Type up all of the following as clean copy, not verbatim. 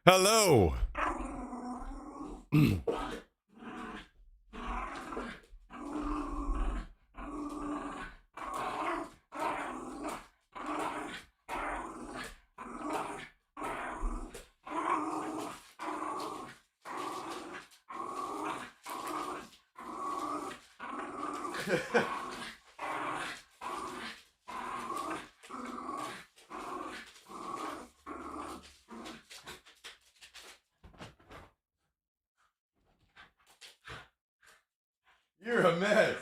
Hello. You're a mess.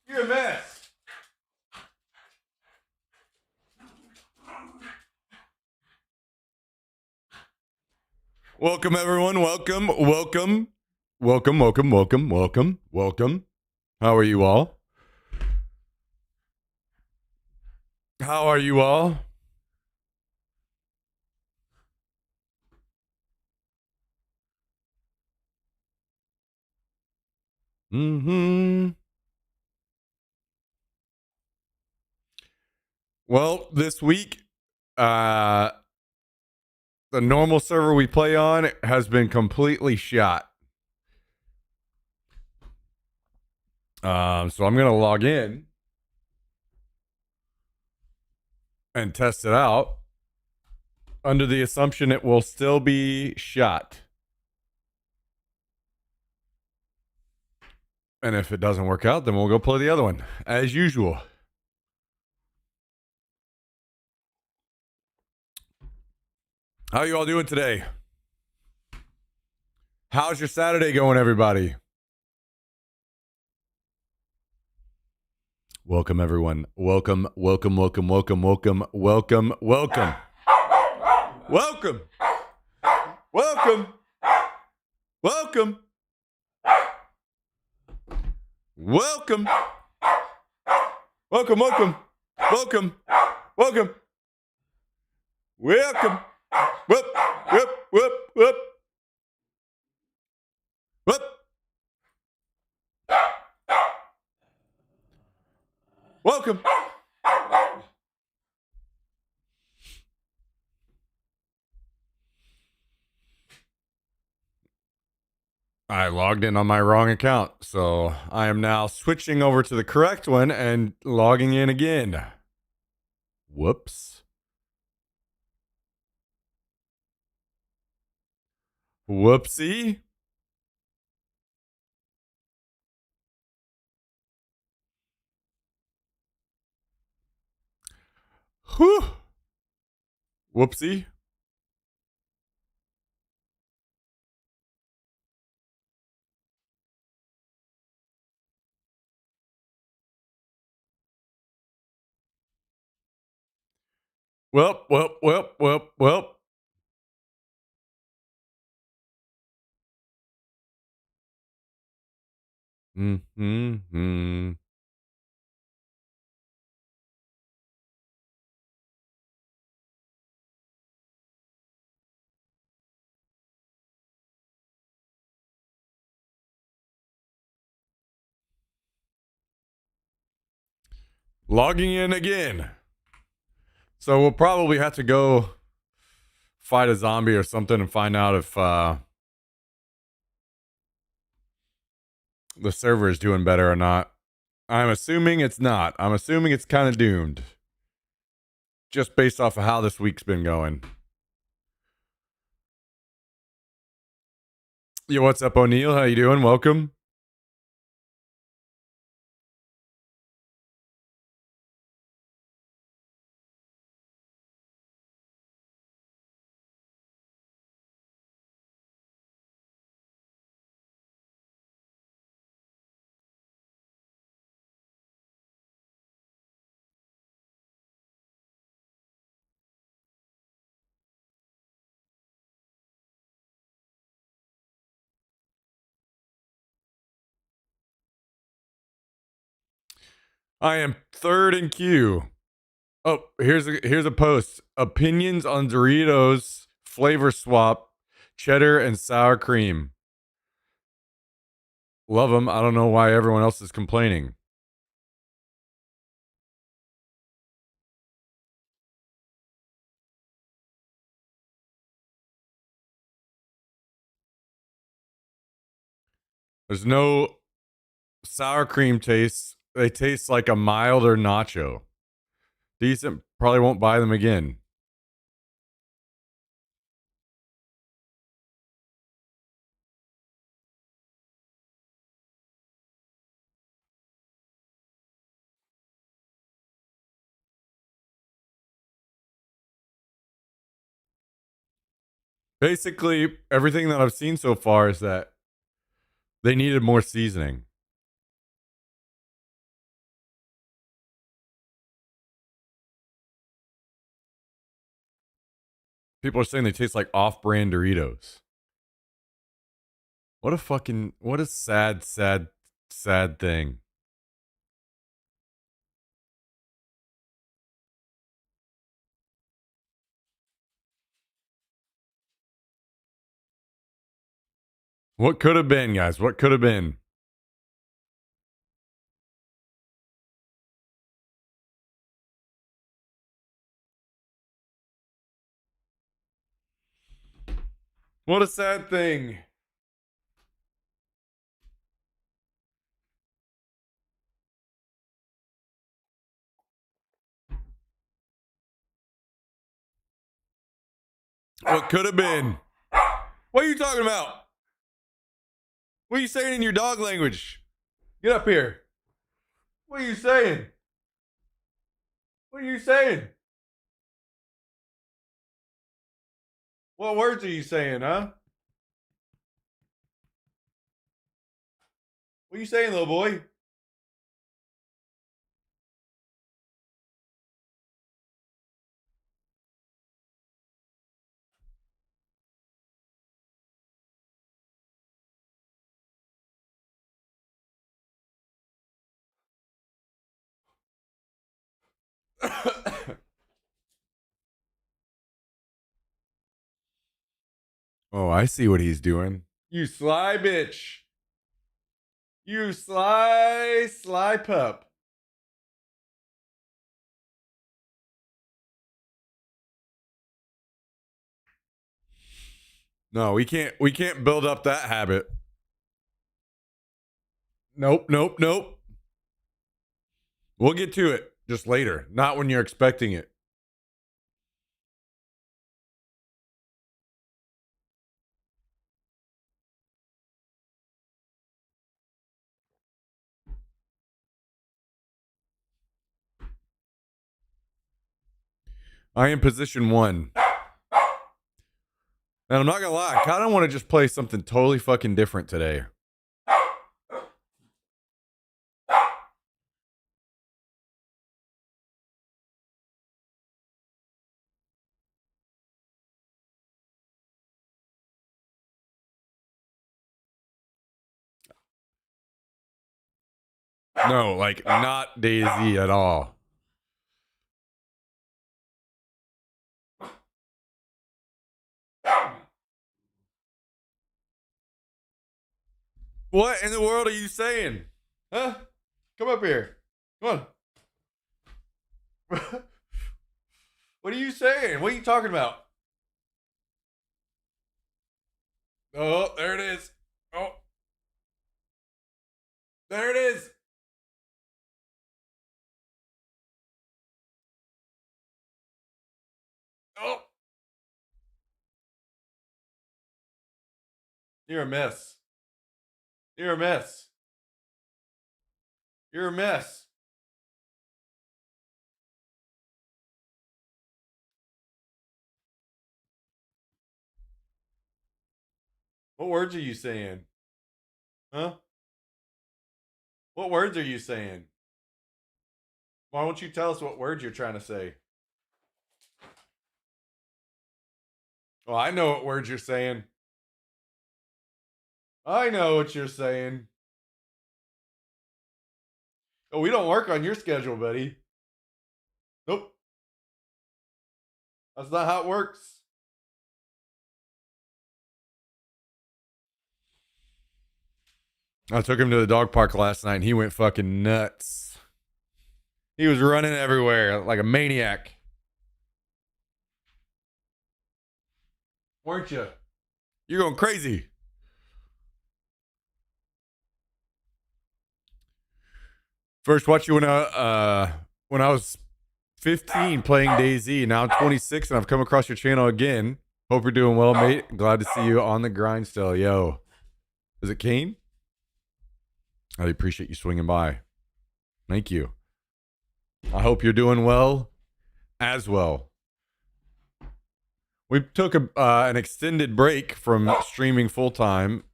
You're a mess. Welcome, everyone. Welcome. How are you all? Well, this week, the normal server we play on has been completely shot. So I'm going to log in and test it out under the assumption it will still be shot. And if it doesn't work out, then we'll go play the other one, as usual. How are you all doing today? How's your Saturday going, everybody? Welcome, everyone. Welcome. Welcome. Welcome. I logged in on my wrong account, so I am now switching over to the correct one and logging in again. Whoops. Whoopsie. Whew. Whoopsie. Well. Logging in again. So we'll probably have to go fight a zombie or something and find out if the server is doing better or not. I'm assuming it's not. I'm assuming it's kind of doomed. Just based off of how this week's been going. Yo, what's up, O'Neill? How you doing? Welcome. I am third in queue. Oh, here's a post. Opinions on Doritos flavor swap, cheddar and sour cream. Love them. I don't know why everyone else is complaining. There's no sour cream taste. They taste like a milder nacho. Decent. Probably won't buy them again. Basically, everything that I've seen so far is that they needed more seasoning. People are saying they taste like off-brand Doritos. What a sad, sad, sad thing. What could have been, guys? What could have been? What a sad thing. What could have been? What are you talking about? What are you saying in your dog language? Get up here. What are you saying? What are you saying? What words are you saying, huh? What are you saying, little boy? Oh, I see what he's doing. You sly bitch. You sly pup. No, we can't build up that habit. Nope. We'll get to it just later, not when you're expecting it. I am position 1. And I'm not gonna lie, I kind of want to just play something totally fucking different today. No, like not Daisy at all. What in the world are you saying? Huh? Come up here. Come on. What are you saying? What are you talking about? Oh, there it is. Oh, there it is. Oh, you're a mess. You're a mess. You're a mess. What words are you saying? Huh? What words are you saying? Why don't you tell us what words you're trying to say? Oh, I know what words you're saying. I know what you're saying. Oh, we don't work on your schedule, buddy. Nope. That's not how it works. I took him to the dog park last night and he went fucking nuts. He was running everywhere like a maniac. Weren't you? You're going crazy. First watched you when I was 15 playing DayZ. Now I'm 26 and I've come across your channel again. Hope you're doing well, mate. Glad to see you on the grind still. Yo. Is it Kane? I appreciate you swinging by. Thank you. I hope you're doing well as well. We took an extended break from streaming full time,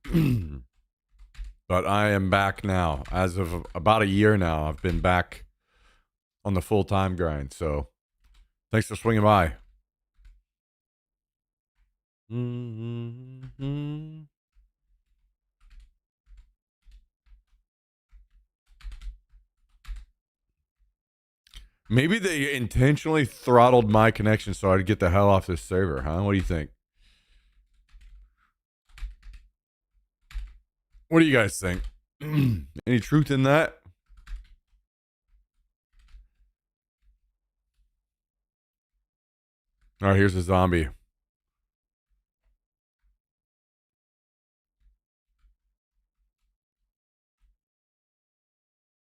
but I am back now. As of about a year now, I've been back on the full time grind. So thanks for swinging by. Maybe they intentionally throttled my connection so I'd get the hell off this server, huh? What do you think? What do you guys think? Any truth in that? All right, here's a zombie.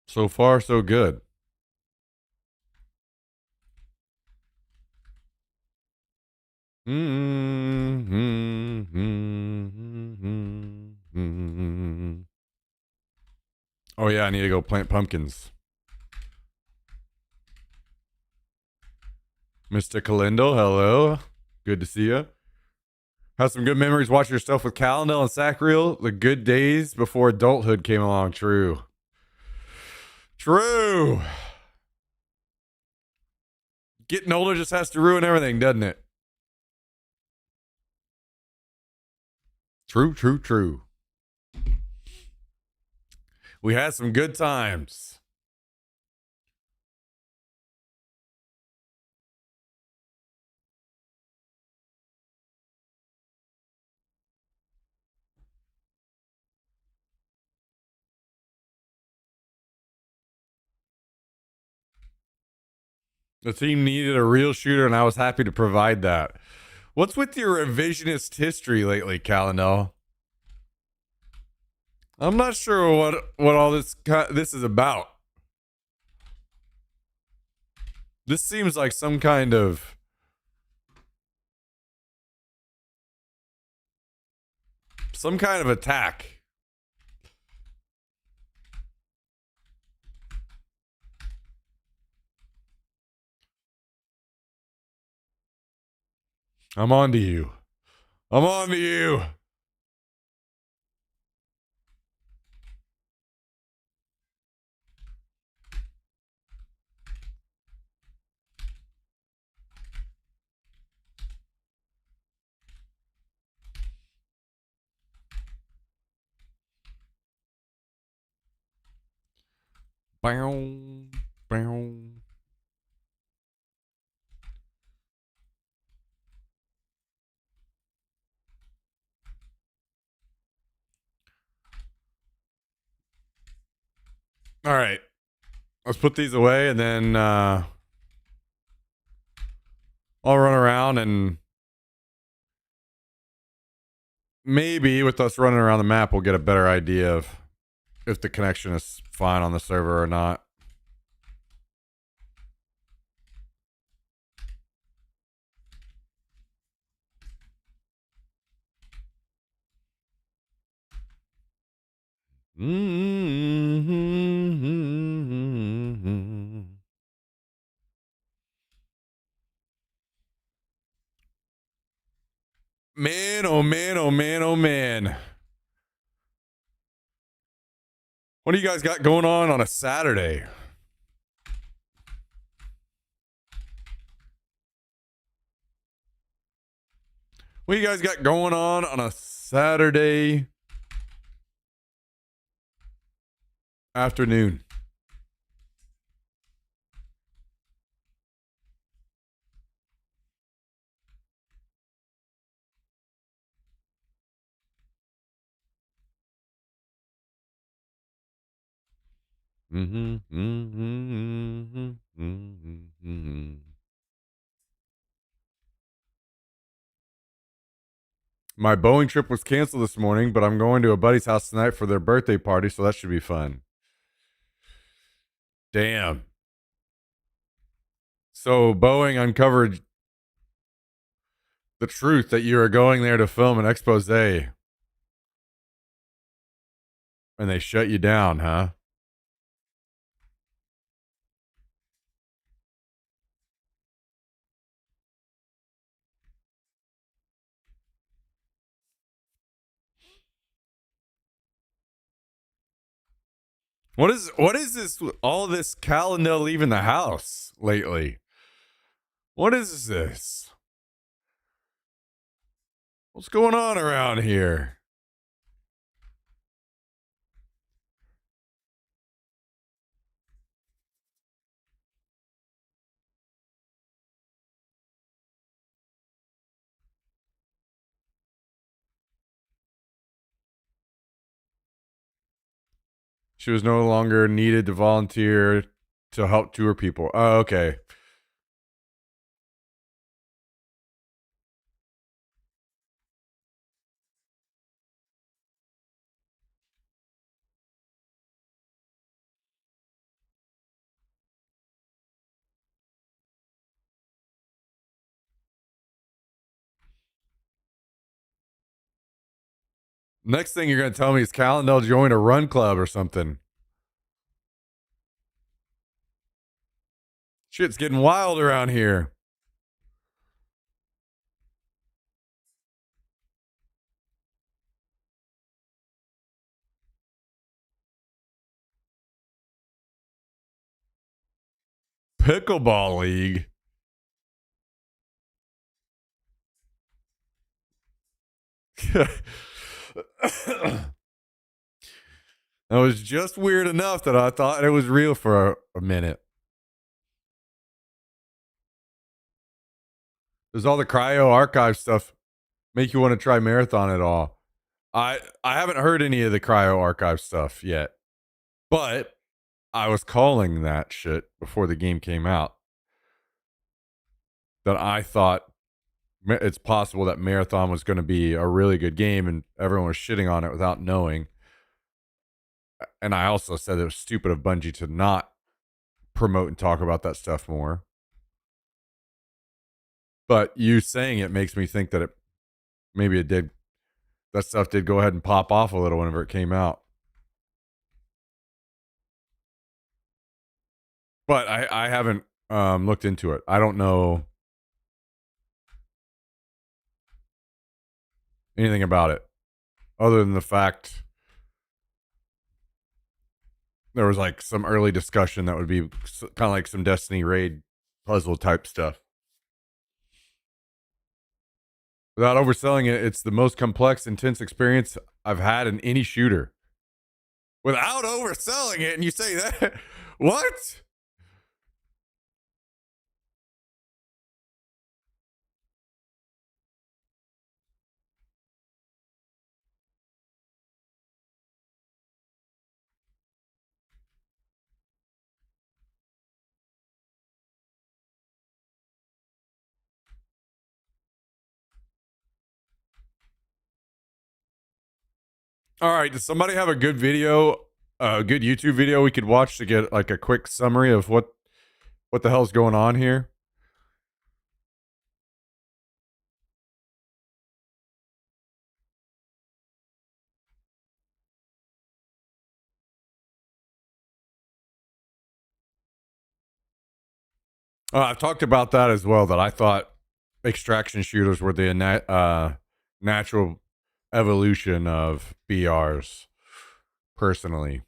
So far, so good. Oh yeah, I need to go plant pumpkins. Mr. Calindo, hello. Good to see you. Have some good memories watching your stuff with Calendel and Sacriel. The good days before adulthood came along. True. True. Getting older just has to ruin everything, doesn't it? True, true, true. We had some good times. The team needed a real shooter, and I was happy to provide that. What's with your revisionist history lately, Calendel? I'm not sure what all this is about. This seems like some kind of attack. I'm on to you. I'm on to you. Bow, bow. All right. Let's put these away and then I'll run around and maybe with us running around the map, we'll get a better idea of if the connection is fine on the server or not. Man, oh man, oh man, oh man. What do you guys got going on a Saturday? What do you guys got going on a Saturday afternoon? Mm-hmm, mm-hmm, mm-hmm, mm-hmm. My Boeing trip was canceled this morning, but I'm going to a buddy's house tonight for their birthday party, so that should be fun. Damn. So Boeing uncovered the truth that you are going there to film an expose, and they shut you down, huh? What is this all this Calendar leaving the house lately? What is this? What's going on around here? She was no longer needed to volunteer to help tour people. Oh, okay. Next thing you're going to tell me is Calendar joined a run club or something. Shit's getting wild around here. Pickleball league. That was just weird enough that I thought it was real for a minute. Does all the cryo archive stuff make you want to try marathon at all? I haven't heard any of the cryo archive stuff yet, but I was calling that shit before the game came out. That I thought it's possible that marathon was going to be a really good game, and everyone was shitting on it without knowing. And I also said it was stupid of Bungie to not promote and talk about that stuff more. But you saying it makes me think that maybe it did. That stuff did go ahead and pop off a little whenever it came out. But I haven't looked into it. I don't know anything about it other than the fact there was like some early discussion that would be kind of like some Destiny raid puzzle type stuff. Without overselling it, it's the most complex, intense experience I've had in any shooter. Without overselling it, and you say that? What? All right. Does somebody have a good video, a good YouTube video we could watch to get like a quick summary of what the hell's going on here? I've talked about that as well. That I thought extraction shooters were the natural evolution of BRs. Personally,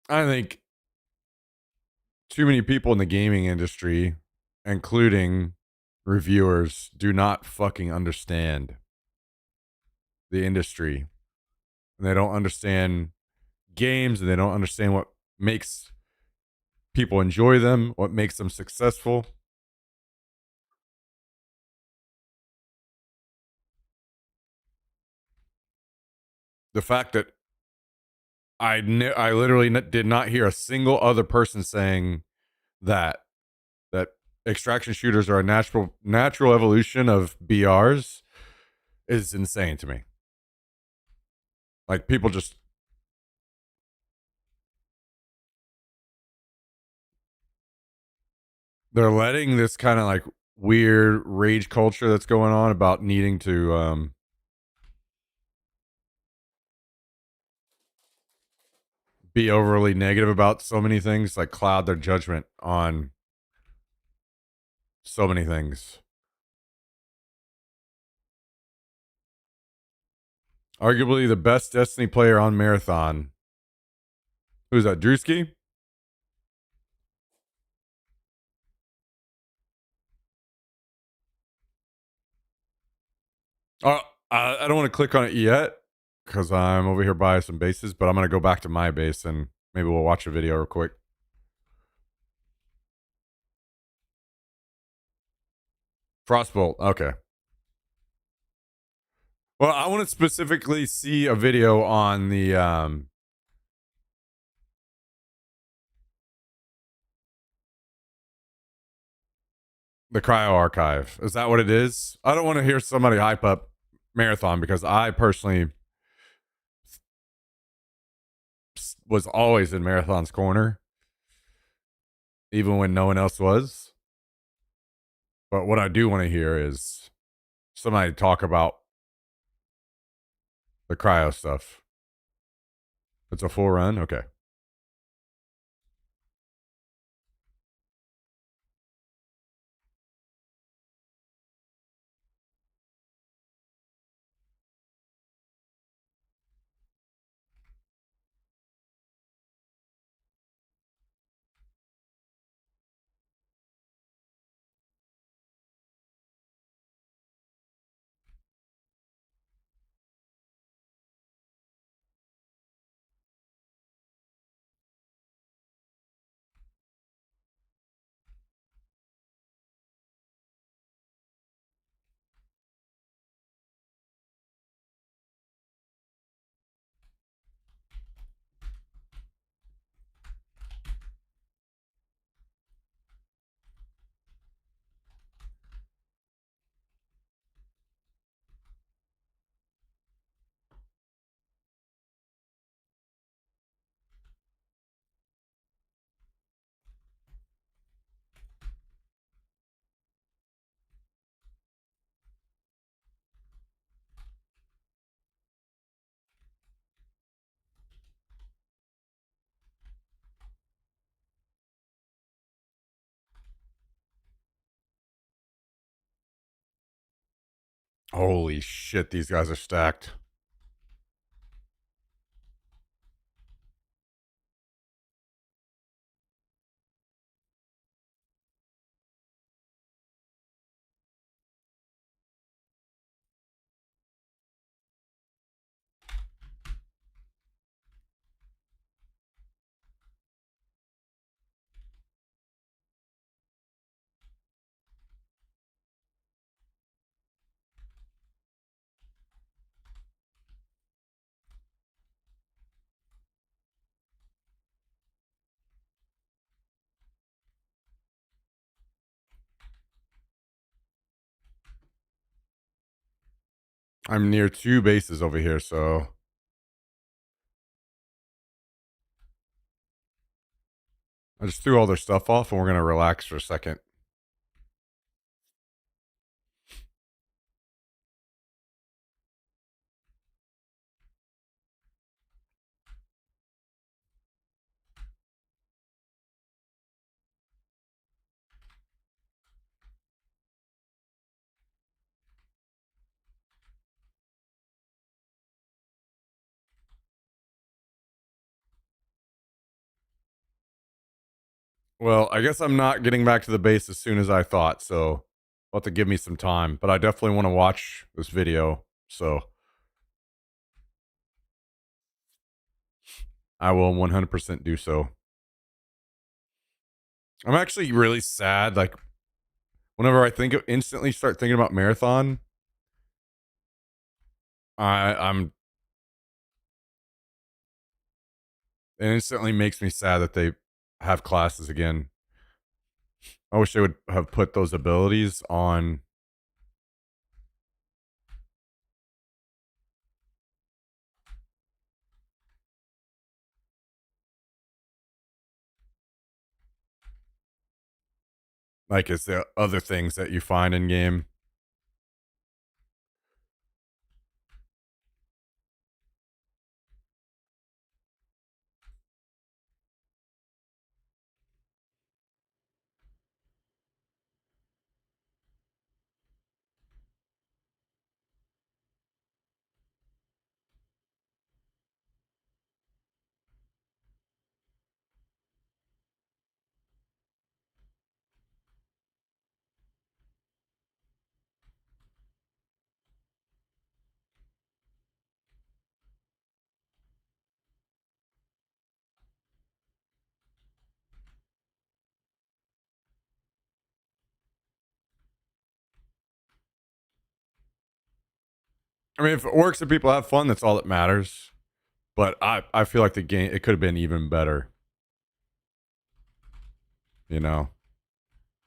I think too many people in the gaming industry, including reviewers, do not fucking understand the industry. And they don't understand games, and they don't understand what makes people enjoy them, what makes them successful. the fact that I literally did not hear a single other person saying that that extraction shooters are a natural evolution of BRs is insane to me. Like people just they're letting this kind of like weird rage culture that's going on about needing to be overly negative about so many things, like cloud their judgment on so many things. Arguably the best Destiny player on Marathon. Who's that? Drewski? Oh, I don't want to click on it yet because I'm over here by some bases, but I'm going to go back to my base and maybe we'll watch a video real quick. Frostbolt. Okay. Well, I want to specifically see a video on the cryo archive. Is that what it is? I don't want to hear somebody hype up Marathon because I personally was always in Marathon's corner, even when no one else was. But what I do want to hear is somebody talk about the cryo stuff. It's a full run? Okay. Holy shit, these guys are stacked. I'm near two bases over here, so I just threw all their stuff off and we're going to relax for a second. Well, I guess I'm not getting back to the base as soon as I thought, so I'll have to give me some time. But I definitely want to watch this video, so I will 100% do so. I'm actually really sad. Like, whenever I instantly start thinking about Marathon, I'm It instantly makes me sad that they have classes again. I wish they would have put those abilities on. Like, it's the other things that you find in game. I mean, if it works and people have fun, that's all that matters. But I feel like the game, it could have been even better. You know?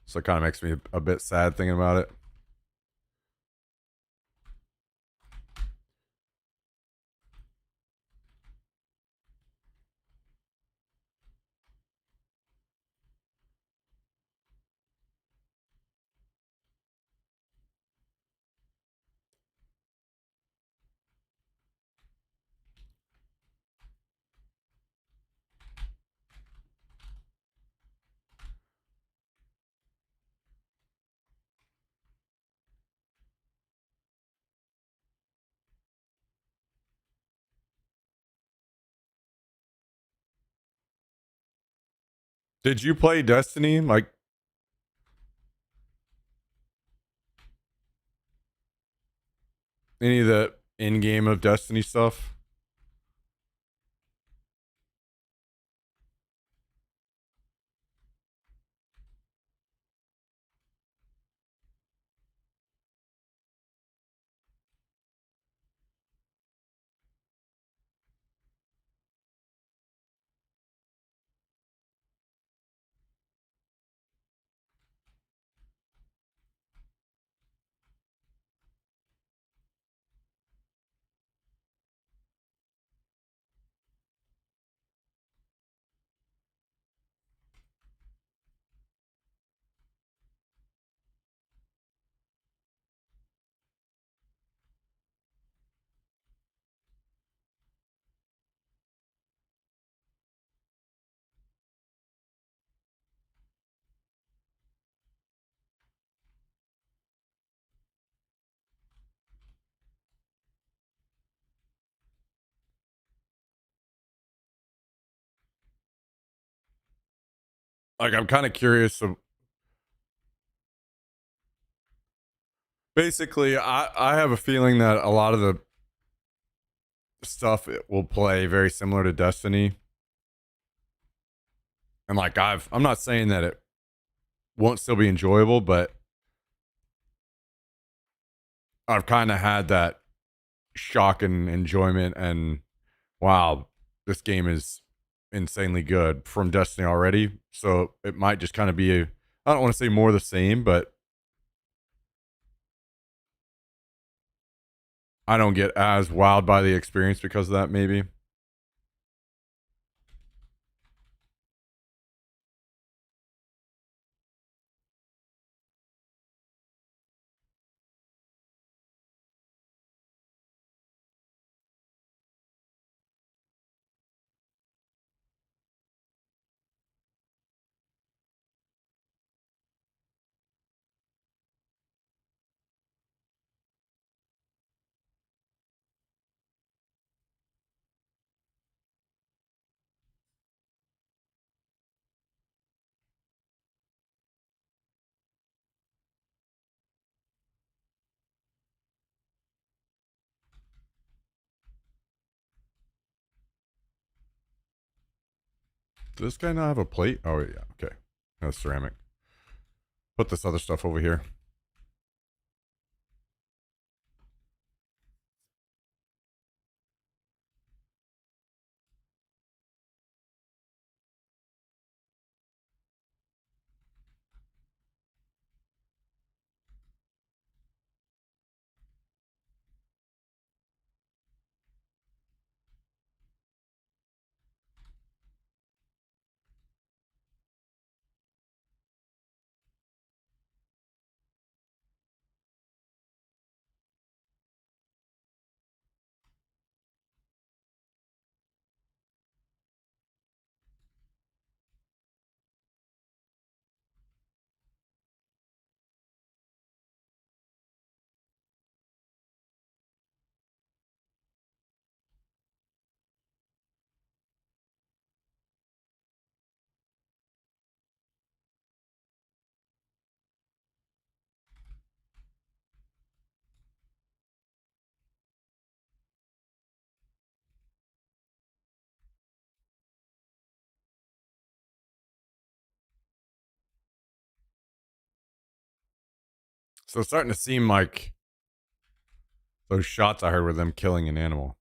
So it kind of makes me a bit sad thinking about it. Did you play Destiny? Like, any of the in game of Destiny stuff? Like, I'm kind of curious. Basically, I have a feeling that a lot of the stuff it will play very similar to Destiny. And like, I'm not saying that it won't still be enjoyable, but I've kind of had that shock and enjoyment and wow, this game is insanely good from Destiny already. So it might just kind of be a, I don't want to say more of the same, but I don't get as wowed by the experience because of that, maybe. Does this guy not have a plate? Oh, yeah. Okay. That's ceramic. Put this other stuff over here. So it's starting to seem like those shots I heard were them killing an animal.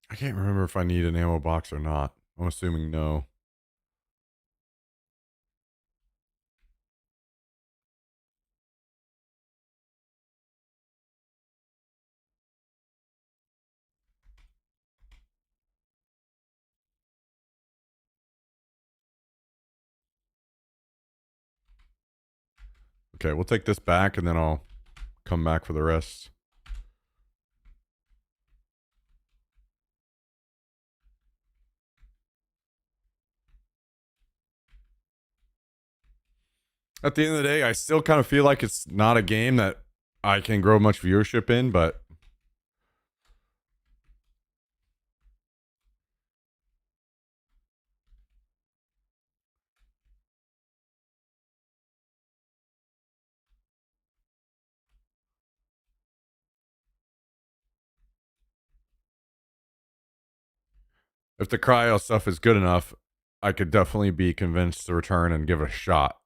I can't remember if I need an ammo box or not. I'm assuming no. Okay, we'll take this back and then I'll come back for the rest. At the end of the day, I still kind of feel like it's not a game that I can grow much viewership in, but if the cryo stuff is good enough, I could definitely be convinced to return and give it a shot.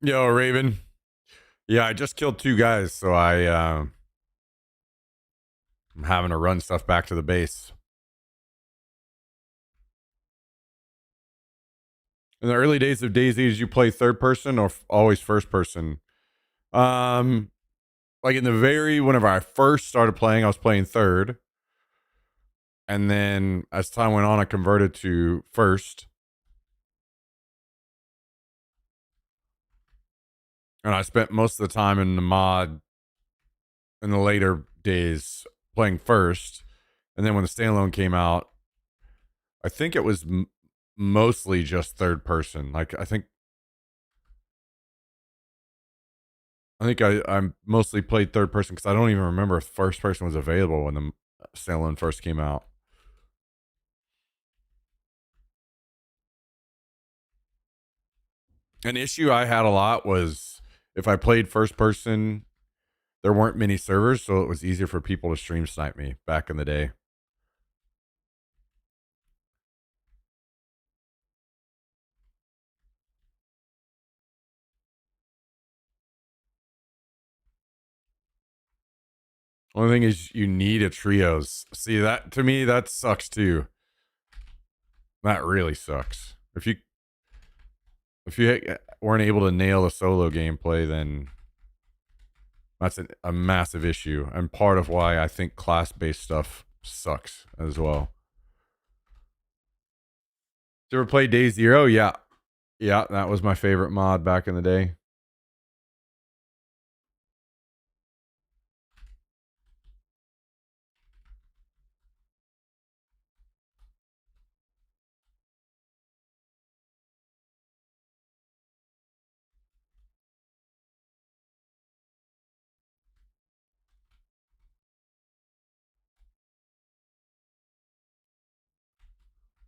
Yo, Raven. Yeah, I just killed 2 guys, so I'm having to run stuff back to the base. In the early days of DayZ, did you play third person or always first person? Um, like in the whenever I first started playing, I was playing third, and then as time went on, I converted to first, and I spent most of the time in the mod in the later days playing first, and then when the standalone came out, I think it was mostly just third person. Like I mostly played third person because I don't even remember if first person was available when the standalone first came out. An issue I had a lot was if I played first person, there weren't many servers, so it was easier for people to stream snipe me back in the day. Only thing is you need a trios. See, that to me that sucks too. That really sucks. If you weren't able to nail the solo gameplay, then that's a massive issue and part of why I think class-based stuff sucks as well. Did you ever play Day Zero? Yeah. Yeah, that was my favorite mod back in the day.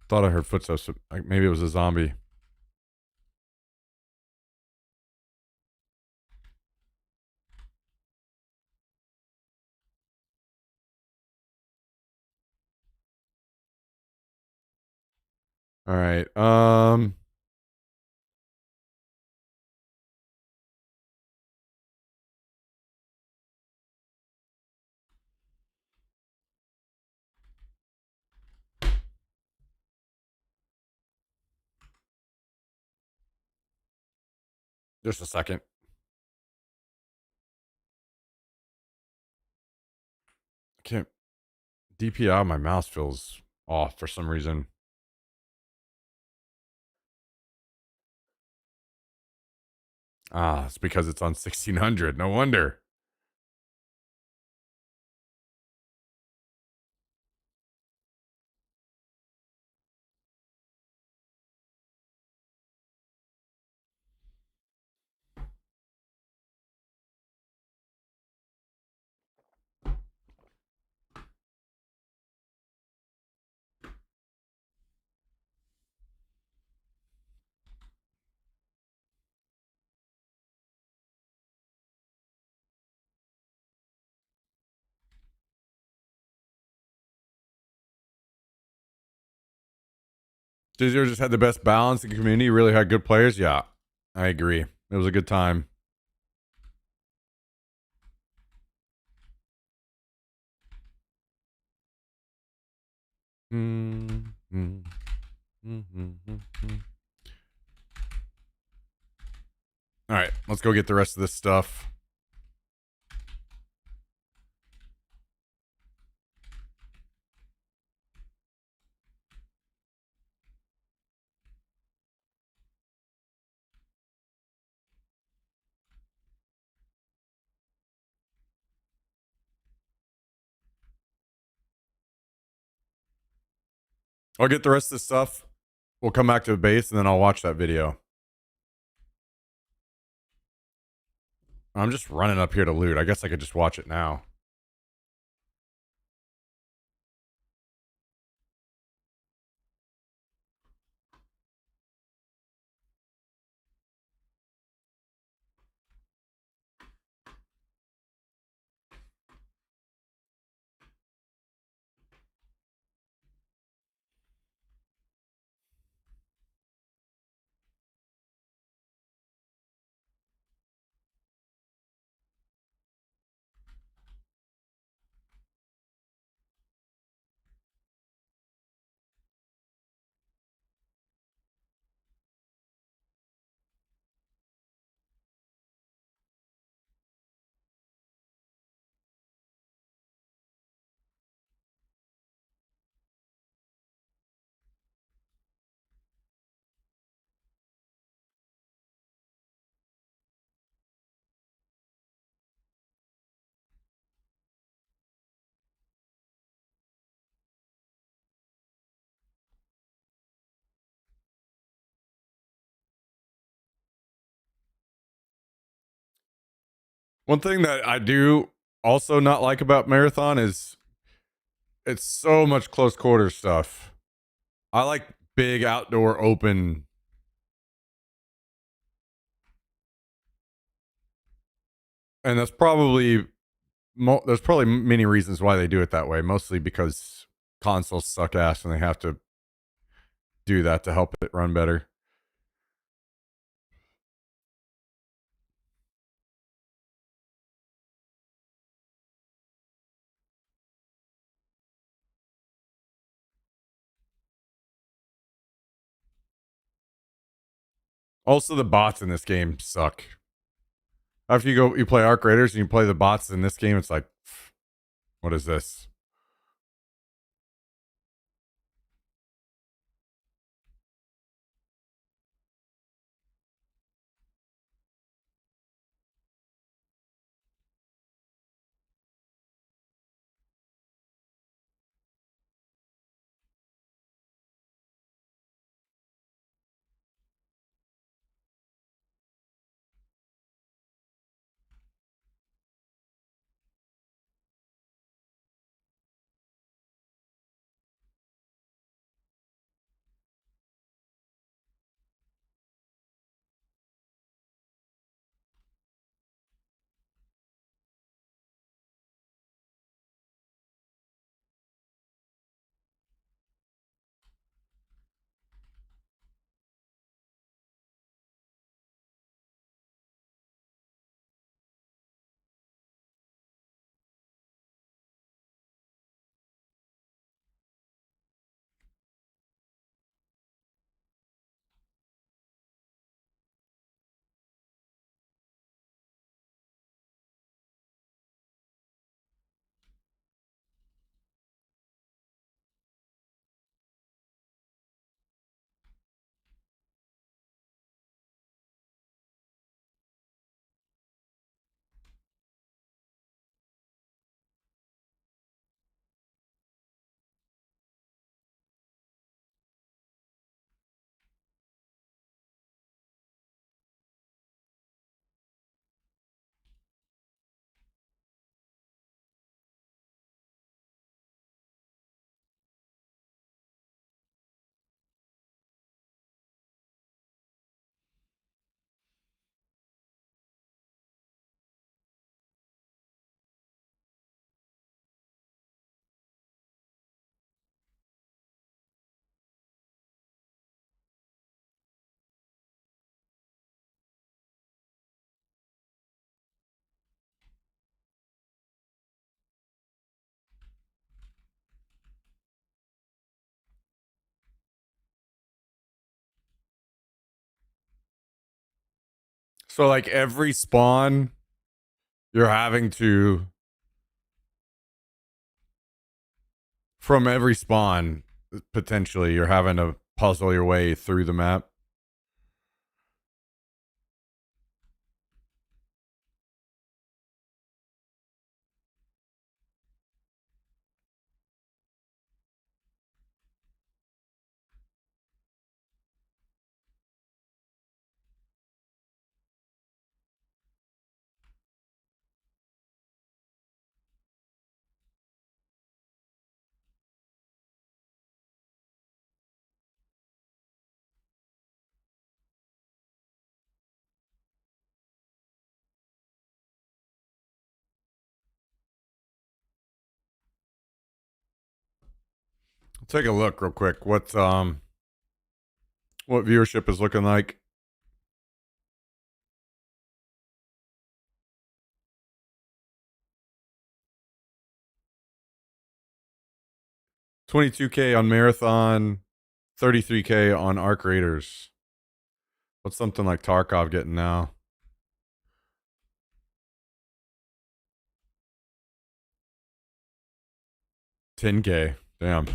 Thought I heard footsteps. Like maybe it was a zombie. All right. Just a second. I can't. DPI on my mouse feels off for some reason. Ah, it's because it's on 1600. No wonder. Dizio just had the best balance. The community really had good players. Yeah, I agree. It was a good time. All right, let's go get the rest of this stuff. I'll get the rest of this stuff. We'll come back to the base and then I'll watch that video. I'm just running up here to loot. I guess I could just watch it now. One thing that I do also not like about marathon is it's so much close quarter stuff. I like big outdoor open. And that's probably there's probably many reasons why they do it that way. Mostly because consoles suck ass and they have to do that to help it run better. Also, the bots in this game suck. After you play Arc Raiders and you play the bots in this game, it's like, what is this? So like every spawn, you're having to from every spawn potentially you're having to puzzle your way through the map. Take a look real quick. What viewership is looking like? 22K on Marathon, 33K on Arc Raiders. What's something like Tarkov getting now? 10K. Damn.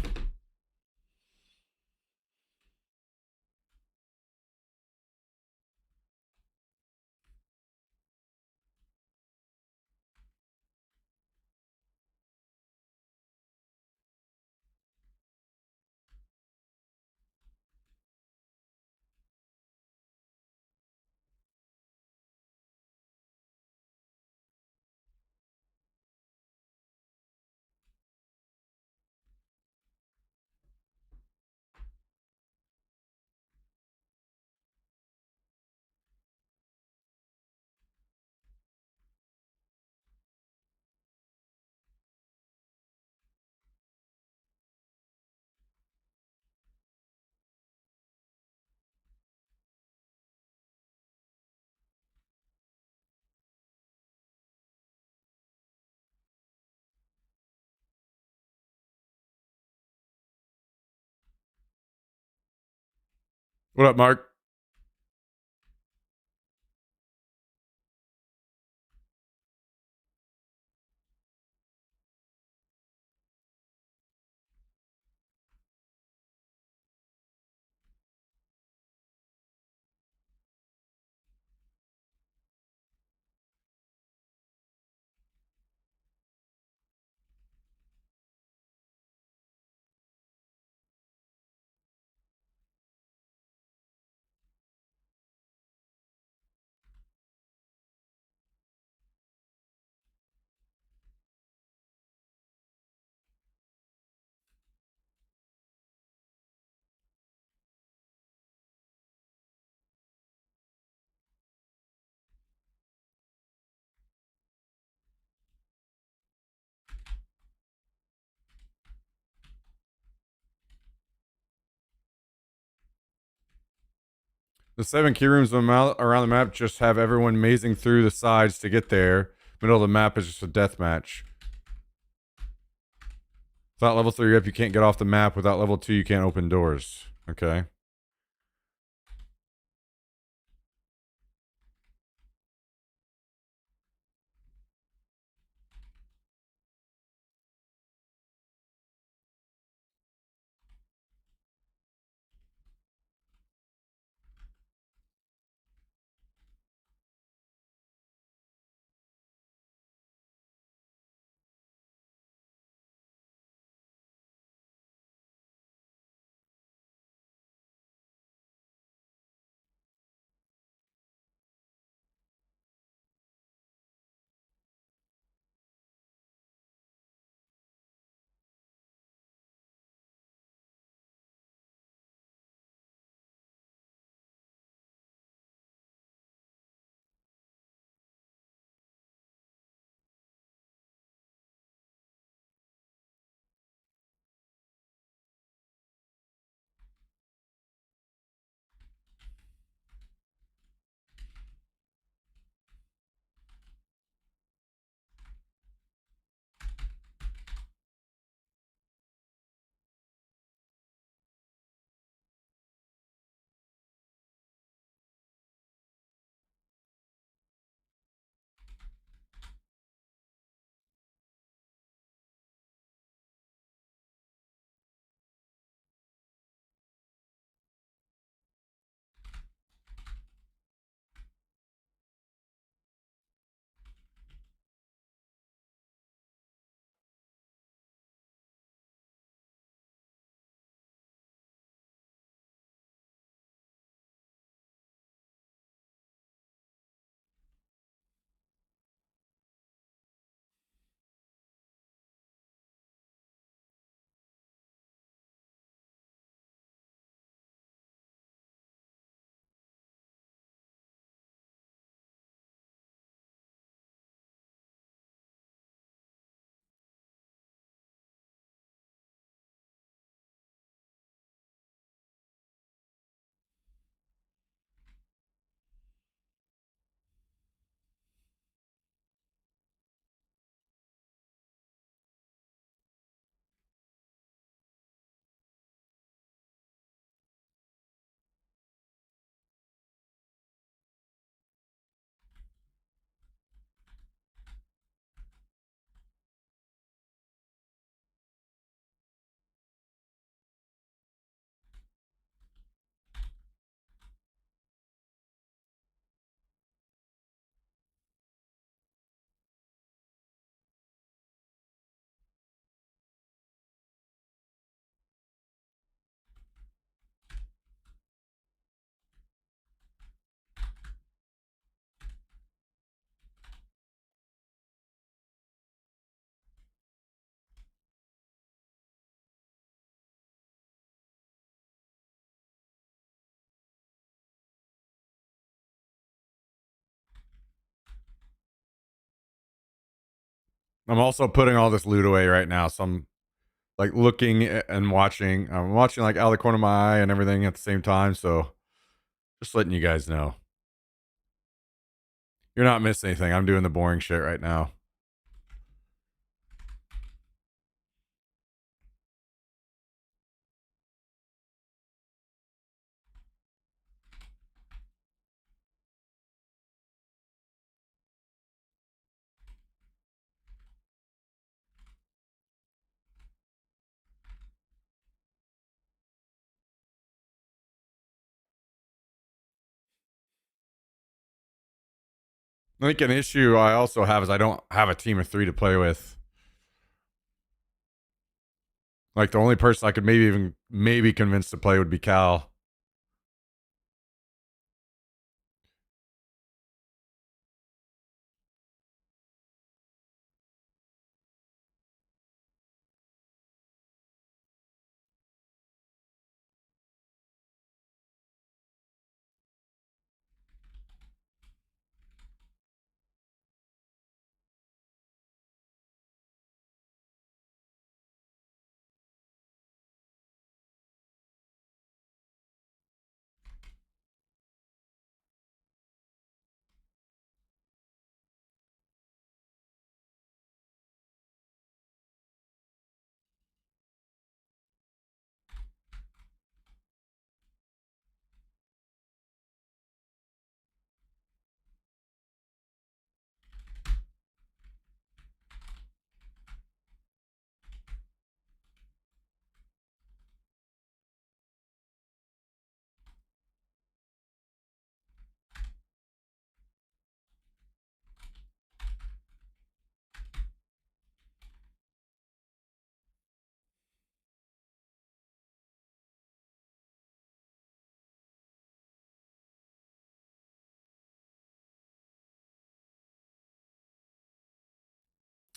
What up, Mark? The 7 key rooms around the map just have everyone mazing through the sides to get there. Middle of the map is just a death match. Without level 3 up, you can't get off the map. Without level 2, you can't open doors. Okay. I'm also putting all this loot away right now, so I'm like looking and watching. I'm watching like out of the corner of my eye and everything at the same time. So just letting you guys know, you're not missing anything. I'm doing the boring shit right now. I think an issue I also have is I don't have a team of 3 to play with. Like the only person I could maybe convince to play would be Cal.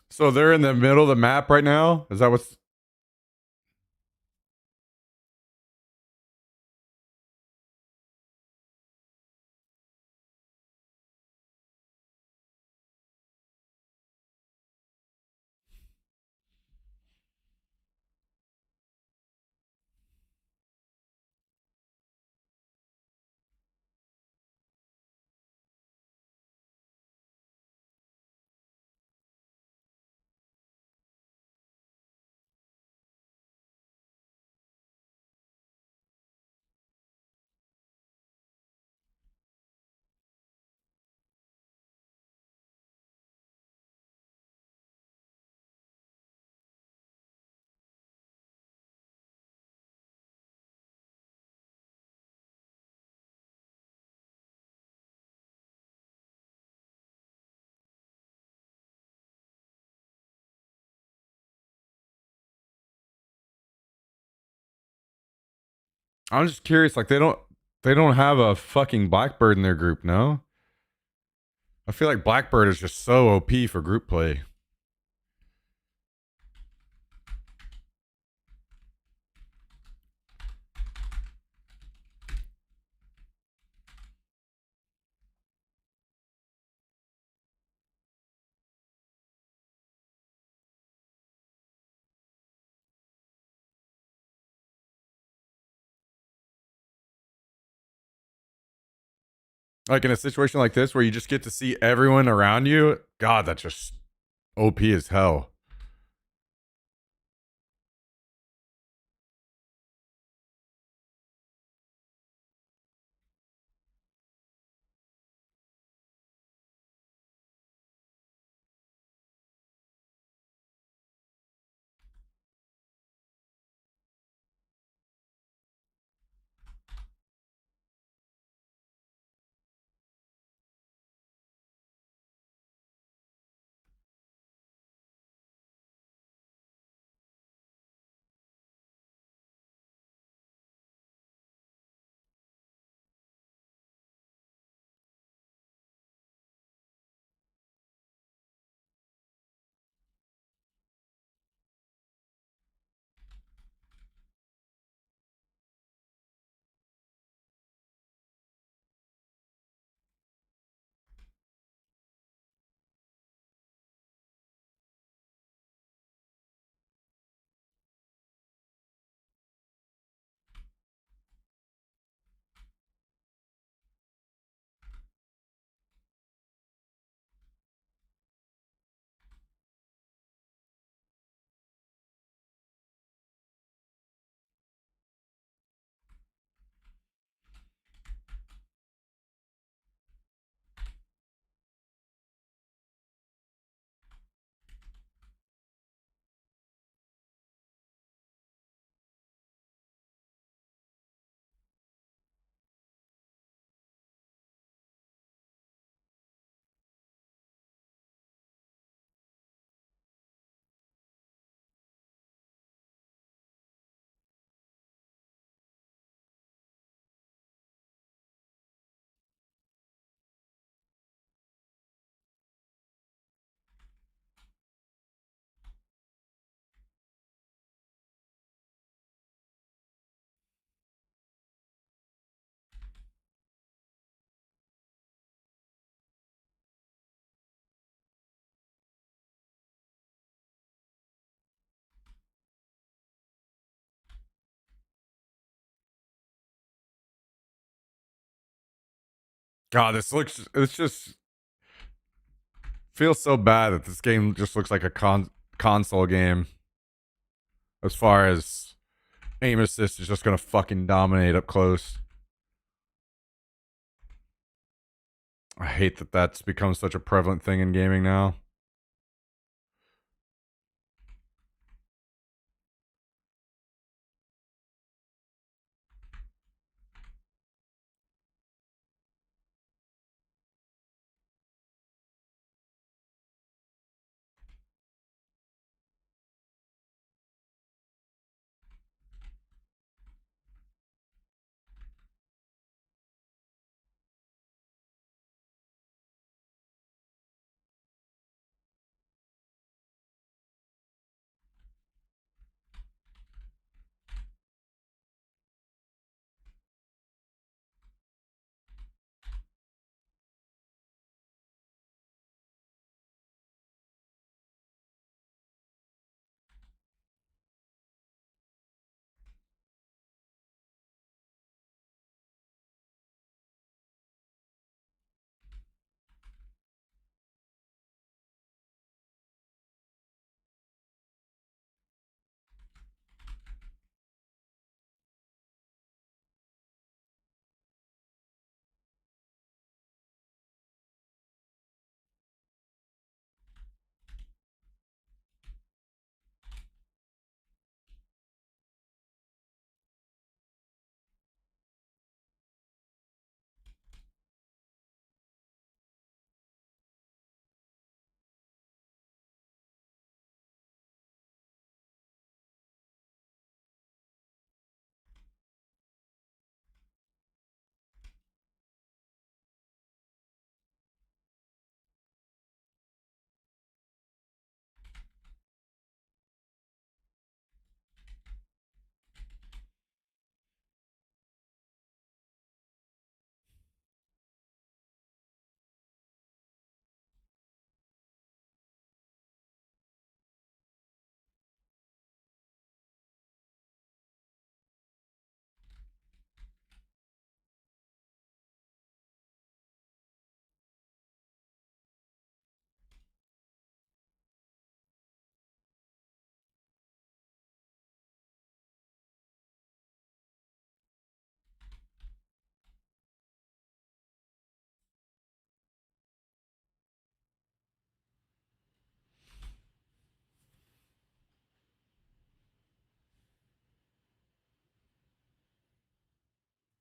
So they're in the middle of the map right now. Is that what's I'm just curious. Like they don't have a fucking Blackbird in their group, no? I feel like Blackbird is just so OP for group play. Like in a situation like this where you just get to see everyone around you, God, that's just OP as hell. God, this looks. It's just feels so bad that this game just looks like a console game. As far as aim assist is just gonna fucking dominate up close. I hate that that's become such a prevalent thing in gaming now.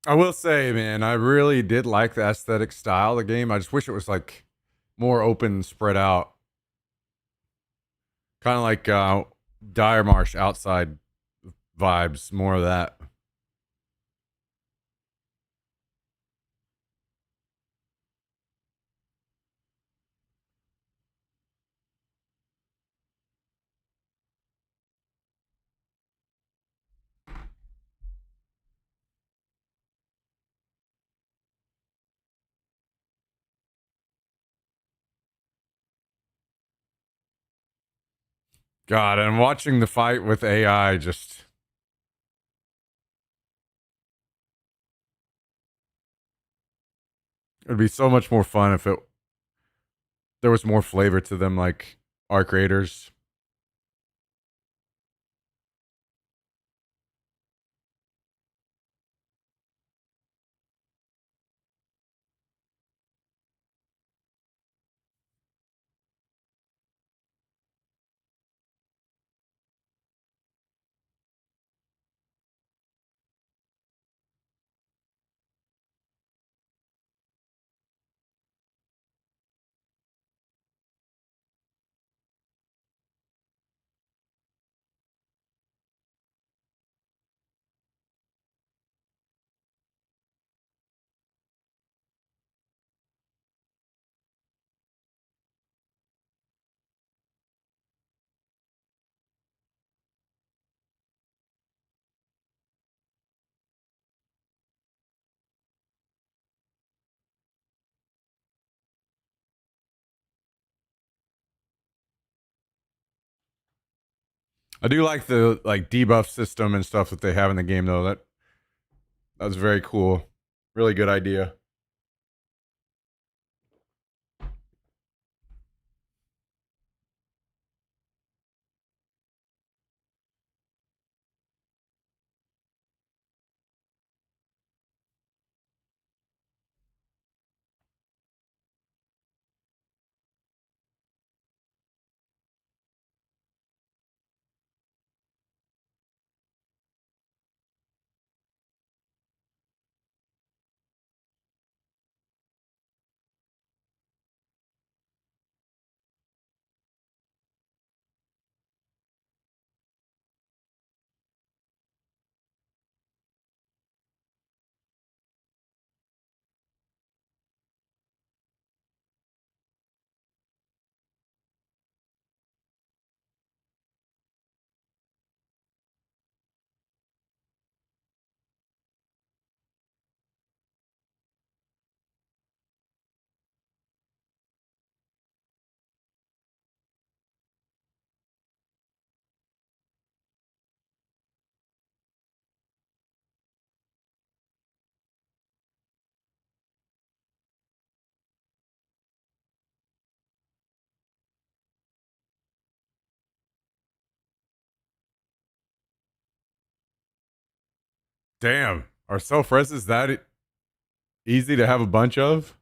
I will say, man, I really did like the aesthetic style of the game. I just wish it was like more open, spread out, kind of like Dire Marsh outside vibes. More of that. God, and watching the fight with AI just it'd be so much more fun if it there was more flavor to them, like our creators. I do like the like debuff system and stuff that they have in the game though. That was very cool. Really good idea. Damn. Are self-reses that easy to have a bunch of?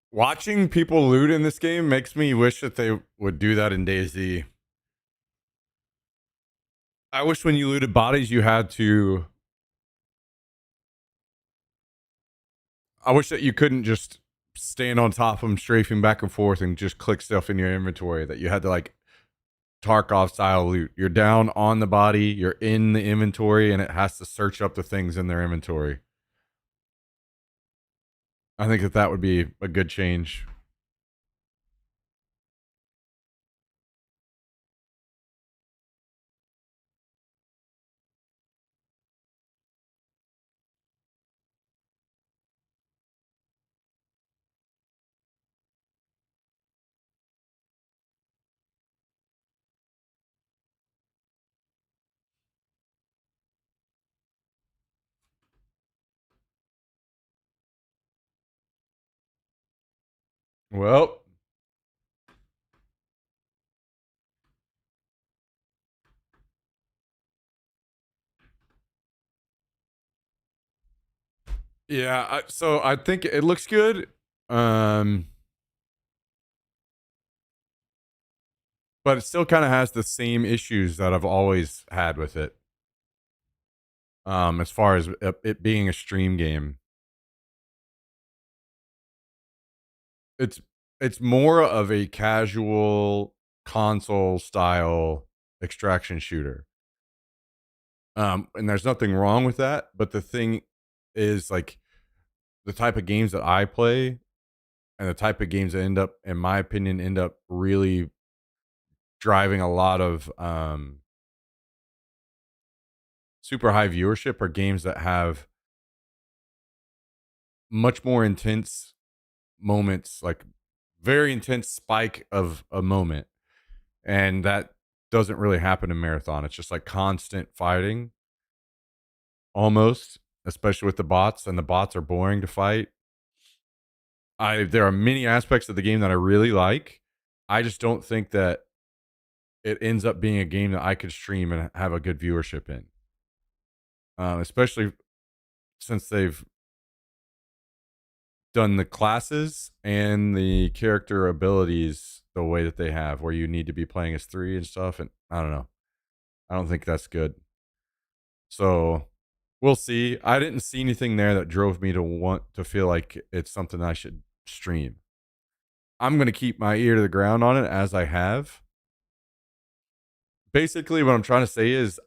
Watching people loot in this game makes me wish that they would do that in DayZ. I wish when you looted bodies, you had to. I wish that you couldn't just stand on top of them, strafing back and forth, and just click stuff in your inventory. That you had to like Tarkov style loot. You're down on the body, you're in the inventory, and it has to search up the things in their inventory. I think that that would be a good change. Well, yeah. So I think it looks good, but it still kind of has the same issues that I've always had with it. As far as it being a stream game, it's it's more of a casual console style extraction shooter. And there's nothing wrong with that, but the thing is like the type of games that I play and the type of games that end up, in my opinion, end up really driving a lot of super high viewership are games that have much more intense moments, like very intense spike of a moment. And that doesn't really happen in Marathon. It's just like constant fighting almost, especially with the bots, and the bots are boring to fight. There are many aspects of the game that I really like. I just don't think that it ends up being a game that I could stream and have a good viewership in. Especially since they've done the classes and the character abilities the way that they have, where you need to be playing as 3 and stuff. And I don't know. I don't think that's good. So we'll see. I didn't see anything there that drove me to want to feel like it's something I should stream. I'm going to keep my ear to the ground on it as I have. Basically, what I'm trying to say is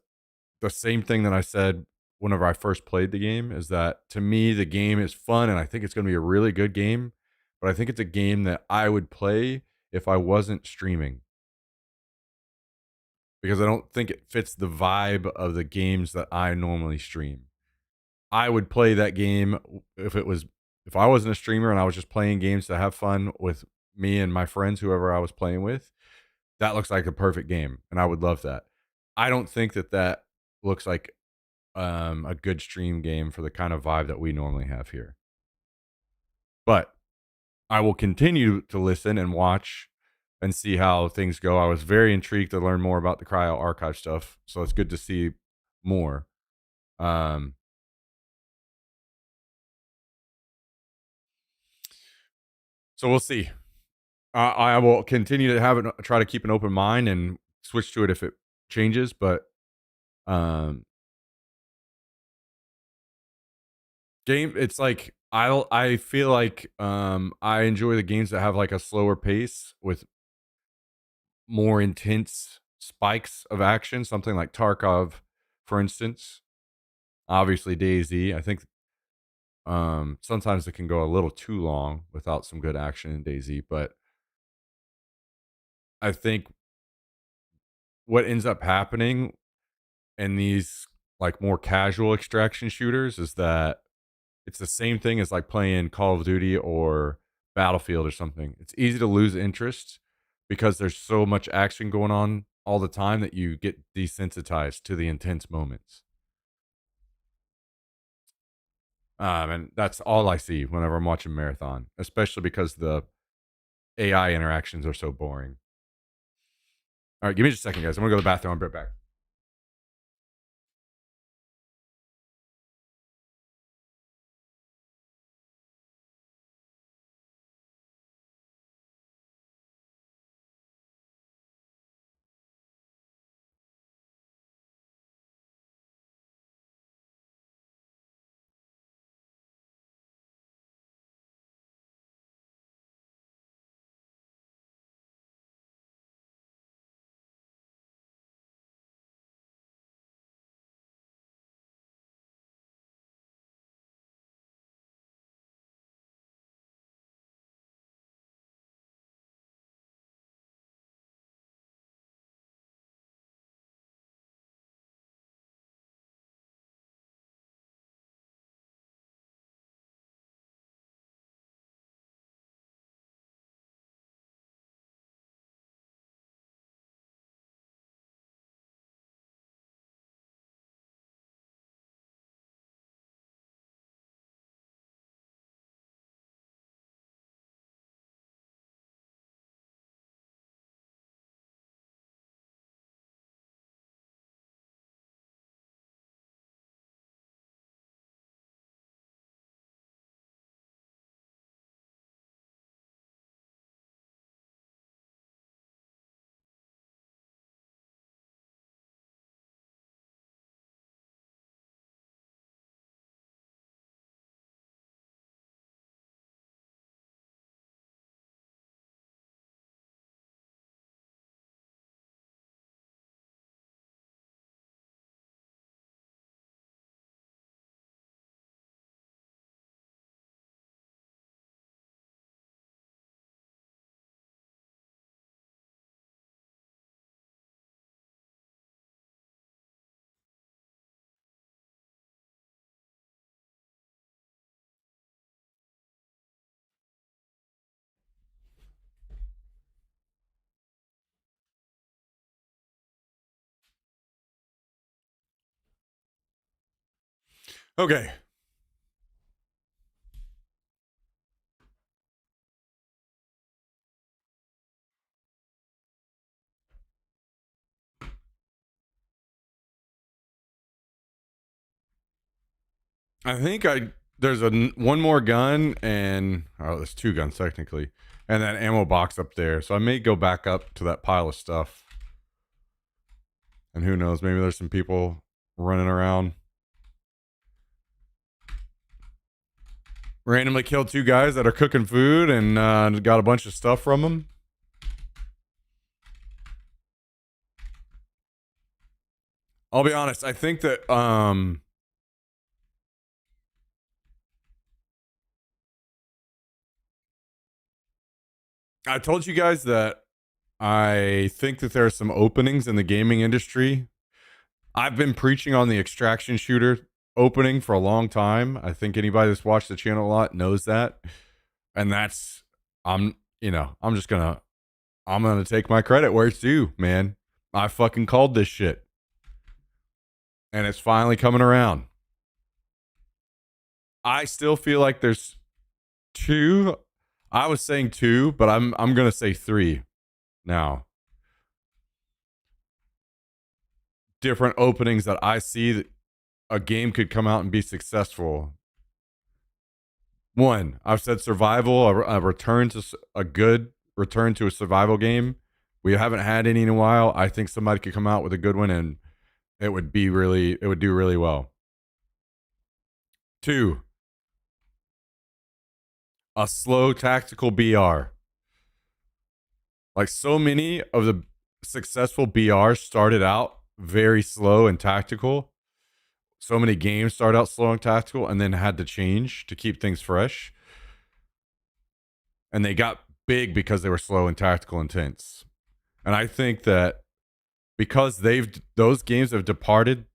the same thing that I said whenever I first played the game, is that to me, the game is fun and I think it's going to be a really good game. But I think it's a game that I would play if I wasn't streaming, because I don't think it fits the vibe of the games that I normally stream. I would play that game if I wasn't a streamer and I was just playing games to have fun with me and my friends, whoever I was playing with. That looks like a perfect game, and I would love that. I don't think that that looks like a good stream game for the kind of vibe that we normally have here. But I will continue to listen and watch and see how things go. I was very intrigued to learn more about the cryo archive stuff, so it's good to see more. Um, so we'll see. I will continue to try to keep an open mind and switch to it if it changes. But um, it's like I feel like I enjoy the games that have like a slower pace with more intense spikes of action. Something like Tarkov, for instance. Obviously, DayZ. I think sometimes it can go a little too long without some good action in DayZ, but I think what ends up happening in these like more casual extraction shooters is that it's the same thing as like playing Call of Duty or Battlefield or something. It's easy to lose interest because there's so much action going on all the time that you get desensitized to the intense moments. And that's all I see whenever I'm watching Marathon, especially because the AI interactions are so boring. All right, give me just a second, guys. I'm gonna go to the bathroom. I'll be right back. Okay. I think there's one more gun and there's two guns technically, and that ammo box up there. So I may go back up to that pile of stuff. And who knows, maybe there's some people running around. Randomly killed two guys that are cooking food and got a bunch of stuff from them. I'll be honest, I think that I told you guys that I think that there are some openings in the gaming industry. I've been preaching on the extraction shooter opening for a long time. I think anybody that's watched the channel a lot knows that. And that's I'm just gonna take my credit where it's due, man. I fucking called this shit. And it's finally coming around. I still feel like there's two. I was saying two, but I'm gonna say three. Now, different openings that I see that a game could come out and be successful. One, I've said survival, a return to a good return to a survival game. We haven't had any in a while. I think somebody could come out with a good one and it would do really well. Two, a slow tactical BR. Like so many of the successful BRs started out very slow and tactical. So many games start out slow and tactical and then had to change to keep things fresh. And they got big because they were slow and tactical intense. And I think that because those games have departed,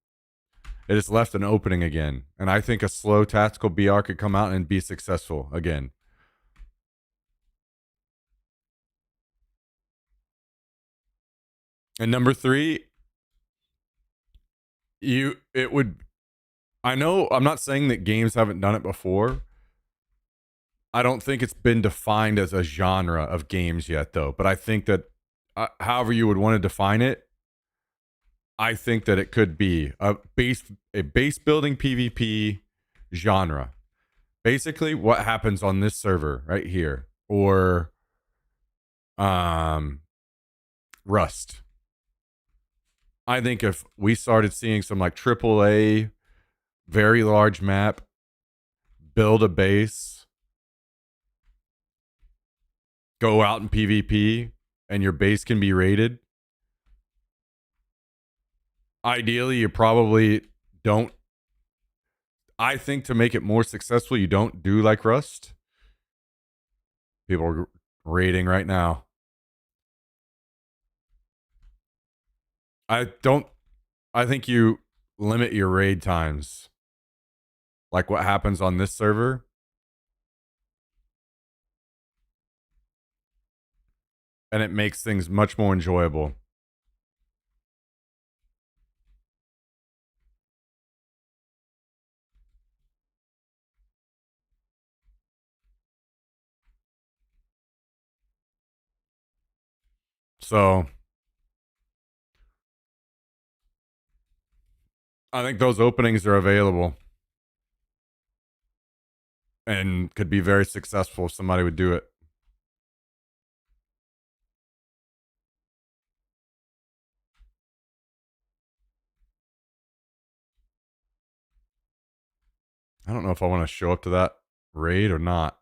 it has left an opening again. And I think a slow tactical BR could come out and be successful again. And number three, it would I know I'm not saying that games haven't done it before. I don't think it's been defined as a genre of games yet though, but I think that however you would want to define it, I think that it could be a base building PvP genre. Basically what happens on this server right here or um Rust. I think if we started seeing some like AAA very large map, build a base, go out in PvP, and your base can be raided. Ideally, you probably don't. I think to make it more successful, you don't do like Rust. People are raiding right now. I don't. I think you limit your raid times, like what happens on this server, and it makes things much more enjoyable. So I think those openings are available and could be very successful if somebody would do it. I don't know if I want to show up to that raid or not.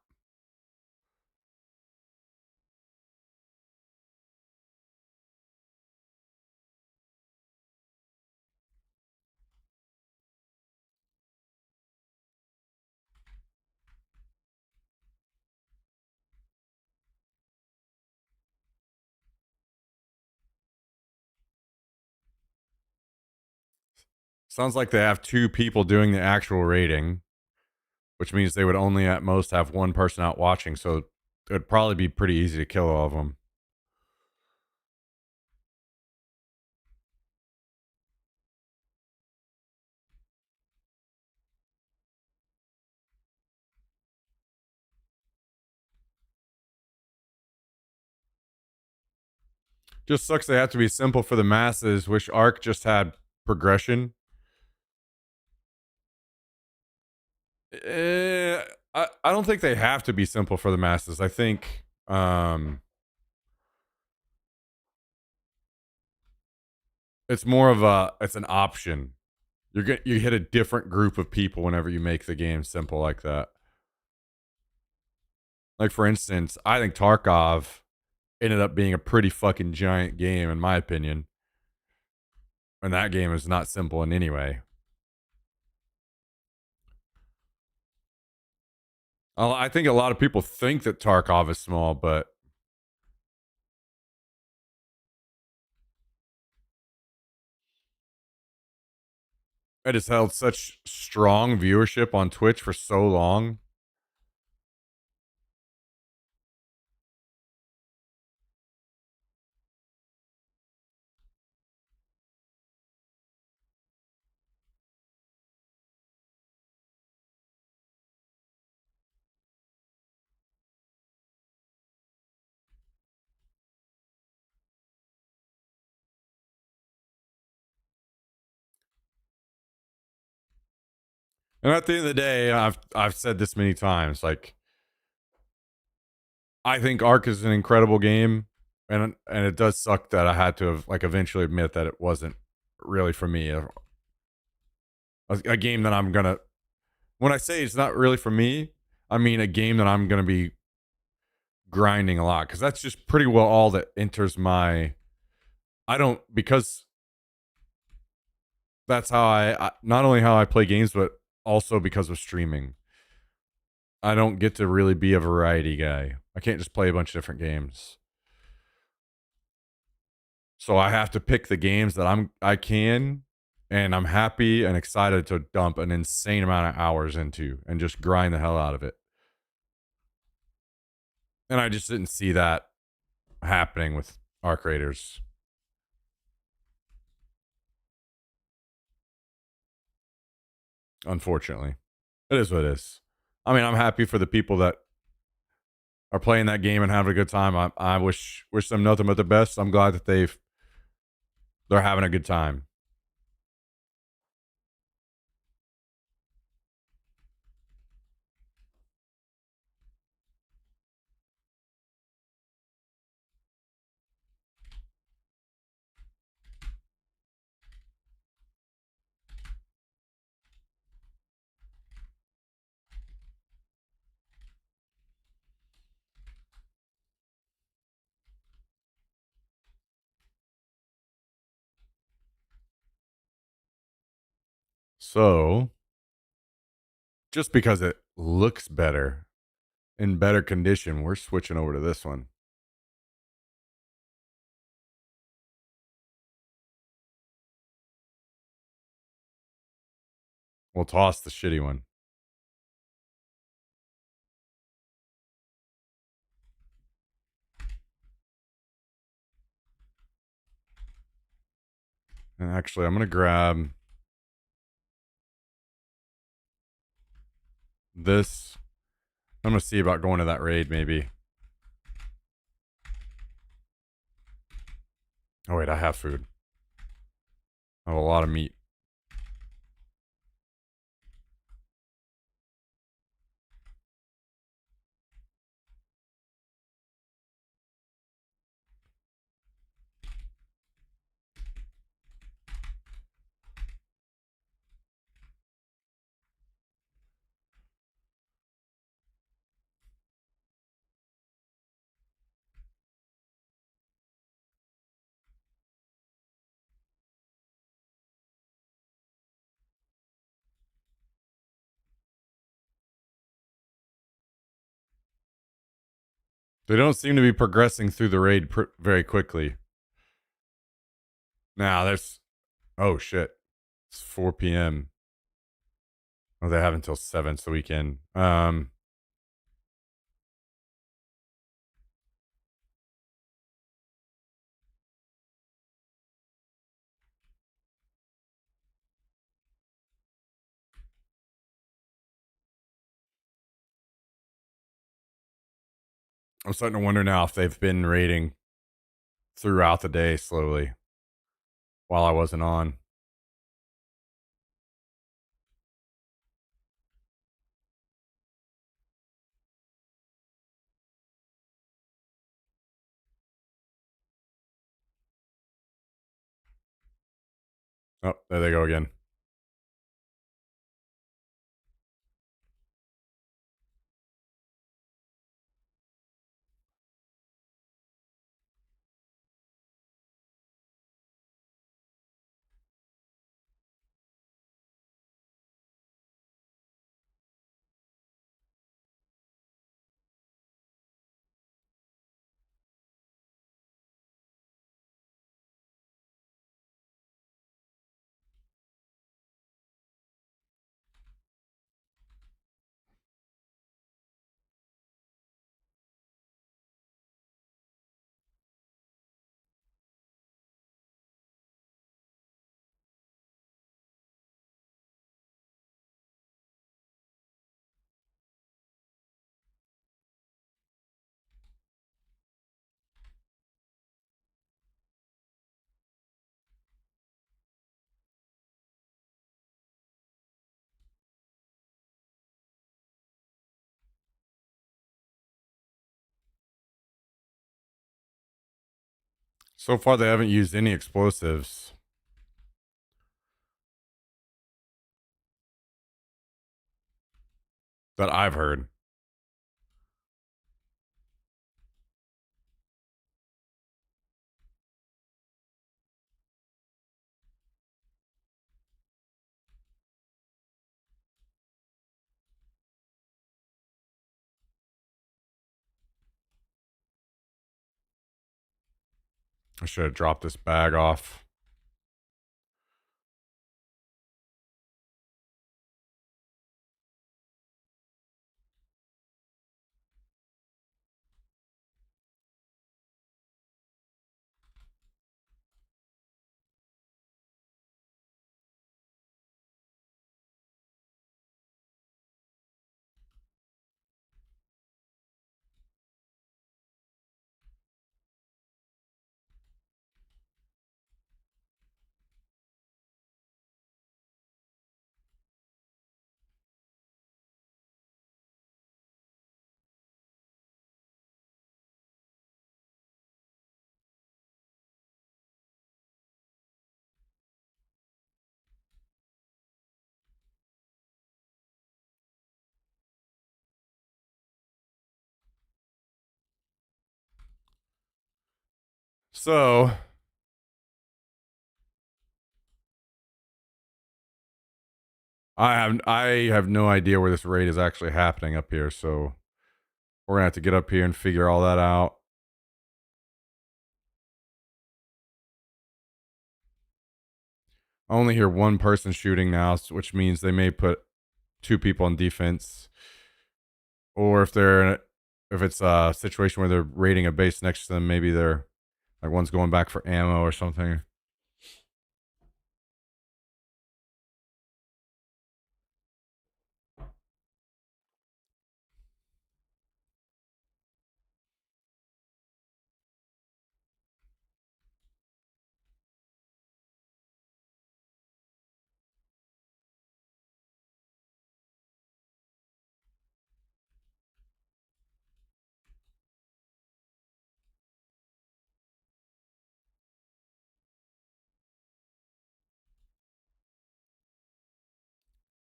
Sounds like they have two people doing the actual raiding, which means they would only at most have one person out watching. So it would probably be pretty easy to kill all of them. Just sucks they have to be simple for the masses. Wish Arc just had progression. I don't think they have to be simple for the masses. I think it's more of it's an option. You hit a different group of people whenever you make the game simple like that. Like for instance, I think Tarkov ended up being a pretty fucking giant game in my opinion. And that game is not simple in any way. I think a lot of people think that Tarkov is small, but it has held such strong viewership on Twitch for so long. And at the end of the day, I've said this many times. Like, I think Ark is an incredible game, and it does suck that I had to have like eventually admit that it wasn't really for me. A game that I'm gonna. When I say it's not really for me, I mean a game that I'm gonna be grinding a lot because that's just pretty well all that enters my. I don't because that's how I not only how I play games, but also because of streaming. I don't get to really be a variety guy. I can't just play a bunch of different games. So I have to pick the games that I can and I'm happy and excited to dump an insane amount of hours into and just grind the hell out of it. And I just didn't see that happening with Arc Raiders. Unfortunately. It is what it is. I mean, I'm happy for the people that are playing that game and having a good time. I wish them nothing but the best. I'm glad that they're having a good time. So, just because it looks better in better condition, we're switching over to this one. We'll toss the shitty one. And actually, I'm going to grab this. I'm going to see about going to that raid maybe. Oh, wait, I have food. I have a lot of meat. They don't seem to be progressing through the raid very quickly. Now, there's. Oh, shit. It's 4 p.m. Oh, they have until 7 so we can. I'm starting to wonder now if they've been raiding throughout the day slowly while I wasn't on. Oh, there they go again. So far, they haven't used any explosives that I've heard. I should have dropped this bag off. So I have no idea where this raid is actually happening up here, so we're gonna have to get up here and figure all that out. I only hear one person shooting now, which means they may put two people on defense, or if it's a situation where they're raiding a base next to them, maybe they're like one's going back for ammo or something.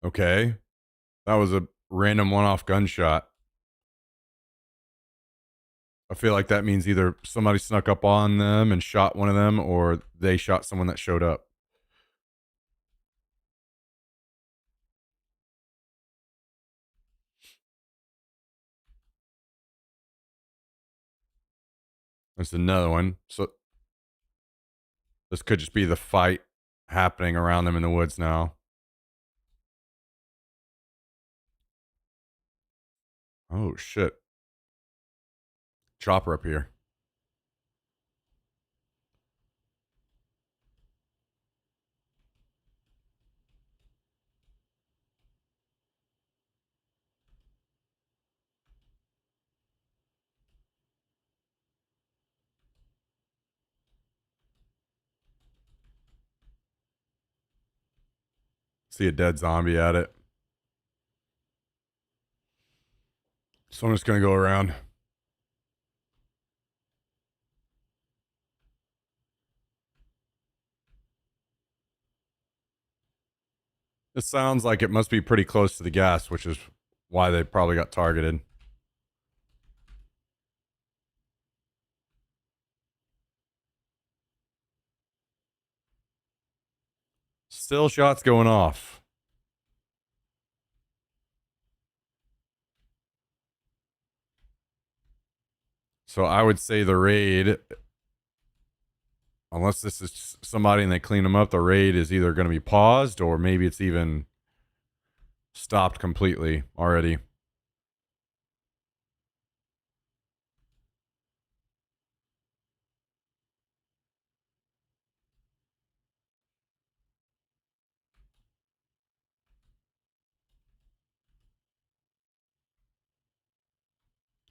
Okay, that was a random one-off gunshot. I feel like that means either somebody snuck up on them and shot one of them, or they shot someone that showed up. There's another one. So this could just be the fight happening around them in the woods now. Oh shit. Chopper up here. See a dead zombie at it. So I'm just gonna go around. This sounds like it must be pretty close to the gas, which is why they probably got targeted. Still shots going off. So I would say the raid, unless this is somebody and they clean them up, the raid is either going to be paused or maybe it's even stopped completely already.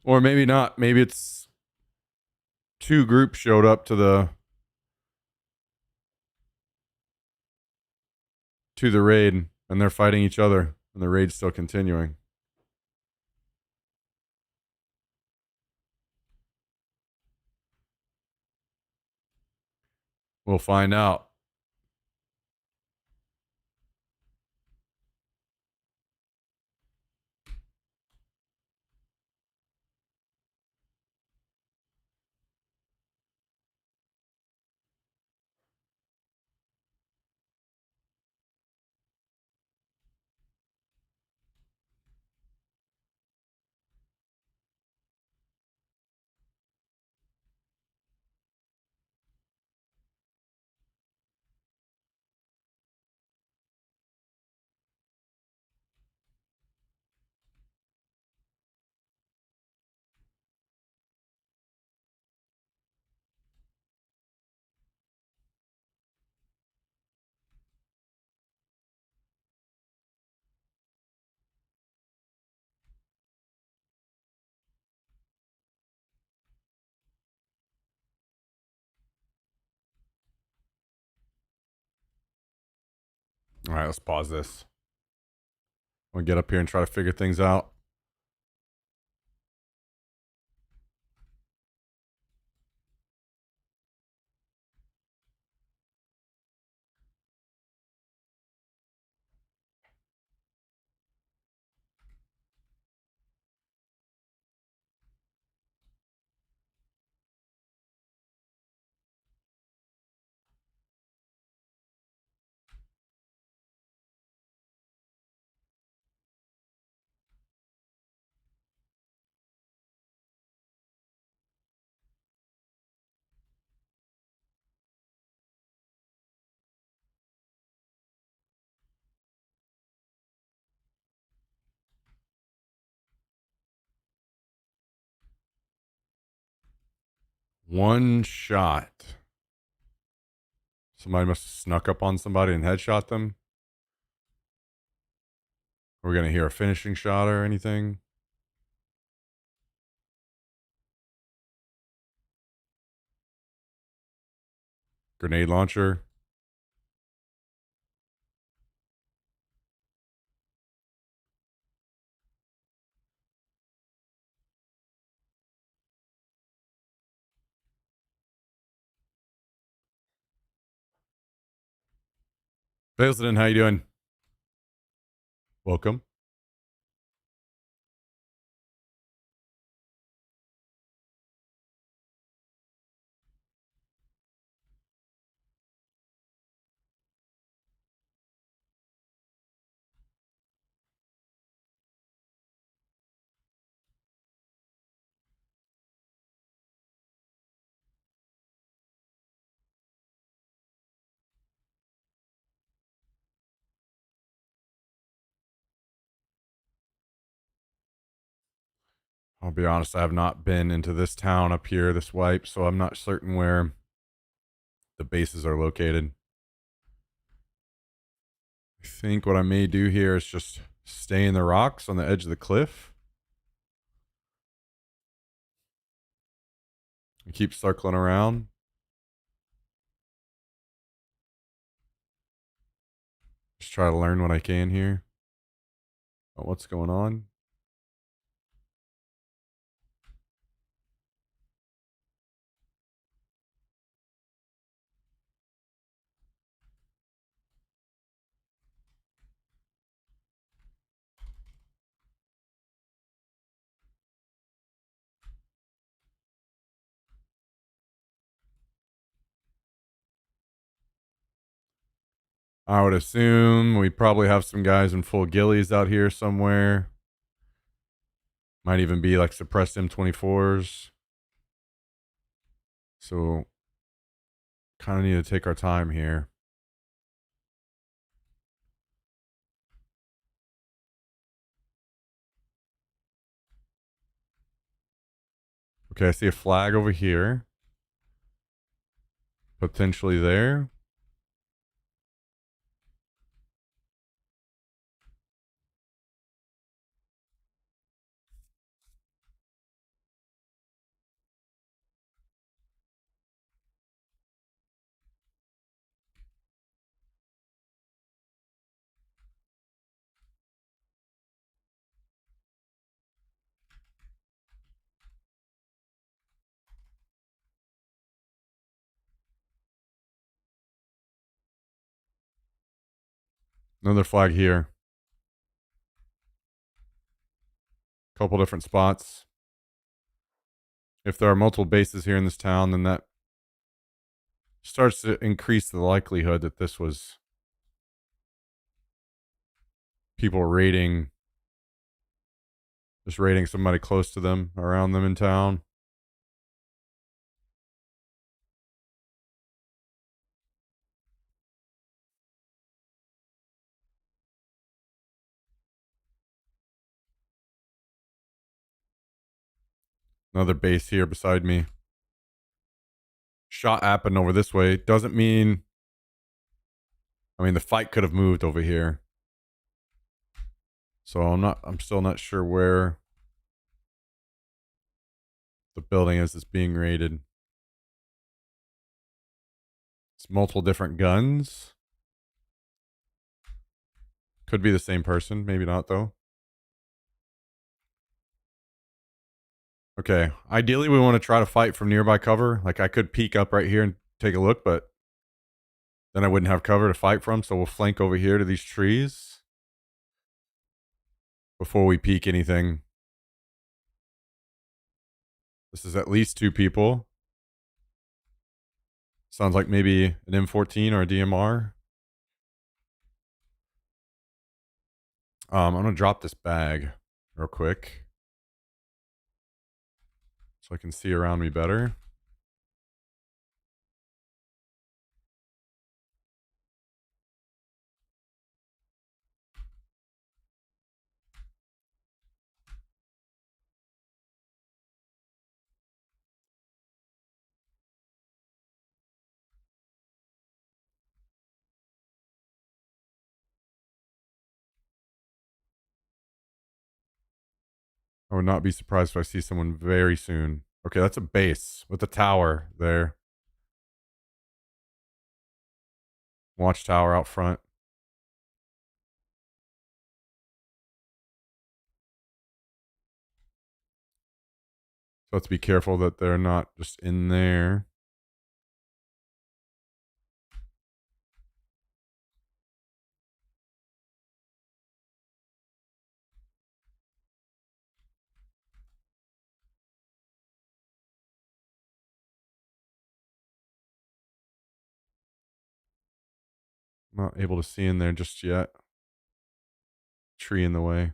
Or maybe not. Maybe it's two groups showed up to the raid and they're fighting each other and the raid's still continuing. We'll find out. All right, let's pause this. We'll get up here and try to figure things out. One shot. Somebody must have snuck up on somebody and headshot them. We're going to hear a finishing shot or anything. Grenade launcher. President, how you doing? Welcome. I'll be honest, I have not been into this town up here, this wipe, so I'm not certain where the bases are located. I think what I may do here is just stay in the rocks on the edge of the cliff. And keep circling around. Just try to learn what I can here. Oh, what's going on? I would assume we probably have some guys in full ghillies out here somewhere. Might even be like suppressed M24s. So kind of need to take our time here. Okay, I see a flag over here. Potentially there. Another flag here. Couple different spots. If there are multiple bases here in this town, then that starts to increase the likelihood that this was people raiding, just raiding somebody close to them, around them in town. Another base here beside me. Shot happened over this way. Doesn't mean... I mean, the fight could have moved over here. So I'm still not sure where the building is that's being raided. It's multiple different guns. Could be the same person. Maybe not, though. Okay. Ideally, we want to try to fight from nearby cover. Like, I could peek up right here and take a look, but then I wouldn't have cover to fight from. So we'll flank over here to these trees before we peek anything. This is at least 2 people. Sounds like maybe an M14 or a DMR. I'm going to drop this bag real quick so I can see around me better. I would not be surprised if I see someone very soon. Okay, that's a base with a tower there. Watchtower out front. So let's be careful that they're not just in there. Not able to see in there just yet. Tree in the way.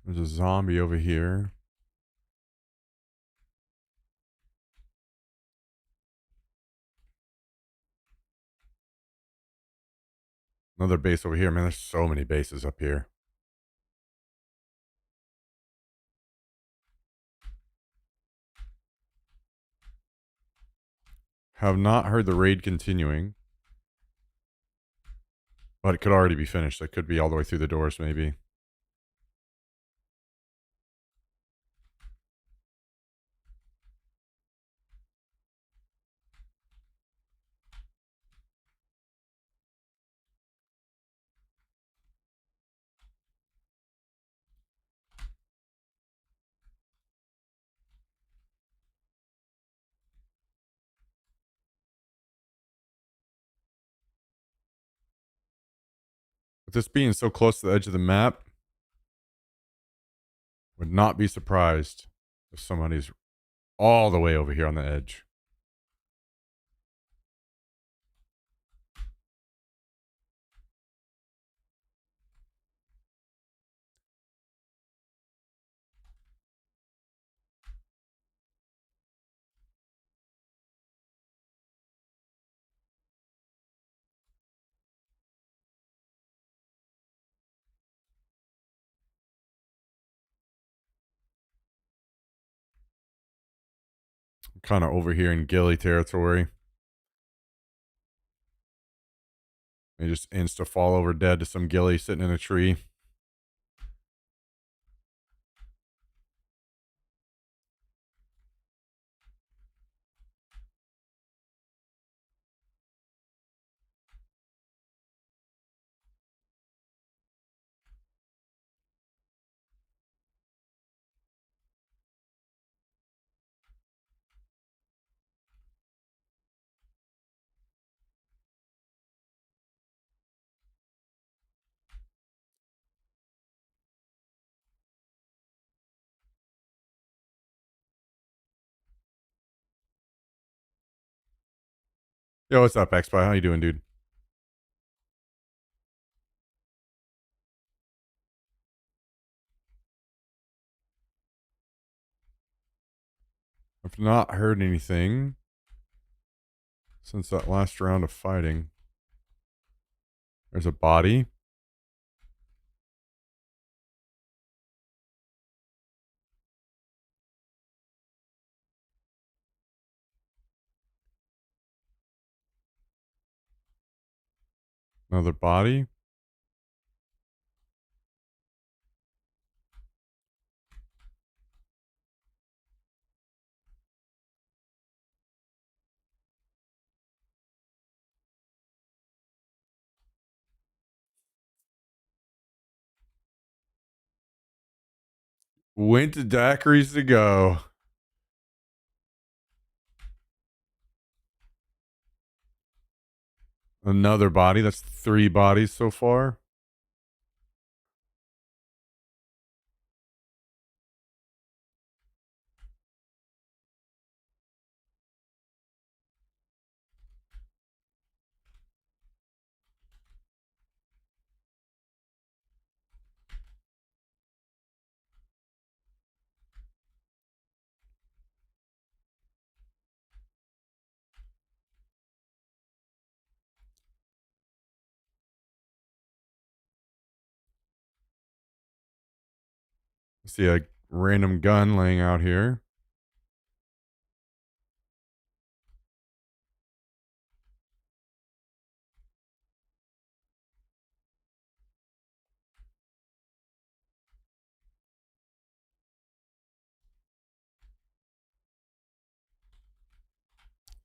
There's a zombie over here. Another base over here. Man, there's so many bases up here. Have not heard the raid continuing. But it could already be finished. It could be all the way through the doors, maybe. With this being so close to the edge of the map, would not be surprised if somebody's all the way over here on the edge. Kind of over here in ghillie territory. They just insta fall over dead to some ghillie sitting in a tree. Yo, what's up, X-Spy? How you doing, dude? I've not heard anything since that last round of fighting. There's a body. Another body. Went to daiquiris to go. Another body. That's 3 bodies so far. I see a random gun laying out here.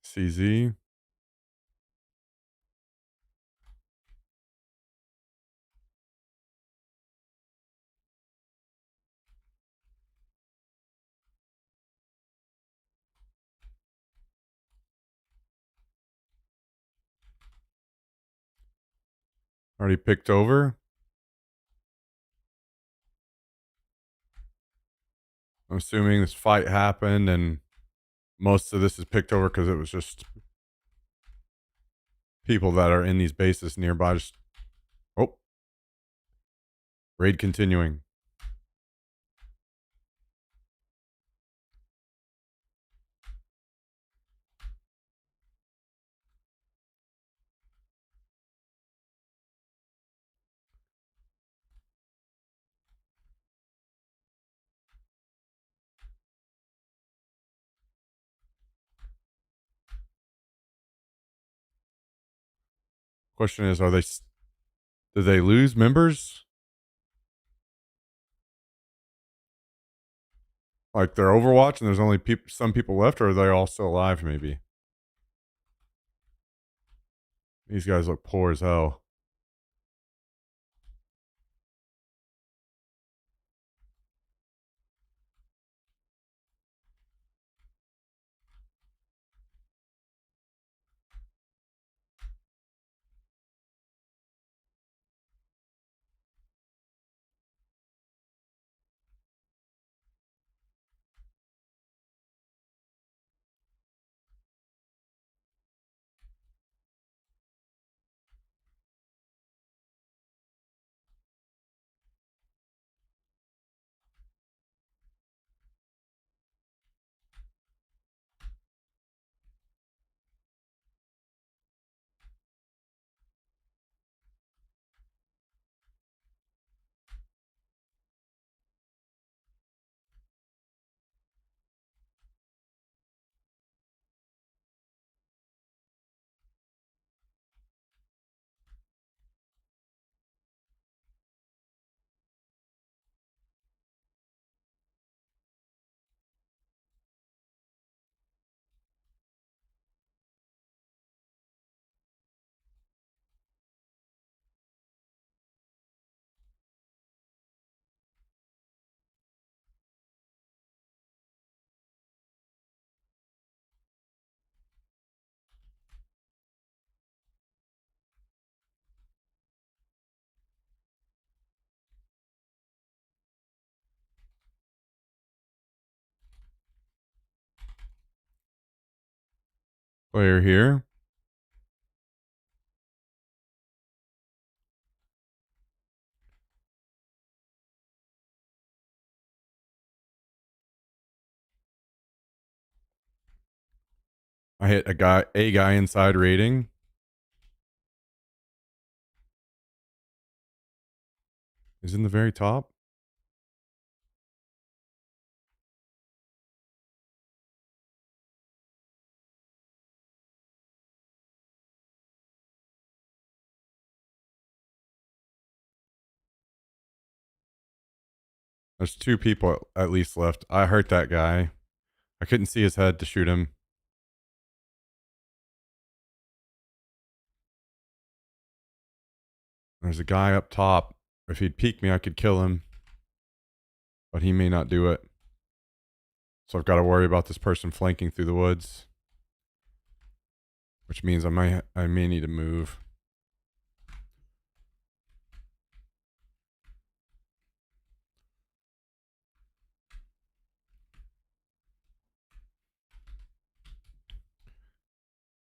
CZ. Already picked over. I'm assuming this fight happened and most of this is picked over because it was just people that are in these bases nearby. Just, oh, raid continuing. Question is, did they lose members? Like they're Overwatch and there's only some people left, or are they all still alive? Maybe these guys look poor as hell. Player here. I hit a guy inside raiding. He's in the very top. There's 2 people at least left. I hurt that guy. I couldn't see his head to shoot him. There's a guy up top. If he'd peek me, I could kill him. But he may not do it. So I've got to worry about this person flanking through the woods. Which means I may need to move.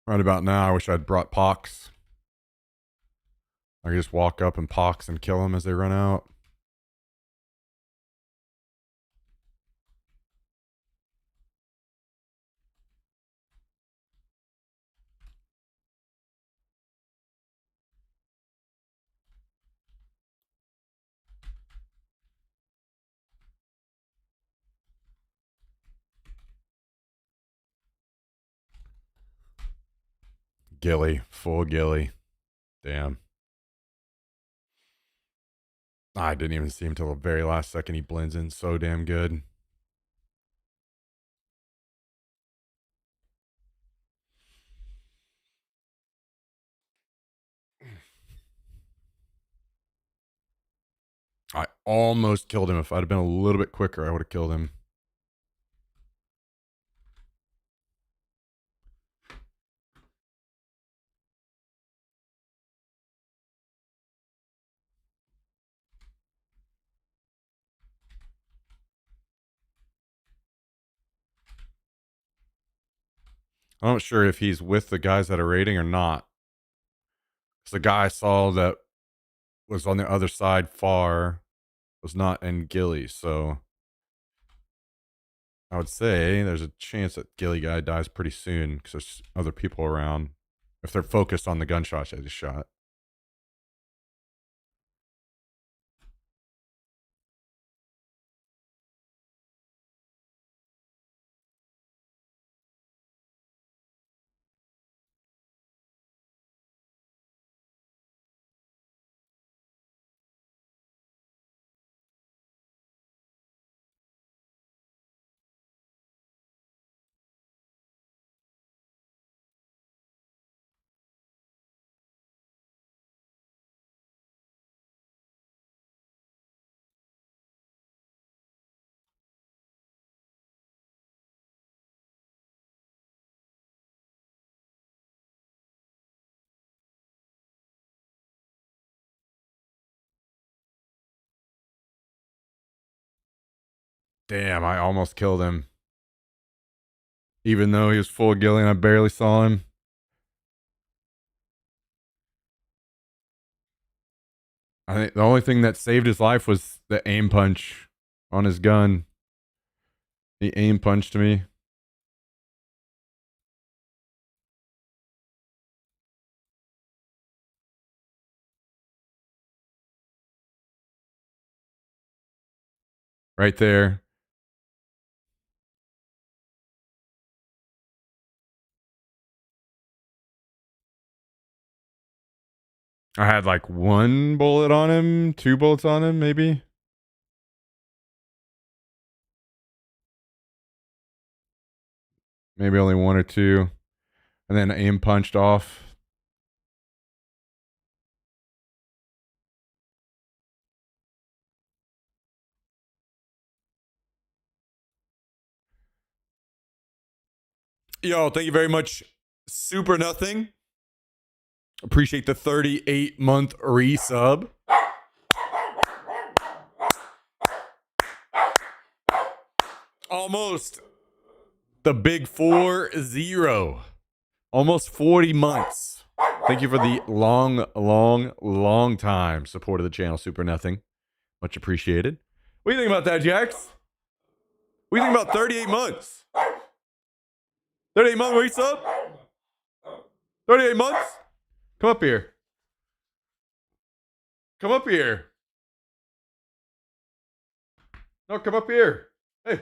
Right about now, I wish I'd brought Pox. I could just walk up and Pox and kill them as they run out. Gilly. Full Gilly. Damn. I didn't even see him till the very last second. He blends in so damn good. I almost killed him. If I'd have been a little bit quicker, I would have killed him. I'm not sure if he's with the guys that are raiding or not. Because the guy I saw that was on the other side far was not in Gilly, so I would say there's a chance that Gilly guy dies pretty soon because there's other people around. If they're focused on the gunshots I just shot. Damn, I almost killed him. Even though he was full Gilly and I barely saw him. I think the only thing that saved his life was the aim punch on his gun. He aim punched me. Right there. I had like 1 bullet on him, 2 bullets on him, maybe. Maybe only 1 or 2. And then aim punched off. Yo, thank you very much. Super nothing. Appreciate the 38-month resub. Almost the big 40. Almost 40 months. Thank you for the long time support of the channel. Super nothing. Much appreciated. What do you think about that, Jax? What do you think about 38 months? 38 month resub? 38 months? Come up here. Come up here. No, come up here. Hey.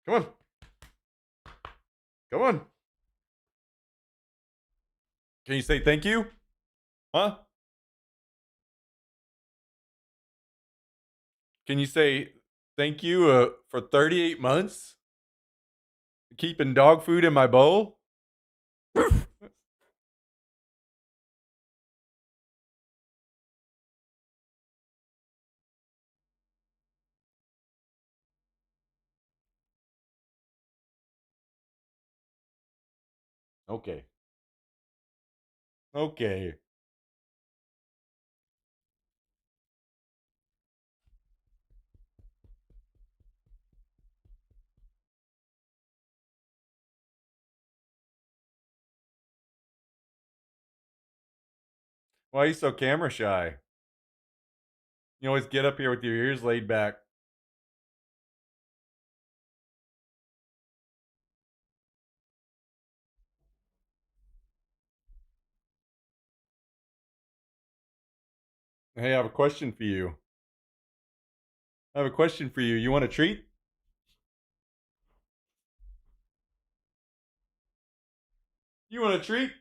Come on. Come on. Can you say thank you? Huh? Can you say thank you for 38 months? Keeping dog food in my bowl? Okay. Okay. Why are you so camera shy? You always get up here with your ears laid back. Hey, I have a question for you. I have a question for you. You want a treat? You want a treat?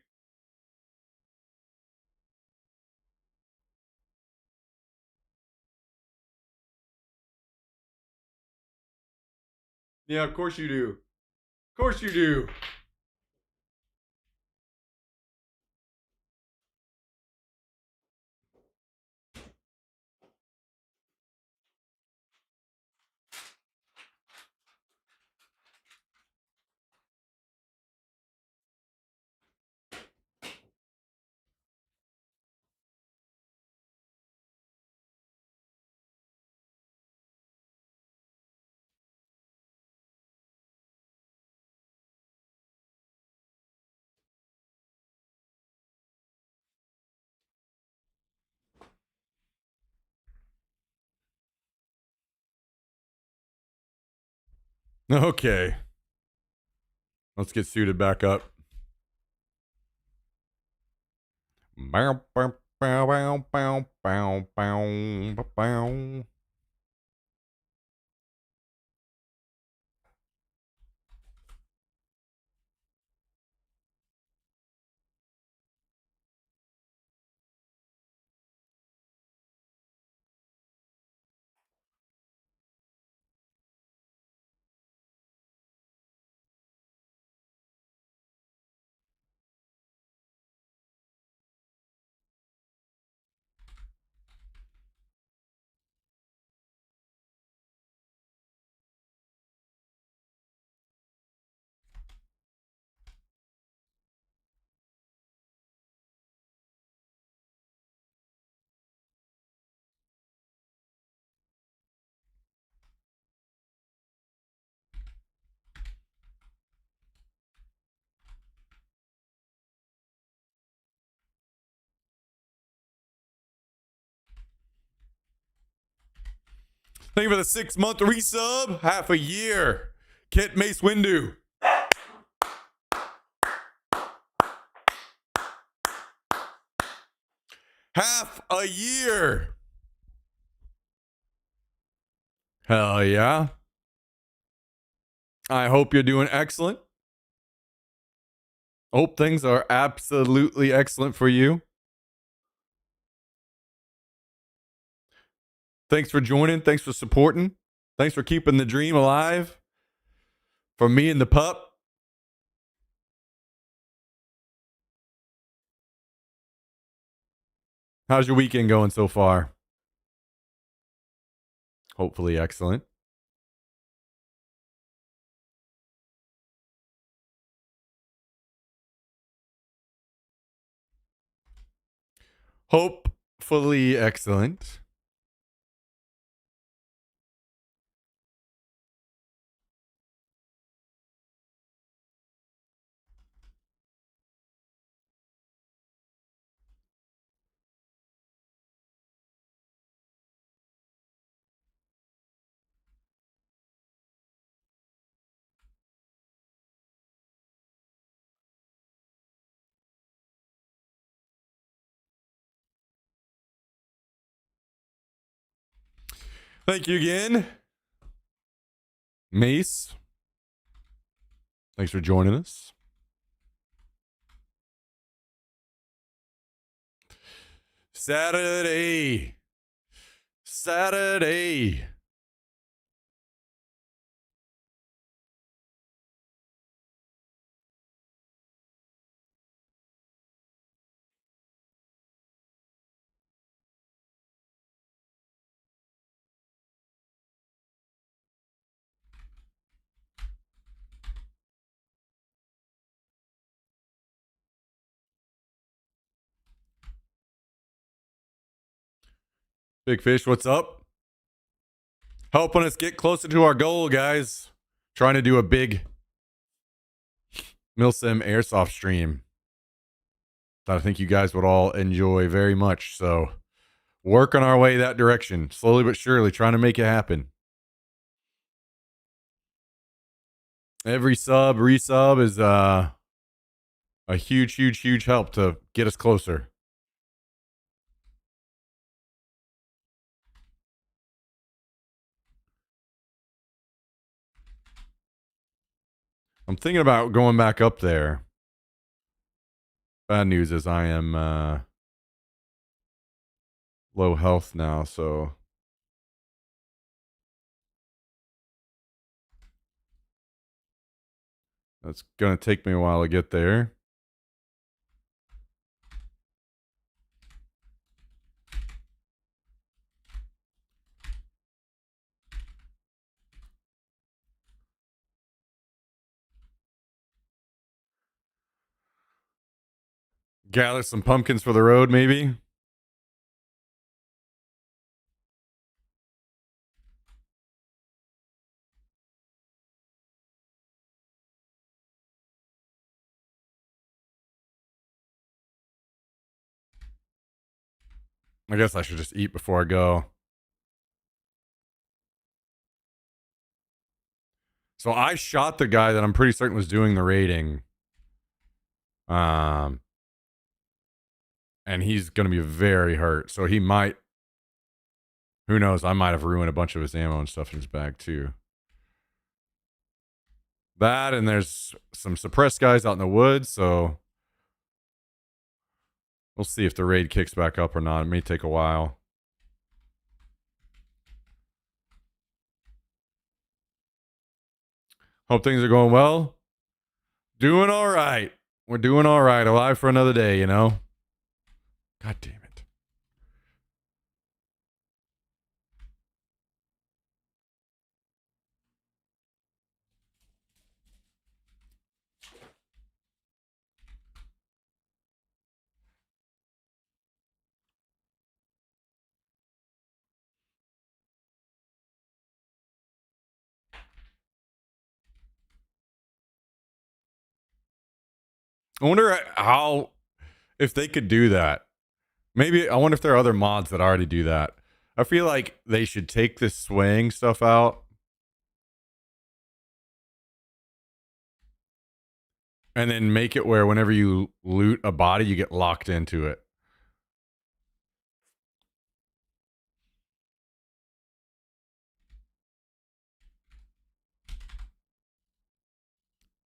Yeah, of course you do. Of course you do. Okay. Let's get suited back up. Bow, bow, bow, bow, bow, bow, bow, bow. Thank you for the 6-month resub. Half a year. Kit Mace Windu. Half a year. Hell yeah. I hope you're doing excellent. Hope things are absolutely excellent for you. Thanks for joining. Thanks for supporting. Thanks for keeping the dream alive for me and the pup. How's your weekend going so far? Hopefully excellent. Hopefully excellent. Thank you again. Mace. Thanks for joining us. Saturday. Big Fish, what's up? Helping us get closer to our goal, guys. Trying to do a big Milsim airsoft stream that I think you guys would all enjoy very much. So, working our way that direction, slowly but surely, trying to make it happen. Every resub is a huge help to get us closer. I'm thinking about going back up there. Bad news is I am low health now, so that's going to take me a while to get there. Gather some pumpkins for the road, maybe. I guess I should just eat before I go. So I shot the guy that I'm pretty certain was doing the raiding. And he's going to be very hurt. So he might, who knows, I might have ruined a bunch of his ammo and stuff in his bag too. That, and there's some suppressed guys out in the woods, so we'll see if the raid kicks back up or not. It may take a while. Hope things are going well. Doing all right. We're doing all right. Alive for another day, you know? God damn it. I wonder how, if they could do that. Maybe, I wonder if there are other mods that already do that. I feel like they should take this swaying stuff out and then make it where whenever you loot a body, you get locked into it.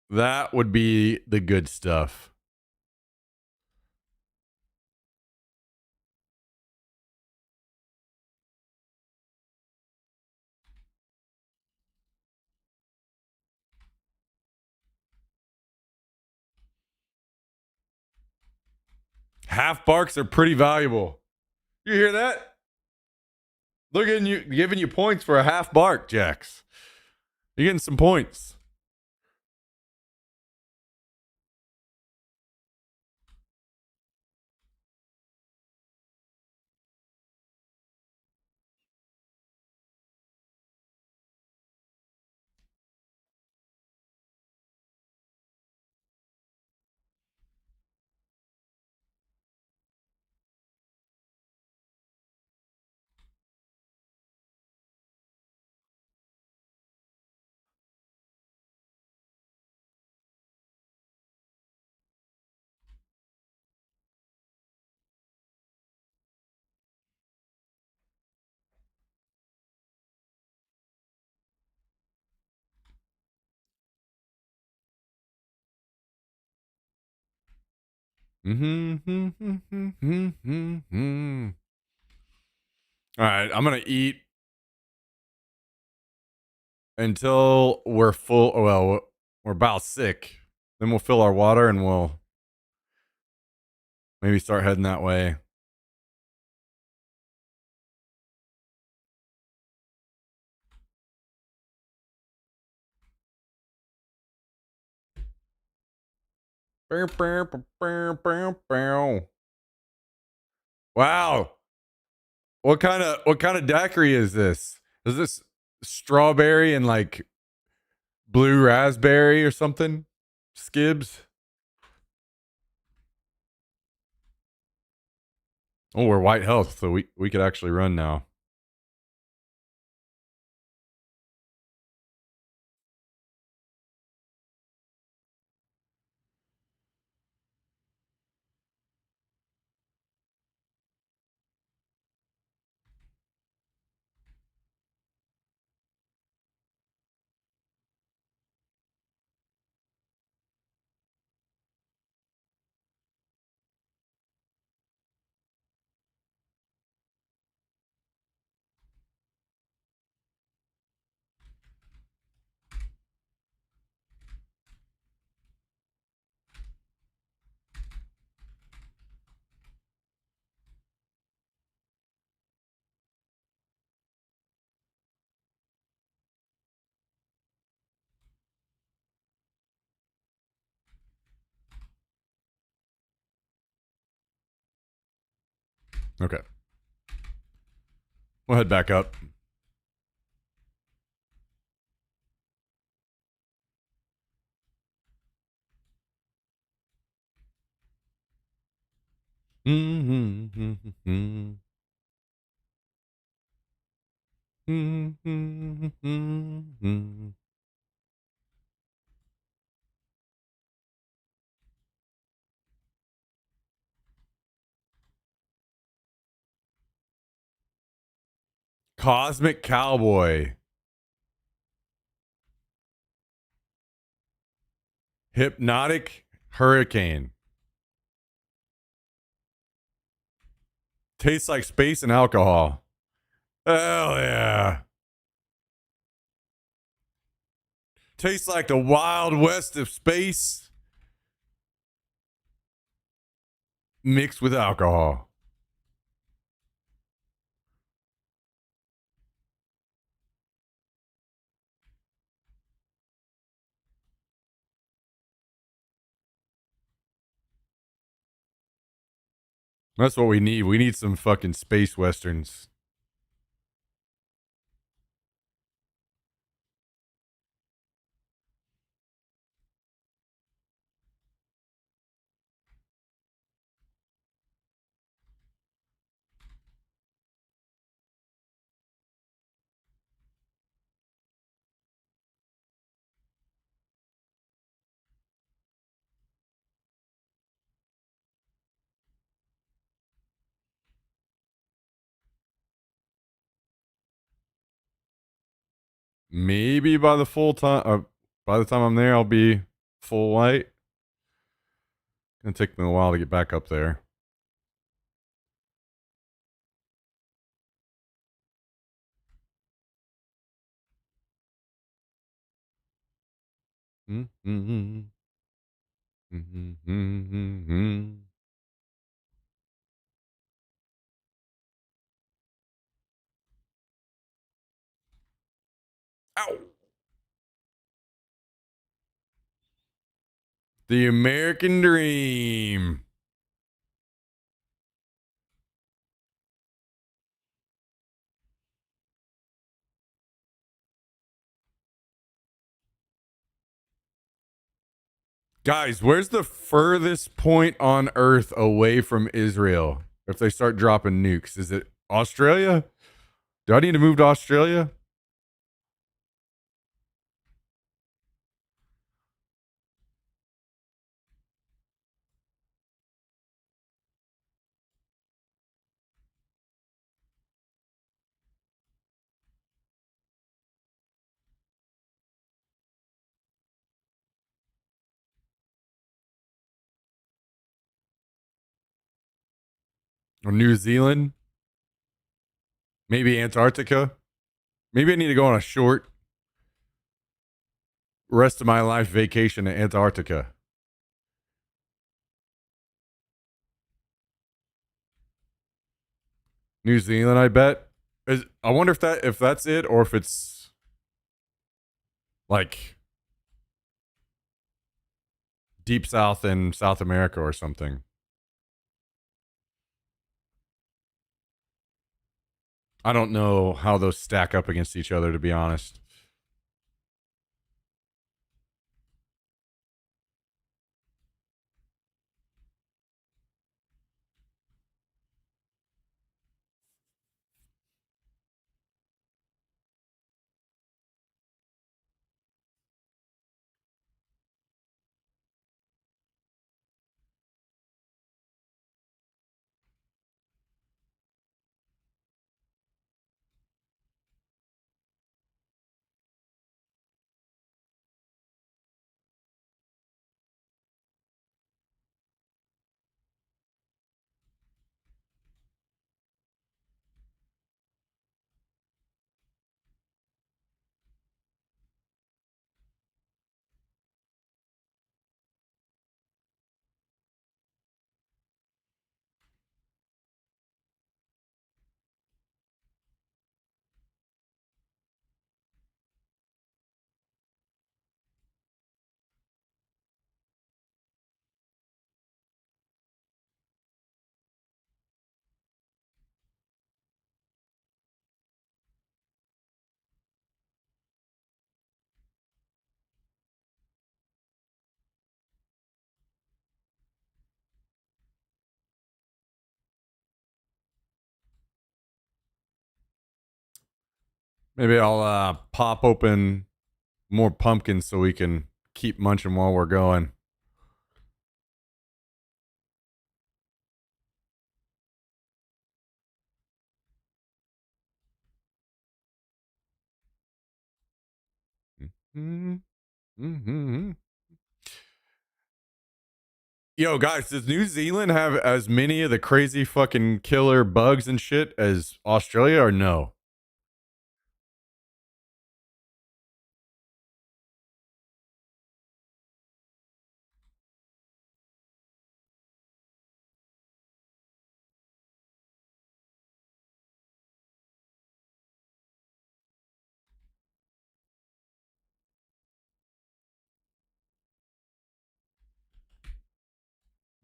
That would be the good stuff. Half barks are pretty valuable. You hear that? Look at you, giving you points for a half bark, Jax. You're getting some points. All right, I'm gonna eat until we're full. Well, we're about sick. Then we'll fill our water and we'll maybe start heading that way. Wow. What kind of daiquiri is this? Is this strawberry and like blue raspberry or something? Skibs? Oh, we're white health, so we could actually run now. Okay. We'll head back up. Cosmic Cowboy. Hypnotic Hurricane. Tastes like space and alcohol. Hell yeah. Tastes like the Wild West of space mixed with alcohol. That's what we need. We need some fucking space westerns. Maybe by the full time, by the time I'm there, I'll be full white. Gonna take me a while to get back up there. Ow! The American Dream. Guys, where's the furthest point on Earth away from Israel if they start dropping nukes? Is it Australia? Do I need to move to Australia? Or New Zealand, maybe Antarctica. Maybe I need to go on a short rest of my life vacation to Antarctica. New Zealand, I bet. I wonder if that's it or if it's like deep south in South America or something. I don't know how those stack up against each other, to be honest. Maybe I'll pop open more pumpkins so we can keep munching while we're going. Mm-hmm. Mm-hmm. Yo, guys, does New Zealand have as many of the crazy fucking killer bugs and shit as Australia or no?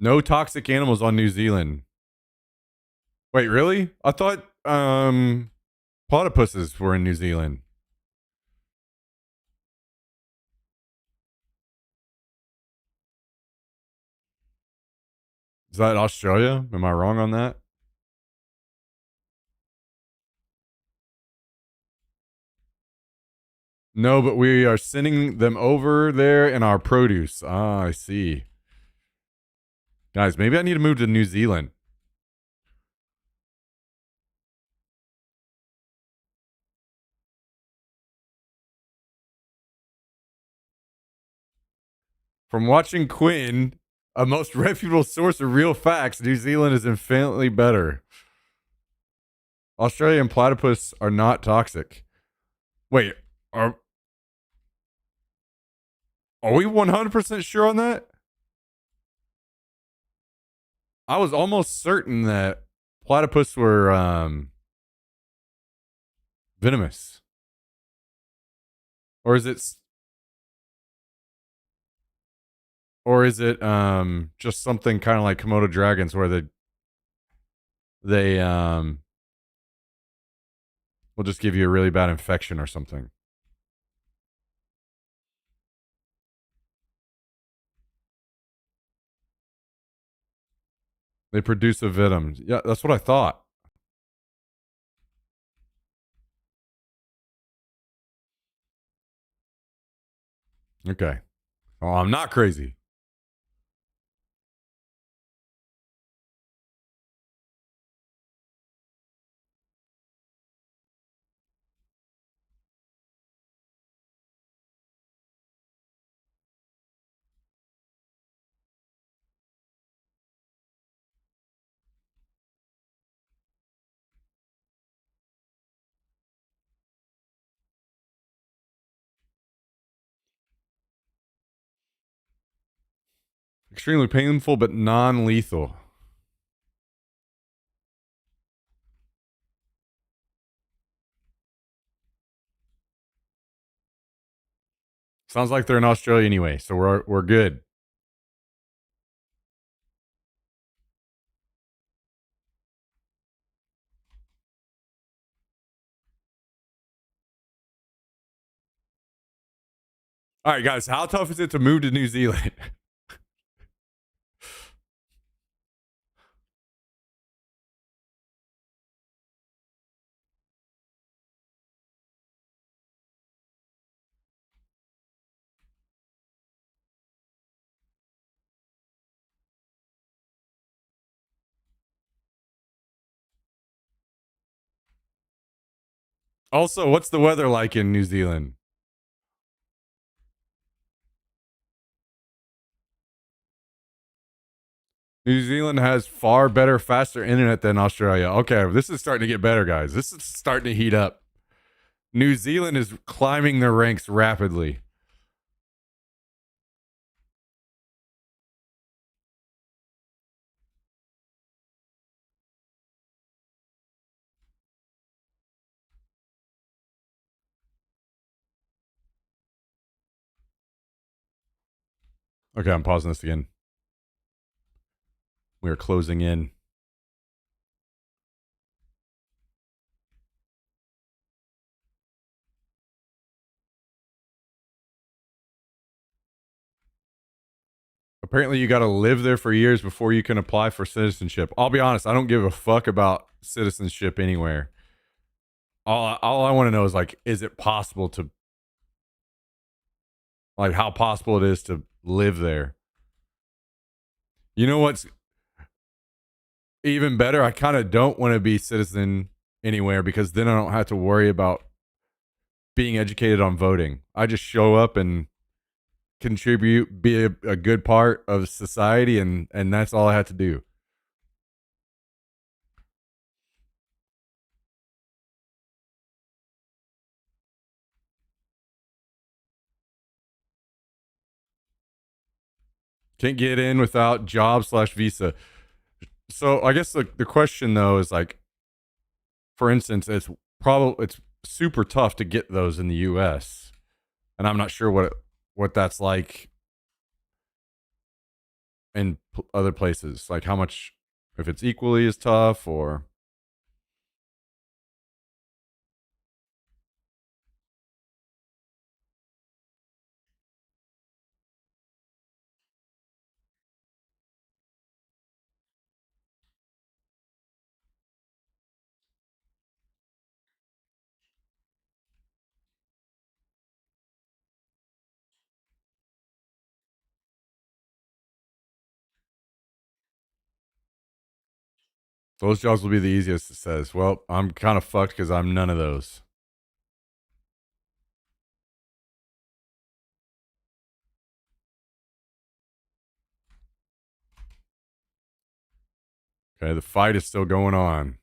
No toxic animals on New Zealand. Wait, really? I thought platypuses were in New Zealand. Is that Australia? Am I wrong on that? No, but we are sending them over there in our produce. Ah, I see. Guys, maybe I need to move to New Zealand. From watching Quinn, a most reputable source of real facts, New Zealand is infinitely better. Australia and platypus are not toxic. Wait, are are we 100% sure on that? I was almost certain that platypus were venomous. Or is it just something kind of like Komodo dragons where they will just give you a really bad infection or something. They produce a venom. Yeah, that's what I thought. Okay. Well, I'm not crazy. Extremely painful, but non-lethal. Sounds like they're in Australia anyway, so we're good. All right, guys, how tough is it to move to New Zealand? Also, what's the weather like in New Zealand? New Zealand has far better, faster internet than Australia. Okay, this is starting to get better, guys. This is starting to heat up. New Zealand is climbing their ranks rapidly. Okay, I'm pausing this again. We are closing in. Apparently, you got to live there for years before you can apply for citizenship. I'll be honest, I don't give a fuck about citizenship anywhere. All I want to know is, like, is it possible to, like, how possible it is to live there? You know what's even better? I kind of don't want to be citizen anywhere because then I don't have to worry about being educated on voting. I just show up and contribute, be a good part of society, and that's all I have to do. Can't get in without job/visa. So I guess the question though is, like, for instance, it's super tough to get those in the U.S. and I'm not sure what that's like in other places. Like how much, if it's equally as tough or. Those jobs will be the easiest, it says. Well, I'm kind of fucked because I'm none of those. Okay, the fight is still going on.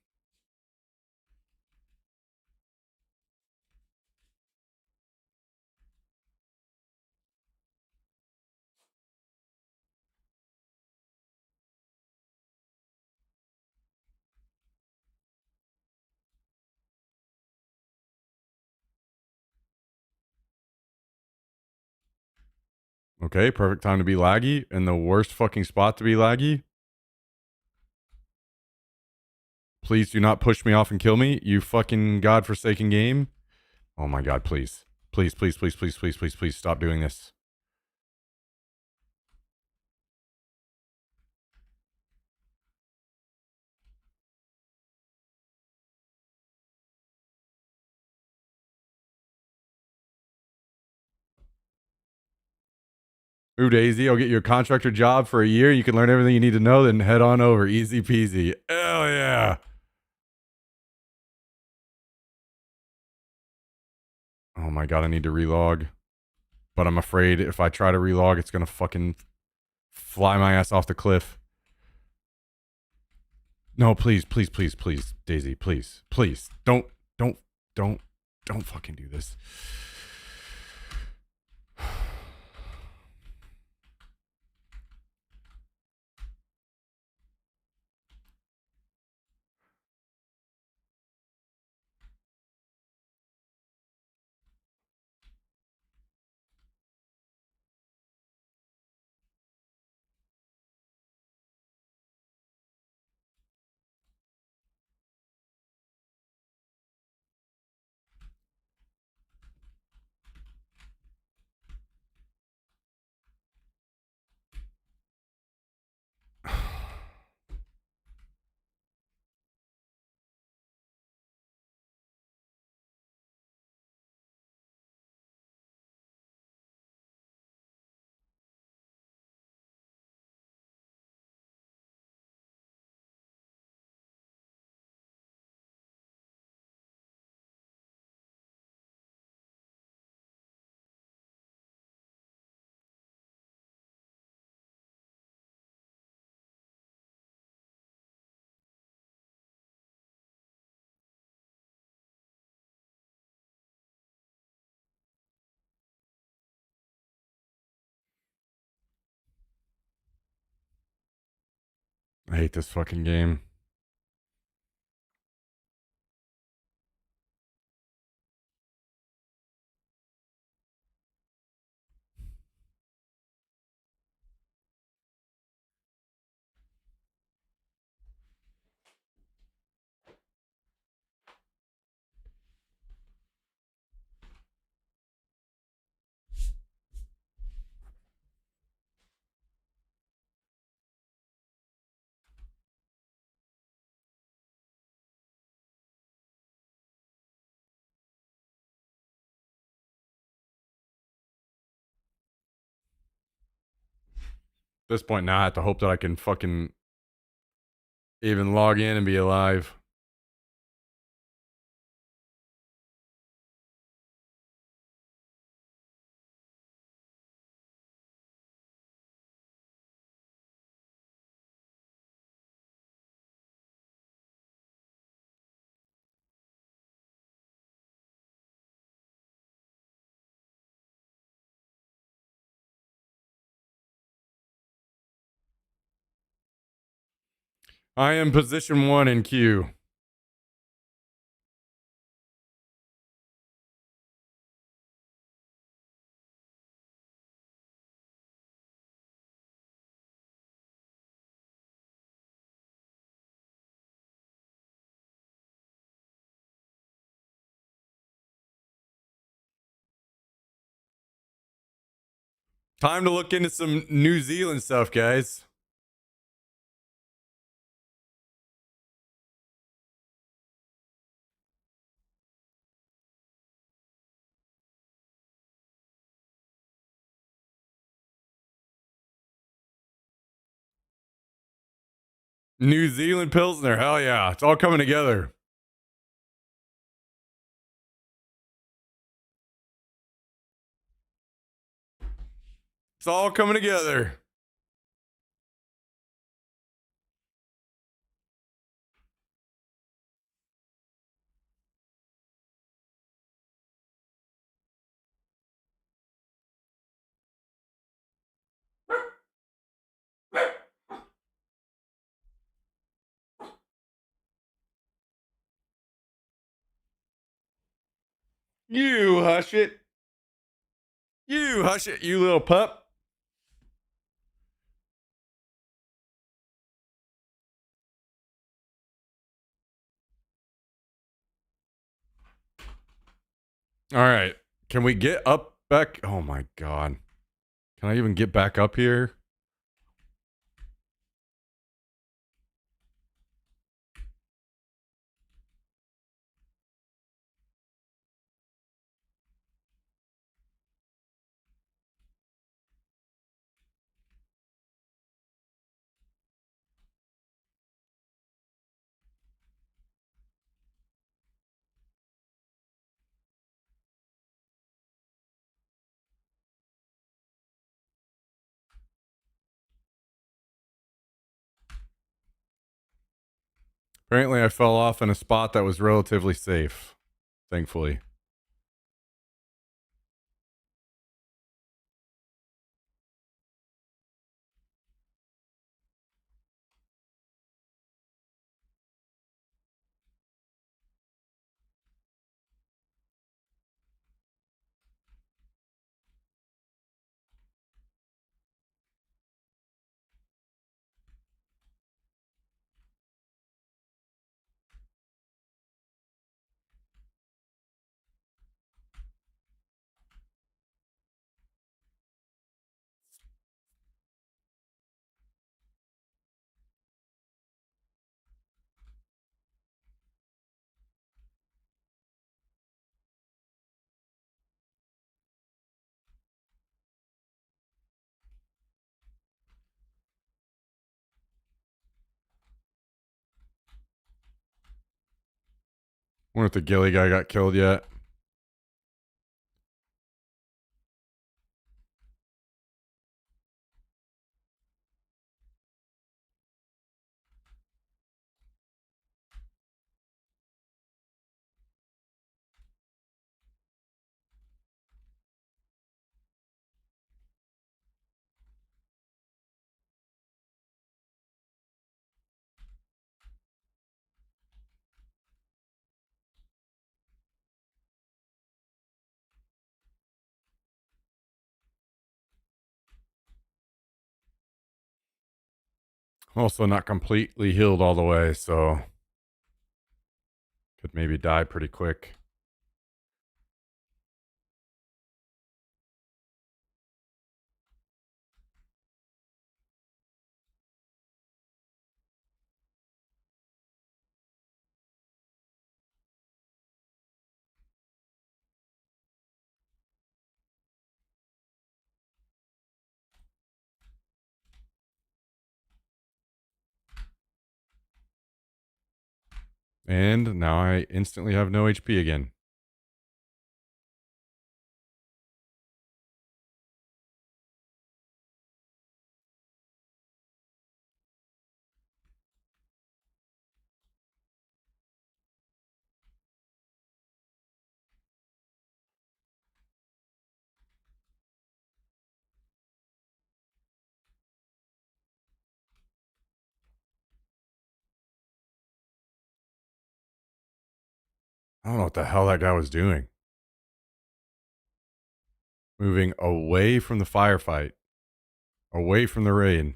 Okay, perfect time to be laggy and the worst fucking spot to be laggy. Please do not push me off and kill me, you fucking godforsaken game. Oh my god, please. Please, please, please, please, please, please, please stop doing this. Ooh, Daisy, I'll get you a contractor job for a year. You can learn everything you need to know, then head on over. Easy peasy. Hell yeah. Oh my god, I need to relog. But I'm afraid if I try to relog, it's gonna fucking fly my ass off the cliff. No, please, please, please, please, Daisy, please, please. Don't fucking do this. I hate this fucking game. At this point now, I have to hope that I can fucking even log in and be alive. I am position 1 in queue. Time to look into some New Zealand stuff, guys. New Zealand Pilsner. Hell yeah. It's all coming together. It's all coming together. You hush it. You hush it, you little pup. All right. Can we get up back? Oh my God. Can I even get back up here? Apparently, I fell off in a spot that was relatively safe. Thankfully. Wonder if the ghillie guy got killed yet. Also not completely healed all the way, so could maybe die pretty quick. And now I instantly have no HP again. I don't know what the hell that guy was doing. Moving away from the firefight, away from the rain.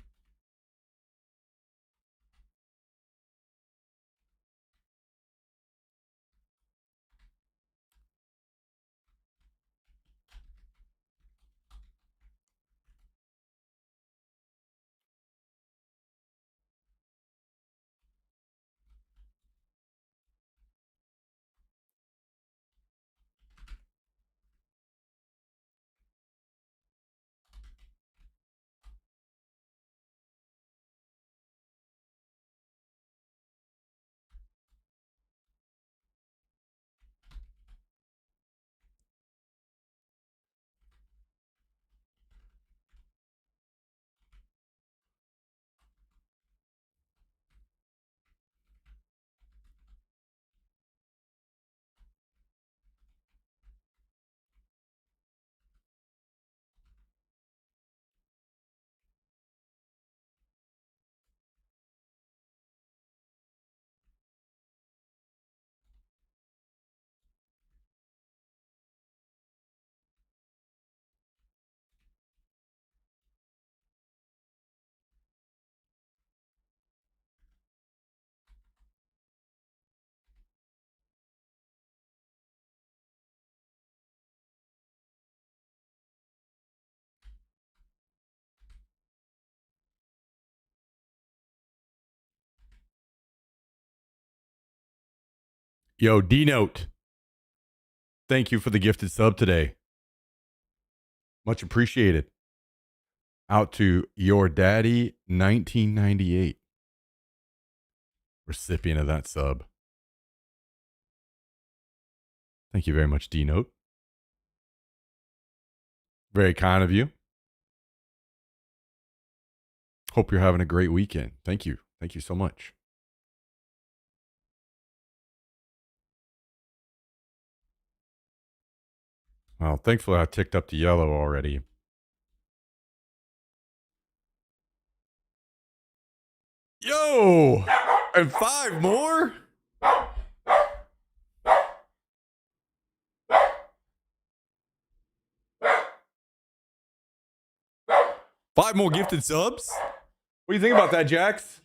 Yo, D-Note. Thank you for the gifted sub today. Much appreciated. Out to your daddy 1998. Recipient of that sub. Thank you very much, D-Note. Very kind of you. Hope you're having a great weekend. Thank you. Thank you so much. Well, thankfully I ticked up to yellow already. Yo! And 5 more? Five more gifted subs? What do you think about that, Jax?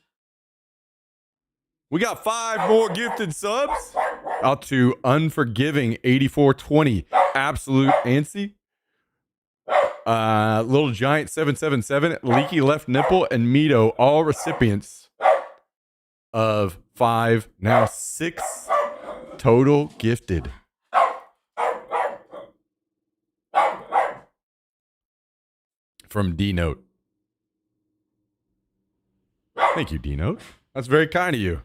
We got 5 more gifted subs. Out to Unforgiving 8420. Absolute Antsy. Little Giant 777. Leaky Left Nipple and Mito. All recipients of 5. Now 6 total gifted. From D-Note. Thank you, D-Note. That's very kind of you.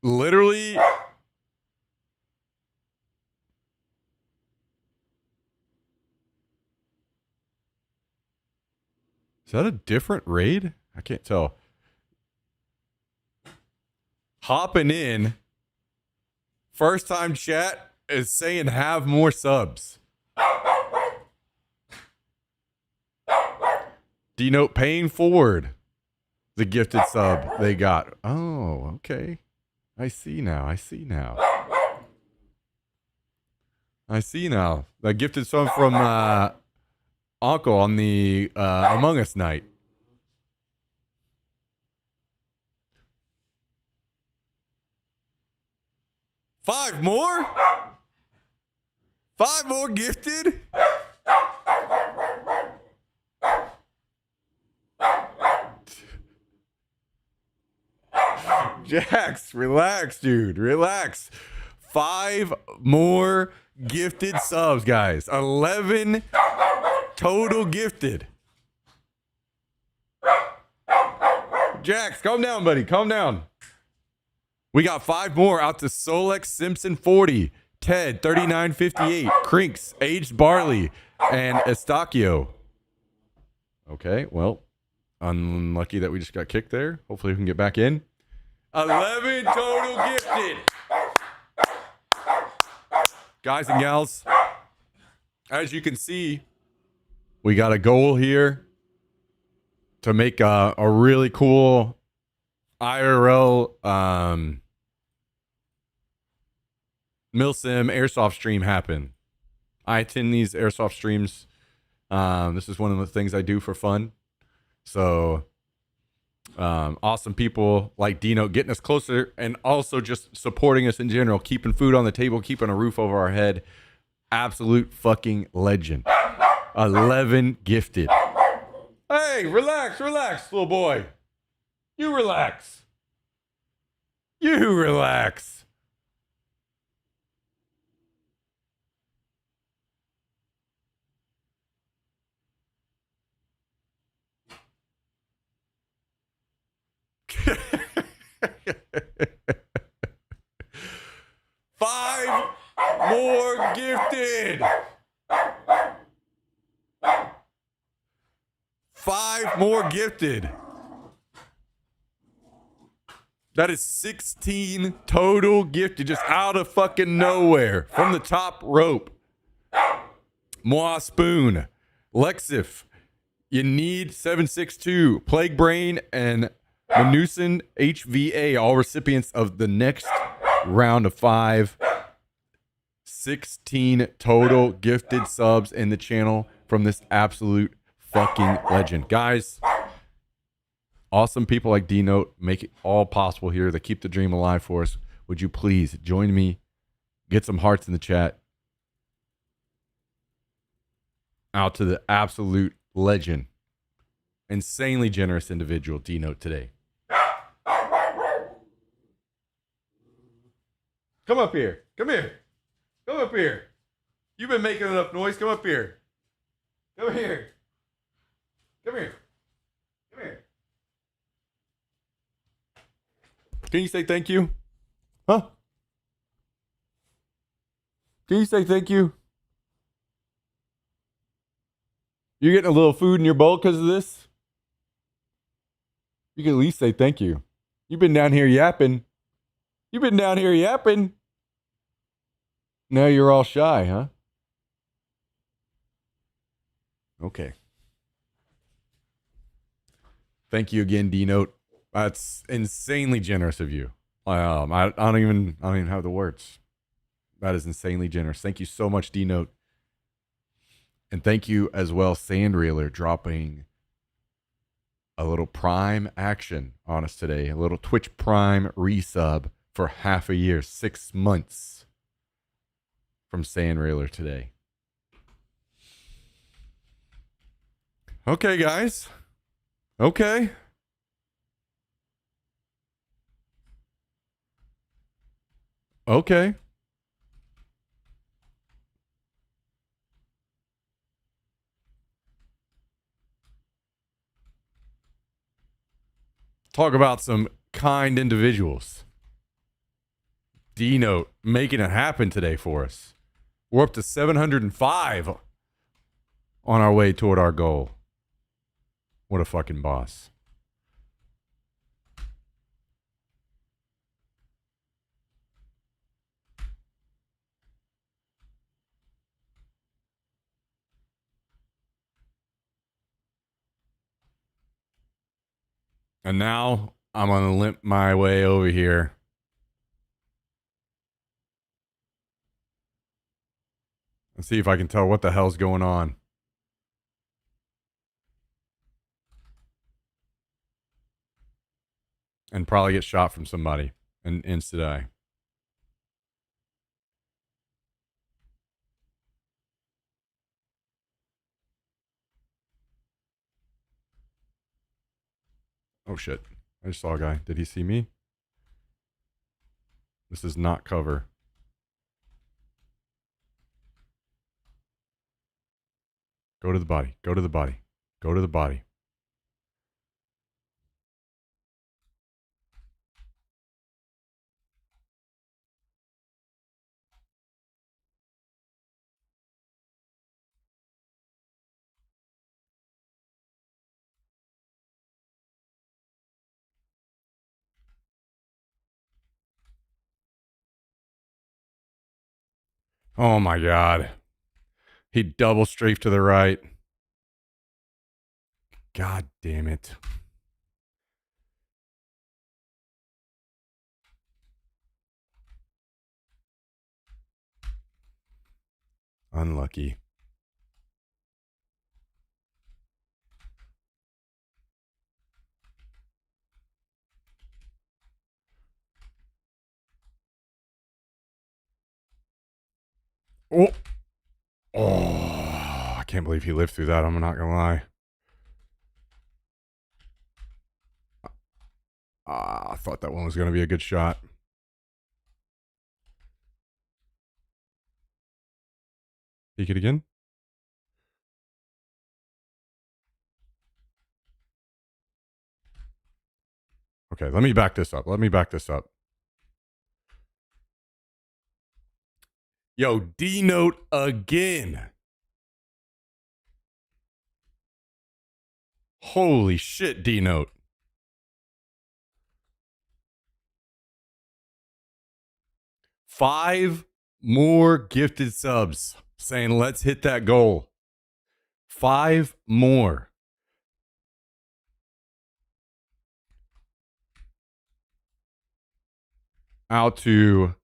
Literally. Is that a different raid? I can't tell. Hopping in. First time chat is saying have more subs. D-Note paying forward the gifted sub they got. Oh, okay. I see now. I see now. I gifted some from Uncle on the Among Us night. Five more? Five more gifted? Jax, relax, dude. Relax. 5 more gifted subs, guys. 11 total gifted. Jax, calm down, buddy. Calm down. We got 5 more out to Solex Simpson 40, Ted 3958, Crinks, Aged Barley, and Estacio. Okay, well, unlucky that we just got kicked there. Hopefully we can get back in. 11 total gifted. Guys and gals, as you can see, we got a goal here to make a really cool IRL Milsim airsoft stream happen. I attend these airsoft streams. This is one of the things I do for fun. So awesome people like Dino getting us closer and also just supporting us in general, keeping food on the table, keeping a roof over our head. Absolute fucking legend. 11 gifted. Hey, relax, little boy. You relax. You relax. Five more gifted. 5 more gifted. That is 16 total gifted, just out of fucking nowhere, from the top rope. Moi Spoon, Lexif, You Need 762, Plague Brain, and Manusin HVA, all recipients of the next round of 5. 16 total gifted subs in the channel from this absolute fucking legend. Guys, awesome people like D-Note make it all possible here to keep the dream alive for us. Would you please join me? Get some hearts in the chat. Out to the absolute legend. Insanely generous individual, D-Note today. Come up here. Come here. Come up here. You've been making enough noise. Come up here. Come here. Come here. Come here. Can you say thank you? Huh? Can you say thank you? You're getting a little food in your bowl because of this? You can at least say thank you. You've been down here yapping. You've been down here yapping. Now you're all shy, huh? Okay. Thank you again, D-Note. That's insanely generous of you. I don't even have the words. That is insanely generous. Thank you so much, D-Note. And thank you as well, Sandreeler, dropping a little Prime action on us today. A little Twitch Prime resub for half a year, 6 months from Sandreeler today. Okay, guys. Okay. Okay. Talk about some kind individuals. D-Note making it happen today for us. We're up to 705 on our way toward our goal. What a fucking boss. And now I'm going to limp my way over here Let's see if I can tell what the hell's going on. And probably get shot from somebody in Insta. Oh shit. I just saw a guy. Did he see me? This is not cover. Go to the body. Go to the body. Go to the body. Oh my god. He double strafed to the right. God damn it. Unlucky. Oh. Oh, I can't believe he lived through that. I'm not gonna lie. I thought that one was gonna be a good shot. Peek it again. Okay, let me back this up. Let me back this up. Yo, D note again. Holy shit, D note. Five more gifted subs saying, let's hit that goal. 5 more. Out to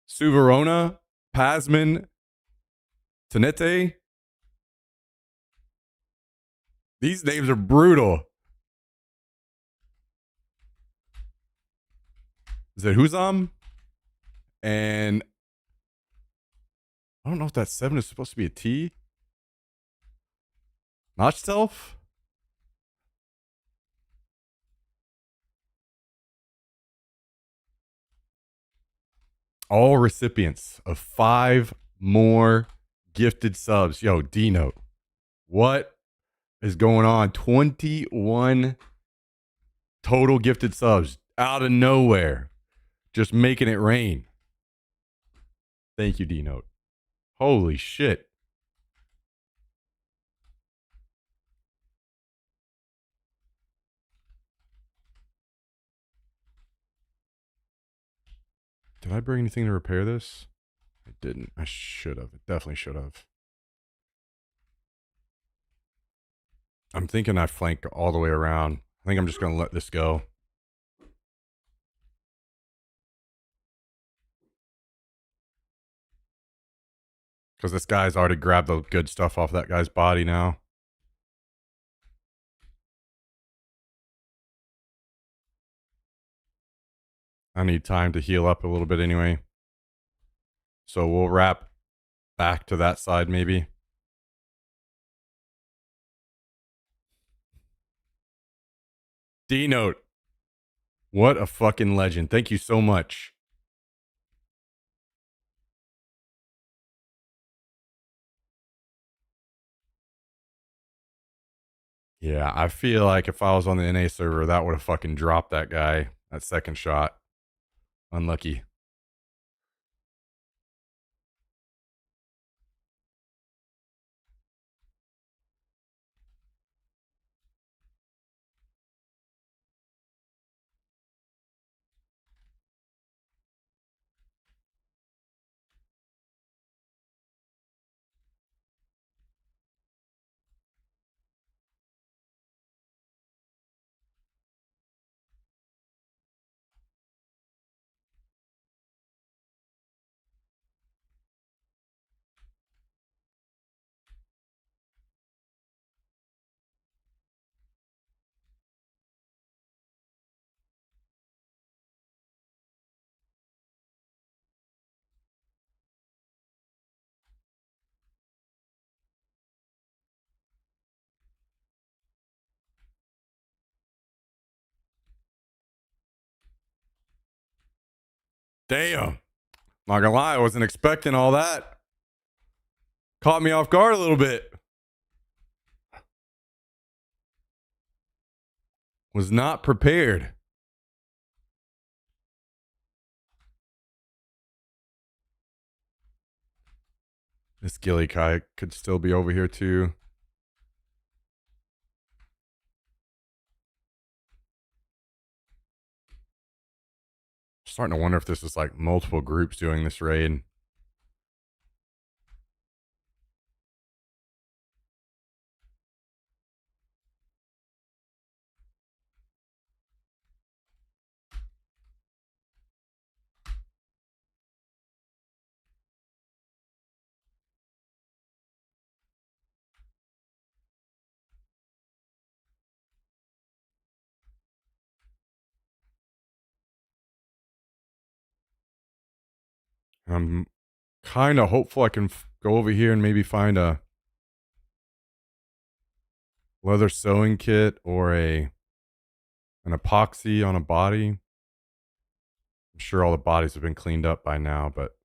Suverona, Pasman, Tenete. These names are brutal. Is it Huzam? And I don't know if that 7 is supposed to be a T. Notchself? All recipients of 5 more gifted subs. Yo, D note. What is going on? 21 total gifted subs out of nowhere. Just making it rain. Thank you, D note. Holy shit. Did I bring anything to repair this? I didn't. I should have. I definitely should have. I'm thinking I flank all the way around. I think I'm just going to let this go. Because this guy's already grabbed the good stuff off that guy's body now. I need time to heal up a little bit anyway. So we'll wrap back to that side maybe. D note. What a fucking legend. Thank you so much. Yeah, I feel like if I was on the NA server, that would have fucking dropped that guy. That second shot. Unlucky. Damn. Not gonna lie, I wasn't expecting all that. Caught me off guard a little bit. Was not prepared. This Gilly Kai could still be over here too. Starting to wonder if this is like multiple groups doing this raid. I'm kind of hopeful I can go over here and maybe find a leather sewing kit or an epoxy on a body. I'm sure all the bodies have been cleaned up by now, but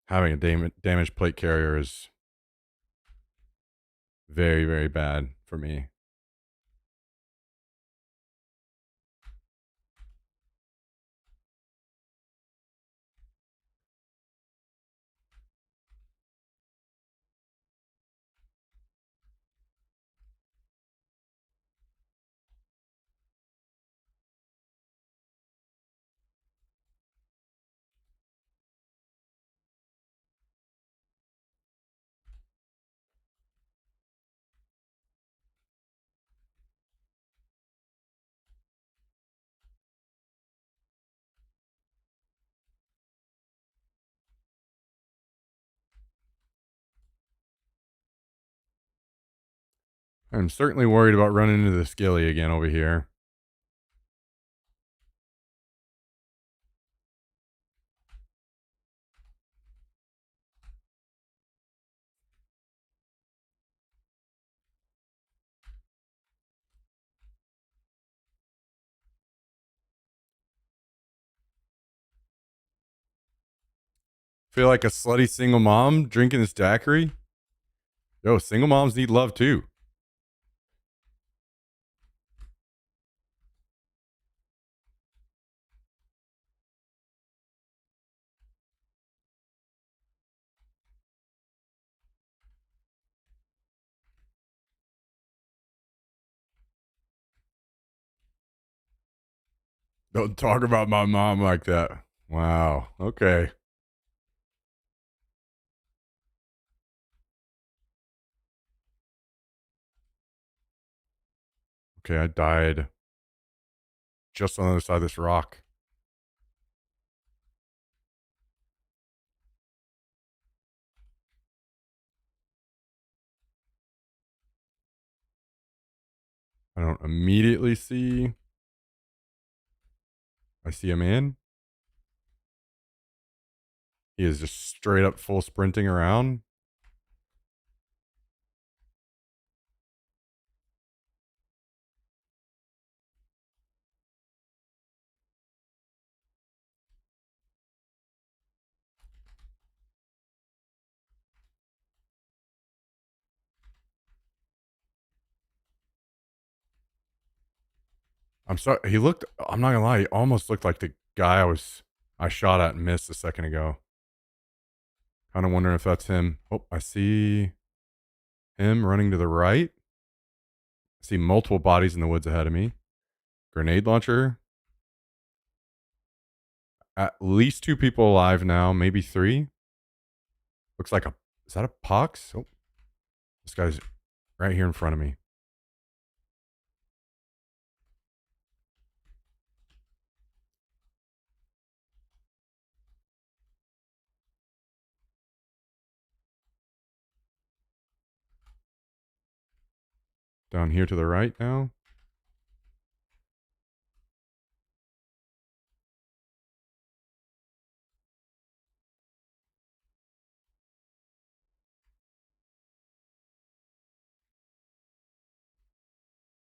having a damaged plate carrier is very, very bad for me. I'm certainly worried about running into the skilly again over here. Feel like a slutty single mom drinking this daiquiri. Yo, single moms need love too. Don't talk about my mom like that. Wow. Okay. Okay, I died just on the other side of this rock. I don't immediately see. I see a man. He is just straight up full sprinting around. I'm sorry. He looked, I'm not gonna lie, he almost looked like the guy I shot at and missed a second ago. Kind of wondering if that's him. Oh, I see him running to the right. I see multiple bodies in the woods ahead of me. Grenade launcher. At least 2 people alive now, maybe 3. Looks like is that a pox? Oh, this guy's right here in front of me. Down here to the right now.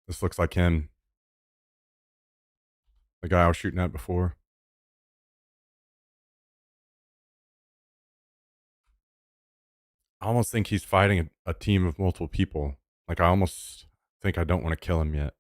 This looks like him. The guy I was shooting at before. I almost think he's fighting a team of multiple people. Like, I almost think I don't want to kill him yet.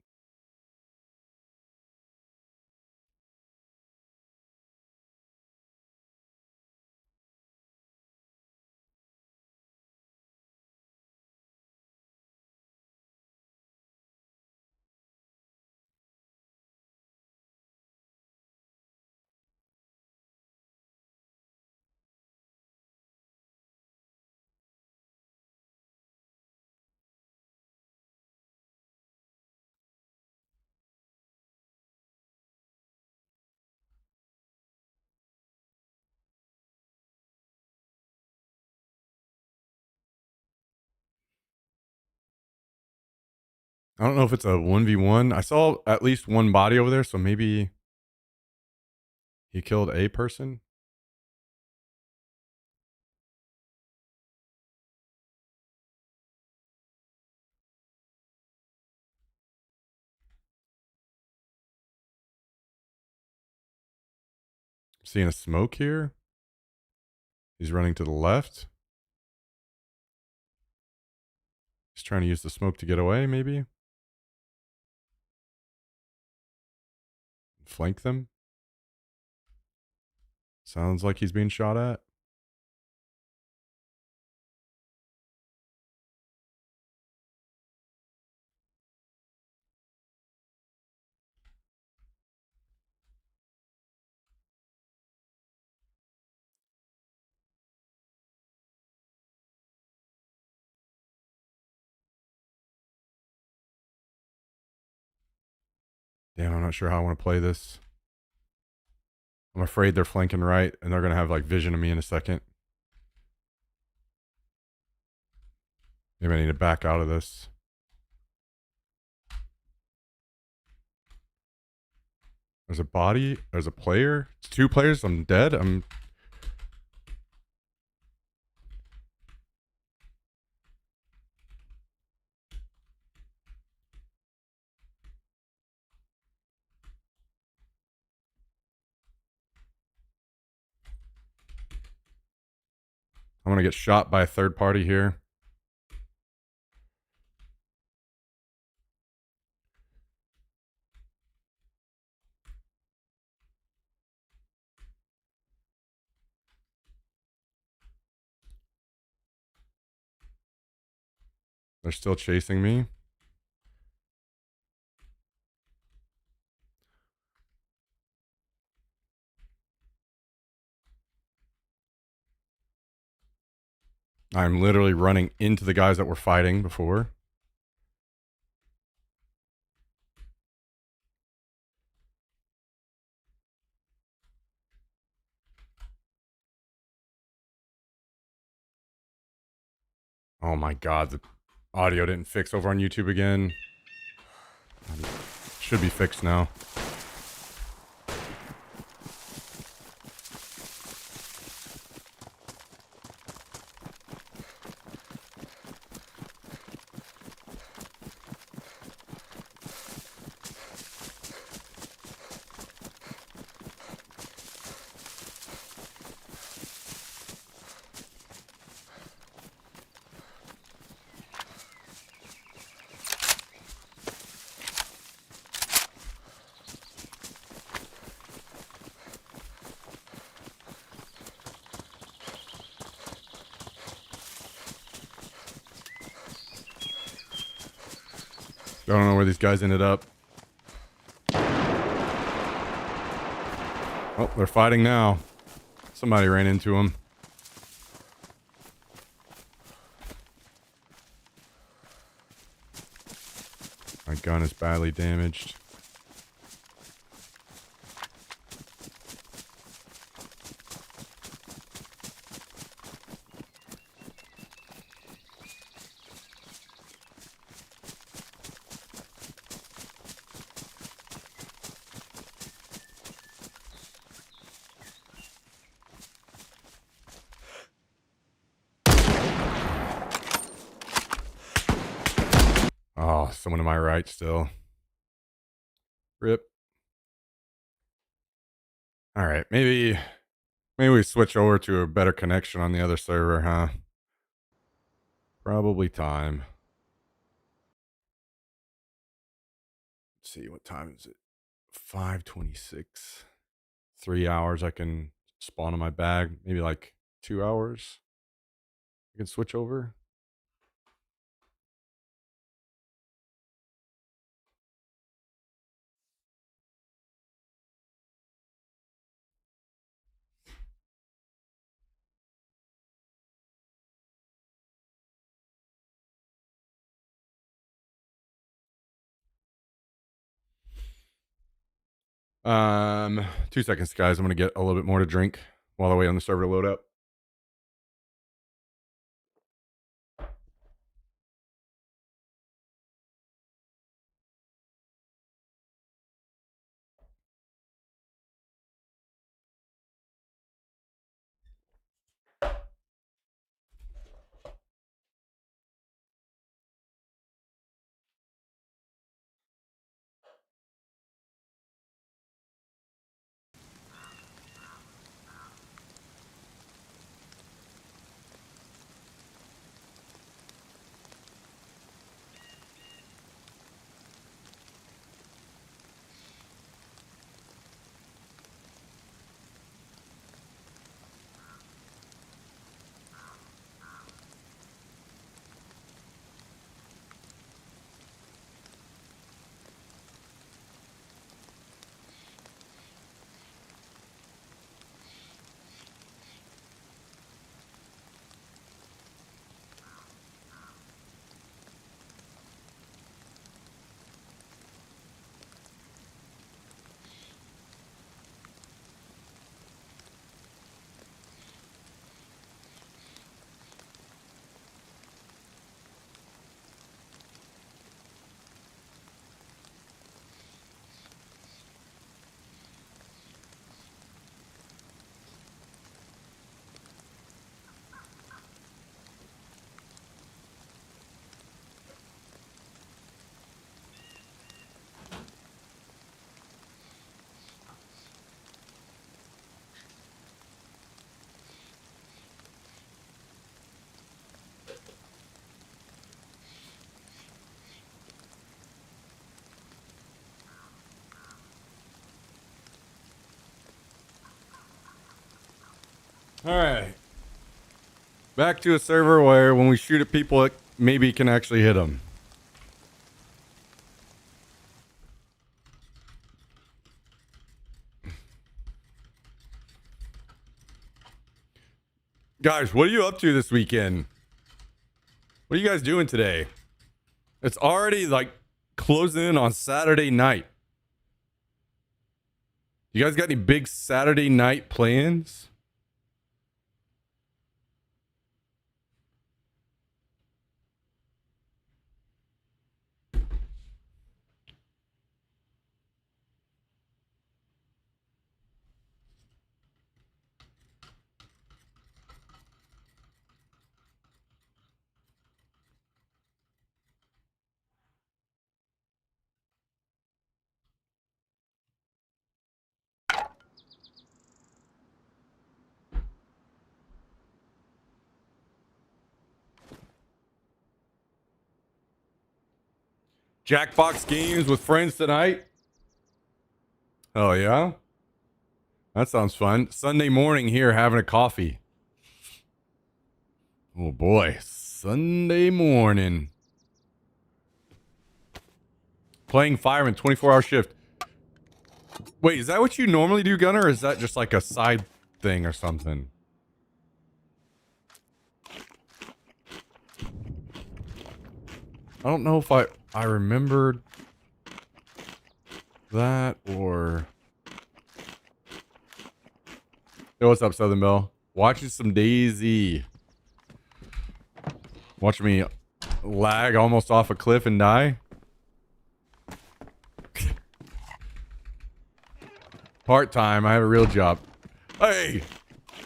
I don't know if it's a 1v1. I saw at least one body over there, so maybe he killed a person. I'm seeing a smoke here. He's running to the left. He's trying to use the smoke to get away, maybe. Flank them. Sounds like he's being shot at. Damn, I'm not sure how I want to play this. I'm afraid they're flanking right, and they're going to have, like, vision of me in a second. Maybe I need to back out of this. There's a body. There's a player. It's 2 players. I'm dead. I'm going to get shot by a third party here. They're still chasing me. I'm literally running into the guys that were fighting before. Oh my god, the audio didn't fix over on YouTube again. Should be fixed now. I don't know where these guys ended up. Oh, they're fighting now. Somebody ran into them. My gun is badly damaged. Oh, someone to my right still. Rip. All right, maybe we switch over to a better connection on the other server, huh? Probably time. Let's see, what time is it? 5:26. 3 hours I can spawn in my bag. Maybe like 2 hours. I can switch over. Um, 2 seconds, guys. I'm gonna get a little bit more to drink while I wait on the server to load up. All right. Back to a server where when we shoot at people, it maybe can actually hit them. Guys, what are you up to this weekend? What are you guys doing today? It's already like closing in on Saturday night. You guys got any big Saturday night plans? Jackbox games with friends tonight? Oh, yeah? That sounds fun. Sunday morning here having a coffee. Oh, boy. Sunday morning. Playing fireman, 24-hour shift. Wait, is that what you normally do, Gunner, or is that just like a side thing or something? I don't know if I remembered that or... Hey, what's up, Southern Belle? Watching some Daisy. Watch me lag almost off a cliff and die. Part-time, I have a real job. Hey,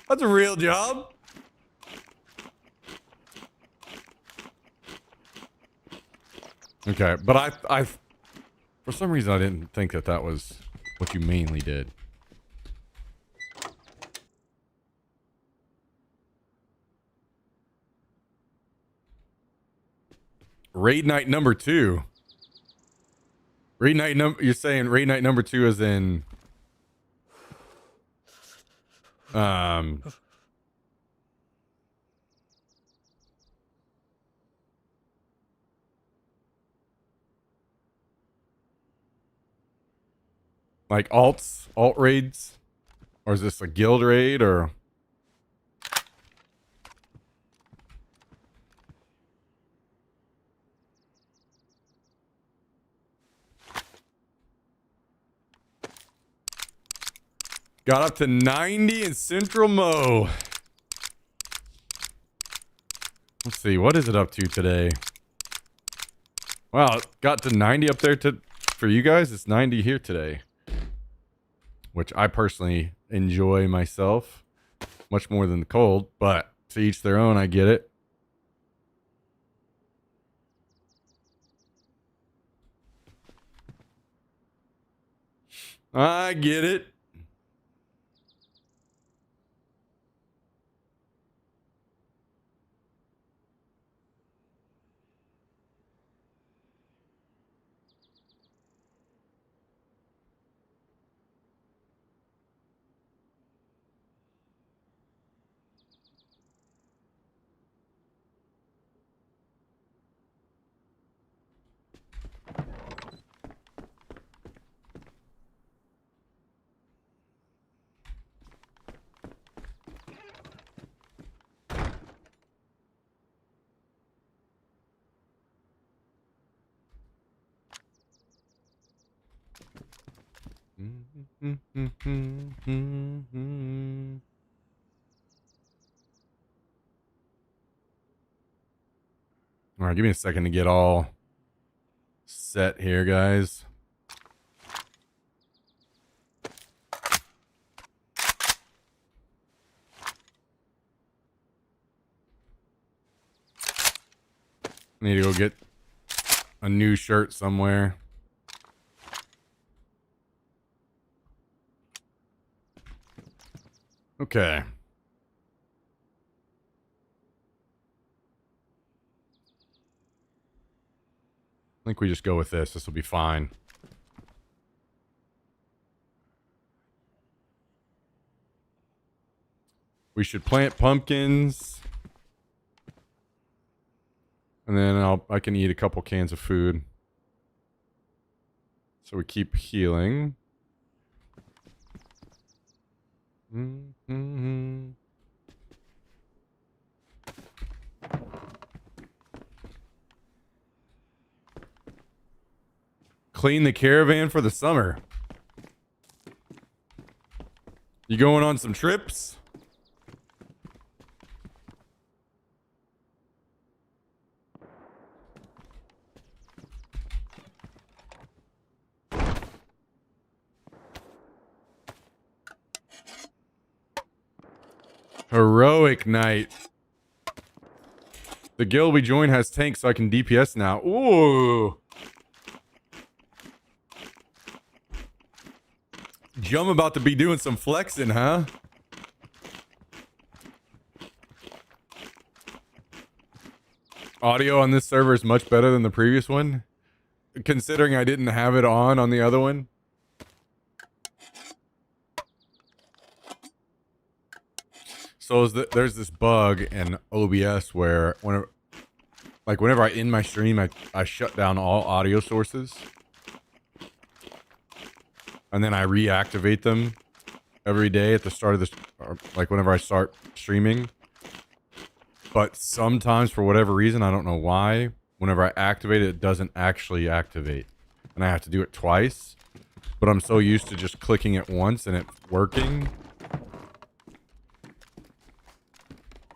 that's a real job. Okay, but I for some reason I didn't think that was what you mainly did. Raid night number 2. Raid night you're saying raid night number 2 is in like alt raids? Or is this a guild raid or got up to 90 in Central Mo. Let's see, what is it up to today? Wow, it got to 90 up there for you guys. It's 90 here today, which I personally enjoy myself much more than the cold, but to each their own. I get it. I get it. All right, give me a second to get all set here, guys. Need to go get a new shirt somewhere. Okay. I think we just go with this. This will be fine. We should plant pumpkins. And then I can eat a couple cans of food. So we keep healing. Clean the caravan for the summer. You going on some trips? Heroic night. The guild we joined has tanks, so I can DPS now. Ooh. Jum about to be doing some flexing, huh? Audio on this server is much better than the previous one, considering I didn't have it on the other one. So there's this bug in OBS where whenever I end my stream, I shut down all audio sources. And then I reactivate them every day at the start of like whenever I start streaming. But sometimes, for whatever reason, I don't know why, whenever I activate it, it doesn't actually activate. And I have to do it twice. But I'm so used to just clicking it once and it working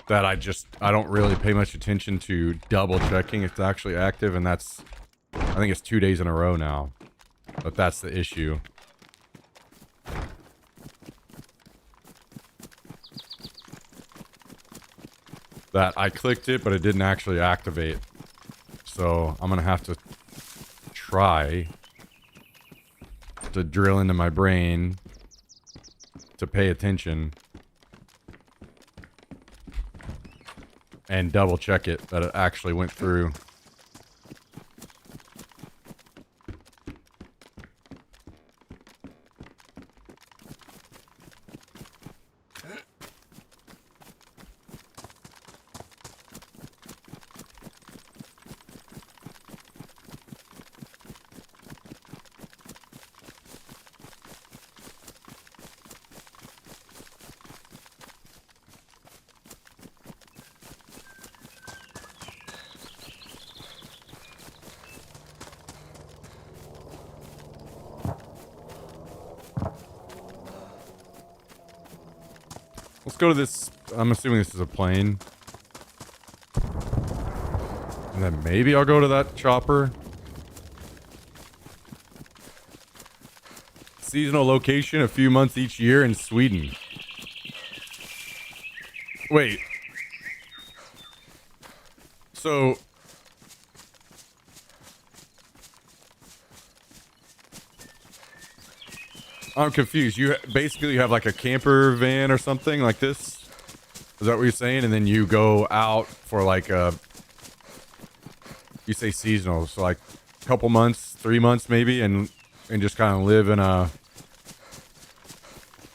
that I don't really pay much attention to double checking if it's actually active. And I think it's 2 days in a row now. But that's the issue. That I clicked it, but it didn't actually activate. So I'm going to have to try to drill into my brain to pay attention and double check it that it actually went through. Let's go to this. I'm assuming this is a plane. And then maybe I'll go to that chopper. Seasonal location, a few months each year in Sweden. Wait. So... I'm confused. You basically have like a camper van or something like this? Is that what you're saying? And then you go out for like a... You say seasonal, so like a couple months, 3 months maybe, and just kind of live in a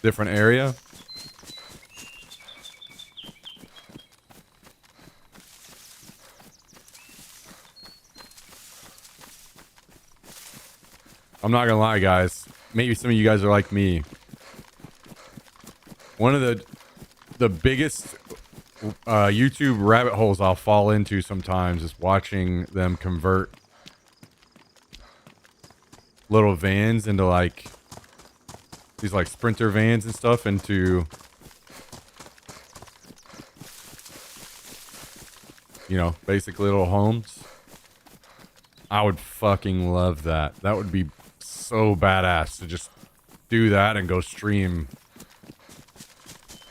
different area? I'm not gonna lie, guys. Maybe some of you guys are like me. One of the biggest YouTube rabbit holes I'll fall into sometimes is watching them convert little vans into like these like Sprinter vans and stuff into, you know, basic little homes. I would fucking love that. That would be so badass to just do that and go stream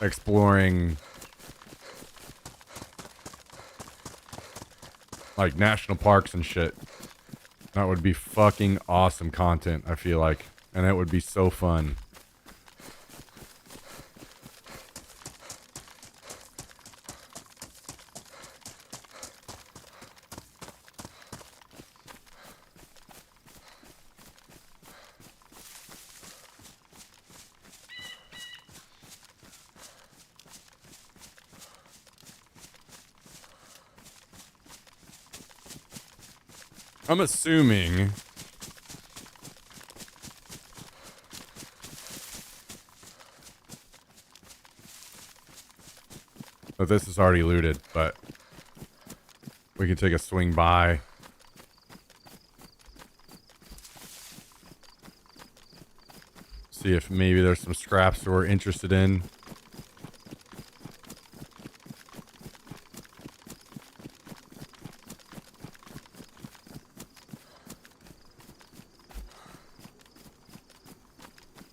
exploring like national parks and shit. That would be fucking awesome content, I feel like. And it would be so fun. I'm assuming that this is already looted, but we can take a swing by. See if maybe there's some scraps we're interested in.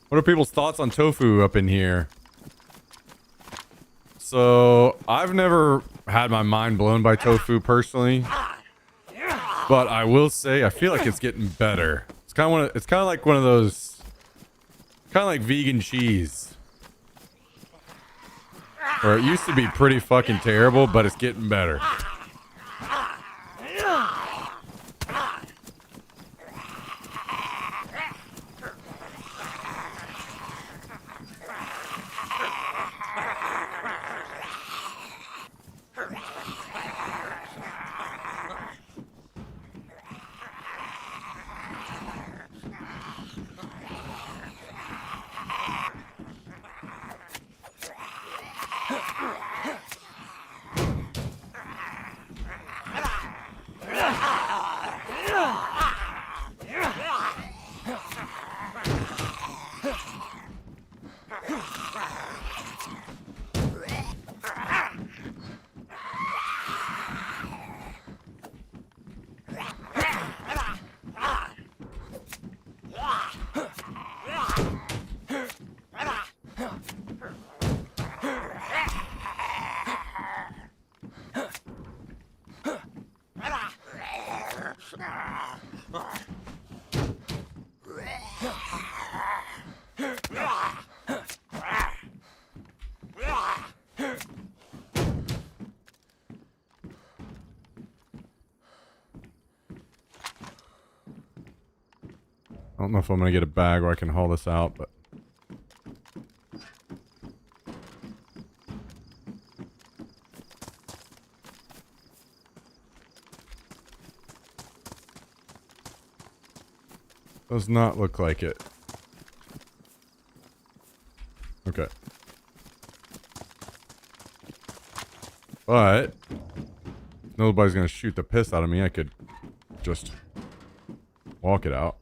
What are people's thoughts on tofu up in here? So, I've never had my mind blown by tofu personally, but I will say I feel like it's getting better. It's kind of like one of those, kind of like vegan cheese, where it used to be pretty fucking terrible, but it's getting better. I don't know if I'm gonna get a bag where I can haul this out, but does not look like it. Okay. But nobody's gonna shoot the piss out of me. I could just walk it out.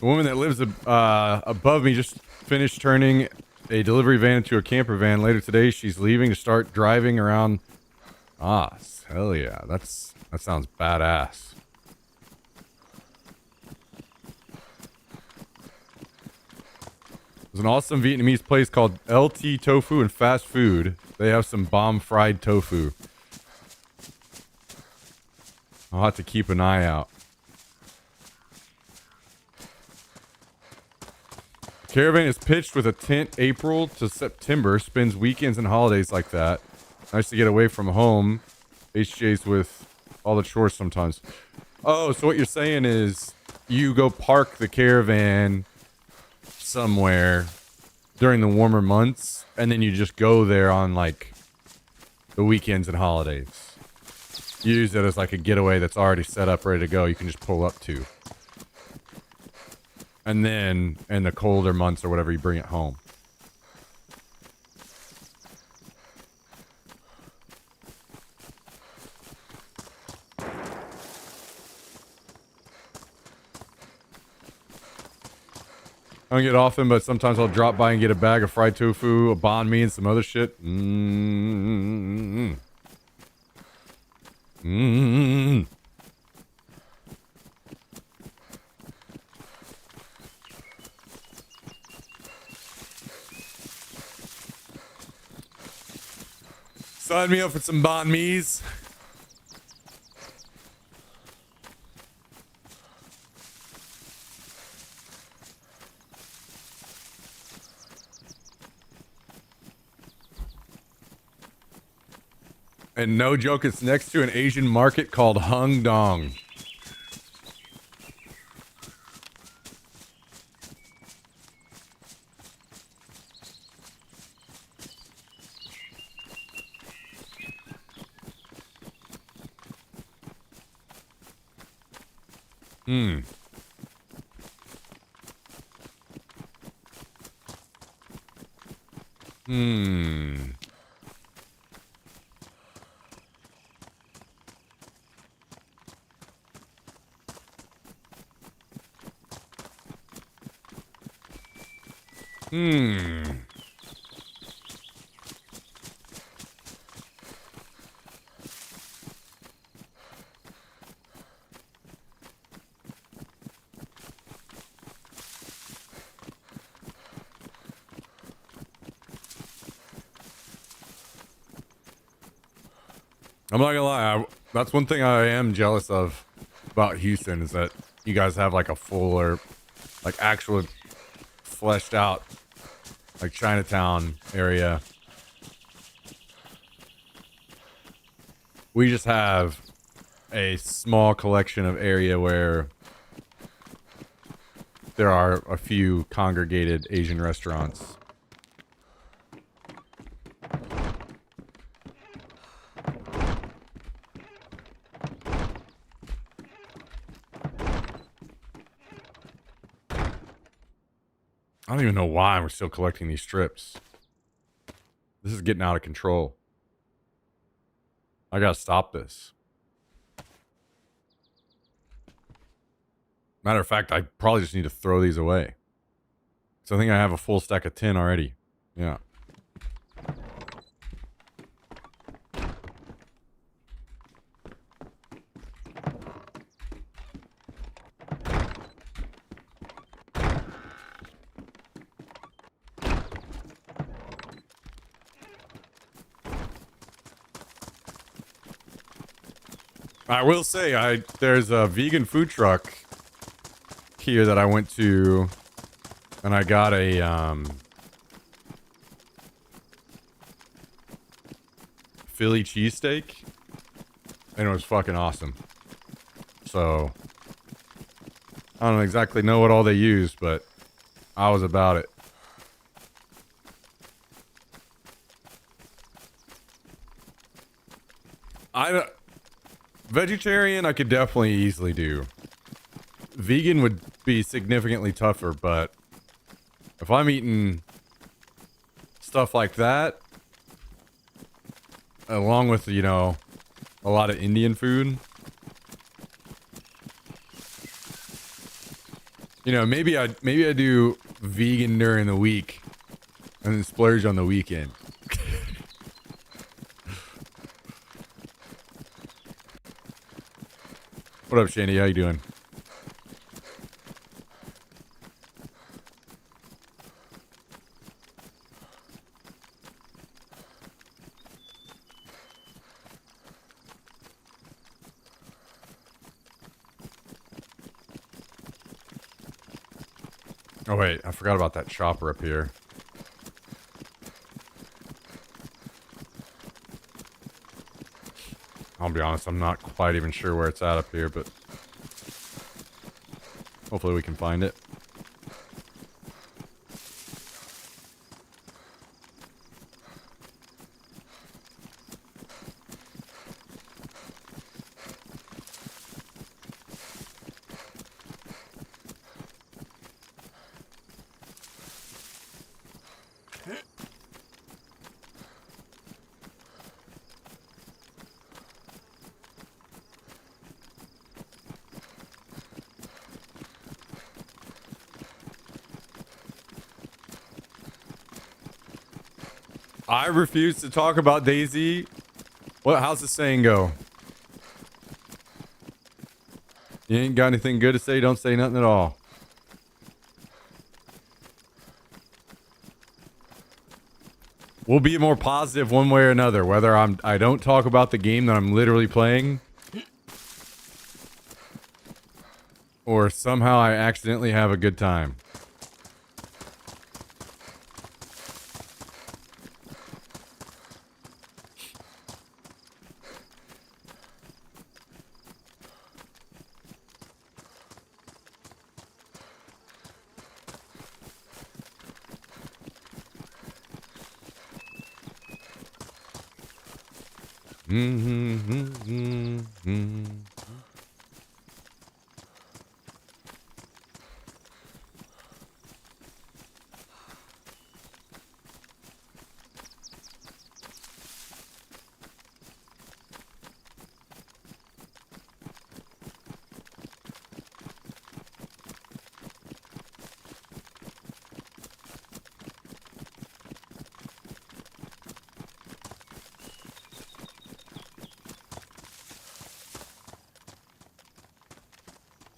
The woman that lives above me just finished turning a delivery van into a camper van. Later today, she's leaving to start driving around. Ah, hell yeah. That sounds badass. There's an awesome Vietnamese place called LT Tofu and Fast Food. They have some bomb fried tofu. I'll have to keep an eye out. Caravan is pitched with a tent April to September. Spends weekends and holidays like that. Nice to get away from home. HJ's with all the chores sometimes. Oh, so what you're saying is you go park the caravan somewhere during the warmer months, and then you just go there on like the weekends and holidays. You use it as like a getaway that's already set up, ready to go. You can just pull up to. And then in the colder months or whatever, you bring it home. I don't get it often, but sometimes I'll drop by and get a bag of fried tofu, a banh mi, and some other shit. Sign me up for some banh mi's. And no joke, it's next to an Asian market called Hung Dong. Hmm. I'm not gonna lie, that's one thing I am jealous of about Houston is that you guys have like a fuller, like actual fleshed out, like Chinatown area. We just have a small collection of area where there are a few congregated Asian restaurants. I don't even know why we're still collecting these strips. This is getting out of control. I gotta stop this. Matter of fact, I probably just need to throw these away. So I think I have a full stack of 10 already. Yeah. I will say, there's a vegan food truck here that I went to, and I got a Philly cheesesteak, and it was fucking awesome. So I don't exactly know what all they used, but I was about it. Vegetarian, I could definitely easily do. Vegan would be significantly tougher, but if I'm eating stuff like that, along with, you know, a lot of Indian food, You know, maybe I do vegan during the week and then splurge on the weekend. What up, Shandy? How you doing? Oh wait, I forgot about that chopper up here. I'll be honest, I'm not quite even sure where it's at up here, but hopefully we can find it. I refuse to talk about Daisy. How's the saying go? You ain't got anything good to say, don't say nothing at all. We'll be more positive one way or another, whether I don't talk about the game that I'm literally playing, or somehow I accidentally have a good time.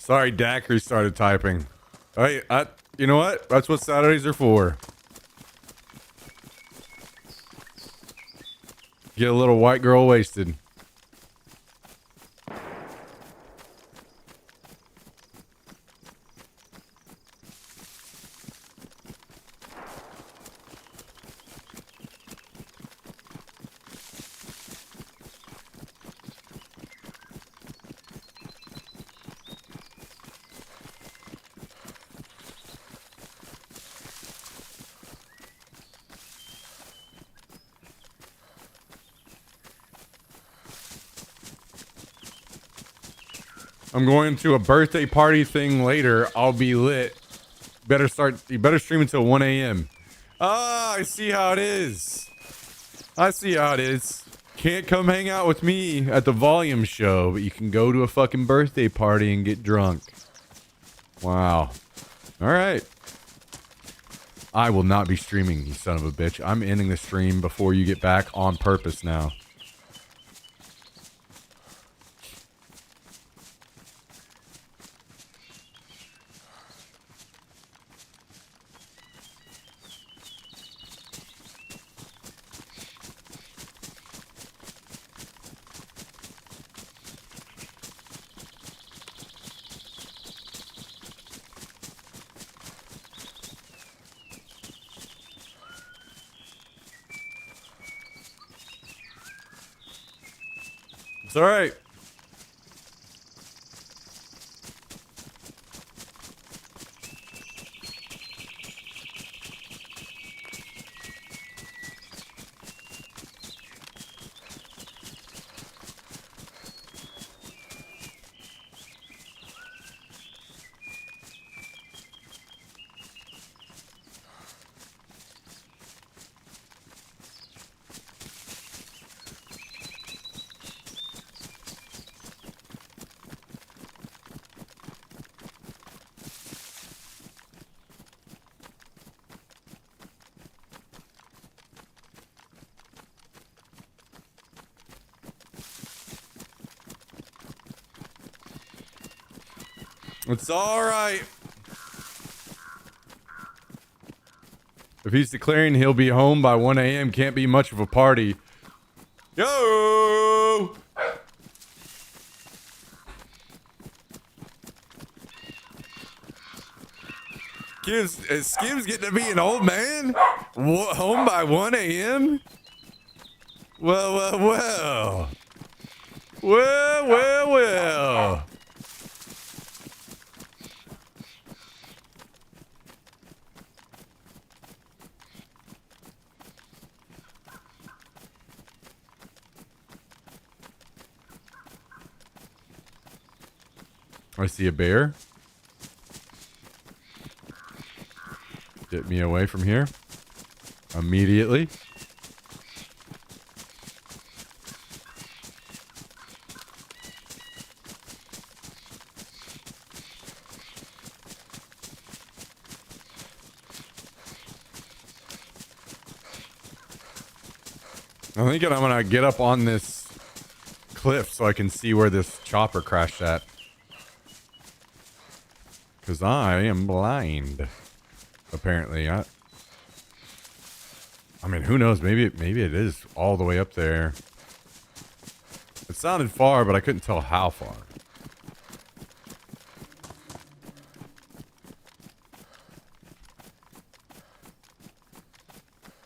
Sorry, Daiquiri started typing. Hey, you know what? That's what Saturdays are for. Get a little white girl wasted. I'm going to a birthday party thing later. I'll be lit. You better stream until 1 a.m. Ah, I see how it is. I see how it is. Can't come hang out with me at the volume show, but you can go to a fucking birthday party and get drunk. Wow. All right. I will not be streaming, you son of a bitch. I'm ending the stream before you get back on purpose now. It's all right. It's all right. If he's declaring he'll be home by 1 a.m., can't be much of a party. Yo! Is Skim's getting to be an old man? Home by 1 a.m.? Well. I see a bear. Get me away from here. Immediately. I'm thinking I'm gonna get up on this cliff so I can see where this chopper crashed at. Because I am blind. Apparently. I mean, who knows? Maybe it is all the way up there. It sounded far, but I couldn't tell how far.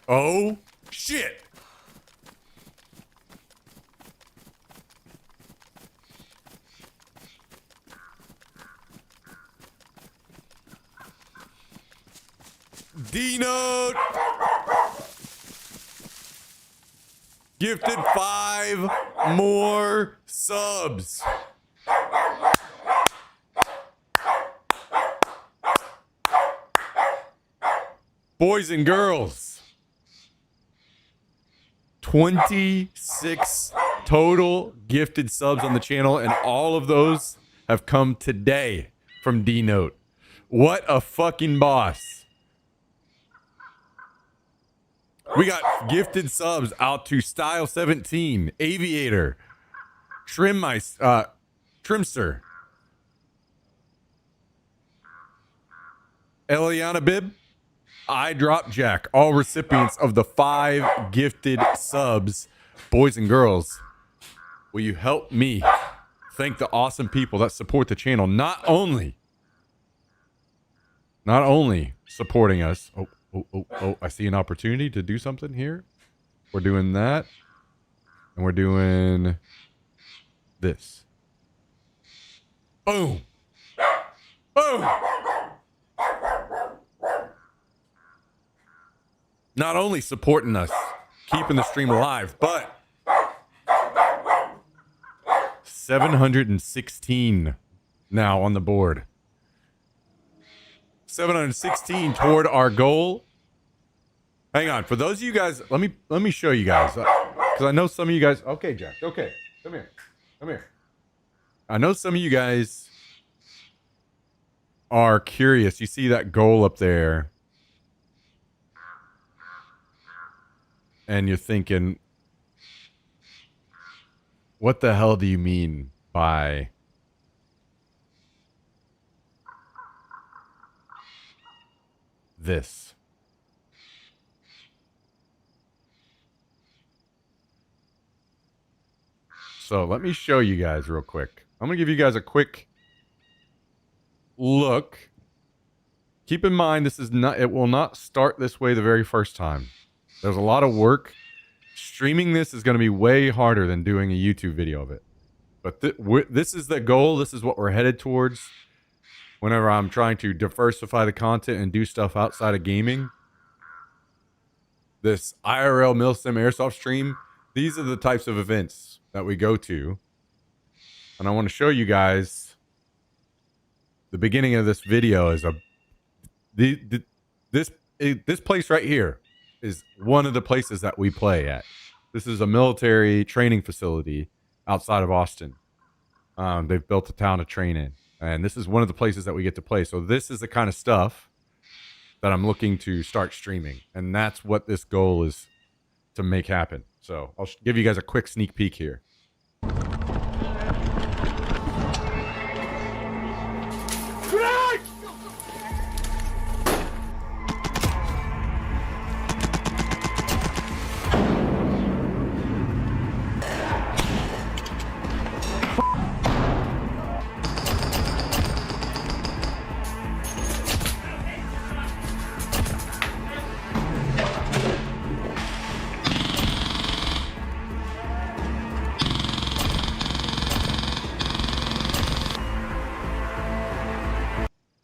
Oh, shit! D-Note! Gifted 5 more subs. Boys and girls. 26 total gifted subs on the channel, and all of those have come today from D-Note. What a fucking boss. We got gifted subs out to Style 17, Aviator, Trimster, Eliana Bib, I Drop Jack, all recipients of the 5 gifted subs. Boys and girls, will you help me thank the awesome people that support the channel? Not only supporting us. Oh, I see an opportunity to do something here. We're doing that. And we're doing this. Boom. Boom. Not only supporting us, keeping the stream alive, but 716 now on the board. 716 toward our goal. Hang on, for those of you guys, let me show you guys, because I know some of you guys. Okay, Jack. Okay, come here. I know some of you guys are curious. You see that goal up there, and you're thinking, what the hell do you mean by this? So let me show you guys real quick. I'm going to give you guys a quick look. Keep in mind, it will not start this way the very first time. There's a lot of work. Streaming this is going to be way harder than doing a YouTube video of it. But this is the goal. This is what we're headed towards. Whenever I'm trying to diversify the content and do stuff outside of gaming, this IRL Milsim Airsoft stream, these are the types of events that we go to. And I want to show you guys the beginning of this video is this place right here is one of the places that we play at. This is a military training facility outside of Austin. They've built a town to train in. And this is one of the places that we get to play. So this is the kind of stuff that I'm looking to start streaming. And that's what this goal is to make happen. So I'll give you guys a quick sneak peek here.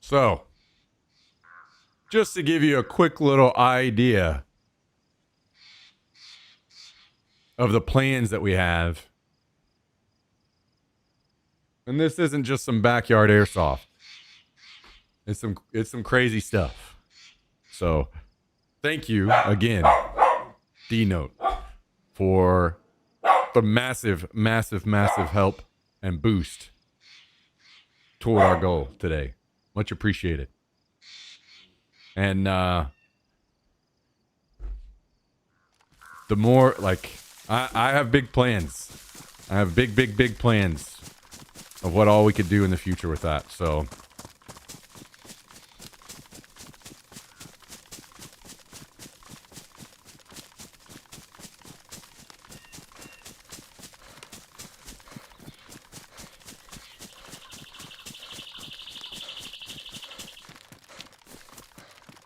So, just to give you a quick little idea of the plans that we have. And this isn't just some backyard airsoft. It's some crazy stuff. So, thank you again, D-Note, for the massive, massive, massive help and boost toward our goal today. Much appreciated. And the more, like, I have big plans. I have big, big, big plans of what all we could do in the future with that. So,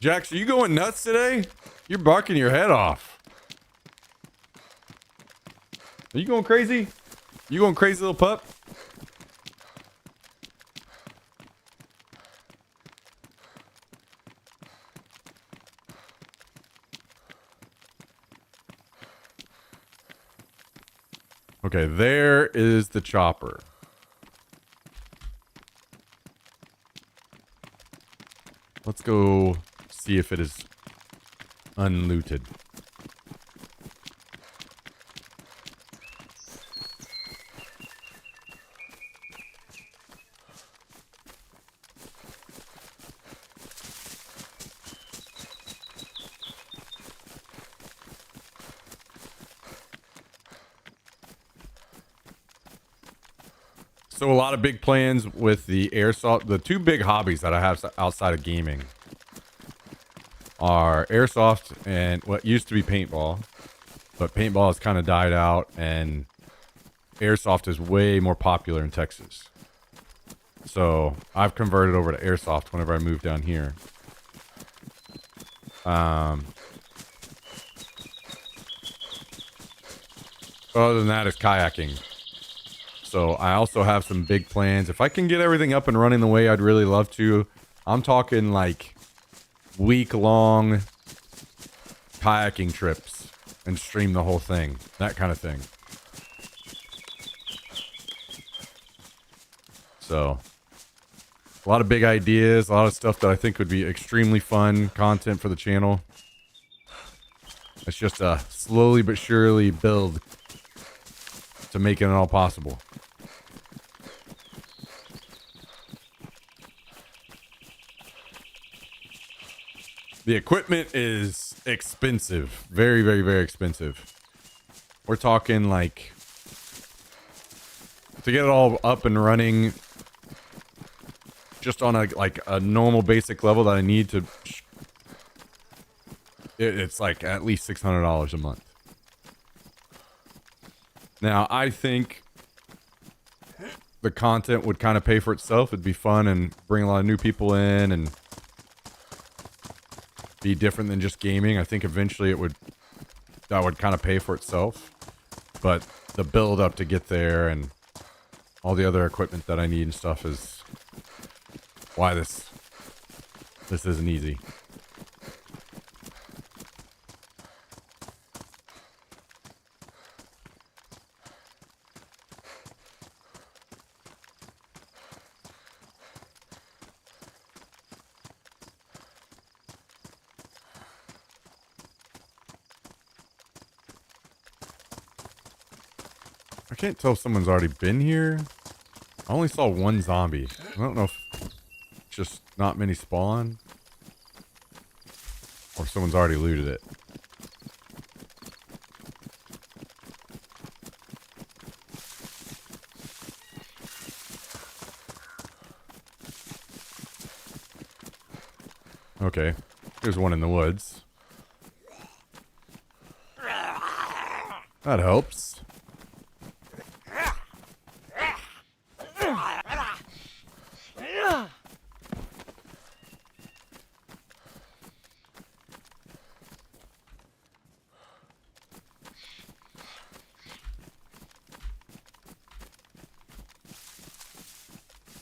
Jax, are you going nuts today? You're barking your head off. Are you going crazy? You going crazy, little pup? Okay, there is the chopper. Let's go see if it is unlooted. So a lot of big plans with the airsoft. The two big hobbies that I have outside of gaming are airsoft and what used to be paintball, but paintball has kind of died out and airsoft is way more popular in Texas. So I've converted over to airsoft whenever I moved down here. Other than that is kayaking. So I also have some big plans. If I can get everything up and running the way I'd really love to, I'm talking like week-long kayaking trips and stream the whole thing. That kind of thing. So, a lot of big ideas, a lot of stuff that I think would be extremely fun content for the channel. It's just a slowly but surely build to making it all possible. The equipment is expensive. Very, very, very expensive. We're talking like, to get it all up and running just on a normal basic level that I need to, it's like at least $600 a month. Now, I think the content would kind of pay for itself. It'd be fun and bring a lot of new people in and be different than just gaming. I think eventually that would kind of pay for itself. But the build up to get there and all the other equipment that I need and stuff is why this isn't easy. I can't tell if someone's already been here. I only saw one zombie. I don't know if just not many spawn or if someone's already looted it. Okay, there's one in the woods. That helps.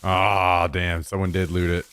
Ah, damn. Someone did loot it.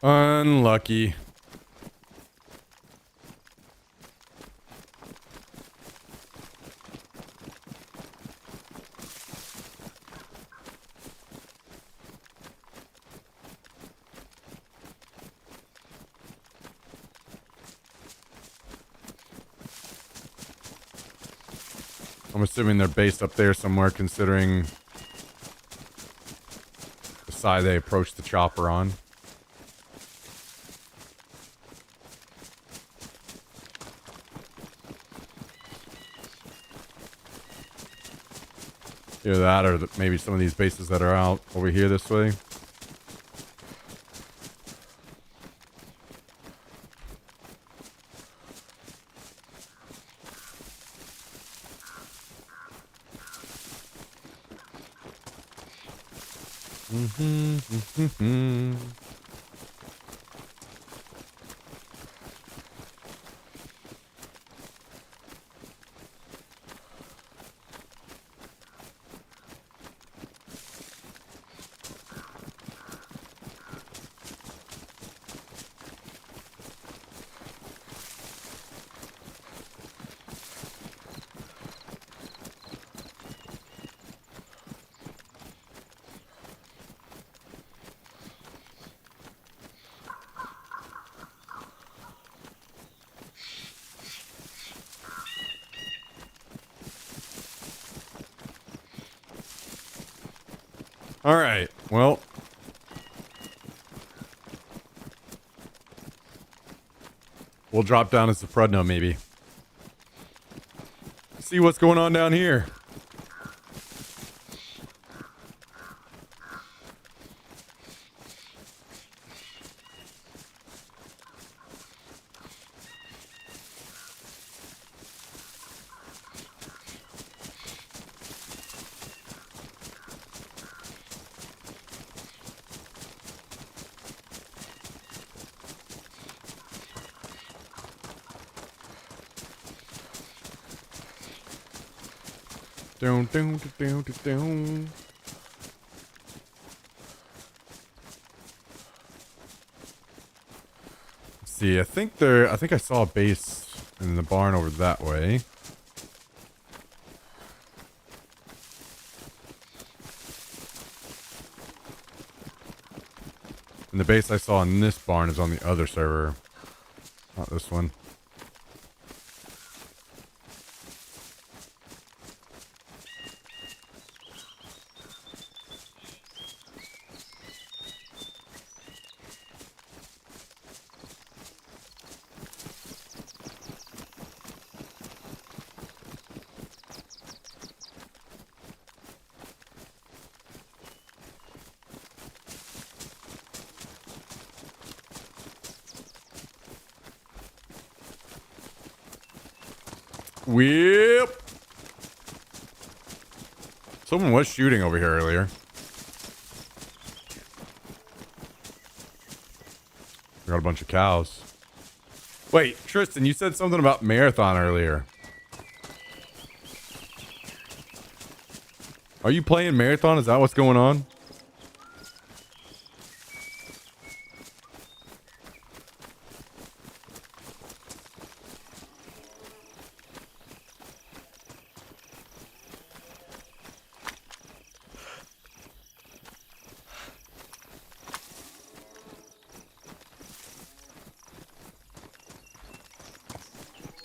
Unlucky. I'm assuming they're based up there somewhere, considering the side they approached the chopper on. Either that or maybe some of these bases that are out over here this way. All right. Well, we'll drop down as the Prudno, maybe. See what's going on down here. Down. See, I think I saw a base in the barn over that way. And the base I saw in this barn is on the other server. Not this one. Whip. Someone was shooting over here earlier. We got a bunch of cows. Wait, Tristan, you said something about marathon earlier. Are you playing marathon? Is that what's going on?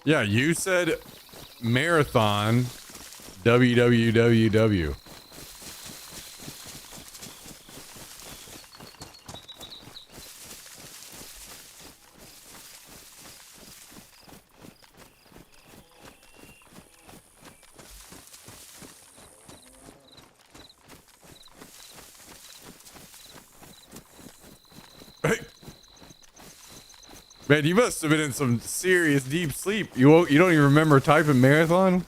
Yeah, you said marathon www. Man, you must have been in some serious deep sleep. You don't even remember typing marathon?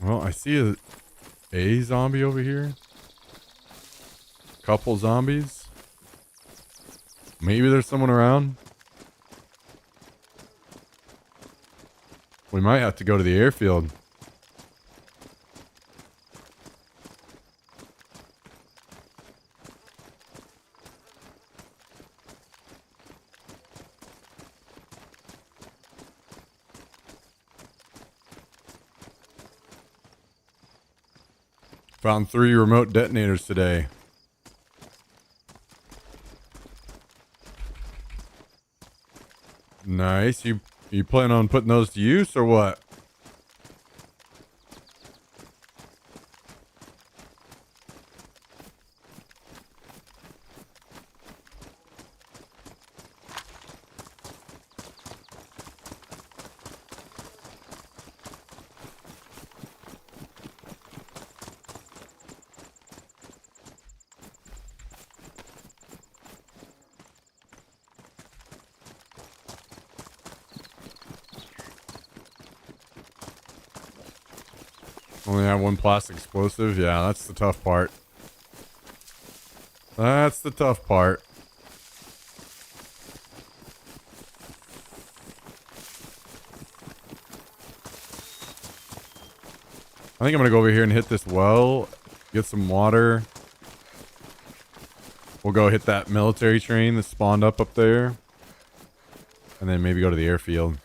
Well, I see a zombie over here. Couple zombies. Maybe there's someone around. We might have to go to the airfield. Found 3 remote detonators today. Nice. You plan on putting those to use or what? Only have 1 plastic explosive? Yeah, that's the tough part. That's the tough part. I think I'm gonna go over here and hit this well, get some water. We'll go hit that military train that spawned up there. And then maybe go to the airfield.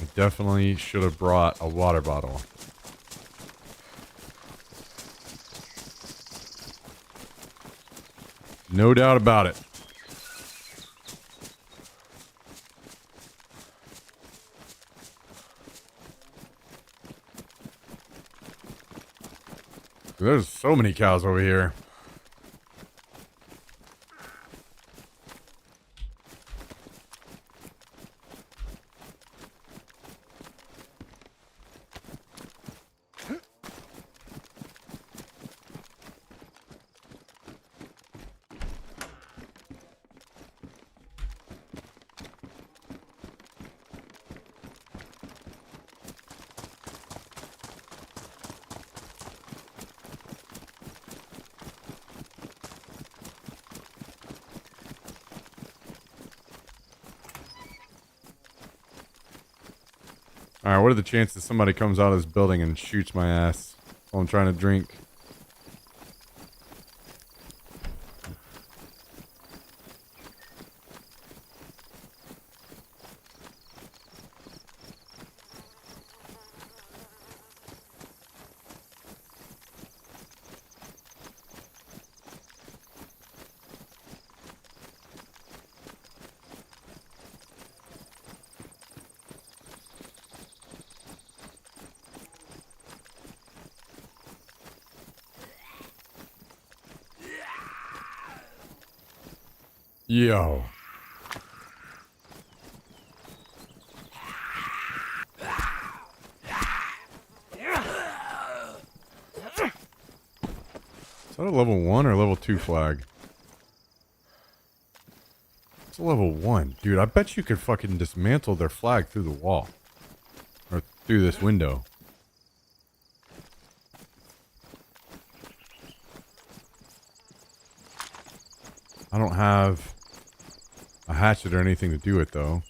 I definitely should have brought a water bottle. No doubt about it. There's so many cows over here. Alright, what are the chances somebody comes out of this building and shoots my ass while I'm trying to drink? Yo. Is that a level 1 or level 2 flag? It's a level 1. Dude, I bet you could fucking dismantle their flag through the wall. Or through this window. I don't have a hatchet or anything to do it, though.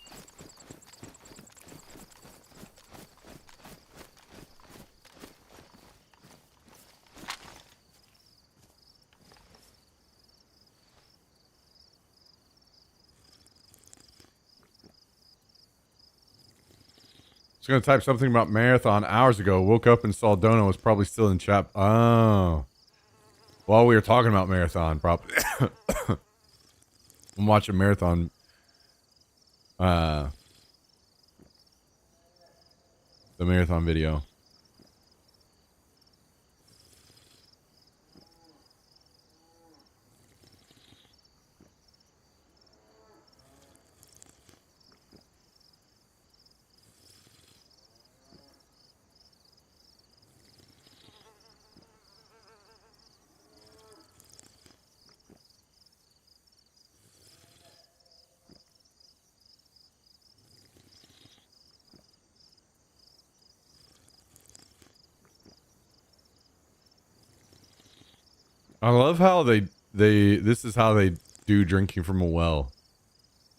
I was going to type something about marathon hours ago. Woke up and saw Dono was probably still in chat. Oh. While we were talking about marathon, probably. I'm watching marathon. The marathon video. I love how they this is how they do drinking from a well.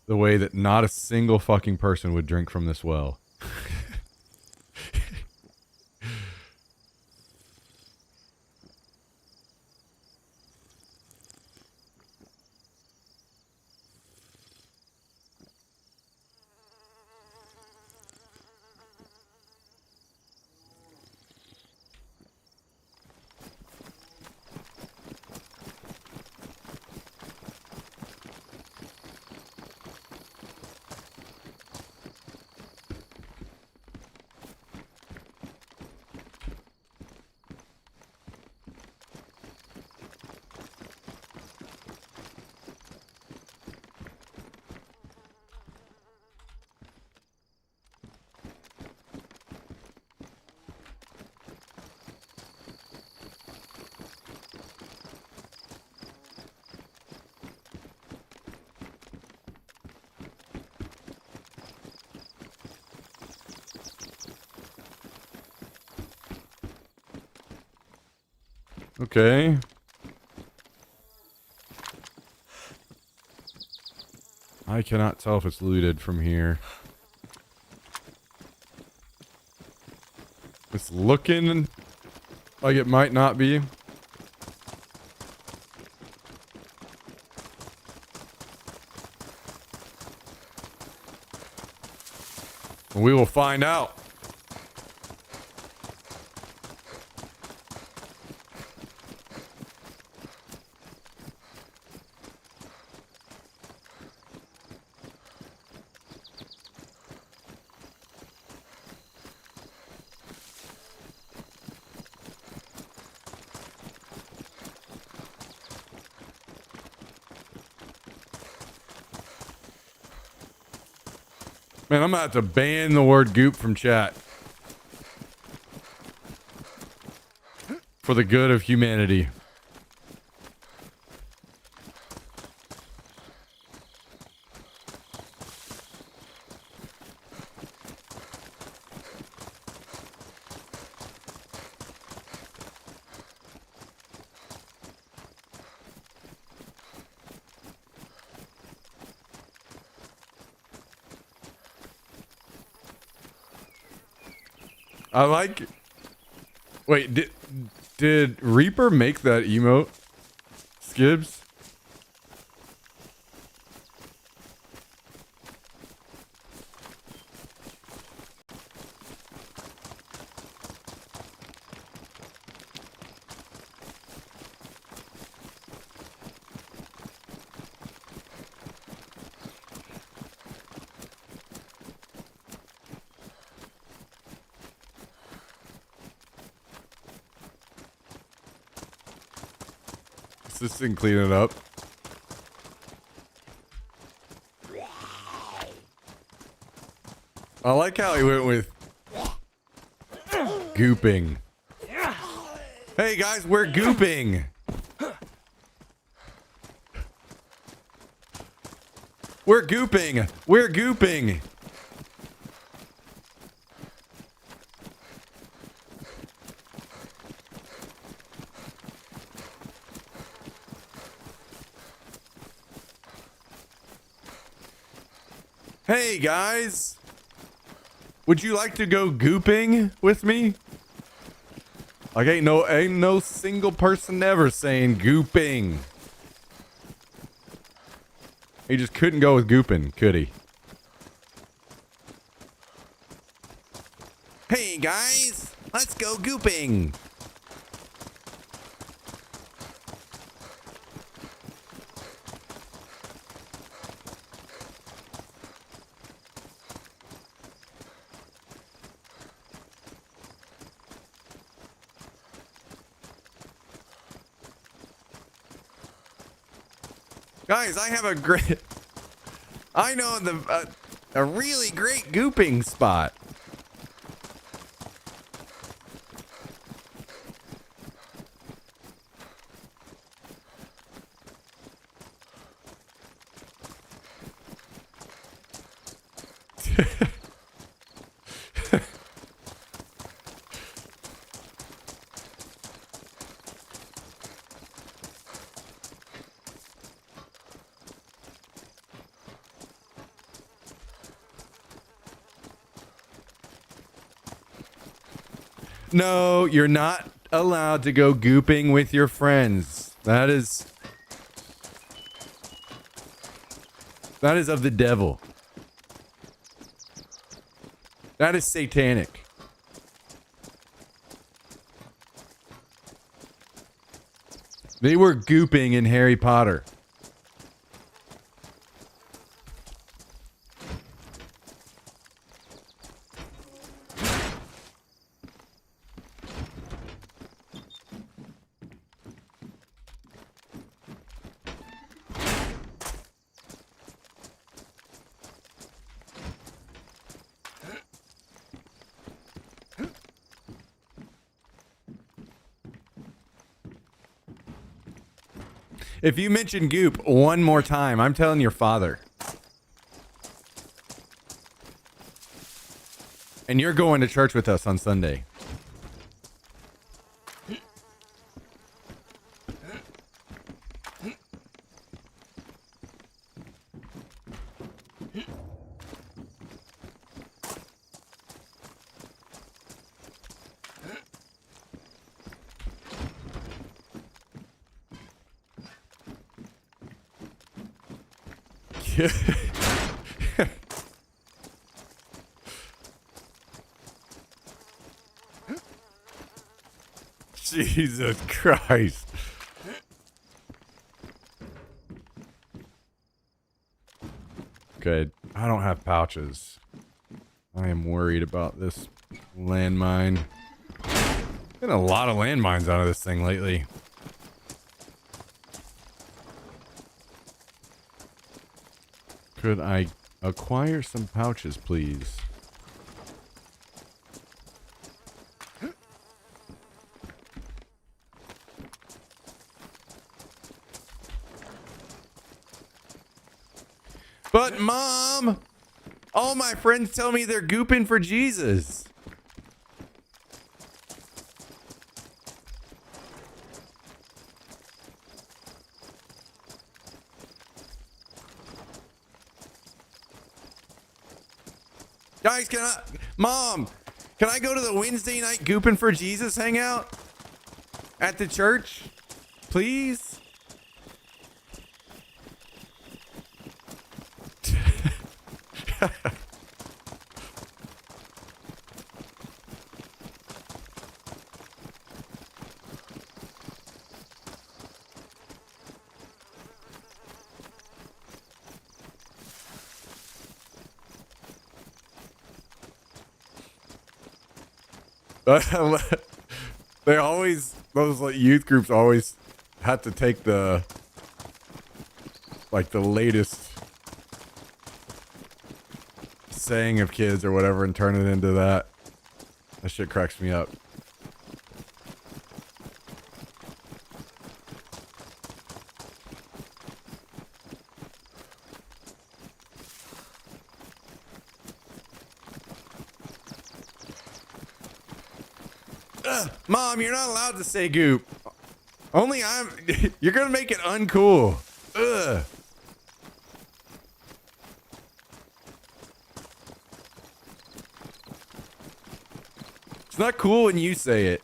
The way that not a single fucking person would drink from this well. Okay. I cannot tell if it's looted from here. It's looking like it might not be. We will find out. Man, I'm gonna have to ban the word goop from chat. For the good of humanity. I like it. Wait, did Reaper make that emote? Skibs? Assistant clean it up. I like how he went with gooping. Hey guys, we're gooping. We're gooping. We're gooping. Hey guys, would you like to go gooping with me? Like ain't no single person ever saying gooping. He just couldn't go with gooping, could he? Hey guys, let's go gooping. Guys, I have I know a really great gooping spot. No, you're not allowed to go gooping with your friends. That is of the devil. That is satanic. They were gooping in Harry Potter. If you mention goop one more time, I'm telling your father. And you're going to church with us on Sunday. Jesus Christ. Good. I don't have pouches. I am worried about this landmine. Getting a lot of landmines out of this thing lately. Could I acquire some pouches, please? But Mom, all my friends tell me they're gooping for Jesus. Guys, Mom, can I go to the Wednesday night gooping for Jesus hangout at the church? Please? They always, those like youth groups always have to take the latest saying of kids or whatever and turn it into that. That shit cracks me up. Mom, you're not allowed to say goop. Only you're gonna make it uncool. Ugh. It's not cool when you say it.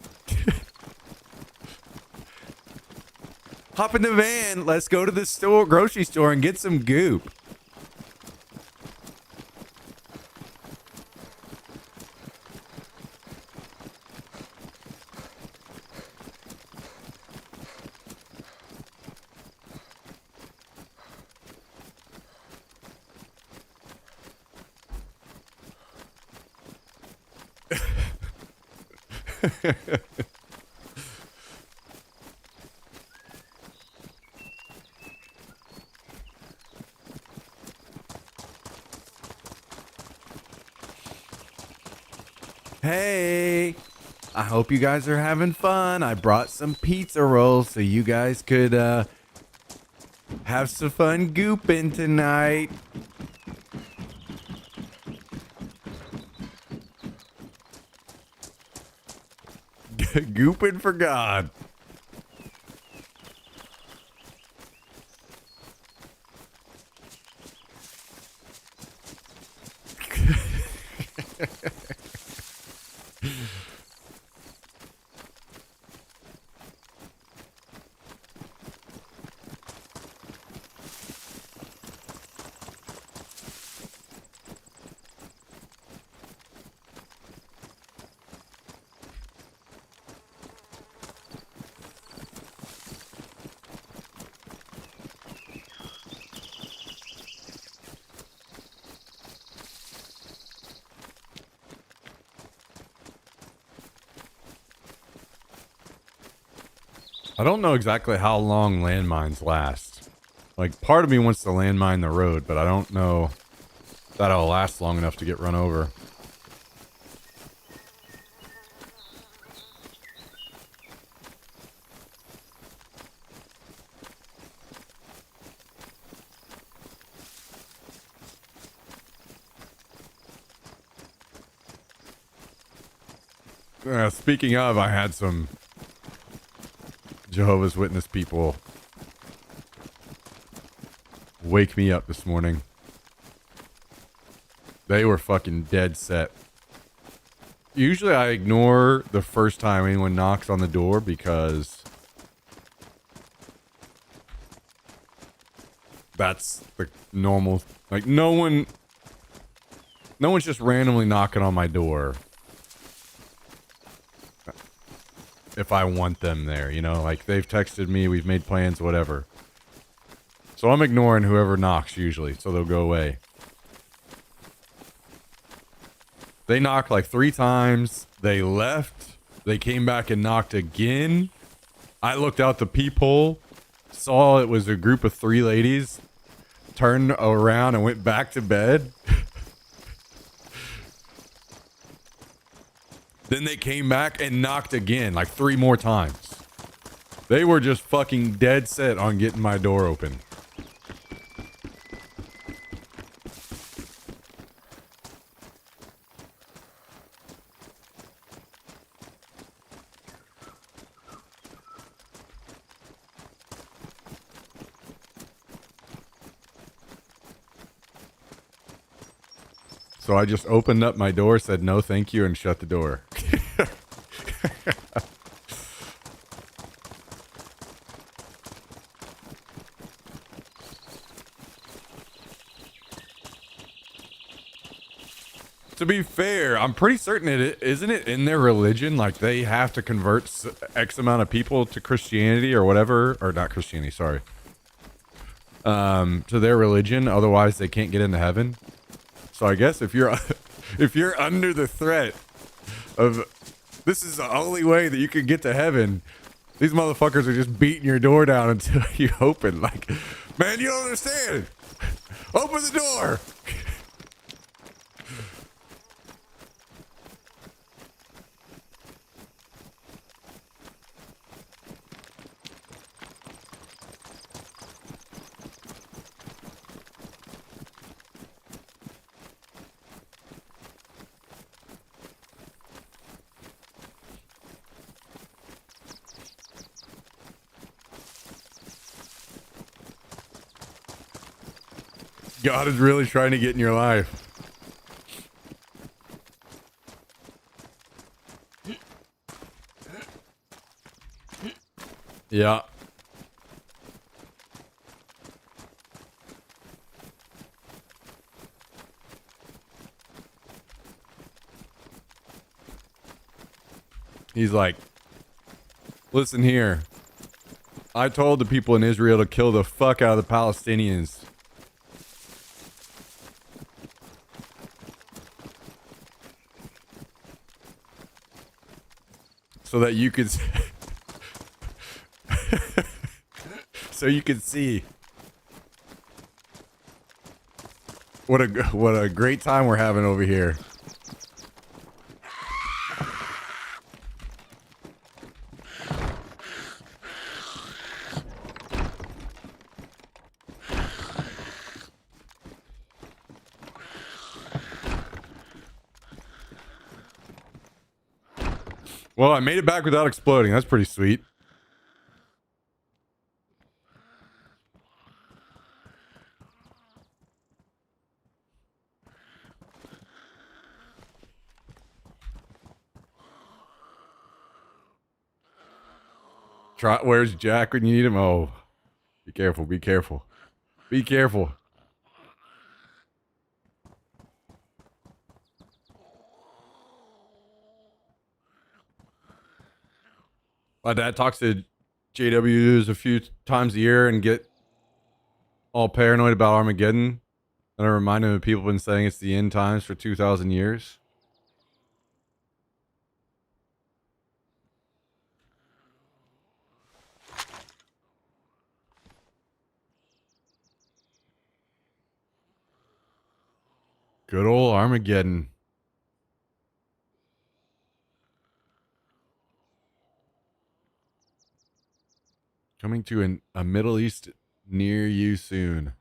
Hop in the van. Let's go to the grocery store and get some goop. Hey, I hope you guys are having fun. I brought some pizza rolls so you guys could have some fun gooping tonight. Gooping for God. I don't know exactly how long landmines last. Like, part of me wants to landmine the road, but I don't know that it'll last long enough to get run over. Speaking of, I had some Jehovah's Witness people wake me up this morning. They were fucking dead set. Usually I ignore the first time anyone knocks on the door because that's the normal, like no one's just randomly knocking on my door if I want them there, you know, like they've texted me, we've made plans, whatever. So I'm ignoring whoever knocks usually, so they'll go away. They knocked like 3 times. They left. They came back and knocked again. I looked out the peephole, saw it was a group of 3 ladies, turned around and went back to bed. Then they came back and knocked again, like 3 more times. They were just fucking dead set on getting my door open. So I just opened up my door, said no thank you, and shut the door. To be fair, I'm pretty certain isn't it in their religion, like they have to convert X amount of people to Christianity or whatever, or not Christianity, sorry. To their religion, otherwise they can't get into heaven. So I guess if you're under the threat of this is the only way that you can get to heaven, these motherfuckers are just beating your door down until you open. Like, man, you don't understand. Open the door. God is really trying to get in your life. Yeah. He's like, listen here. I told the people in Israel to kill the fuck out of the Palestinians. So that you could so you could see what a great time we're having over here. Well, I made it back without exploding. That's pretty sweet. Where's Jack when you need him? Oh, be careful, be careful. Be careful. My dad talks to JWs a few times a year and get all paranoid about Armageddon. And I remind him that people have been saying it's the end times for 2,000 years. Good old Armageddon. Coming to a Middle East near you soon.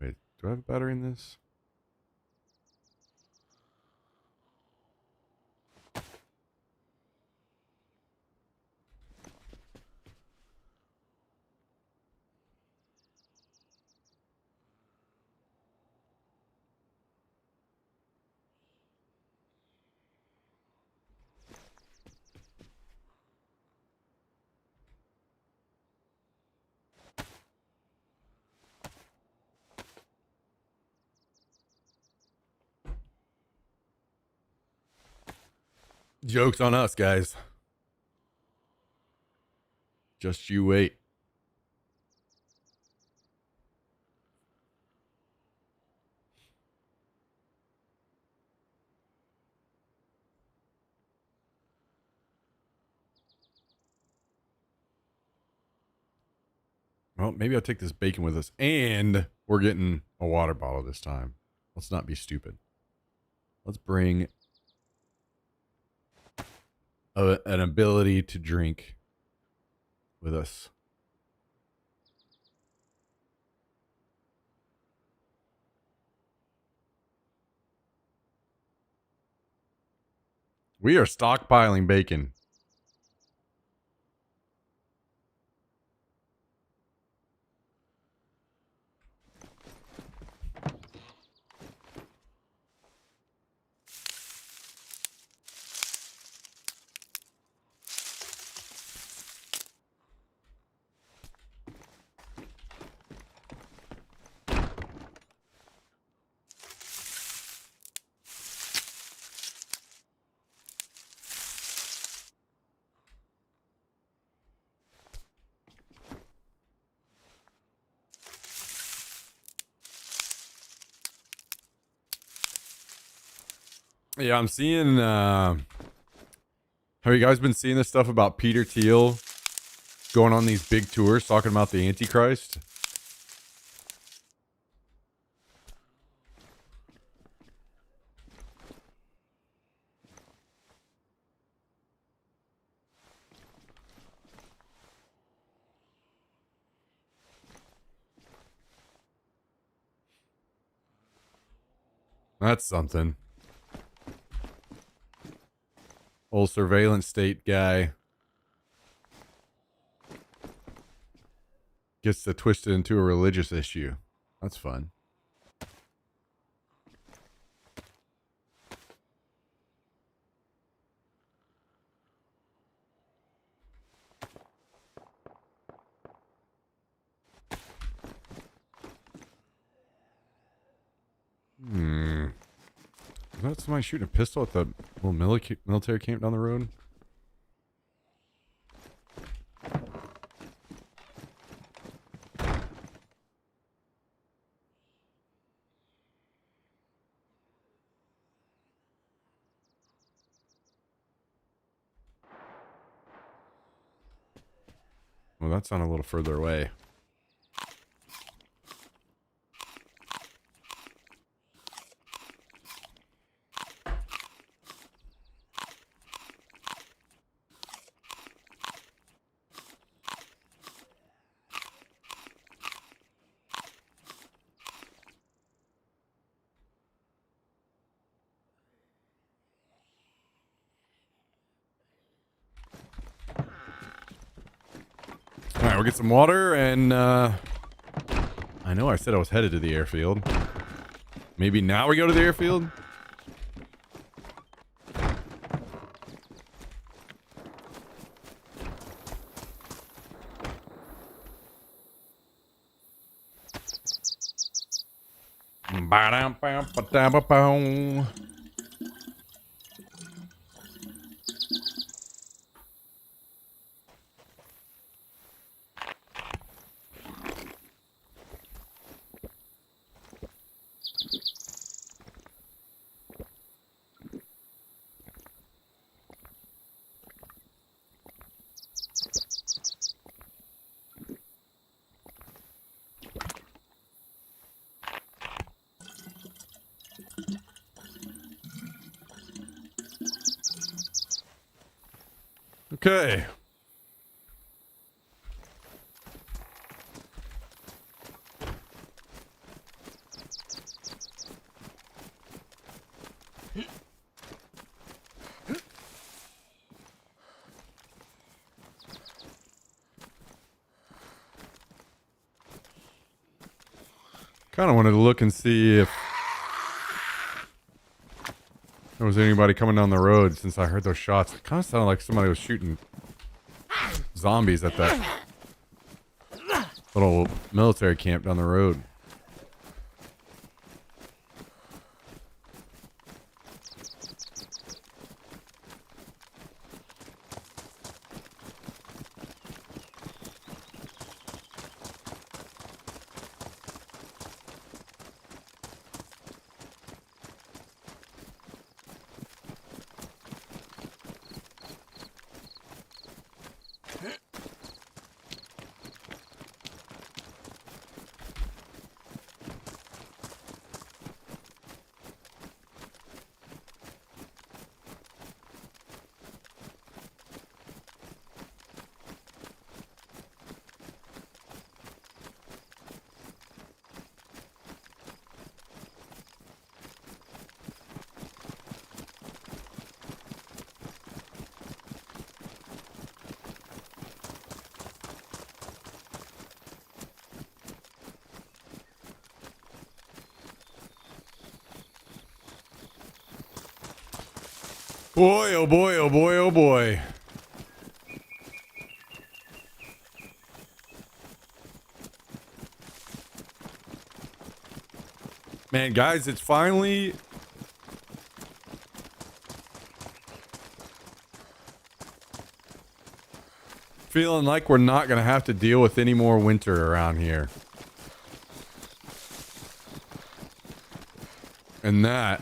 Wait, do I have a battery in this? Joke's on us, guys. Just you wait. Well, maybe I'll take this bacon with us. And we're getting a water bottle this time. Let's not be stupid. Let's bring an ability to drink with us. We are stockpiling bacon. Yeah, I'm seeing. Have you guys been seeing this stuff about Peter Thiel going on these big tours talking about the Antichrist? That's something. Old surveillance state guy gets to twist it into a religious issue. That's fun. Is that somebody shooting a pistol at the little military camp down the road? Well, that's on a little further away. All right, we'll get some water, and I know I said I was headed to the airfield. Maybe now we go to the airfield? Okay. Kind of wanted to look and see if there was anybody coming down the road since I heard those shots. It kind of sounded like somebody was shooting zombies at that little military camp down the road. Boy, oh boy, oh boy, oh boy. Man, guys, it's finally feeling like we're not going to have to deal with any more winter around here. And that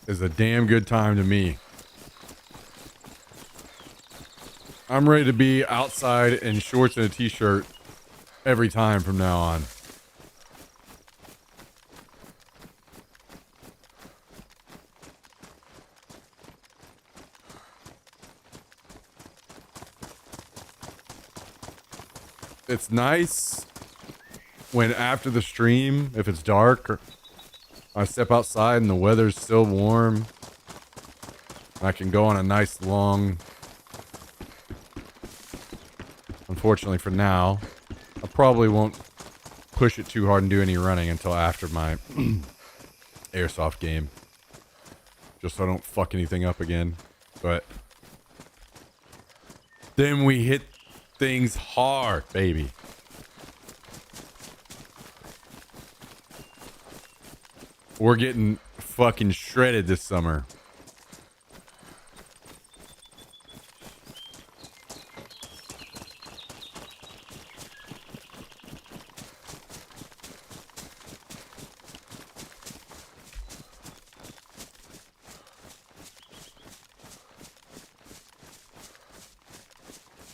is a damn good time to me. I'm ready to be outside in shorts and a t-shirt every time from now on. It's nice when after the stream, if it's dark, or I step outside and the weather's still warm, I can go on a nice long... Unfortunately for now, I probably won't push it too hard and do any running until after my airsoft game. Just so I don't fuck anything up again. But then we hit things hard, baby. We're getting fucking shredded this summer.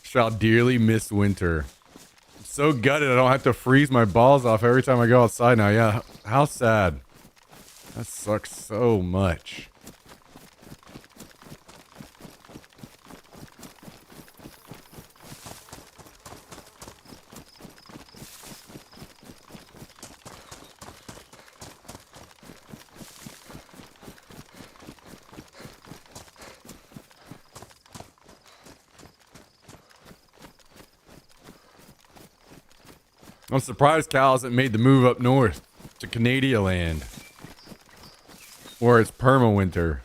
Shall dearly miss winter. I'm so gutted I don't have to freeze my balls off every time I go outside now. Yeah, how sad. That sucks so much. I'm surprised Cal hasn't made the move up north to Canada land, where it's perma-winter.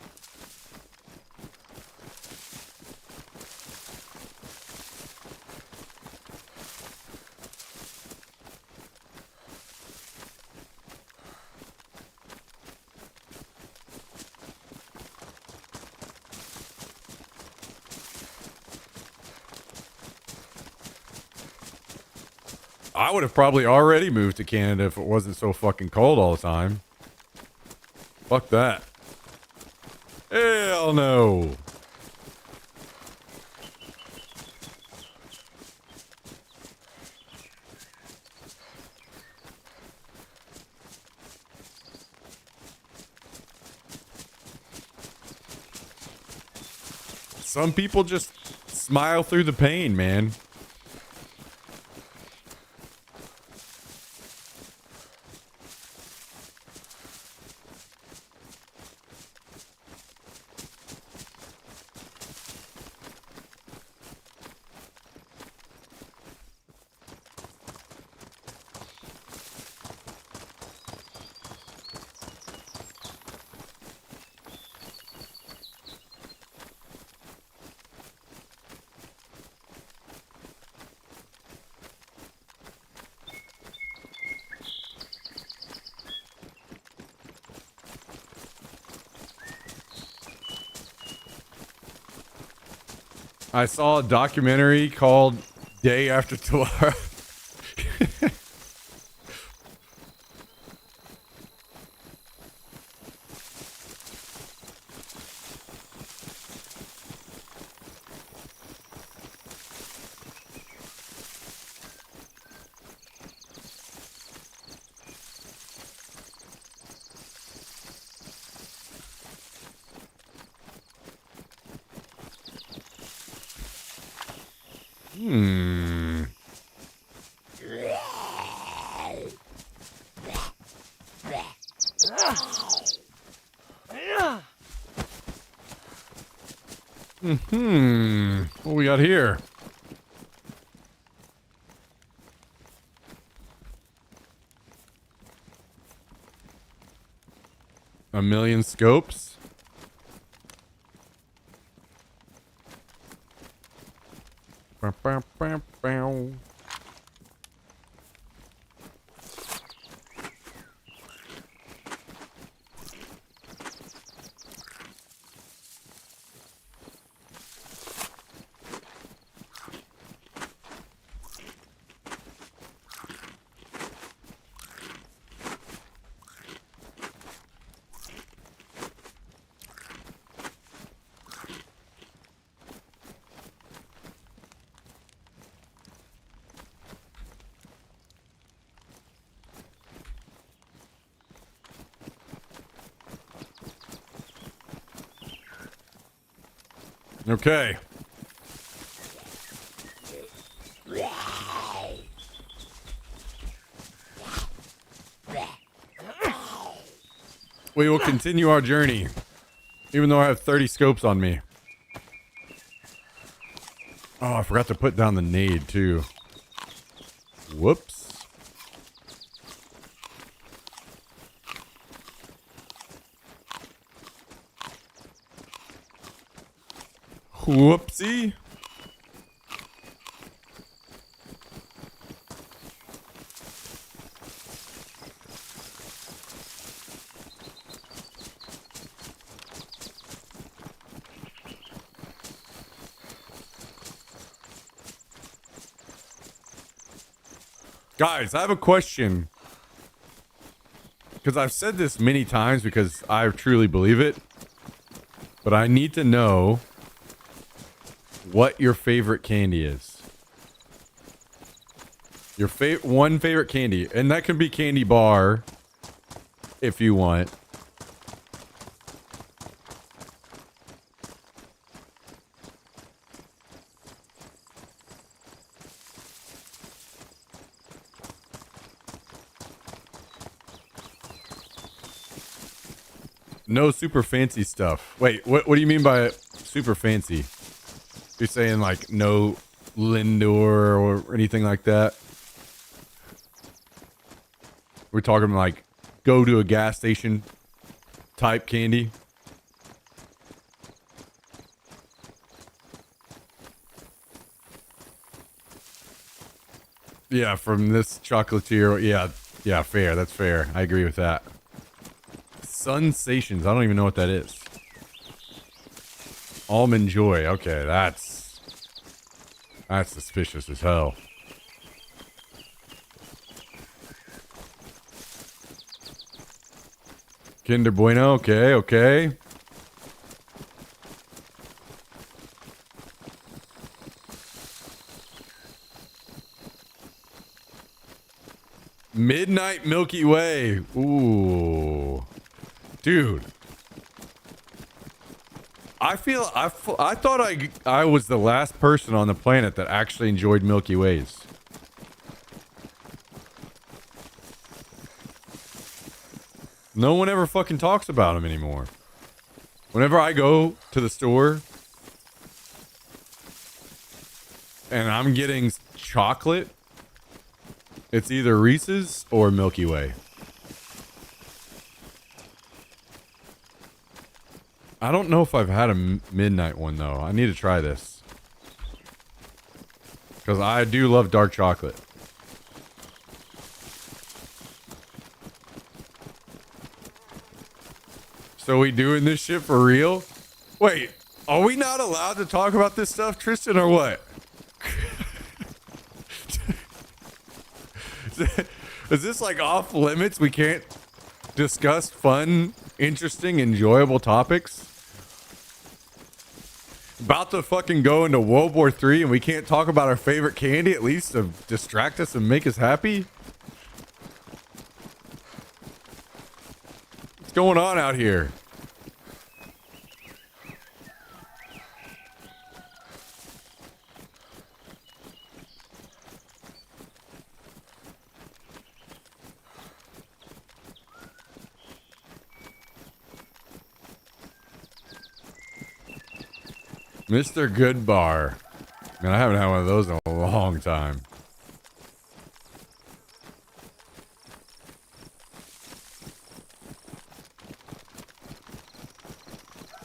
I would have probably already moved to Canada if it wasn't so fucking cold all the time. Fuck that. Hell no. Some people just Smile through the pain, man. I saw a documentary called Day After Tomorrow. What we got here? A million scopes? Bow, bow, bow, bow. Okay. We will continue our journey, even though I have 30 scopes on me. Oh, I forgot to put down the nade, too. Whoops. Whoopsie. Guys, I have a question. Because I've said this many times because I truly believe it. But I need to know what your favorite candy is. Your one favorite candy. And that can be candy bar if you want. No super fancy stuff. Wait, what do you mean by super fancy? You're saying like no Lindor or anything like that? We're talking like go to a gas station type candy? Yeah, from this chocolatier. Yeah, fair. That's fair. I agree with that. Sensations. I don't even know what that is. Almond Joy. Okay, that's suspicious as hell. Kinder Bueno. Okay. Midnight Milky Way. Ooh. Dude. I thought I was the last person on the planet that actually enjoyed Milky Ways. No one ever fucking talks about them anymore. Whenever I go to the store and I'm getting chocolate, it's either Reese's or Milky Way. I don't know if I've had a midnight one though. I need to try this. Because I do love dark chocolate. So we doing this shit for real? Wait, are we not allowed to talk about this stuff, Tristan, or what? Is this like off limits? We can't discuss fun, interesting, enjoyable topics? About to fucking go into World War III and we can't talk about our favorite candy at least to distract us and make us happy? What's going on out here? Mr. Good Bar. Man, I haven't had one of those in a long time.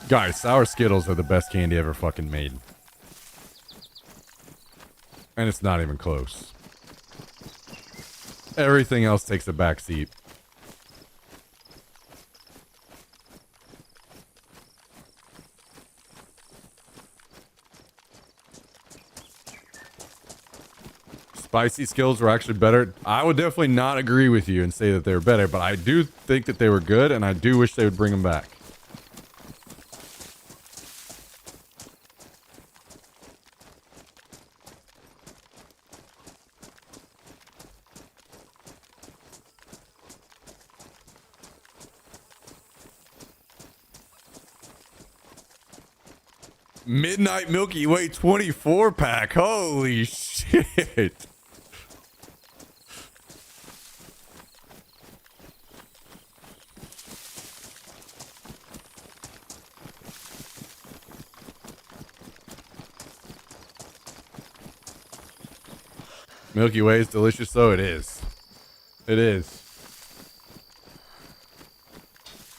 Guys, sour Skittles are the best candy ever fucking made. And it's not even close. Everything else takes a back seat. Spicy Skittles were actually better. I would definitely not agree with you and say that they were better, but I do think that they were good, and I do wish they would bring them back. Midnight Milky Way 24 pack. Holy shit. Milky Way is delicious, though. It is. It is.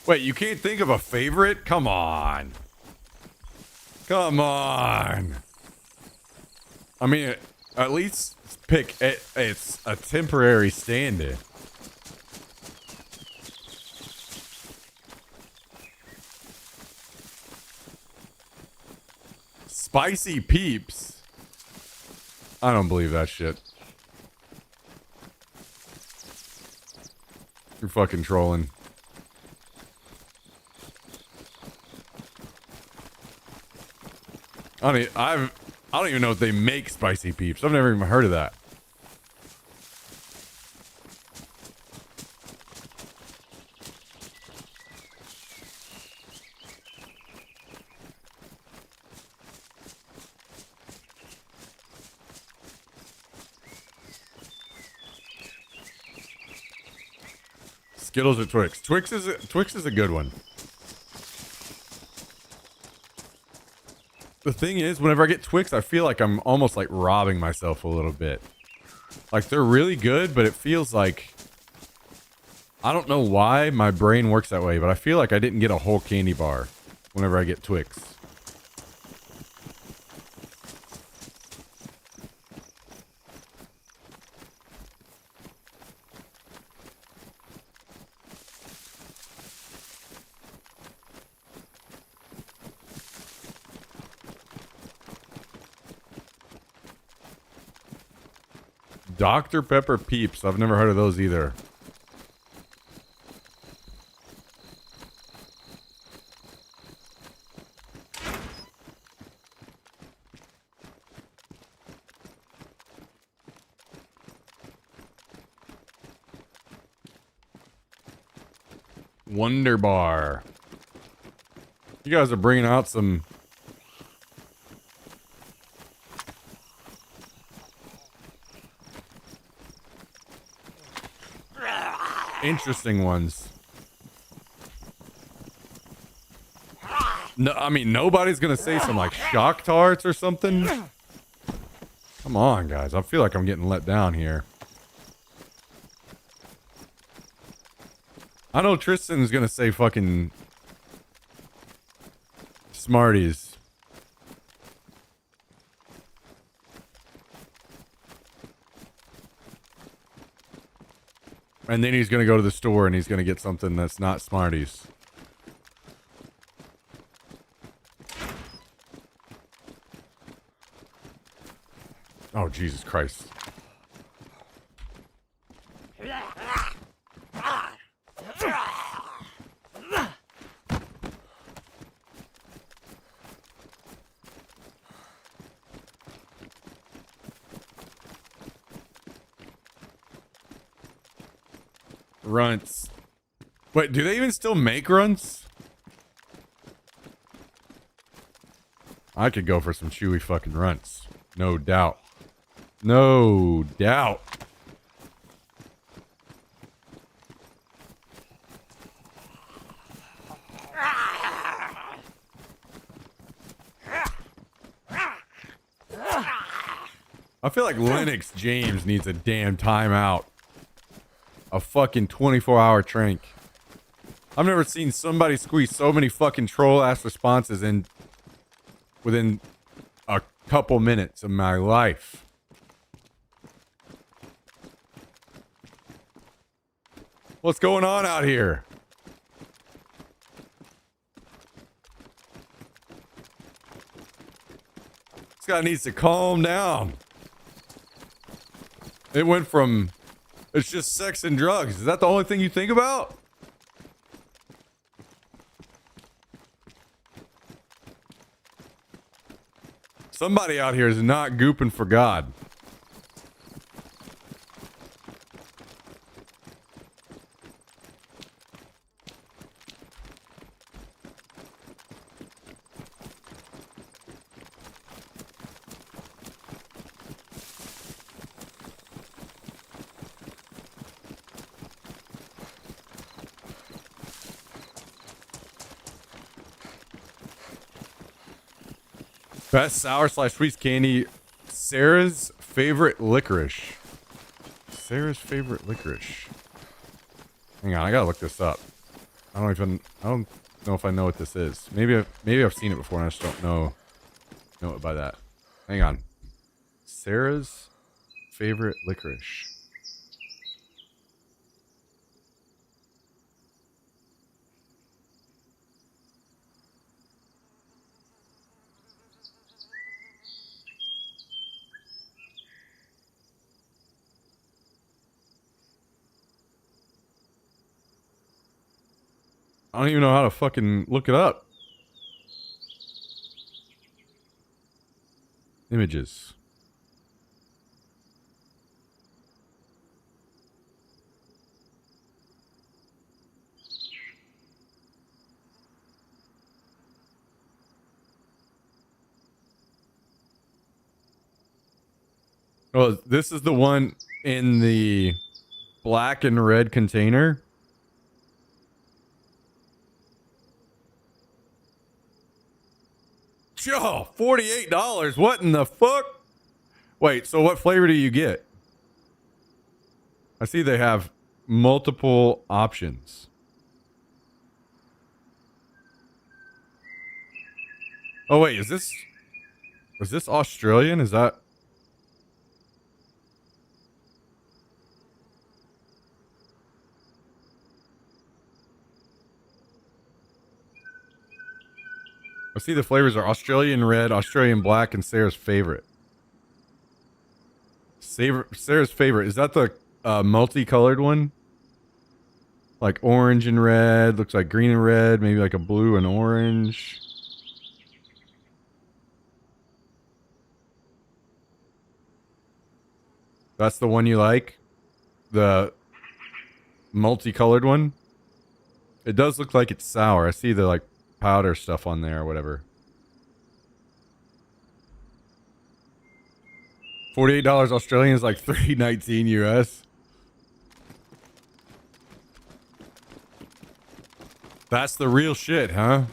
Wait, you can't think of a favorite? Come on. Come on. I mean, at least pick it. It's a temporary stand-in. Spicy Peeps. I don't believe that shit. You're fucking trolling. I don't even know if they make Spicy Peeps. I've never even heard of that. Skittles or Twix? Twix is a good one. The thing is, whenever I get Twix, I feel like I'm almost like robbing myself a little bit. Like, they're really good, but it feels like... I don't know why my brain works that way, but I feel like I didn't get a whole candy bar whenever I get Twix. Dr. Pepper Peeps. I've never heard of those either. Wonder Bar. You guys are bringing out some interesting ones. No, I mean, nobody's gonna say some like shock tarts or something. Come on, guys. I feel like I'm getting let down here. I know Tristan's gonna say fucking Smarties. And then he's gonna go to the store and he's gonna get something that's not Smarties. Oh, Jesus Christ. Runts. Wait, do they even still make runts? I could go for some chewy fucking runts. No doubt. No doubt. I feel like Lennox James needs a damn timeout. A fucking 24-hour trank. I've never seen somebody squeeze so many fucking troll-ass responses in within a couple minutes of my life. What's going on out here? This guy needs to calm down. It went from, it's just sex and drugs. Is that the only thing you think about? Somebody out here is not gooping for God. Best sour slash sweet candy. Sarah's favorite licorice. Sarah's favorite licorice. Hang on, I gotta look this up. I don't know if I know what this is. Maybe I've seen it before and I just don't know it by that. Hang on. Sarah's favorite licorice. I don't even know how to fucking look it up. Images. Oh, this is the one in the black and red container. Yo, $48. What in the fuck? Wait, so what flavor do you get? I see they have multiple options. Oh wait, is this Australian? Is that? I see the flavors are Australian red, Australian black, and Sarah's favorite. Sarah's favorite. Is that the multicolored one? Like orange and red. Looks like green and red. Maybe like a blue and orange. That's the one you like? The multicolored one? It does look like it's sour. I see the like powder stuff on there or whatever. $48 Australian is like $3.19 US. That's the real shit, huh?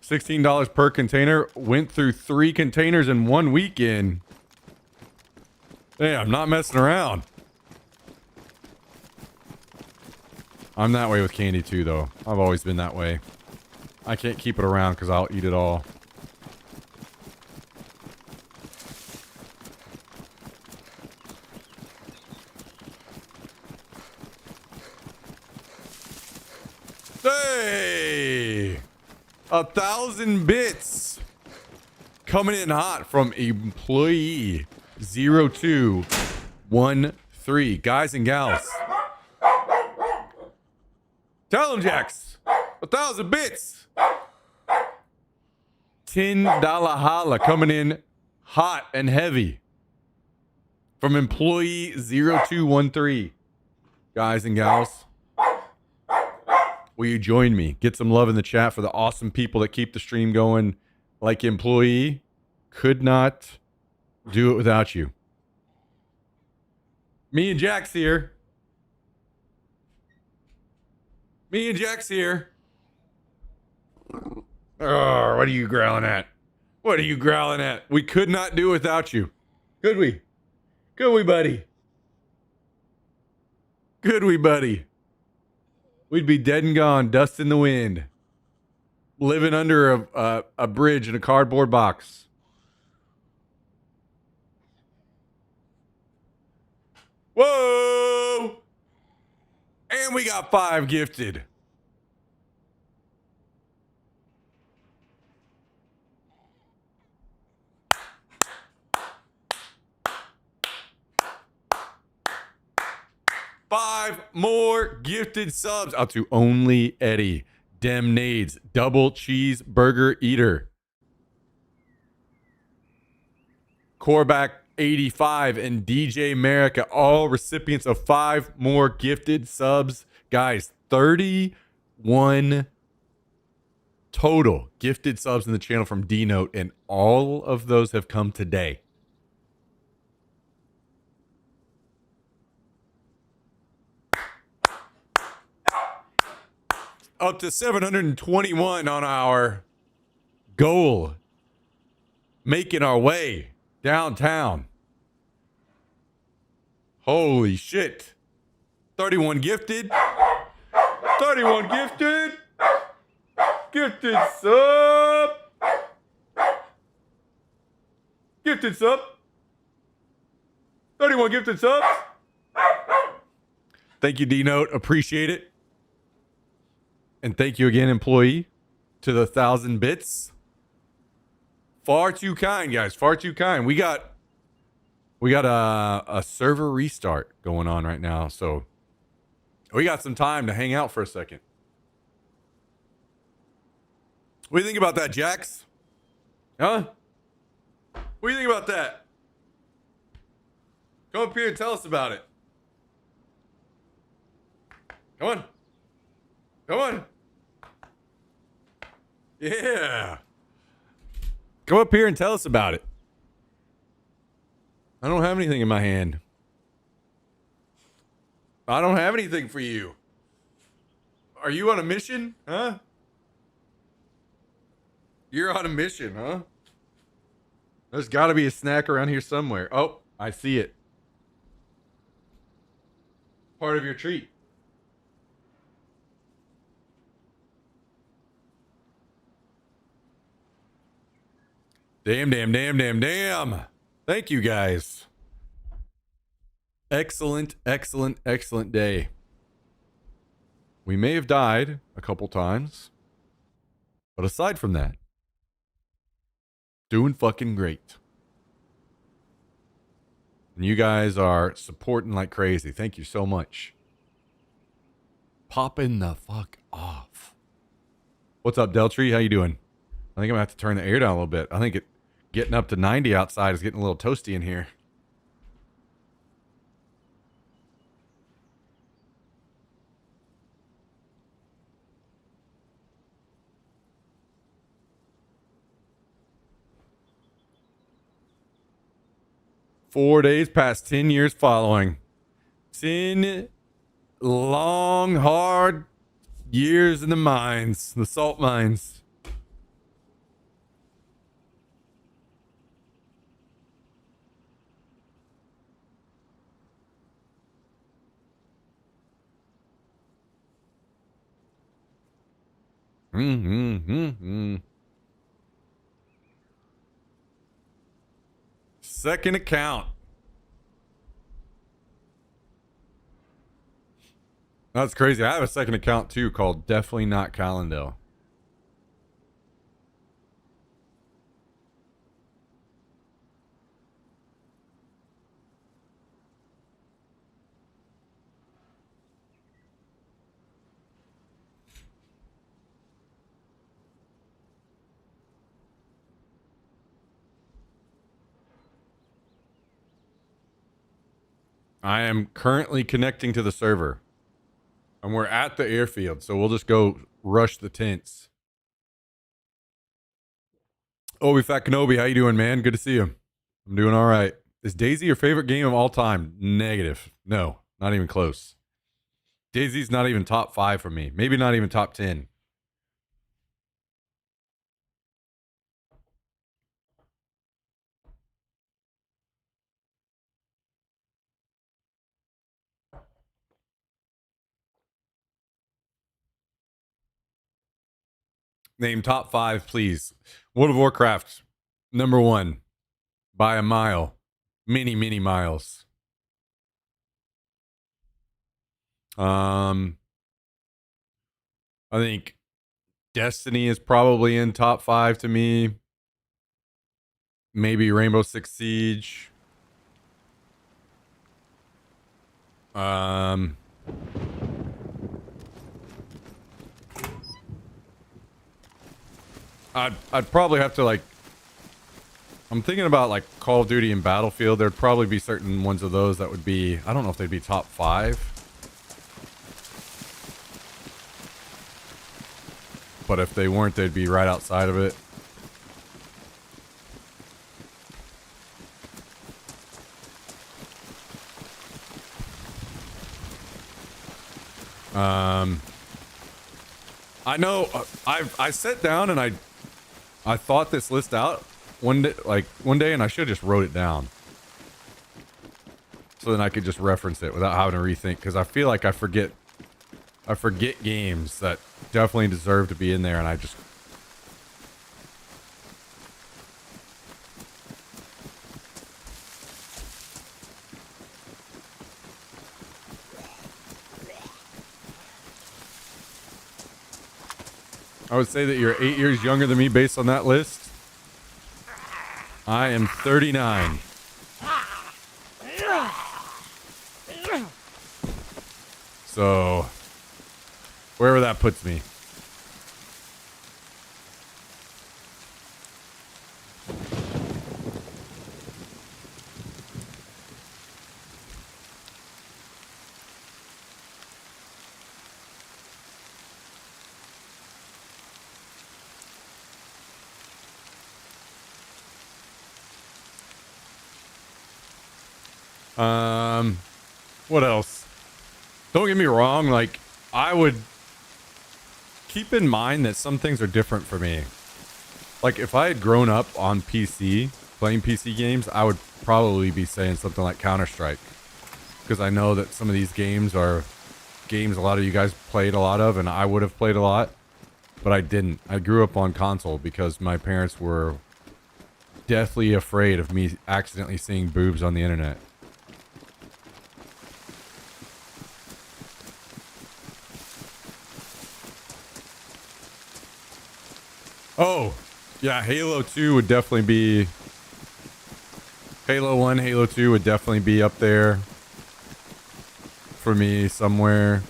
$16 per container. Went through 3 containers in 1 weekend. Damn, I'm not messing around. I'm that way with candy too, though. I've always been that way. I can't keep it around because I'll eat it all. Hey! 1,000 bits coming in hot from employee 0213. Guys and gals, tell them, Jax. 1,000 bits. $10 holla coming in hot and heavy from employee 0213. Guys and gals, will you join me? Get some love in the chat for the awesome people that keep the stream going. Like employee, could not do it without you. Me and Jax here. Me and Jax here. Oh, what are you growling at? What are you growling at? We could not do it without you. Could we? Could we, buddy? Could we, buddy? We'd be dead and gone, dust in the wind, living under a bridge in a cardboard box. Whoa! And we got 5 gifted. Five more gifted subs out to Only Eddie, Demnades, Double Cheeseburger Eater, Corback 85, and DJ America, all recipients of 5 more gifted subs. Guys, 31 total gifted subs in the channel from D-Note, and all of those have come today. Up to 721 on our goal, making our way downtown. Holy shit. 31 gifted. 31 gifted. Gifted sub. Gifted sub. 31 gifted subs. Thank you, D-Note. Appreciate it. And thank you again, employee, to the 1,000 bits. Far too kind, guys. Far too kind. We got a server restart going on right now, so we got some time to hang out for a second. What do you think about that, Jax? Huh? What do you think about that? Come up here and tell us about it. Come on. Come on. Yeah. Come up here and tell us about it. I don't have anything in my hand. I don't have anything for you. Are you on a mission? Huh? You're on a mission, huh? There's got to be a snack around here somewhere. Oh, I see it. Part of your treat. Damn, damn, damn, damn, damn. Thank you, guys. Excellent, excellent, excellent day. We may have died a couple times, but aside from that, doing fucking great. And you guys are supporting like crazy. Thank you so much. Popping the fuck off. What's up, Deltree? How you doing? I think I'm gonna have to turn the air down a little bit. I think getting up to 90 outside is getting a little toasty in here. Four days past 10 years following. 10 long, hard years in the mines, the salt mines. Second account. That's crazy. I have a second account too called Definitely Not Calendar. I am currently connecting to the server. And we're at the airfield, so we'll just go rush the tents. Obi Fat Kenobi, how you doing, man? Good to see you. I'm doing all right. Is Daisy your favorite game of all time? Negative. No, not even close. Daisy's not even top 5 for me. Maybe not even top 10. Name top 5, please. World of Warcraft, number 1. By a mile. Many, many miles. I think Destiny is probably in top 5 to me. Maybe Rainbow Six Siege. I'd probably have to like. I'm thinking about like Call of Duty and Battlefield. There'd probably be certain ones of those that would be. I don't know if they'd be top 5. But if they weren't, they'd be right outside of it. I know I sat down and I thought this list out one day and I should have just wrote it down. So then I could just reference it without having to rethink, because I feel like I forget games that definitely deserve to be in there, and I just I would say that you're 8 years younger than me based on that list. I am 39. So, wherever that puts me. What else? Don't get me wrong, like, I would keep in mind that some things are different for me. Like, if I had grown up on PC, playing PC games, I would probably be saying something like Counter-Strike. Because I know that some of these games are games a lot of you guys played a lot of, and I would have played a lot. But I didn't. I grew up on console because my parents were deathly afraid of me accidentally seeing boobs on the internet. Oh, yeah, Halo 2 would definitely be... Halo 1, Halo 2 would definitely be up there for me somewhere.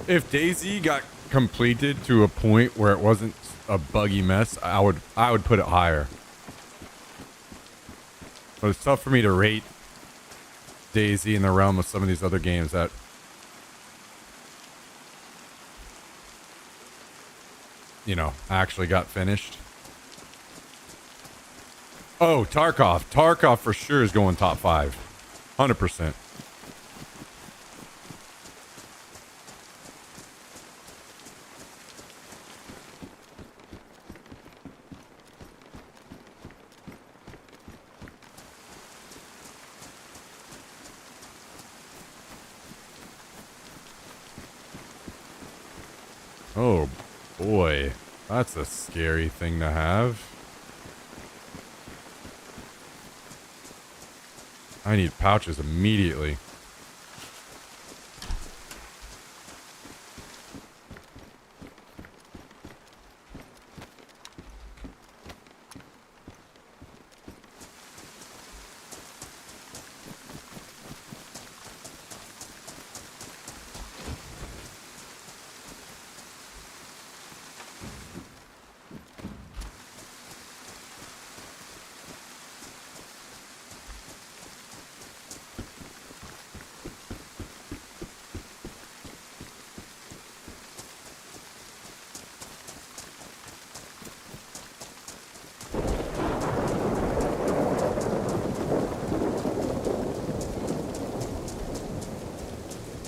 If DayZ got completed to a point where it wasn't a buggy mess, I would put it higher. But it's tough for me to rate DayZ in the realm of some of these other games that actually got finished. Oh, Tarkov. Tarkov for sure is going top 5. 100%. Oh boy, that's a scary thing to have. I need pouches immediately.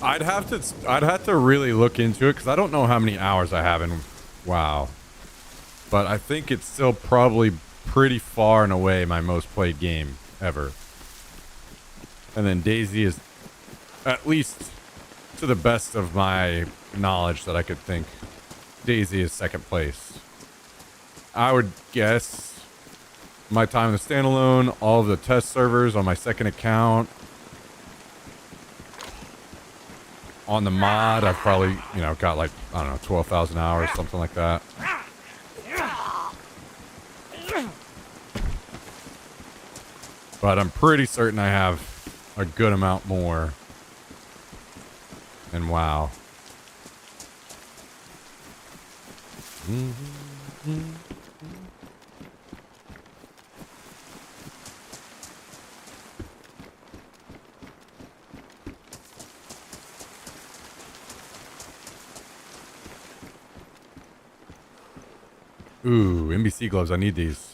I'd have to really look into it because I don't know how many hours I have in WoW, but I think it's still probably pretty far and away my most played game ever. And then DayZ is, at least to the best of my knowledge that I could think, DayZ is second place. I would guess my time in the standalone, all of the test servers on my second account. On the mod, I've probably, got like, I don't know, 12,000 hours, something like that. But I'm pretty certain I have a good amount more. And WoW. Ooh, NBC gloves. I need these.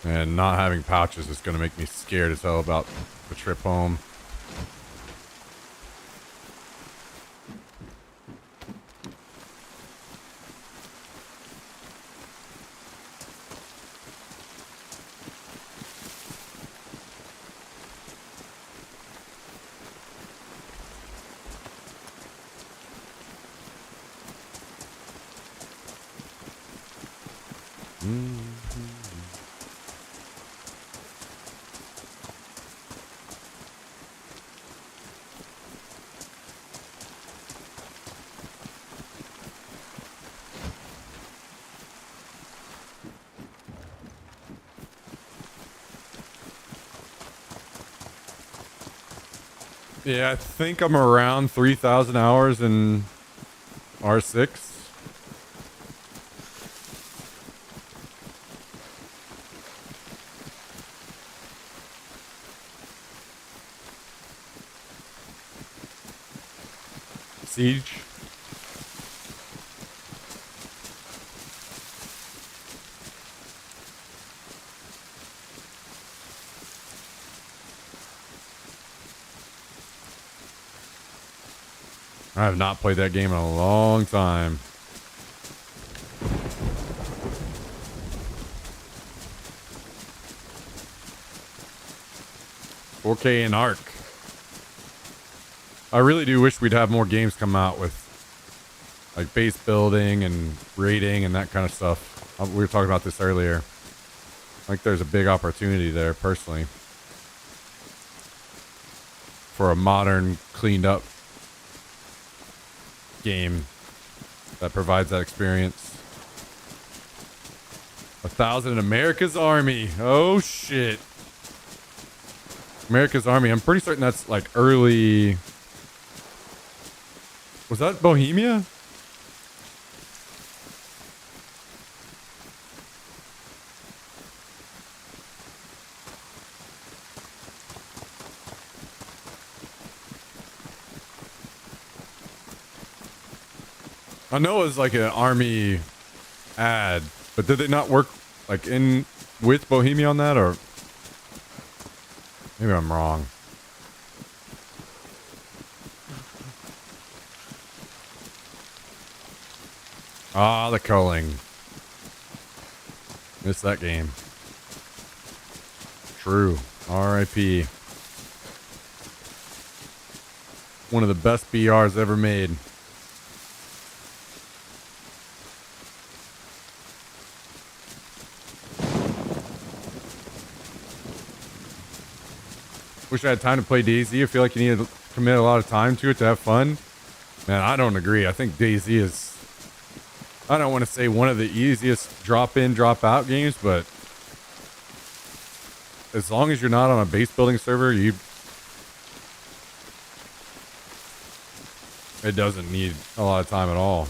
And not having pouches is going to make me scared as hell about the trip home. Yeah, I think I'm around 3,000 hours in R6. Siege. I have not played that game in a long time. $4K in Arc. I really do wish we'd have more games come out with like base building and raiding and that kind of stuff. We were talking about this earlier. I think there's a big opportunity there personally for a modern, cleaned up game that provides that experience. 1,000 in America's Army. Oh shit. America's Army. I'm pretty certain that's like early. Was that Bohemia? I know it was like an army ad, but did they not work like in with Bohemia on that, or maybe I'm wrong? Ah, the culling. Missed that game. True. R.I.P. One of the best BRs ever made. Wish I had time to play DayZ. I feel like you need to commit a lot of time to it to have fun. Man, I don't agree. I think DayZ is, I don't want to say one of the easiest drop in, drop out games, but as long as you're not on a base building server, it doesn't need a lot of time at all.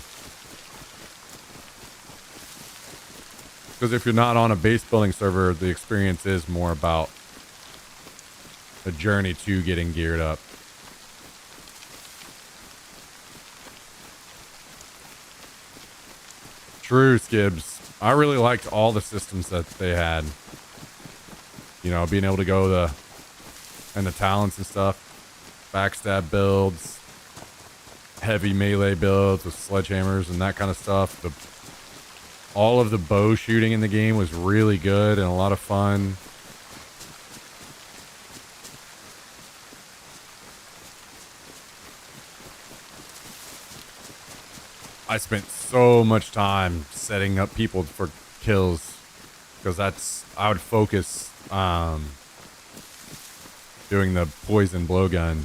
Because if you're not on a base building server, the experience is more about the journey to getting geared up. True, Skibs. I really liked all the systems that they had. You know, being able to go and the talents and stuff. Backstab builds. Heavy melee builds with sledgehammers and that kind of stuff. All of the bow shooting in the game was really good and a lot of fun. I spent so much time setting up people for kills because I would focus doing the poison blowgun.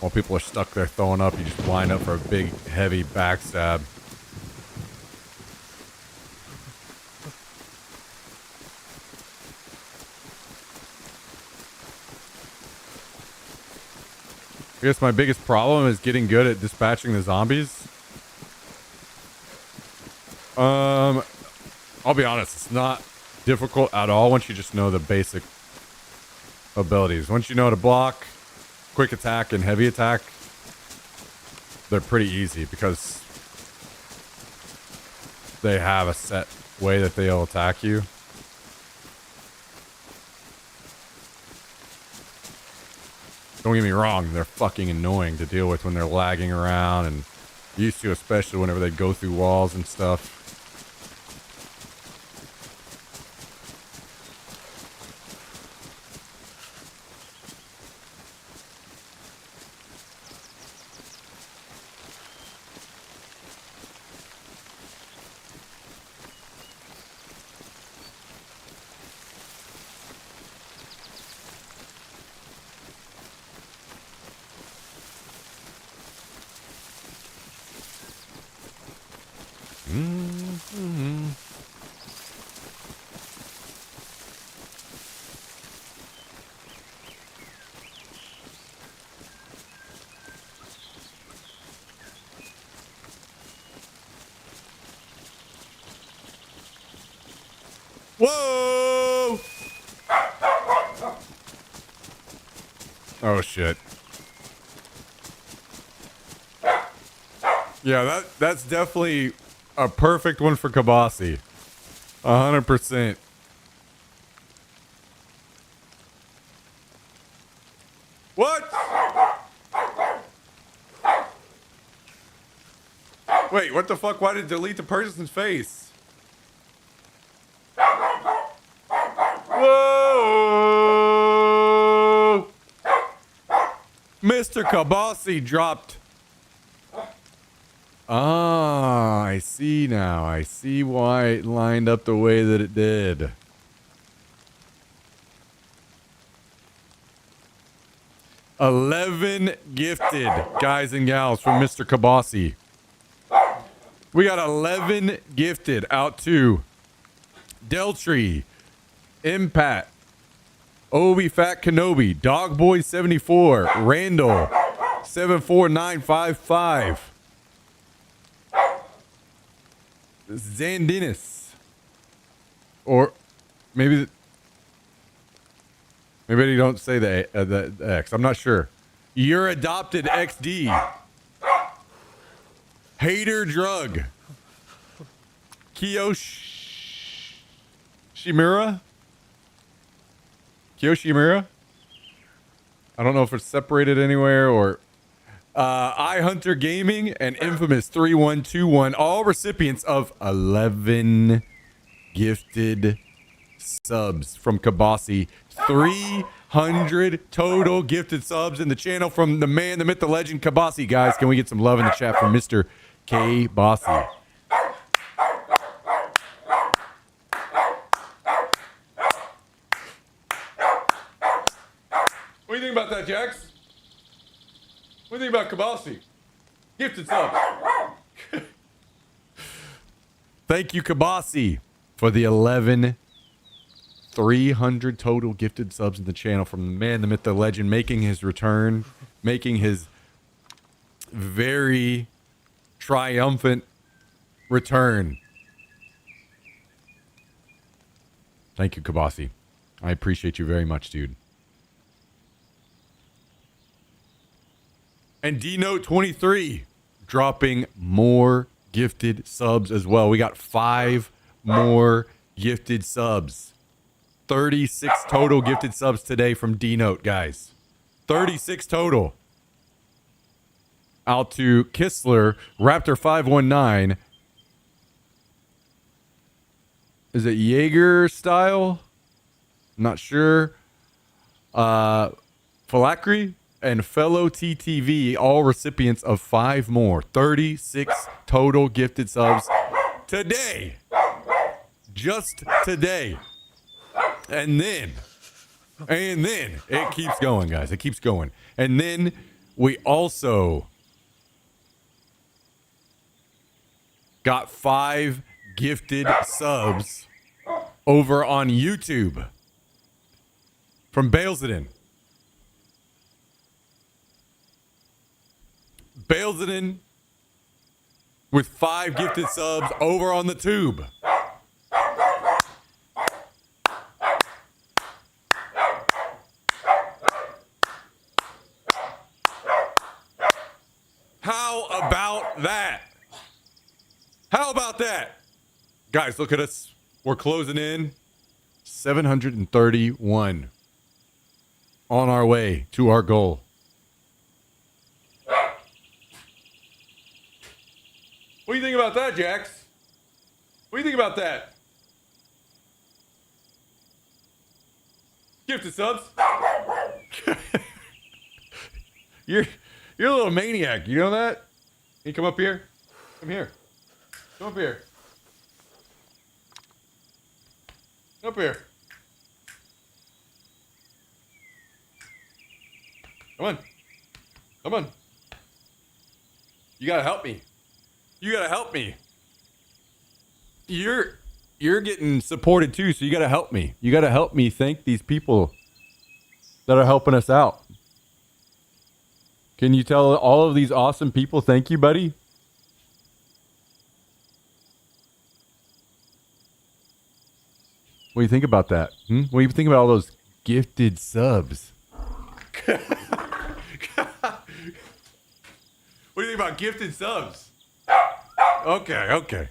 While people are stuck there throwing up, you just line up for a big, heavy backstab. I guess my biggest problem is getting good at dispatching the zombies. I'll be honest, it's not difficult at all once you just know the basic abilities. Once you know to block, quick attack, and heavy attack, they're pretty easy because they have a set way that they'll attack you. Don't get me wrong, they're fucking annoying to deal with when they're lagging around, and used to, especially whenever they go through walls and stuff. Whoa! Oh shit. Yeah, that's definitely a perfect one for Kabasi. 100%. What? Wait, what the fuck? Why did it delete the person's face? Whoa! Mr. Kabasi dropped. Ah, I see now. I see why it lined up the way that it did. 11 gifted guys and gals from Mr. Kabasi. We got 11 gifted out to Deltree, Impact, Obi Fat Kenobi, Dogboy 74, Randall 74955, Zandinis, or maybe they don't say the X. I'm not sure. You're adopted XD. Hater Drug. Kiyoshimura? Kiyoshimura? I don't know if it's separated anywhere or... iHunter Gaming and Infamous 3121. All recipients of 11 gifted subs from Kabasi. 300 total gifted subs in the channel from the man, the myth, the legend, Kabasi. Guys, can we get some love in the chat from Mr. K. Bossy? What do you think about that, Jax? What do you think about Kabasi? Gifted subs. Thank you, Kabasi, for the 300 total gifted subs in the channel from the man, the myth, the legend, making his return, making his very triumphant return. Thank you, Kabasi. I appreciate you very much, dude. And D-Note 23 dropping more gifted subs as well. We got 5 more gifted subs. 36 total gifted subs today from D-Note, guys. 36 total. Out to Kistler, Raptor 519. Is it Jaeger style? Not sure. Falakri and fellow TTV, all recipients of 5 more. 36 total gifted subs today. Just today. And then it keeps going, guys. It keeps going. And then we also got 5 gifted subs over on YouTube from Balesden. Balesden with 5 gifted subs over on the tube. How about that? How about that? Guys, look at us. We're closing in 731 on our way to our goal. What do you think about that, Jax? What do you think about that? Gifted subs. You're a little maniac. You know that? Can you come up here? Come here. Come up here. Come up here. Come on. Come on. You gotta help me. You gotta help me. You're getting supported too, so you gotta help me. You gotta help me thank these people that are helping us out. Can you tell all of these awesome people thank you, buddy? What do you think about that? What do you think about all those gifted subs? What do you think about gifted subs? Okay.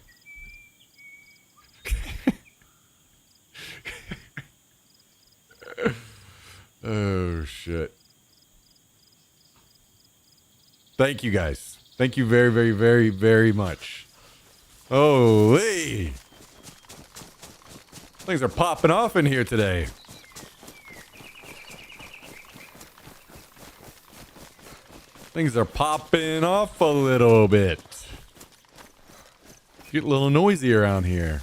Oh, shit. Thank you, guys. Thank you very, very, very, very much. Holy. Things are popping off in here today. Things are popping off a little bit. Get a little noisy around here.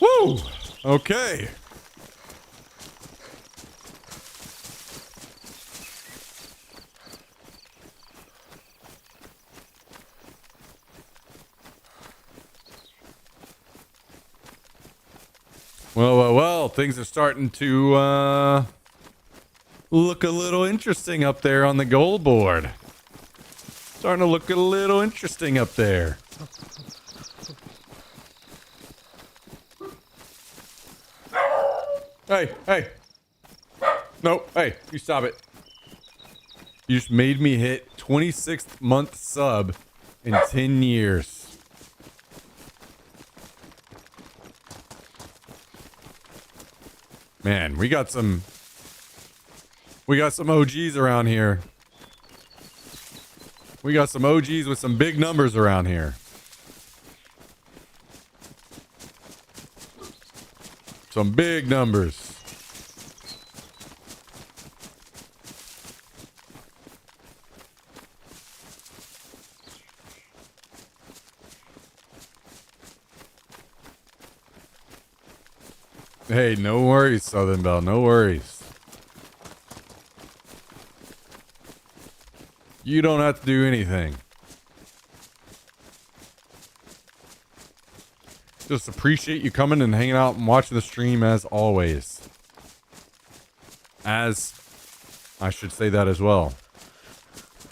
Woo! Okay. Well, things are starting to look a little interesting up there on the goal board. Starting to look a little interesting up there. Hey. No, hey, you stop it. You just made me hit 26th month sub in 10 years. Man, we got some OGs around here. We got some OGs with some big numbers around here. Some big numbers. Hey, no worries, Southern Belle. No worries. You don't have to do anything. Just appreciate you coming and hanging out and watching the stream as always. As I should say that as well.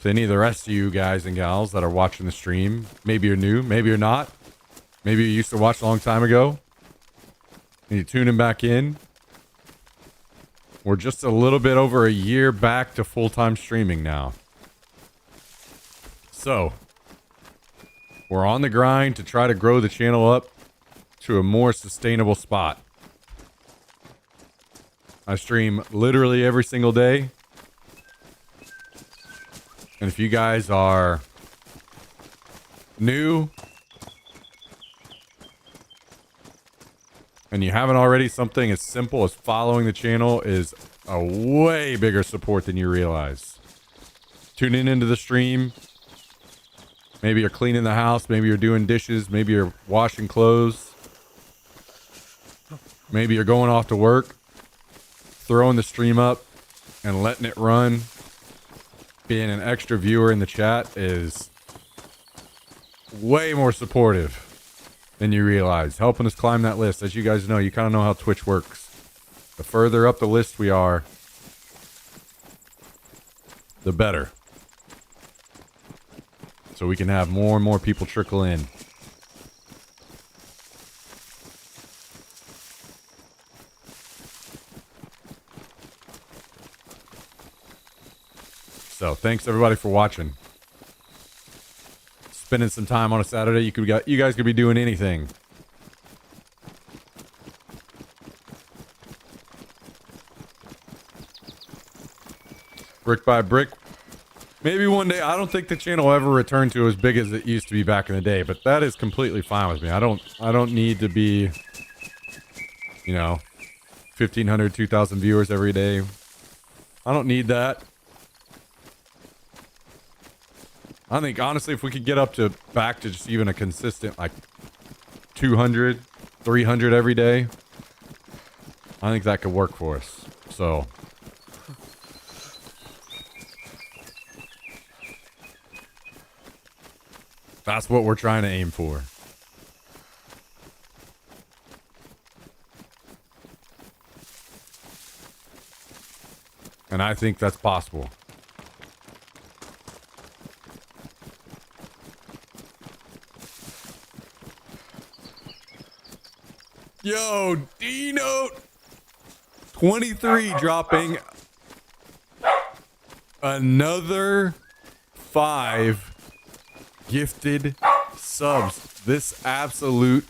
To any of the rest of you guys and gals that are watching the stream, maybe you're new, maybe you're not. Maybe you used to watch a long time ago. And you're tuning back in. We're just a little bit over a year back to full-time streaming now. So, we're on the grind to try to grow the channel up to a more sustainable spot. I stream literally every single day. And if you guys are new and you haven't already, something as simple as following the channel is a way bigger support than you realize. Tuning into the stream. Maybe you're cleaning the house. Maybe you're doing dishes. Maybe you're washing clothes. Maybe you're going off to work. Throwing the stream up and letting it run. Being an extra viewer in the chat is way more supportive than you realize. Helping us climb that list. As you guys know, you kind of know how Twitch works. The further up the list we are, the better. So we can have more and more people trickle in. So thanks everybody for watching. Spending some time on a Saturday. You guys could be doing anything. Brick by brick. Maybe one day. I don't think the channel will ever return to as big as it used to be back in the day, but that is completely fine with me. I don't need to be, 1,500, 2,000 viewers every day. I don't need that. I think honestly, if we could get up to back to just even a consistent like 200, 300 every day, I think that could work for us. So that's what we're trying to aim for. And I think that's possible. Yo, D-Note 23 dropping another 5 gifted subs. This absolute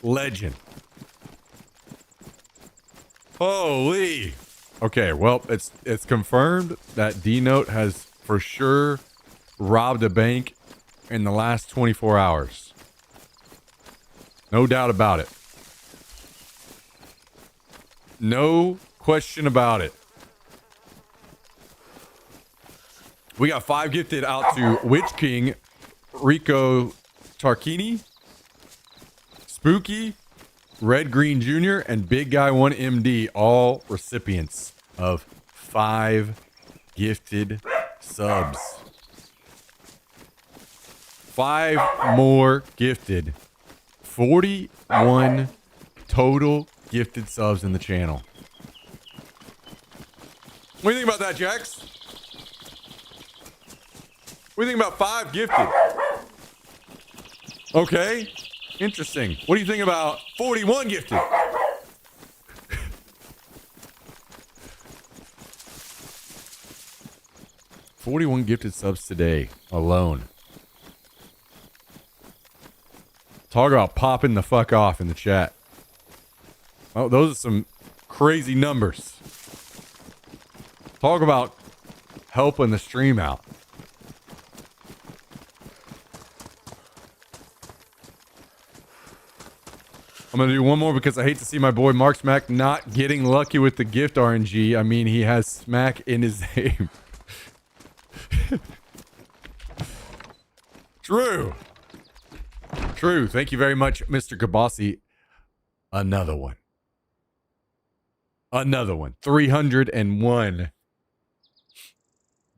legend. Holy. Okay, well, it's confirmed that D-Note has for sure robbed a bank in the last 24 hours. No doubt about it. No question about it. We got 5 gifted out to Witch King, Rico Tarquini, Spooky, Red Green Jr., and Big Guy 1 MD, all recipients of 5 gifted subs. 5 more gifted. 41 total gifted subs in the channel. What do you think about that, Jax? What do you think about 5 gifted? Okay. Interesting. What do you think about 41 gifted? $41 gifted subs today alone. Talk about popping the fuck off in the chat. Oh, those are some crazy numbers. Talk about helping the stream out. I'm going to do one more because I hate to see my boy Mark Smack not getting lucky with the gift RNG. I mean, he has Smack in his name. True. True. Thank you very much, Mr. Kabasi. Another one. Another one. 301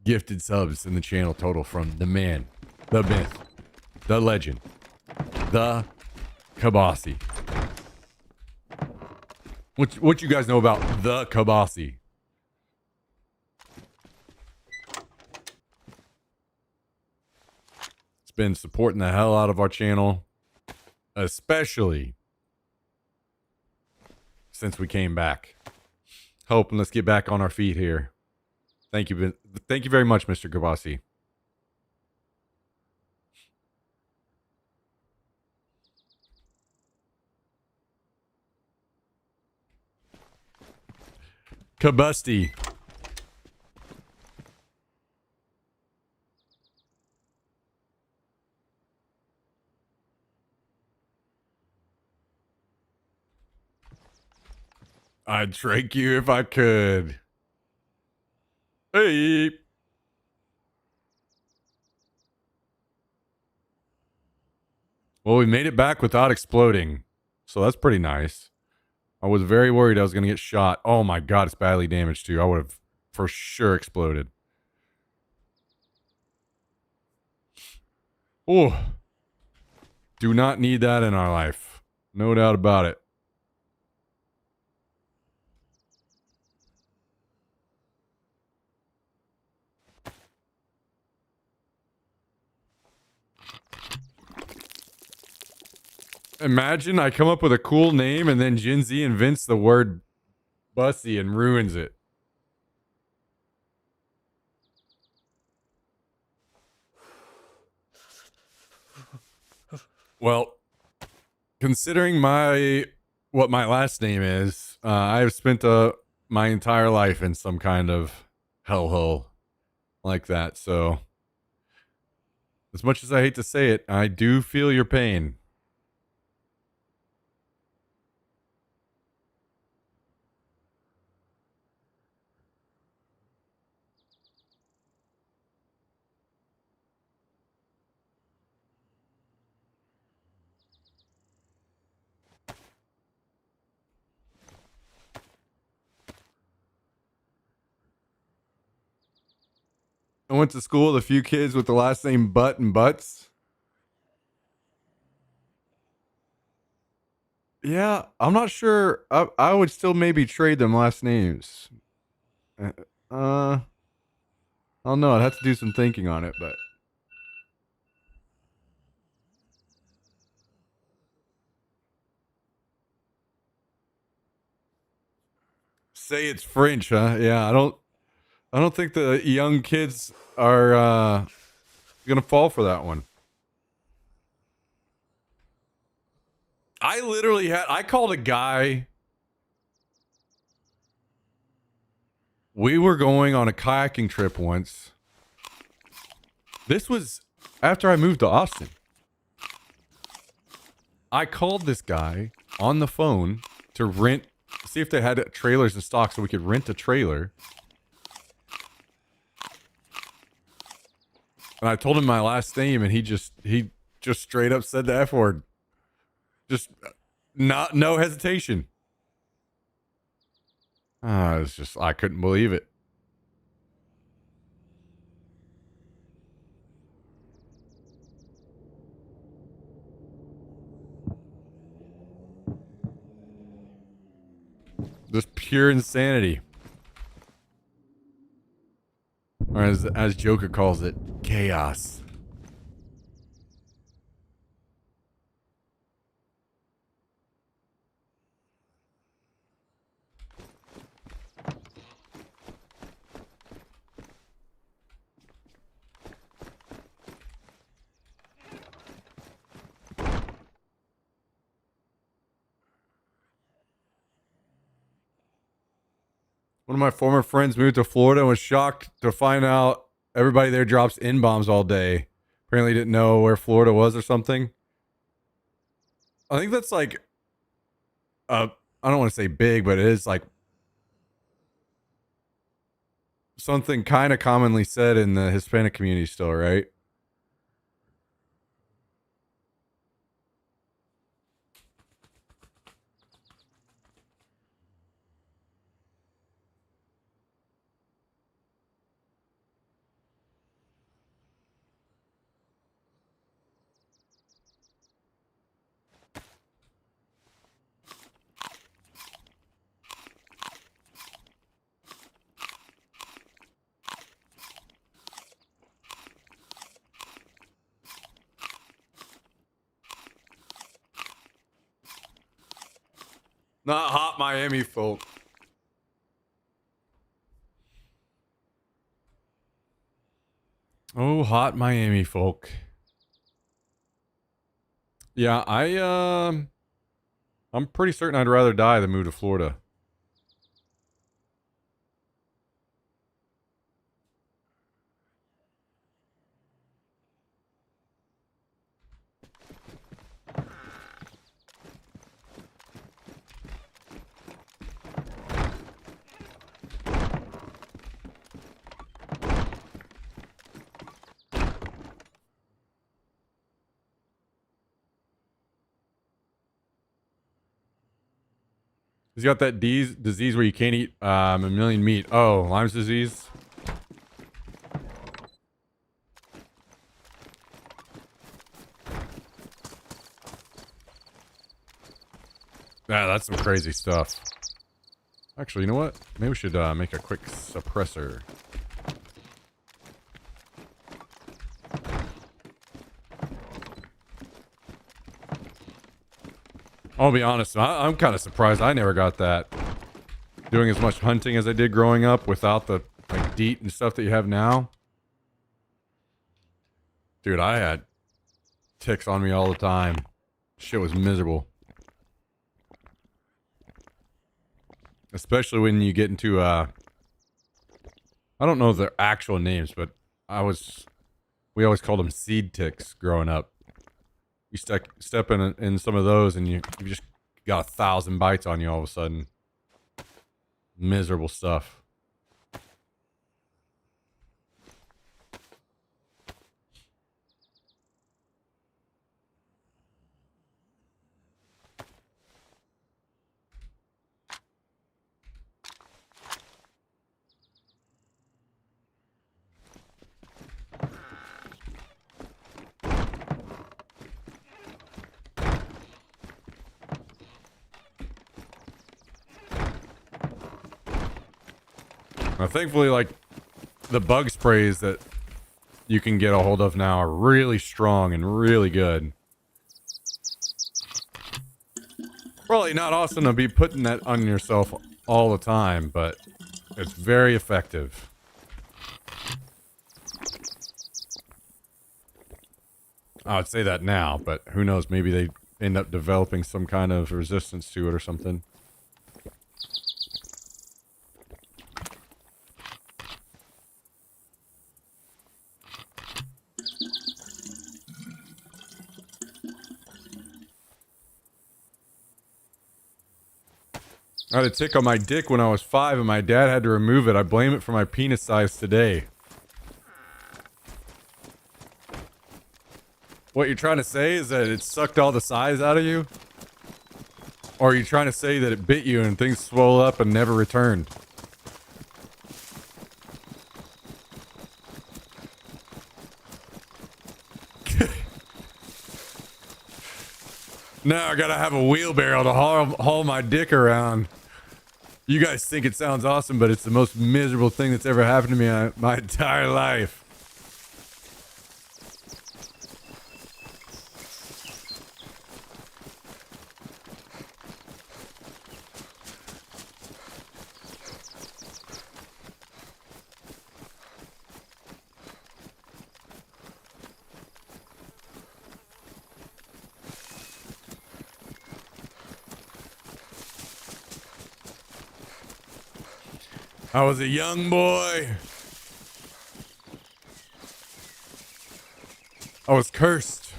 gifted subs in the channel total from the man, the myth, the legend, the Kabasi. What you guys know about the Kabasi? It's been supporting the hell out of our channel, especially since we came back. Hoping let's get back on our feet here. Thank you very much, Mr. Kabasi. Kabusty. I'd drink you if I could. Hey. Well, we made it back without exploding. So that's pretty nice. I was very worried I was going to get shot. Oh my god, it's badly damaged too. I would have for sure exploded. Oh. Do not need that in our life. No doubt about it. Imagine I come up with a cool name and then Gen Z invents the word bussy and ruins it. Well, considering what my last name is, I have spent my entire life in some kind of hellhole like that. So, as much as I hate to say it, I do feel your pain. I went to school with a few kids with the last name Butt and Butts. Yeah, I'm not sure. I would still maybe trade them last names. I don't know. I'd have to do some thinking on it, but. Say it's French, huh? Yeah, I don't think the young kids are gonna fall for that one. I called a guy. We were going on a kayaking trip once. This was after I moved to Austin. I called this guy on the phone to see if they had trailers in stock so we could rent a trailer. And I told him my last name and he just straight up said the F word. Just No hesitation. It's just, I couldn't believe it. Just pure insanity. Or as Joker calls it, chaos. One of my former friends moved to Florida and was shocked to find out everybody there drops N-bombs all day. Apparently didn't know where Florida was or something. I think that's like, I don't want to say big, but it is like something kind of commonly said in the Hispanic community still, right? Not hot Miami folk. Oh, hot Miami folk. Yeah, I'm pretty certain I'd rather die than move to Florida. He's got that disease where you can't eat a million meat. Oh, Lyme's disease. Yeah, that's some crazy stuff. Actually, you know what? Maybe we should make a quick suppressor. I'll be honest, I'm kind of surprised I never got that. Doing as much hunting as I did growing up without the like DEET and stuff that you have now. Dude, I had ticks on me all the time. Shit was miserable. Especially when you get into, I don't know their actual names, but we always called them seed ticks growing up. You step in some of those and you just got 1,000 bites on you all of a sudden. Miserable stuff. Now, thankfully, like, the bug sprays that you can get a hold of now are really strong and really good. Probably not awesome to be putting that on yourself all the time, but it's very effective. I would say that now, but who knows? Maybe they end up developing some kind of resistance to it or something. I had a tick on my dick when I was 5 and my dad had to remove it. I blame it for my penis size today. What you're trying to say is that it sucked all the size out of you? Or are you trying to say that it bit you and things swelled up and never returned? Now I gotta have a wheelbarrow to haul my dick around. You guys think it sounds awesome, but it's the most miserable thing that's ever happened to me my entire life. I was a young boy. I was cursed.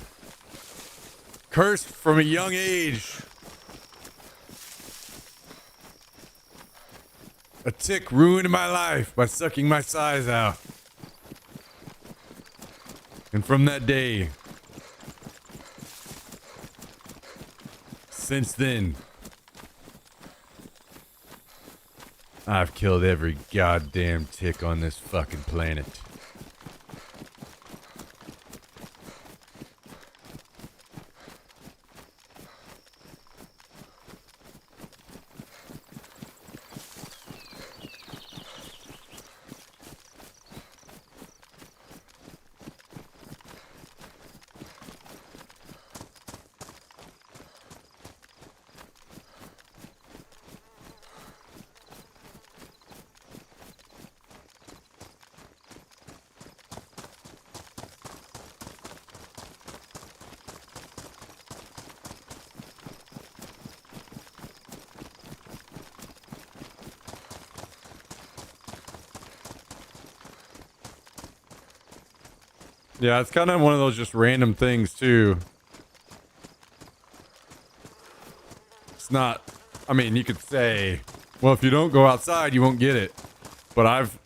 Cursed from a young age. A tick ruined my life by sucking my size out. And from that day, since then, I've killed every goddamn tick on this fucking planet. Yeah, it's kind of one of those just random things, too. It's not... I mean, you could say, well, if you don't go outside, you won't get it. But I've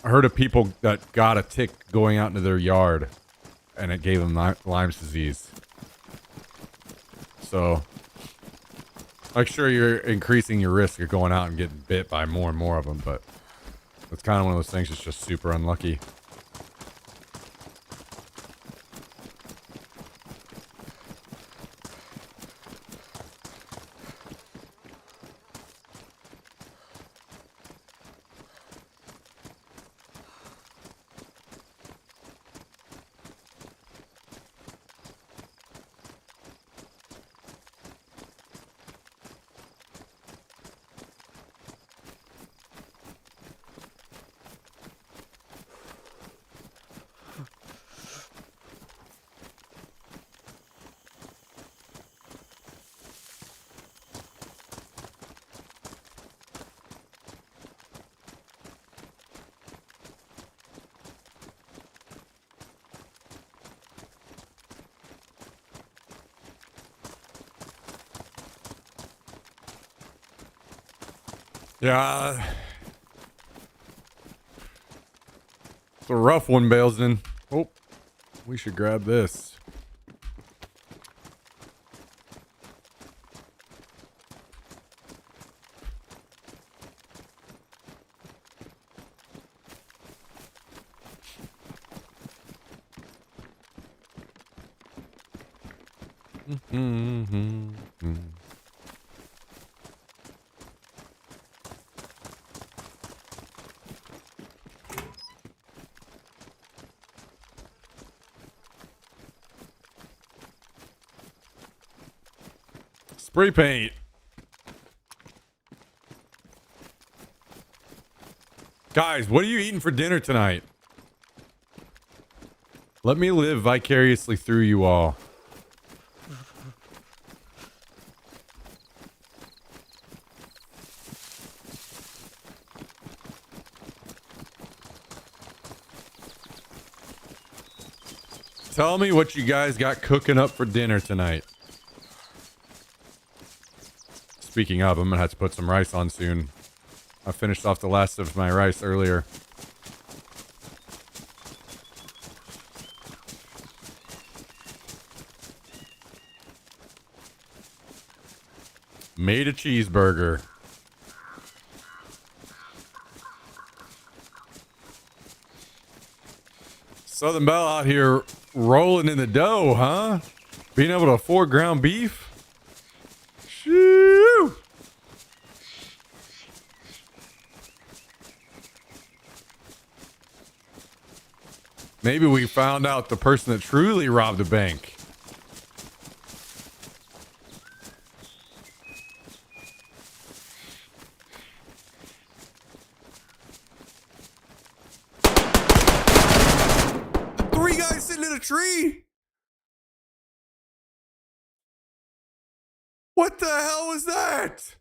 heard of people that got a tick going out into their yard, and it gave them Lyme's disease. So, like, sure, you're increasing your risk of going out and getting bit by more and more of them, but it's kind of one of those things that's just super unlucky. Yeah. It's a rough one, Balesden. Oh, we should grab this. Spray paint. Guys, what are you eating for dinner tonight? Let me live vicariously through you all. Tell me what you guys got cooking up for dinner tonight. Speaking of, I'm gonna have to put some rice on soon. I finished off the last of my rice earlier. Made a cheeseburger. Southern Belle out here rolling in the dough, huh? Being able to afford ground beef? Shoo! Maybe we found out the person that truly robbed a bank. Three guys sitting in a tree? What the hell was that?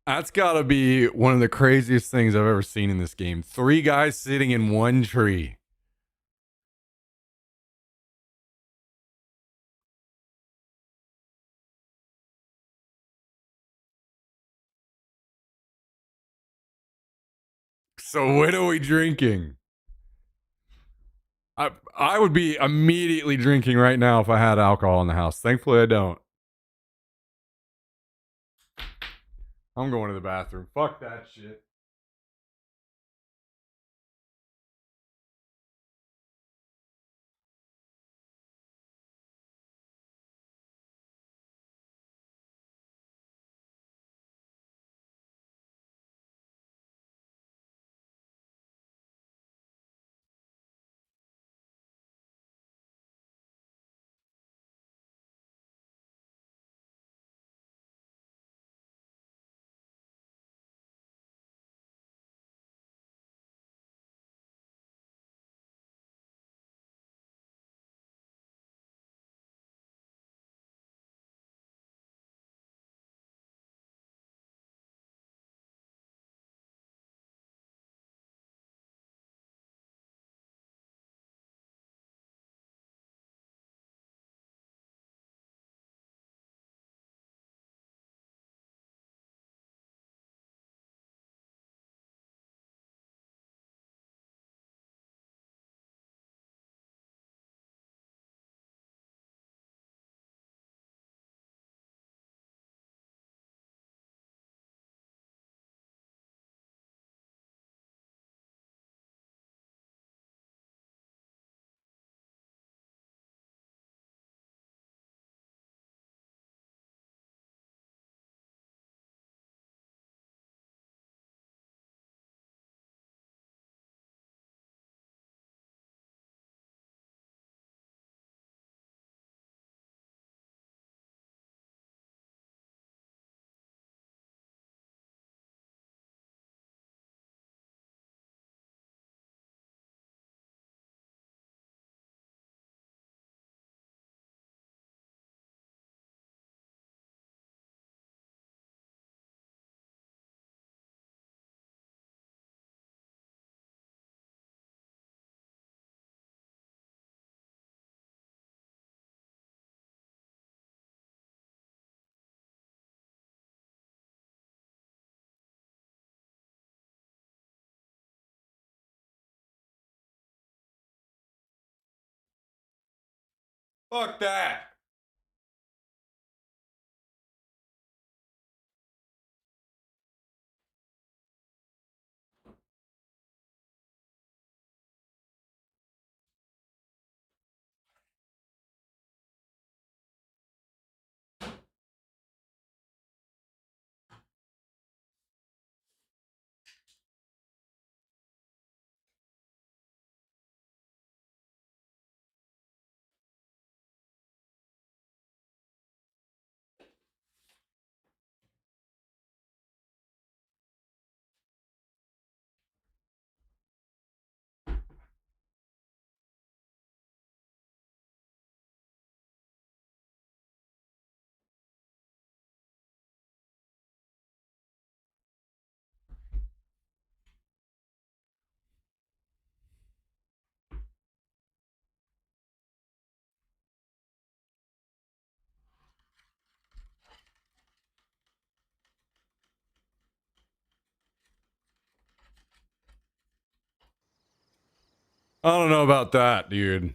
That's gotta be one of the craziest things I've ever seen in this game. Three guys sitting in one tree. So when are we drinking? I would be immediately drinking right now if I had alcohol in the house. Thankfully, I don't. I'm going to the bathroom. Fuck that shit. Fuck that. I don't know about that, dude.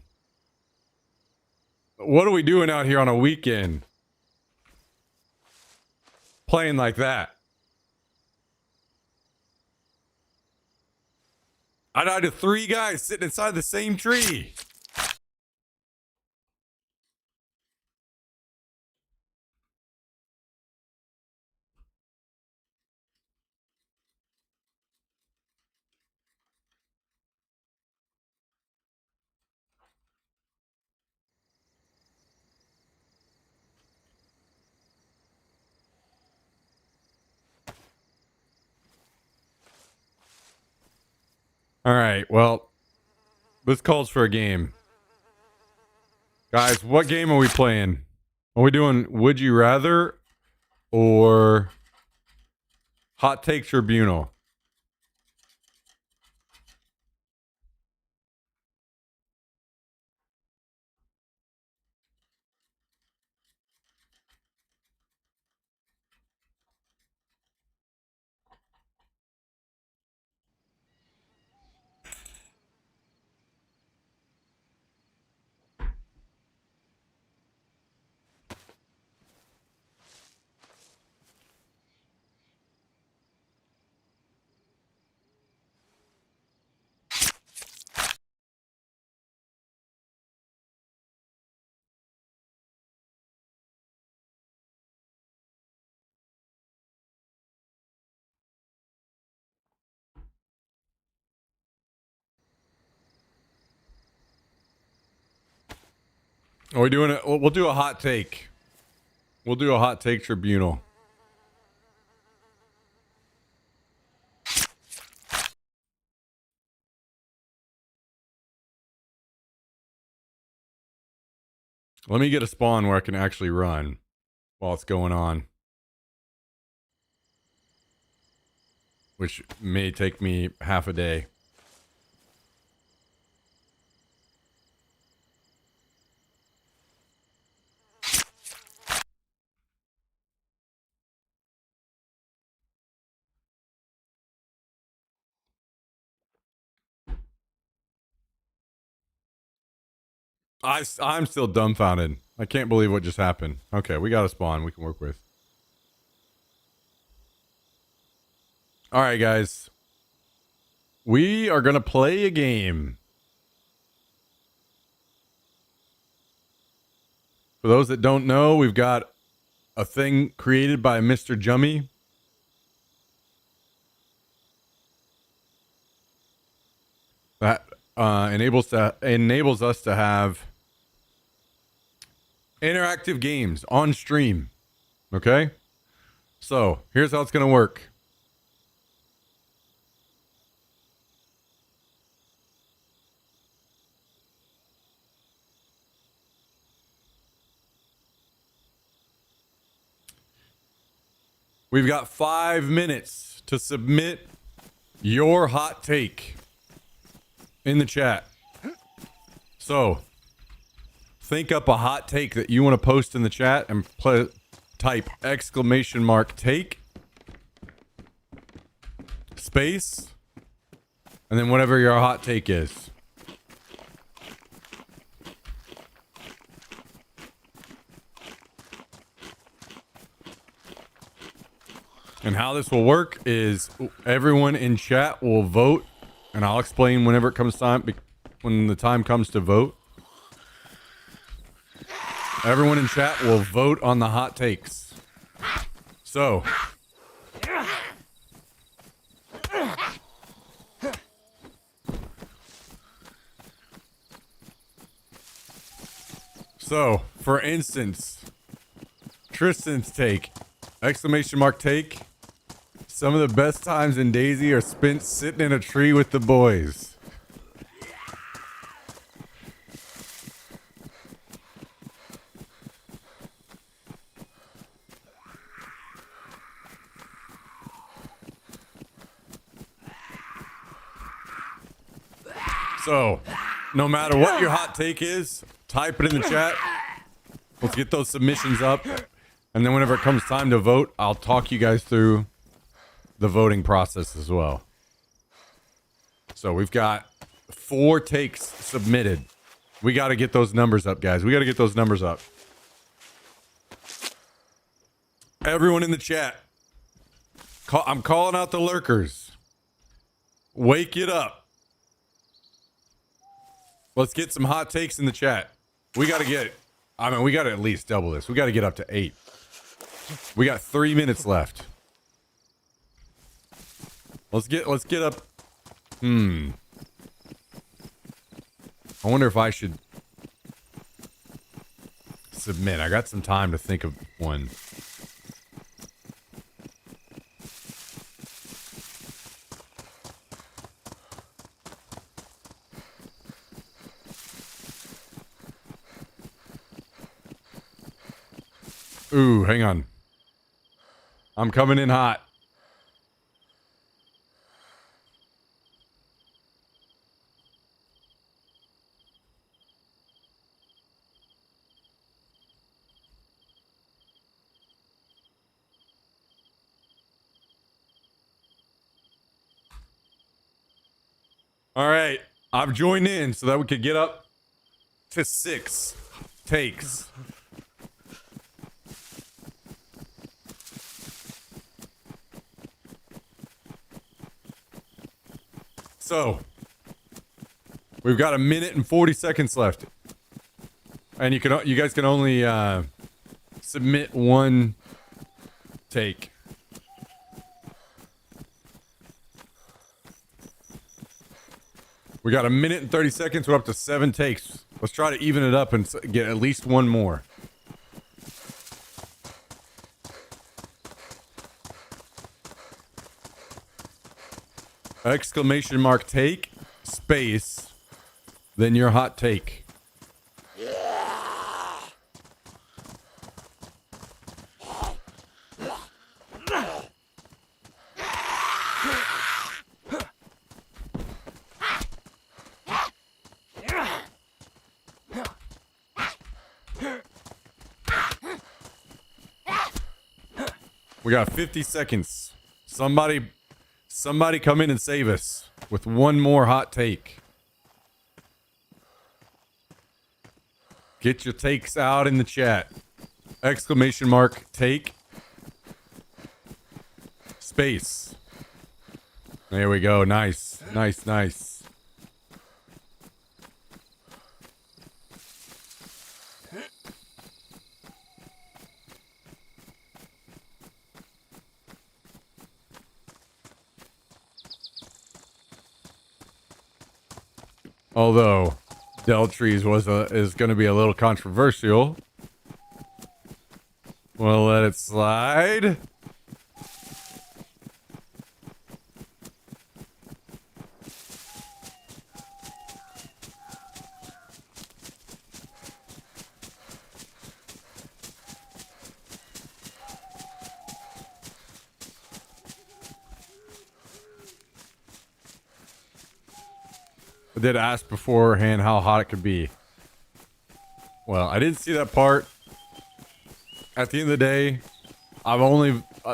What are we doing out here on a weekend? Playing like that. I died to 3 guys sitting inside the same tree. All right, well, this calls for a game. Guys, what game are we playing? Are we doing Would You Rather or Hot Take Tribunal? Are we doing it? We'll do a hot take. We'll do a hot take tribunal. Let me get a spawn where I can actually run while it's going on, which may take me half a day. I'm still dumbfounded. I can't believe what just happened. Okay, we got a spawn we can work with. All right, guys. We are going to play a game. For those that don't know, we've got a thing created by Mr. Jummy. That enables us to have interactive games on stream. Okay? So, here's how it's going to work. We've got 5 minutes to submit your hot take in the chat. So, think up a hot take that you want to post in the chat and type !take space and then whatever your hot take is. And how this will work is everyone in chat will vote, and I'll explain whenever it comes time, when the time comes to vote. Everyone in chat will vote on the hot takes. So, for instance, Tristan's take, !take. Some of the best times in Daisy are spent sitting in a tree with the boys. So, no matter what your hot take is, type it in the chat. Let's get those submissions up. And then whenever it comes time to vote, I'll talk you guys through the voting process as well. So we've got 4 takes submitted. We got to get those numbers up, guys. We got to get those numbers up. Everyone in the chat, I'm calling out the lurkers. Wake it up. Let's get some hot takes in the chat. We got to get, we got to at least double this. We got to get up to 8. We got 3 minutes left. Let's get up. I wonder if I should submit. I got some time to think of one. Ooh, hang on. I'm coming in hot. All right, I've joined in so that we could get up to 6 takes. So, we've got 1 minute and 40 seconds left, and you guys can only submit 1 take. We got 1 minute and 30 seconds. We're up to 7 takes. Let's try to even it up and get at least 1 more. Exclamation mark take, space, then your hot take. We got 50 seconds. Somebody come in and save us with 1 more hot take. Get your takes out in the chat. Exclamation mark take, space. There we go. Nice, nice, nice. Although Deltrees is going to be a little controversial. We'll let it slide. I did ask beforehand how hot it could be. Well, I didn't see that part. At the end of the day,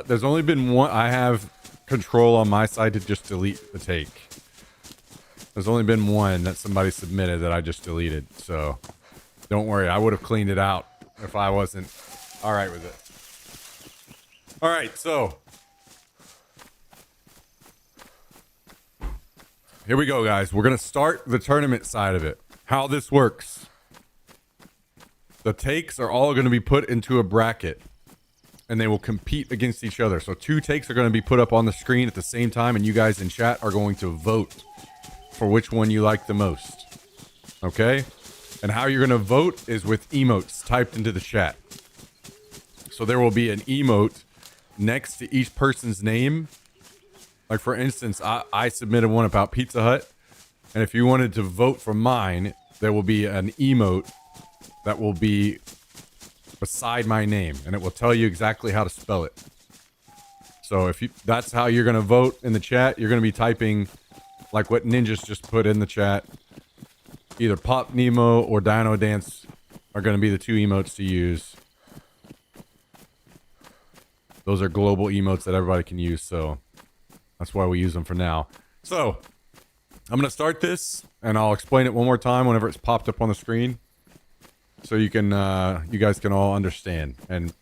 there's only been one. I have control on my side to just delete the take. There's only been one that somebody submitted that I just deleted. So don't worry, I would have cleaned it out if I wasn't all right with it. All right, so here we go, guys. We're going to start the tournament side of it. How this works. The takes are all going to be put into a bracket, and they will compete against each other. So 2 takes are going to be put up on the screen at the same time, and you guys in chat are going to vote for which one you like the most. Okay? And how you're going to vote is with emotes typed into the chat. So there will be an emote next to each person's name. Like, for instance, I submitted one about Pizza Hut. And if you wanted to vote for mine, there will be an emote that will be beside my name. And it will tell you exactly how to spell it. So if that's how you're going to vote in the chat, you're going to be typing like what Ninjas just put in the chat. Either Pop Nemo or Dino Dance are going to be the 2 emotes to use. Those are global emotes that everybody can use. So that's why we use them for now. So I'm gonna start this, and I'll explain it one more time whenever it's popped up on the screen, so you guys can all understand. And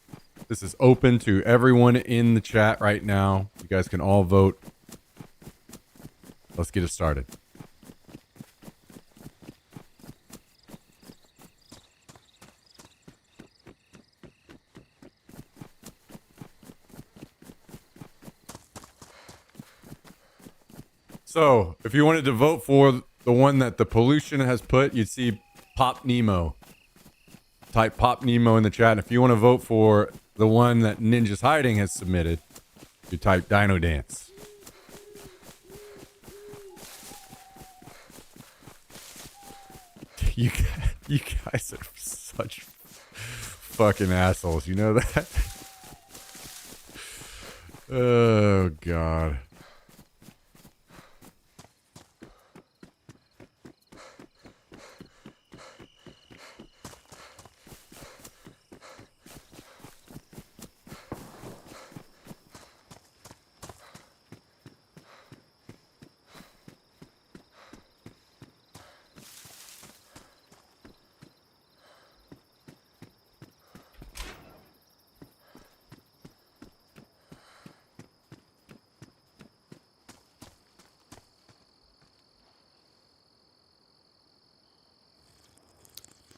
this is open to everyone in the chat right now. You guys can all vote. Let's get it started. So, if you wanted to vote for the one that the pollution has put, you'd see Pop Nemo. Type Pop Nemo in the chat. And if you want to vote for the one that Ninja's Hiding has submitted, you type Dino Dance. You guys are such fucking assholes. You know that? Oh, God.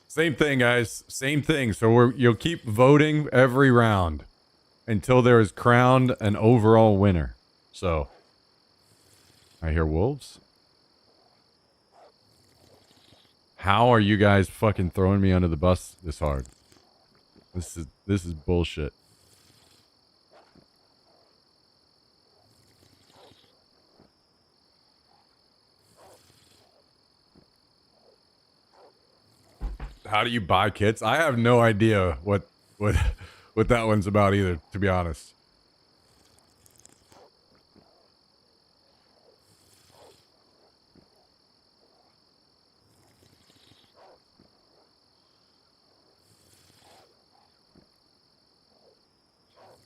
Same thing, guys. Same thing. So you'll keep voting every round until there is crowned an overall winner. So, I hear wolves. How are you guys fucking throwing me under the bus this hard? This is bullshit. How do you buy kits? I have no idea what that one's about either, to be honest.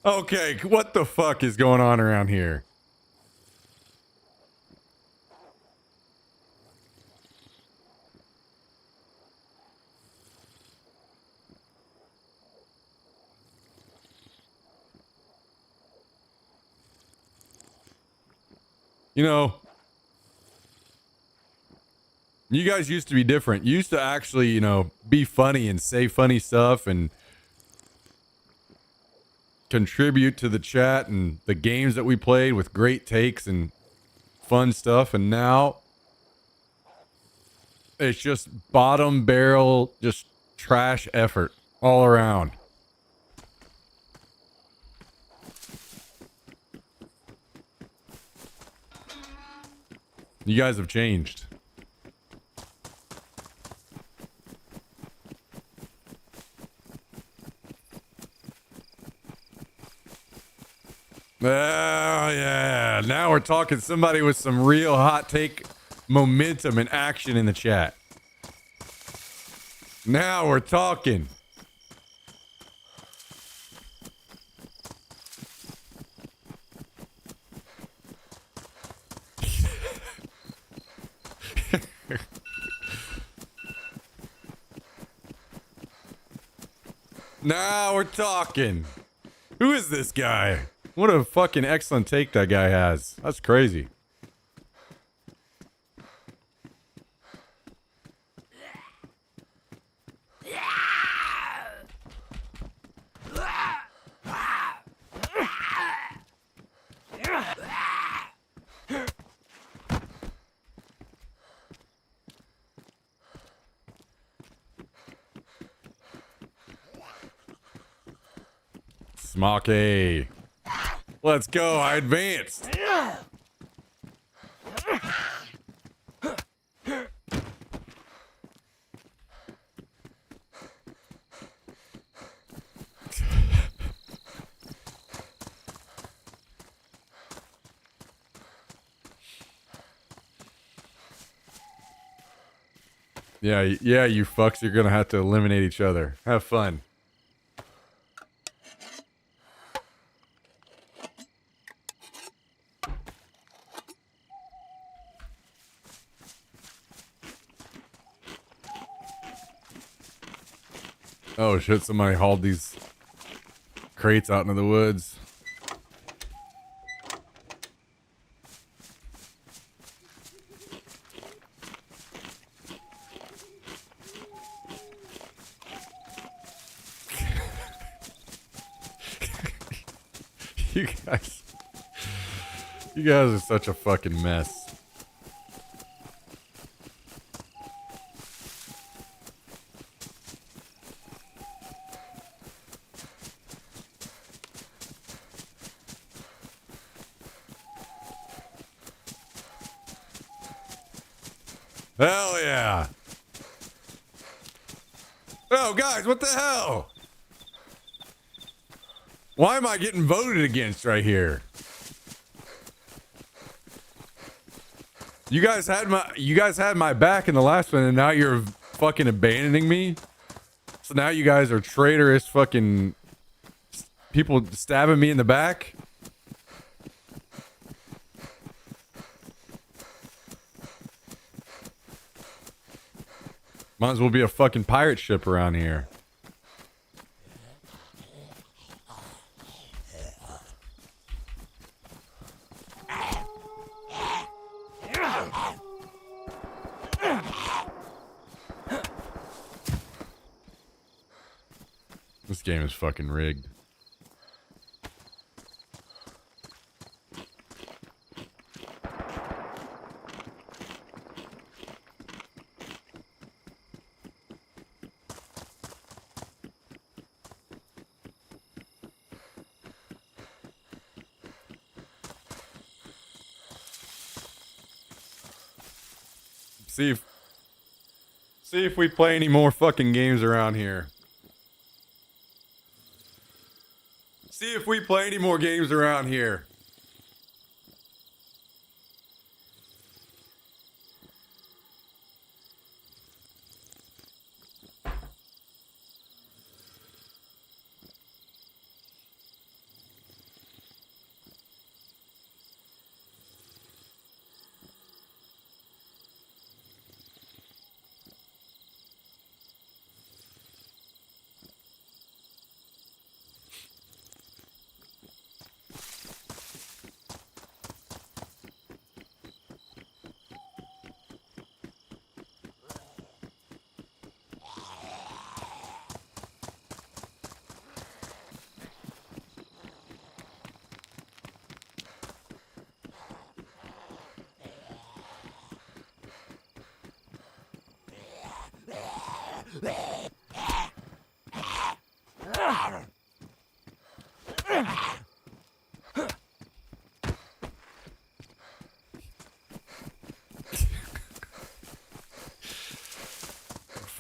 Okay, what the fuck is going on around here? You know, you guys used to be different. You used to actually, you know, be funny and say funny stuff and contribute to the chat and the games that we played with great takes and fun stuff. And now it's just bottom barrel, just trash effort all around. You guys have changed. Oh, yeah. Now we're talking somebody with some real hot take momentum and action in the chat. Now we're talking. Now we're talking. Who is this guy? What a fucking excellent take that guy has. That's crazy. Smoky. Let's go. I advanced. Yeah, you fucks. You're gonna have to eliminate each other. Have fun. Oh shit, somebody hauled these crates out into the woods. You guys. You guys are such a fucking mess. Hell yeah. Oh, guys, what the hell? Why am I getting voted against right here? You guys had my back in the last one, and now you're fucking abandoning me. So now you guys are traitorous fucking people stabbing me in the back. Might as well be a fucking pirate ship around here. This game is fucking rigged. See if we play any more fucking games around here. See if we play any more games around here.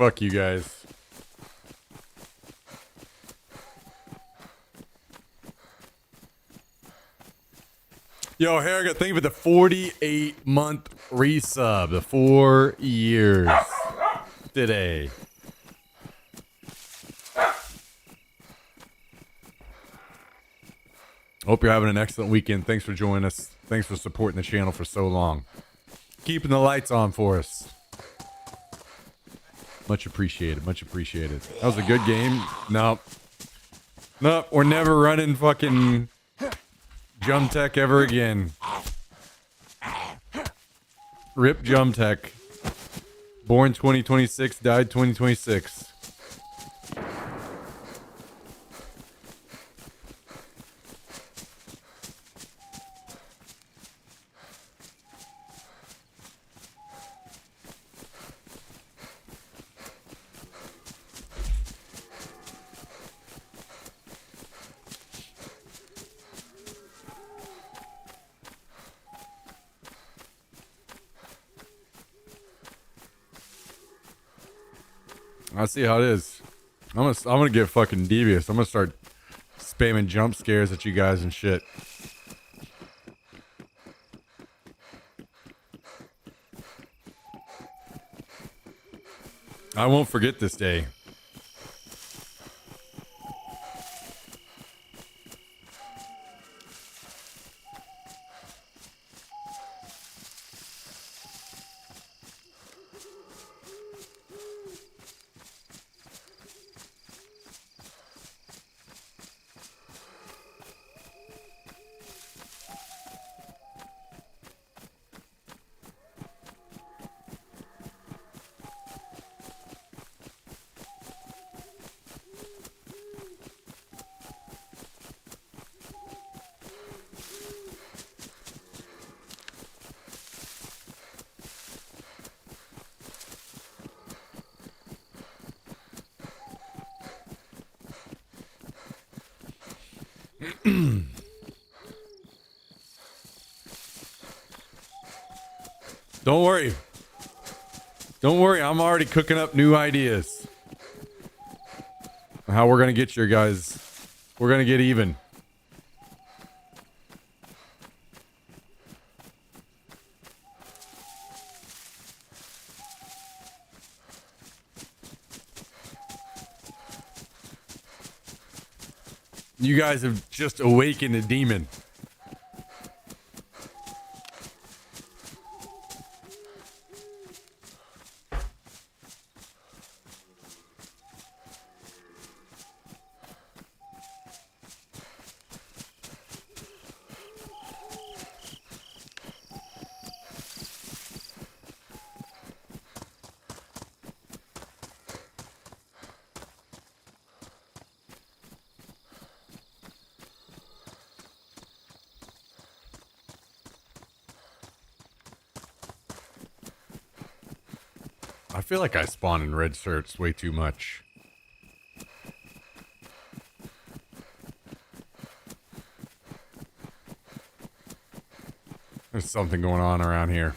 Fuck you guys. Yo, Harrigan, thank you for the 48-month resub. The 4 years today. Hope you're having an excellent weekend. Thanks for joining us. Thanks for supporting the channel for so long. Keeping the lights on for us. Much appreciated. Much appreciated. That was a good game. Nope. Nope. We're never running fucking Jump Tech ever again. Rip Jump Tech. Born 2026, died 2026. I see how it is. I'm gonna get fucking devious. I'm gonna start spamming jump scares at you guys and shit. I won't forget this day. Don't worry. Don't worry. I'm already cooking up new ideas. How we're going to get you guys. We're going to get even. You guys have just awakened a demon. I feel like I spawn in red shirts way too much. There's something going on around here.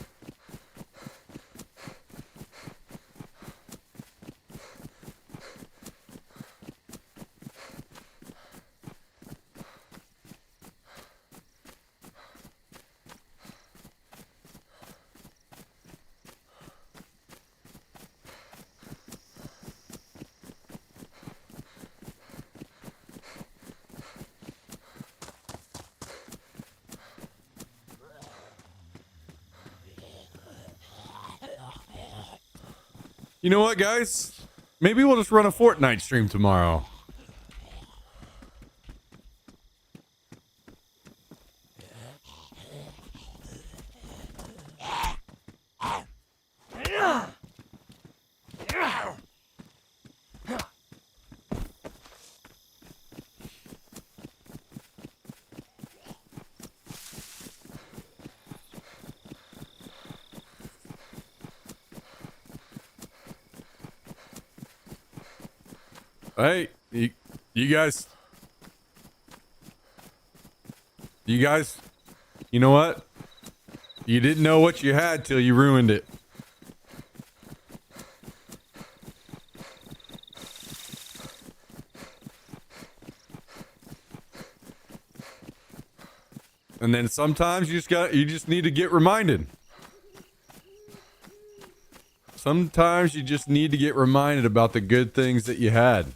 You know what, guys? Maybe we'll just run a Fortnite stream tomorrow. Hey, you guys, you know what? You didn't know what you had till you ruined it. And then sometimes you just need to get reminded. Sometimes you just need to get reminded about the good things that you had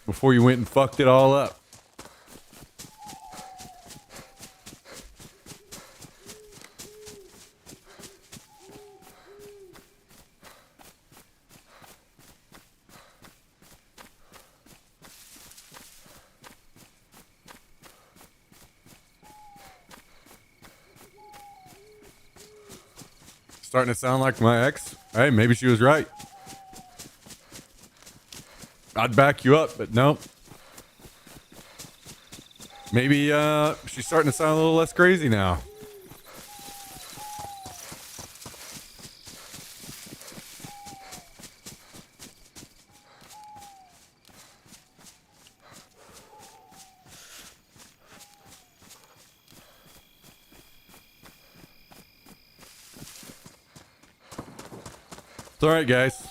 before you went and fucked it all up. Starting to sound like my ex. Hey, maybe she was right. I'd back you up, but no. Maybe she's starting to sound a little less crazy now. It's all right, guys.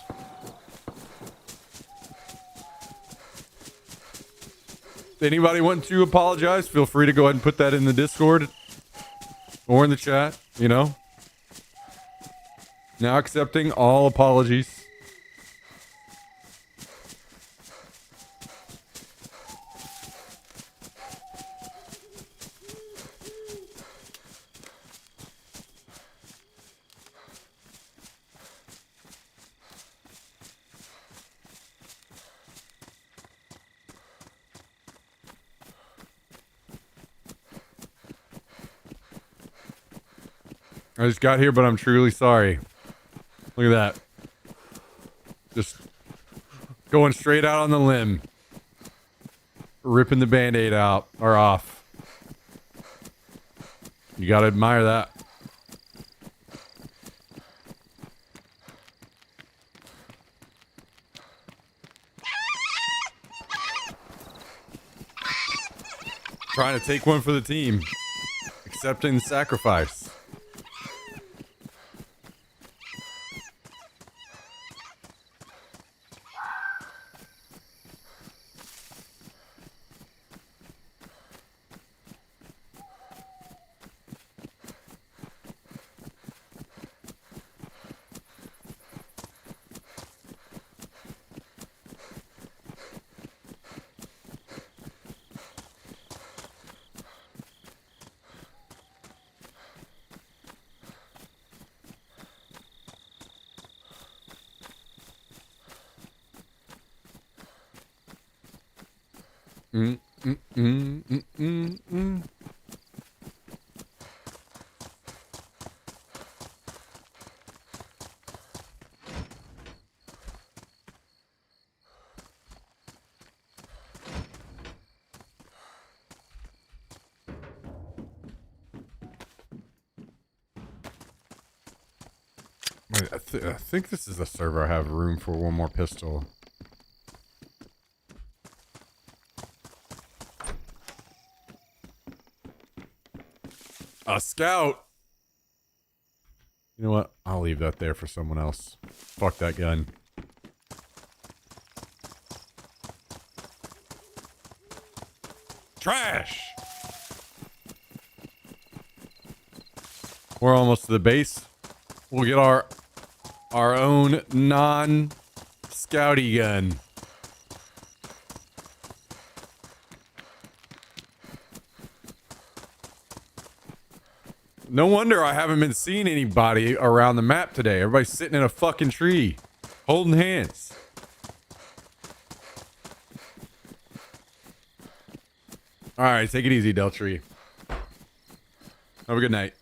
Anybody want to apologize, feel free to go ahead and put that in the Discord or in the chat, you know. Now accepting all apologies. I just got here, but I'm truly sorry. Look at that. Just going straight out on the limb. Ripping the Band-Aid out, or off. You gotta admire that. Trying to take one for the team. Accepting the sacrifice. Mm, mm, mm, mm, mm, mm. Wait, I think this is a server I have room for one more pistol. A scout. You know what? I'll leave that there for someone else. Fuck that gun. Trash. We're almost to the base. We'll get our own non-scouty gun. No wonder I haven't been seeing anybody around the map today. Everybody's sitting in a fucking tree, holding hands. All right, take it easy, Deltree. Have a good night.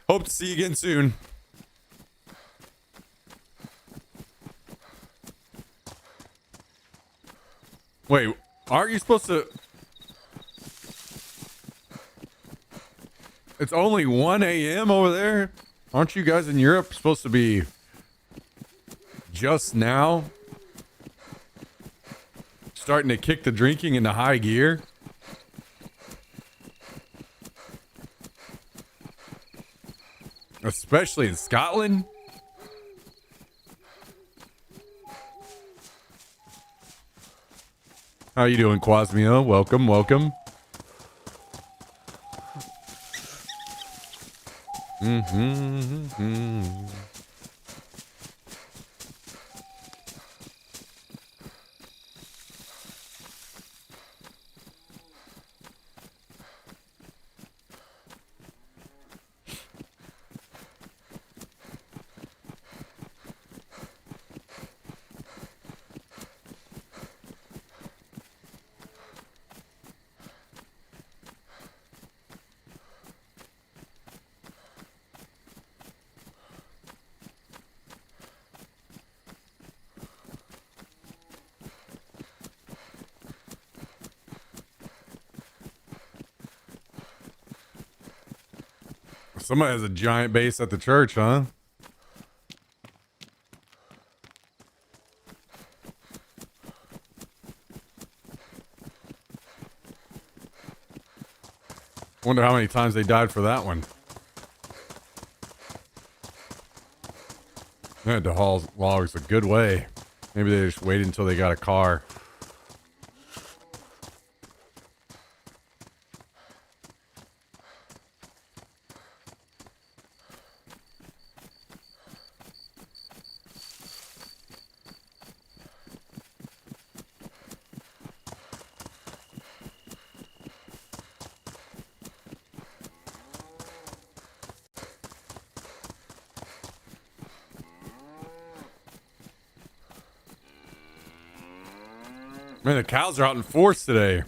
Hope to see you again soon. Wait, aren't you supposed to... It's only 1 a.m. over there? Aren't you guys in Europe supposed to be just now starting to kick the drinking into high gear? Especially in Scotland? How you doing, Quasmia? Welcome, welcome. Somebody has a giant base at the church, huh? Wonder how many times they died for that one. They had to haul logs a good way. Maybe they just waited until they got a car. Man, the cows are out in force today.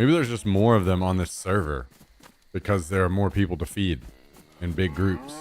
Maybe there's just more of them on this server because there are more people to feed in big groups.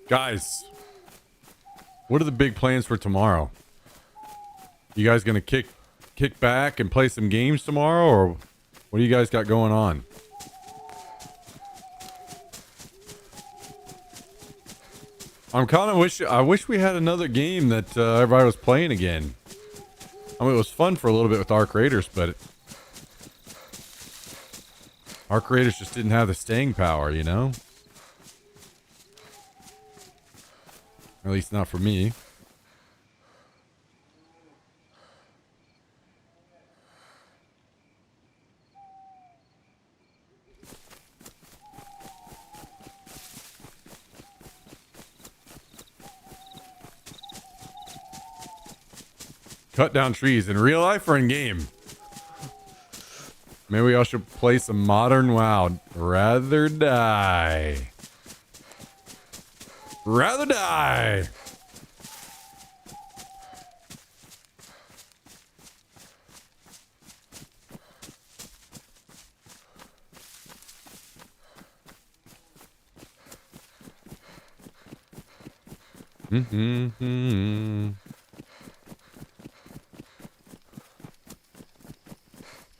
Guys, what are the big plans for tomorrow? You guys gonna kick back and play some games tomorrow, or what do you guys got going on? I wish we had another game that everybody was playing again. I mean, it was fun for a little bit with Arc Raiders, but Arc Raiders just didn't have the staying power, you know? At least not for me. Cut down trees in real life or in game? Maybe I should play some modern WoW. Rather die. Rather die.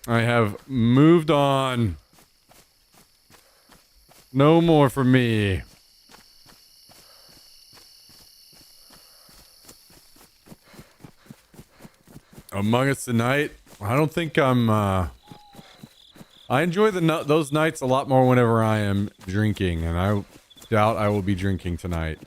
I have moved on. No more for me. Among Us tonight. I don't think I'm. I enjoy those nights a lot more whenever I am drinking, and I doubt I will be drinking tonight.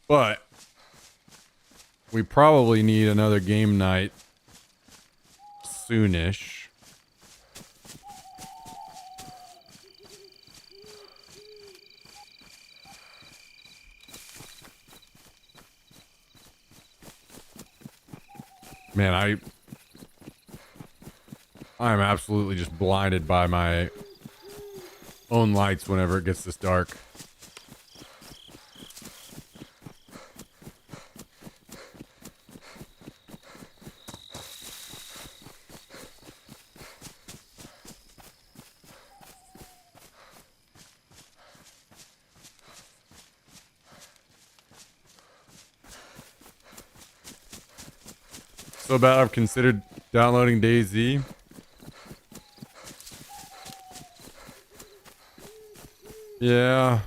But we probably need another game night soonish. Man, I'm absolutely just blinded by my own lights whenever it gets this dark. So bad I've considered downloading DayZ. Yeah.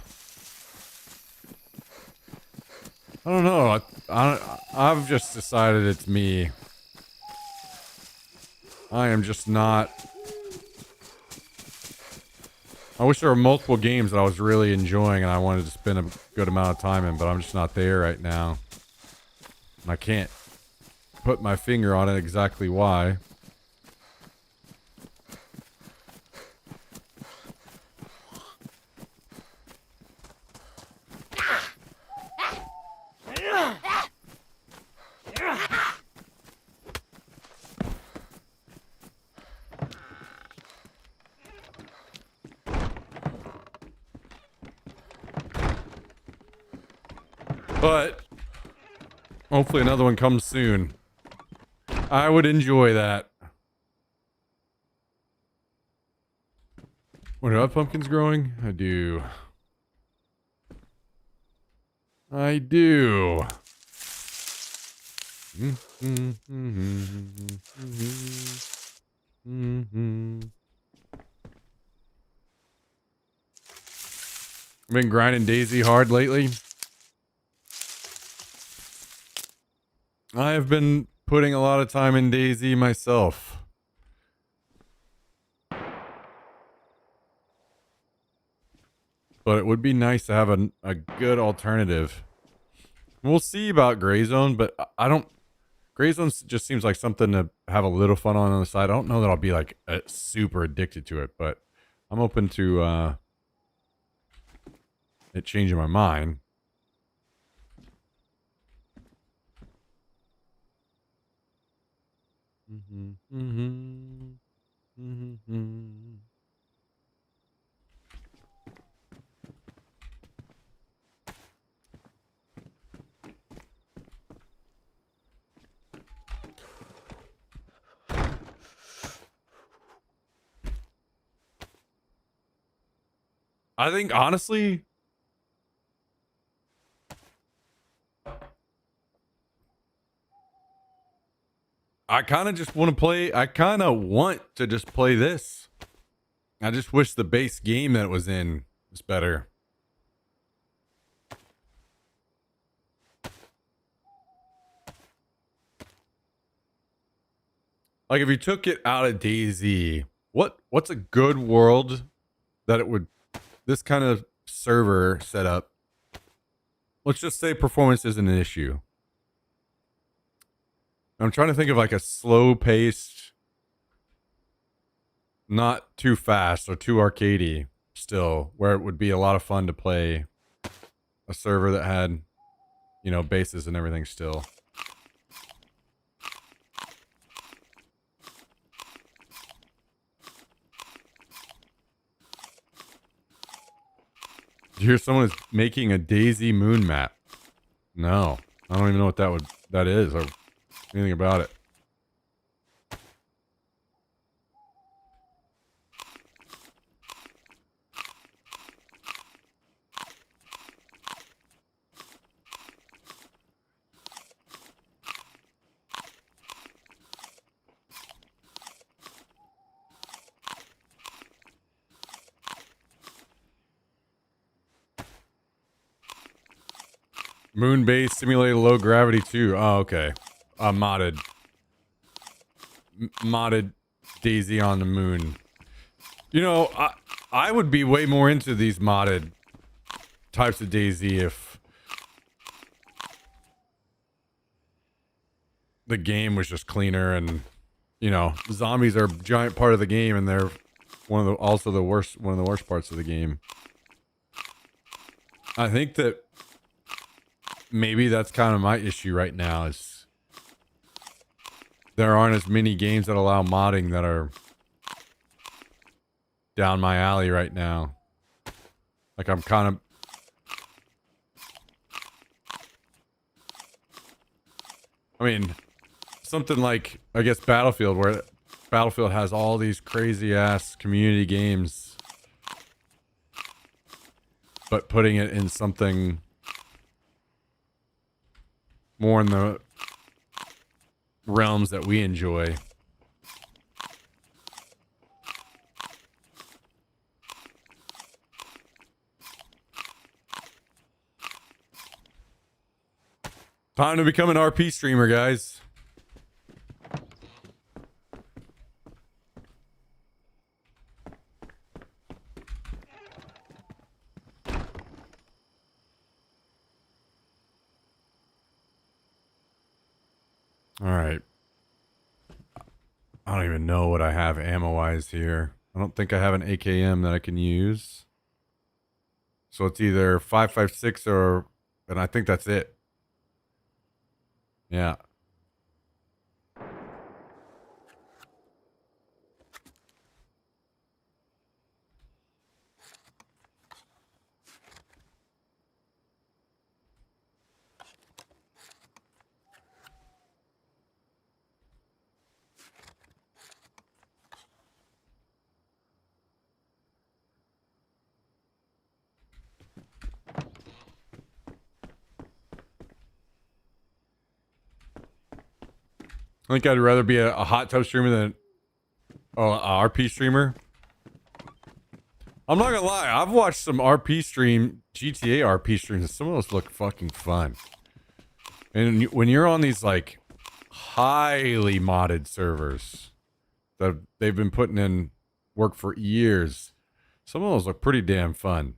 I don't know. I've just decided it's me. I am just not. I wish there were multiple games that I was really enjoying and I wanted to spend a good amount of time in, but I'm just not there right now. And I can't put my finger on it exactly why. But hopefully another one comes soon. I would enjoy that. What, do I have pumpkins growing? I do. I do. I've been grinding Daisy hard lately. I have been putting a lot of time in Daisy myself. But it would be nice to have a good alternative. We'll see about Gray Zone, but I don't... Gray Zone just seems like something to have a little fun on the side. I don't know that I'll be like super addicted to it, but I'm open to it changing my mind. I think honestly, I kind of just want to play. I kind of want to just play this. I just wish the base game that it was in was better. Like if you took it out of DayZ, what's a good world that it would, this kind of server setup, let's just say performance isn't an issue. I'm trying to think of like a slow paced, not too fast or too arcadey still, where it would be a lot of fun to play a server that had, you know, bases and everything still. Did you hear someone is making a Daisy moon map? No, I don't even know what that is or anything about it. Moon base simulated low gravity too. Oh, okay. Modded Daisy on the moon. You know, I would be way more into these modded types of Daisy if the game was just cleaner and, you know, zombies are a giant part of the game and they're one of the worst parts of the game. I think that maybe that's kind of my issue right now is there aren't as many games that allow modding that are down my alley right now. Like I'm kind of... I mean, something like, I guess, Battlefield, where Battlefield has all these crazy ass community games, but putting it in something more in the realms that we enjoy. Time to become an RP streamer, guys. All right. I don't even know what I have ammo-wise here. I don't think I have an AKM that I can use. So it's either 5.56 or... and I think that's it. Yeah. I think I'd rather be a hot tub streamer than a RP streamer. I'm not gonna lie. I've watched some GTA RP streams, and some of those look fucking fun. And when you're on these like highly modded servers that they've been putting in work for years, some of those look pretty damn fun.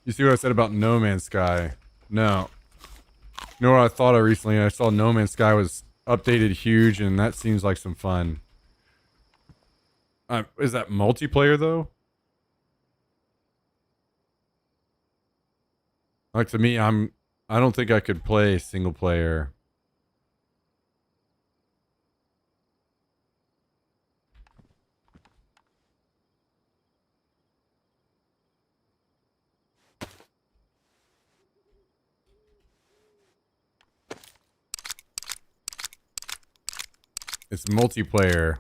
You see what I said about No Man's Sky? No. You know what I thought of recently? I saw No Man's Sky was updated huge, and that seems like some fun. Is that multiplayer, though? Like, to me, I don't think I could play single player. It's multiplayer.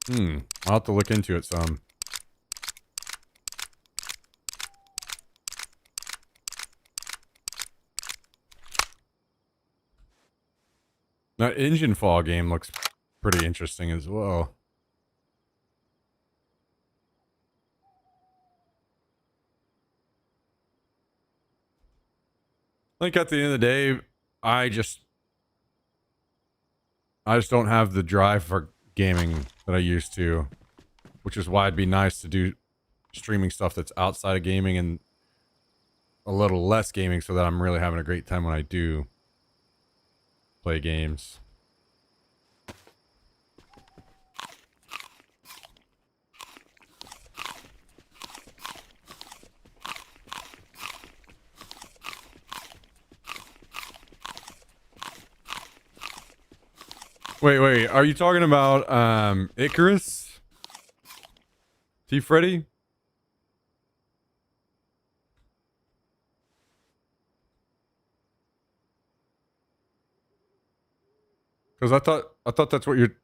I'll have to look into it some. That engine fall game looks pretty interesting as well. I think at the end of the day, I just don't have the drive for gaming that I used to, which is why it'd be nice to do streaming stuff that's outside of gaming and a little less gaming so that I'm really having a great time when I do play games. Wait, are you talking about Icarus? T Freddy? Because I thought that's what you're.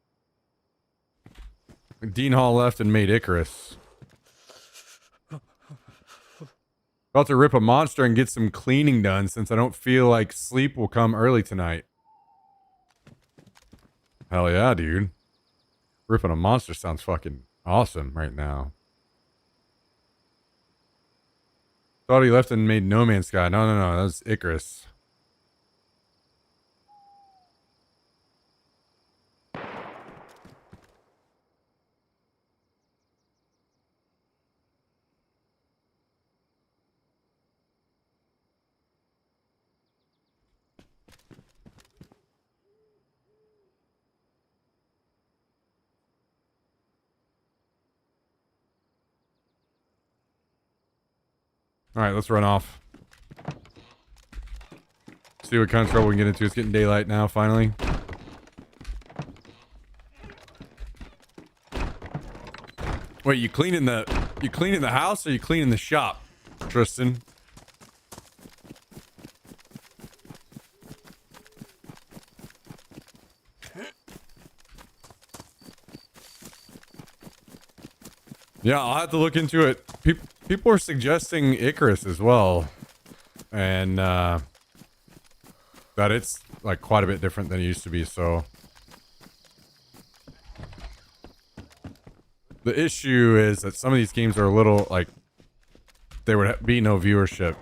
Dean Hall left and made Icarus. About to rip a monster and get some cleaning done since I don't feel like sleep will come early tonight. Hell yeah, dude. Ripping a monster sounds fucking awesome right now. Thought he left and made No Man's Sky. No. That was Icarus. Alright, let's run off. See what kind of trouble we can get into. It's getting daylight now, finally. Wait, you cleaning the house or you cleaning the shop, Tristan? Yeah, I'll have to look into it. People are suggesting Icarus as well, and that it's like quite a bit different than it used to be. So the issue is that some of these games are a little like there would be no viewership.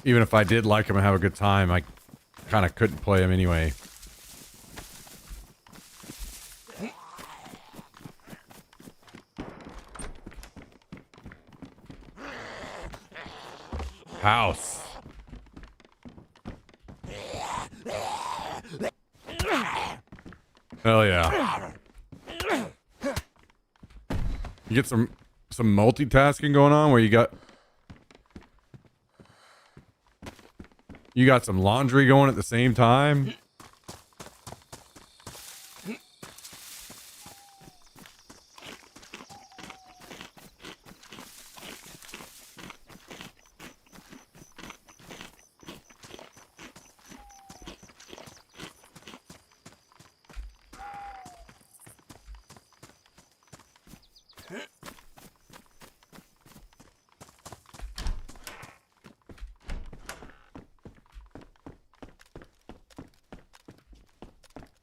Even if I did like them and have a good time, I kind of couldn't play them anyway. House. Hell yeah. You get some multitasking going on where you got some laundry going at the same time.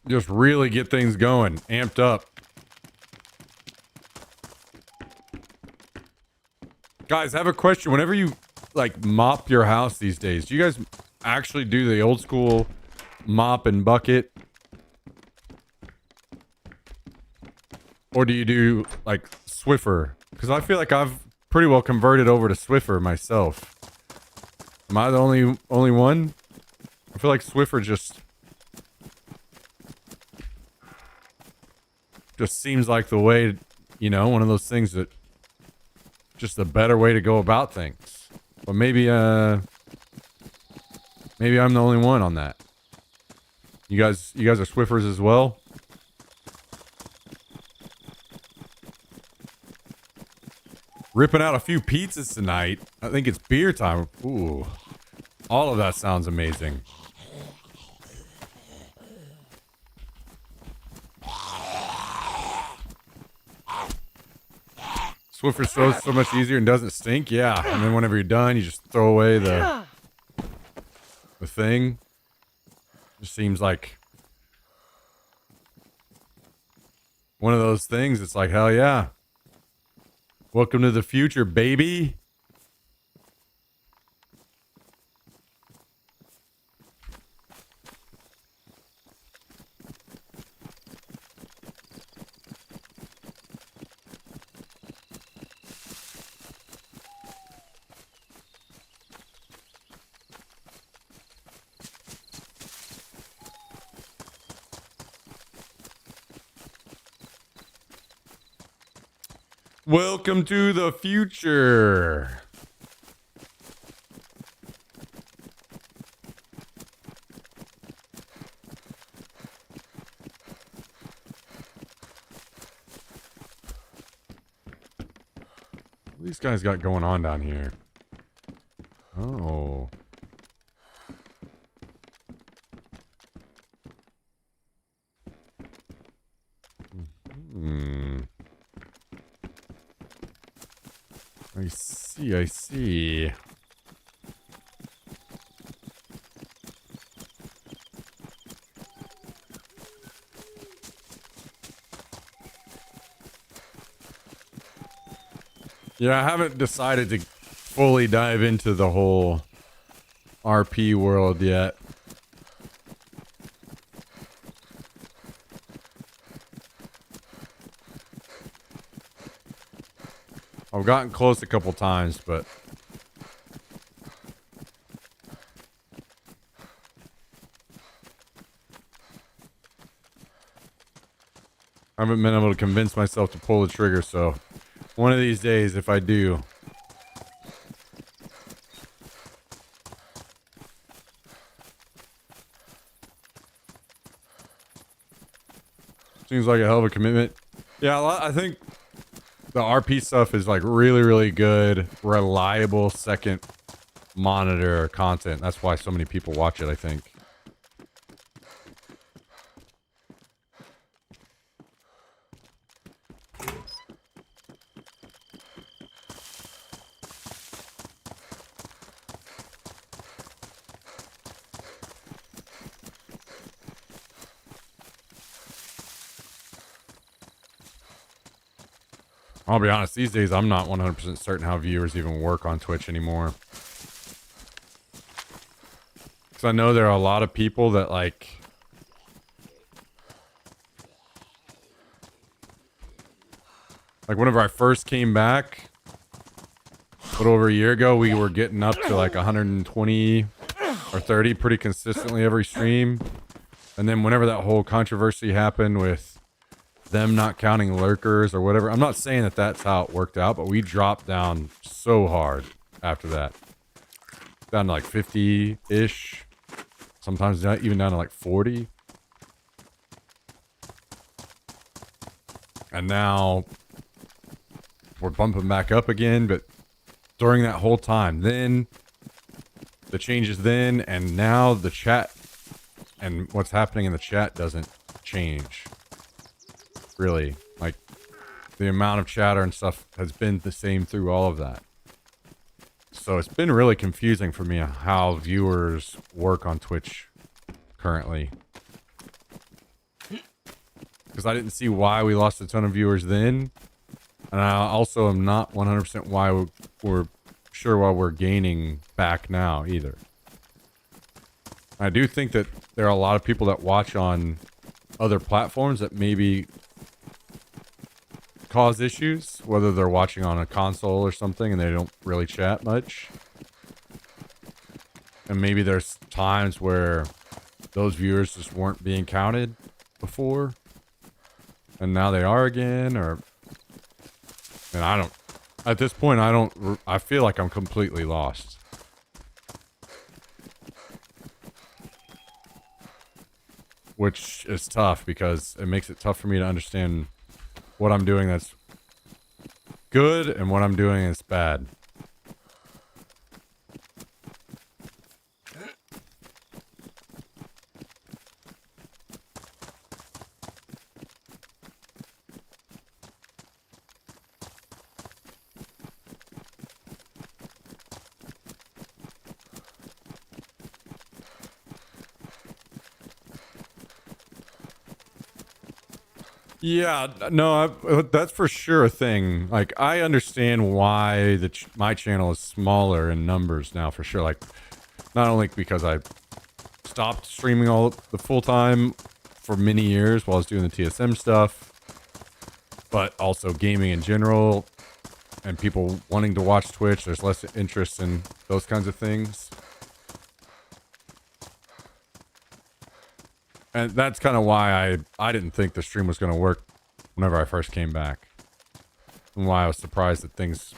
just really get things going, amped up. Guys, I have a question. Whenever you like mop your house these days, do you guys actually do the old school mop and bucket? Or do you do like Swiffer? Because I feel like I've pretty well converted over to Swiffer myself. Am I the only one? I feel like Swiffer just seems like the way, you know, one of those things that just a better way to go about things. But maybe I'm the only one on that. You guys are Swiffers as well? Ripping out a few pizzas tonight. I think it's beer time. Ooh. All of that sounds amazing. Swiffer so much easier and doesn't stink. Yeah. And then whenever you're done, you just throw away the thing. Just seems like one of those things. It's like, hell yeah. Welcome to the future, baby. Welcome to the future. What these guys got going on down here? Oh. I see. Yeah, I haven't decided to fully dive into the whole RP world yet. I've gotten close a couple times, but I haven't been able to convince myself to pull the trigger, so one of these days, if I do. Seems like a hell of a commitment. Yeah, I think the RP stuff is like really, really good, reliable second monitor content. That's why so many people watch it, I think. I'll be honest, these days I'm not 100% certain how viewers even work on Twitch anymore. Because I know there are a lot of people that like... Like whenever I first came back, a little over a year ago, we were getting up to like 120 or 30 pretty consistently every stream. And then whenever that whole controversy happened with them not counting lurkers or whatever. I'm not saying that that's how it worked out, but we dropped down so hard after that. Down to like 50-ish. Sometimes even down to like 40. And now we're bumping back up again, but during that whole time, then the changes then and now the chat and what's happening in the chat doesn't change. Really, like the amount of chatter and stuff has been the same through all of that. So it's been really confusing for me how viewers work on Twitch currently. because I didn't see why we lost a ton of viewers then. And I also am not 100% why we're sure why we're gaining back now either. I do think that there are a lot of people that watch on other platforms that maybe cause issues, whether they're watching on a console or something and they don't really chat much. And maybe there's times where those viewers just weren't being counted before and now they are again, or and I don't, at this point I feel like I'm completely lost. Which is tough because it makes it tough for me to understand what I'm doing that's good and what I'm doing that's bad. Yeah, no, that's for sure a thing. Like, I understand why my channel is smaller in numbers now, for sure. Like, not only because I stopped streaming all the full time for many years while I was doing the TSM stuff, but also gaming in general and people wanting to watch Twitch. There's less interest in those kinds of things. And that's kind of why I didn't think the stream was going to work whenever I first came back. And why I was surprised that things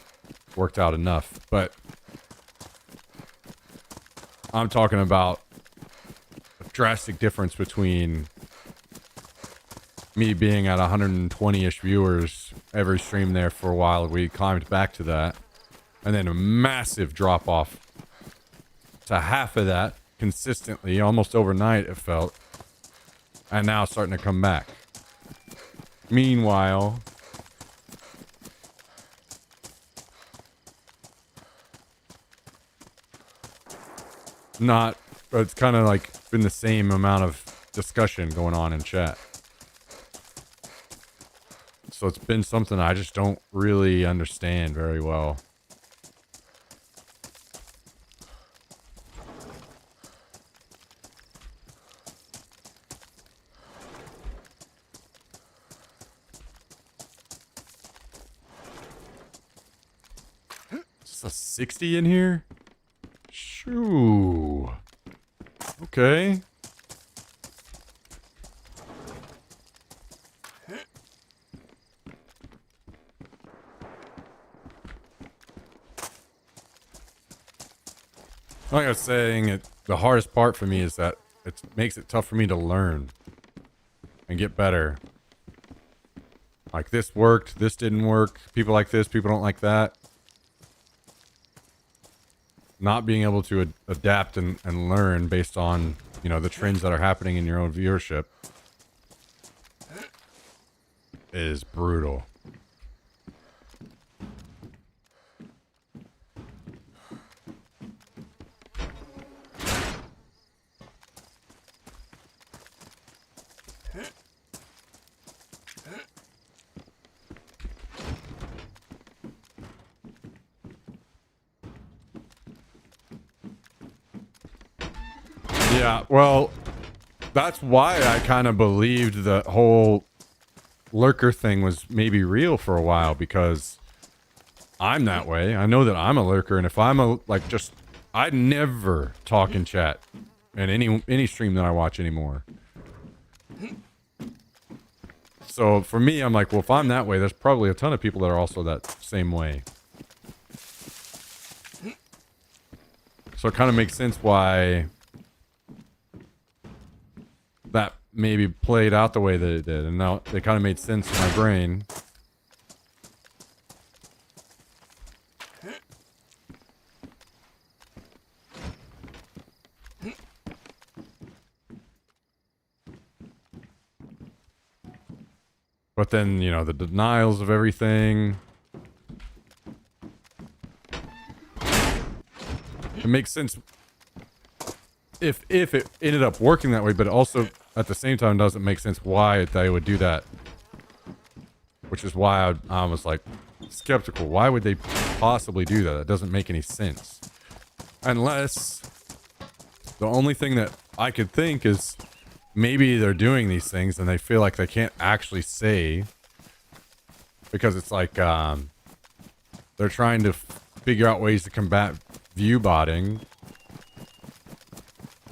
worked out enough. But I'm talking about a drastic difference between me being at 120-ish viewers every stream there for a while. We climbed back to that. And then a massive drop off to half of that consistently, almost overnight it felt. And now it's starting to come back. Meanwhile, it's kind of like been the same amount of discussion going on in chat. So it's been something I just don't really understand very well. A 60 in here? Shoo. Okay. Like I was saying, the hardest part for me is that it makes it tough for me to learn and get better. Like, this worked, this didn't work. People like this, people don't like that. Not being able to adapt and learn based on, you know, the trends that are happening in your own viewership is brutal. Yeah, well, that's why I kind of believed the whole lurker thing was maybe real for a while, because I'm that way. I know that I'm a lurker, and if I'm I never talk in chat in any stream that I watch anymore. So for me, I'm like, well, if I'm that way, there's probably a ton of people that are also that same way. So it kind of makes sense why that maybe played out the way that it did, and now it kind of made sense in my brain. But then, you know, the denials of everything. It makes sense if it ended up working that way, but also at the same time doesn't make sense why they would do that. Which is why I was like skeptical. Why would they possibly do that? That doesn't make any sense. Unless the only thing that I could think is maybe they're doing these things and they feel like they can't actually say, because it's like they're trying to figure out ways to combat view botting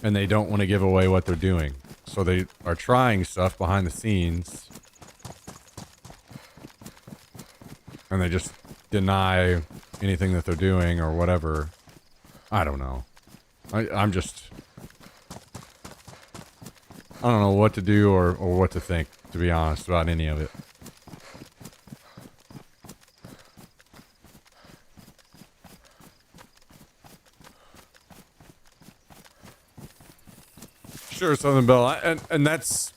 and they don't want to give away what they're doing. So they are trying stuff behind the scenes and they just deny anything that they're doing or whatever. I don't know. I don't know what to do or what to think, to be honest, about any of it. Sure, Southern Belle, and that's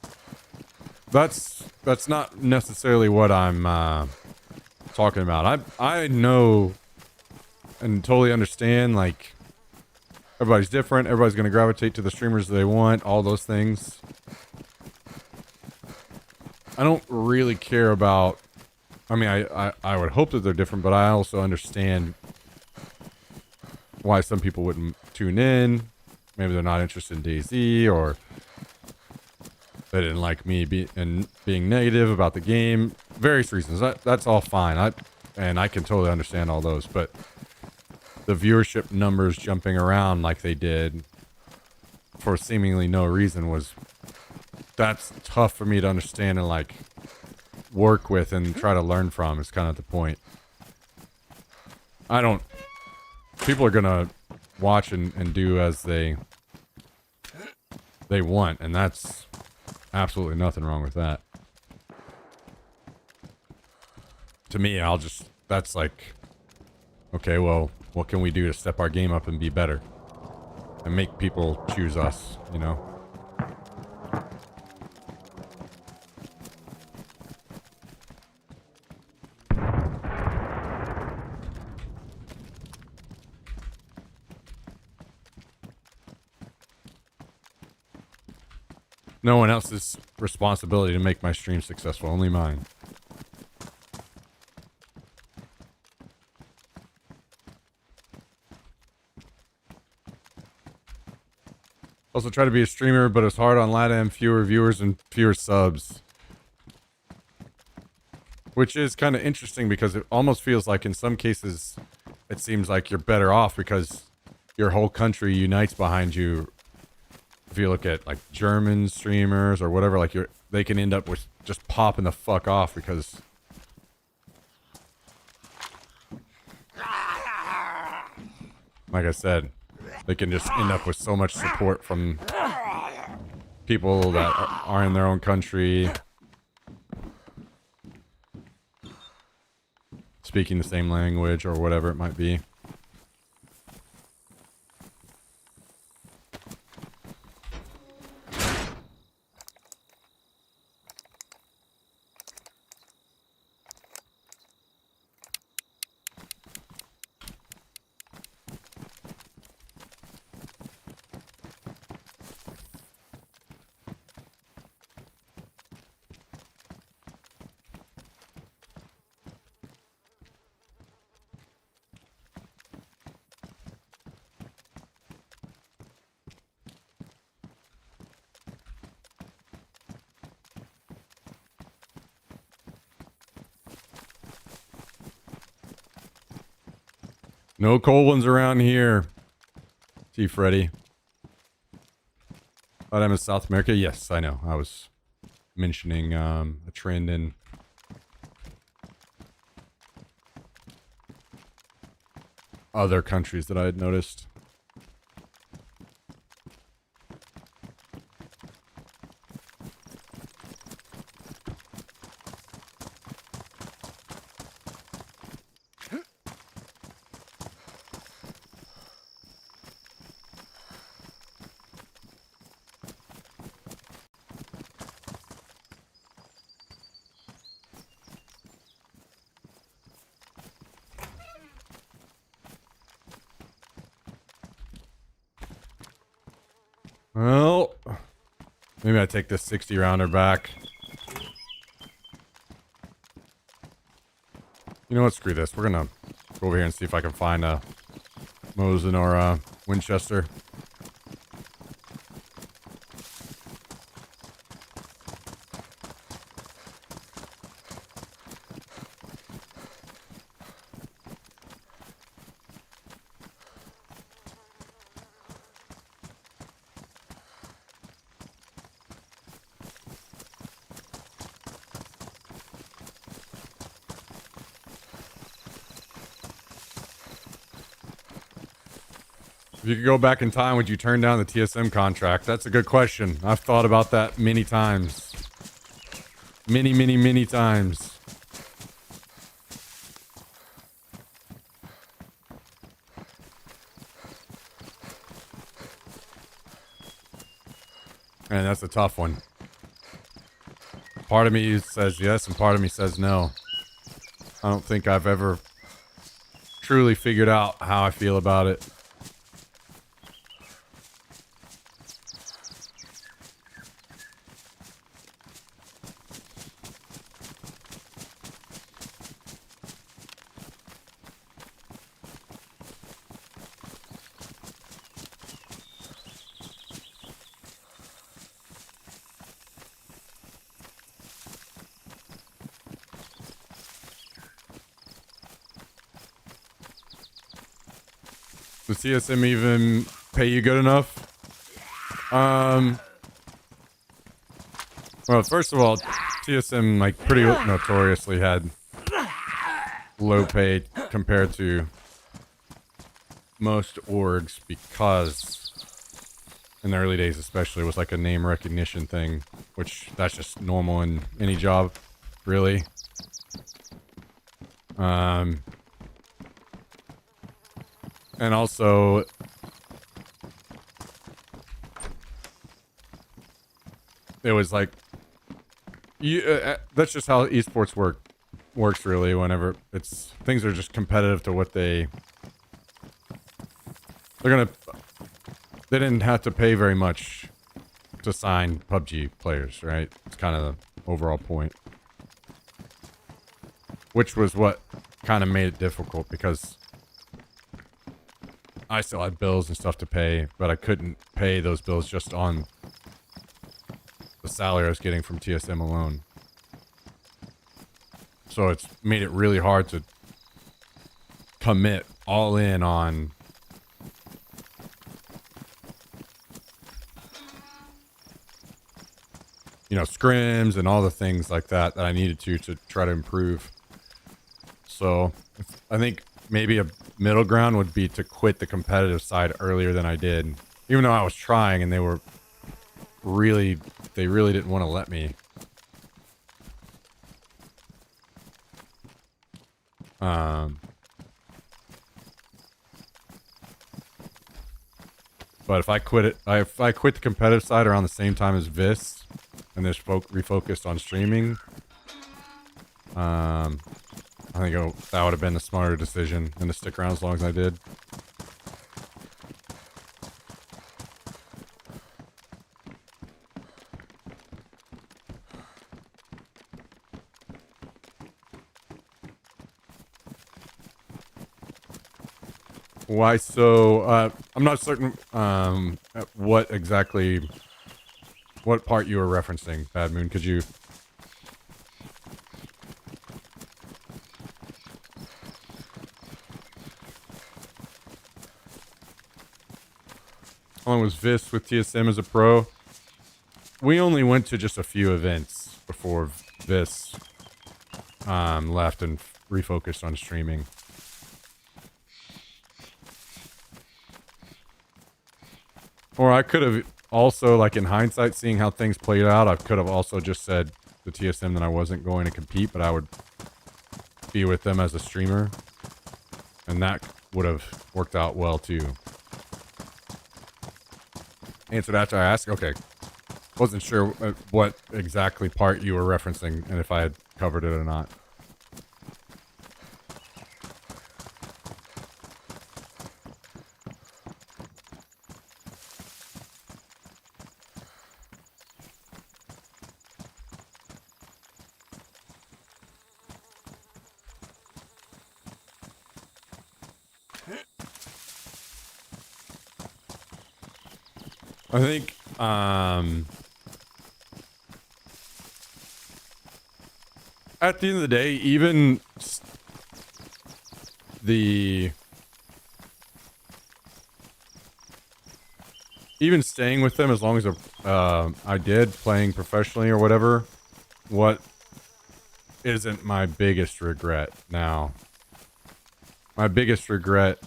not necessarily what I'm talking about. I know and totally understand, like, everybody's different. Everybody's going to gravitate to the streamers they want, all those things. I don't really care about, I mean, I would hope that they're different, but I also understand why some people wouldn't tune in. Maybe they're not interested in DayZ, or they didn't like me being negative about the game. Various reasons. That's all fine. And I can totally understand all those, but the viewership numbers jumping around like they did for seemingly no reason that's tough for me to understand and like work with and try to learn from, is kind of the point. People are gonna watch and do as they want, and that's absolutely nothing wrong with that. To me, that's like, okay, well, what can we do to step our game up and be better? And make people choose us, you know? No one else's responsibility to make my stream successful, only mine. Also try to be a streamer, but it's hard on LATAM, fewer viewers and fewer subs. Which is kind of interesting because it almost feels like in some cases it seems like you're better off because your whole country unites behind you. If you look at like German streamers or whatever, like they can end up with just popping the fuck off because like I said, they can just end up with so much support from people that are in their own country, speaking the same language or whatever it might be. No cold ones around here. See, Freddy. Thought I'm in South America. Yes, I know. I was mentioning a trend in other countries that I had noticed. Well, Maybe I take this 60 rounder back. You know what? Screw this. We're gonna go over here and see if I can find a Mosin or a Winchester. If you could go back in time, would you turn down the TSM contract? That's a good question. I've thought about that many times. Many times. And that's a tough one. Part of me says yes, and part of me says no. I don't think I've ever truly figured out how I feel about it. Does TSM even pay you good enough? Well, first of all, TSM like pretty notoriously had low pay compared to most orgs because in the early days especially it was like a name recognition thing, which that's just normal in any job, really. And also it was like that's just how esports works really. Whenever it's things are just competitive to what they didn't have to pay very much to sign PUBG players, right? It's kind of the overall point, which was what kind of made it difficult because I still had bills and stuff to pay, but I couldn't pay those bills just on the salary I was getting from TSM alone. So it's made it really hard to commit all in on scrims and all the things like that I needed to try to improve. So I think maybe a middle ground would be to quit the competitive side earlier than I did, even though I was trying and they really didn't want to let me. But if I quit the competitive side around the same time as Vis and just refocused on streaming, I think that would have been the smarter decision than to stick around as long as I did. Why so? I'm not certain what part you were referencing, Bad Moon. Could you? How long was Vis with TSM as a pro? We only went to just a few events before Vis left and refocused on streaming. Or I could have also, like in hindsight, seeing how things played out, I could have also just said to TSM that I wasn't going to compete, but I would be with them as a streamer. And that would have worked out well too. Answered after I asked? Okay. Wasn't sure what exactly part you were referencing and if I had covered it or not. I think at the end of the day, even the even staying with them as long as I did playing professionally or whatever, what isn't my biggest regret now. My biggest regret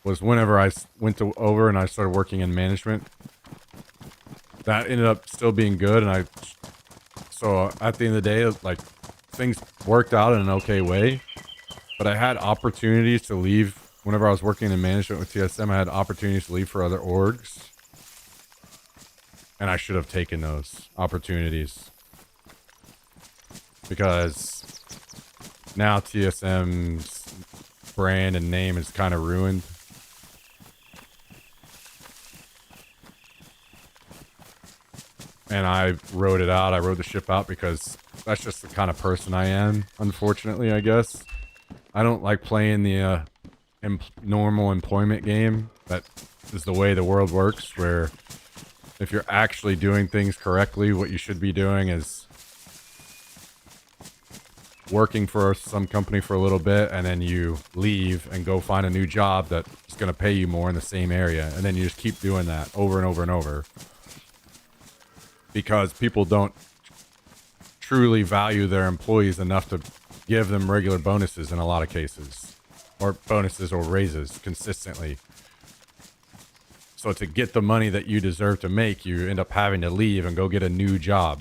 was whenever I went over and I started working in management. That ended up still being good, and so at the end of the day, like, things worked out in an okay way, but I had opportunities to leave. Whenever I was working in management with TSM, I had opportunities to leave for other orgs, and I should have taken those opportunities, because now TSM's brand and name is kind of ruined. And I wrote it out. I wrote the ship out because that's just the kind of person I am, unfortunately, I guess. I don't like playing the normal employment game. That is the way the world works, where if you're actually doing things correctly, what you should be doing is working for some company for a little bit, and then you leave and go find a new job that's going to pay you more in the same area. And then you just keep doing that over and over and over. Because people don't truly value their employees enough to give them regular bonuses in a lot of cases. Or bonuses or raises consistently. So to get the money that you deserve to make, you end up having to leave and go get a new job.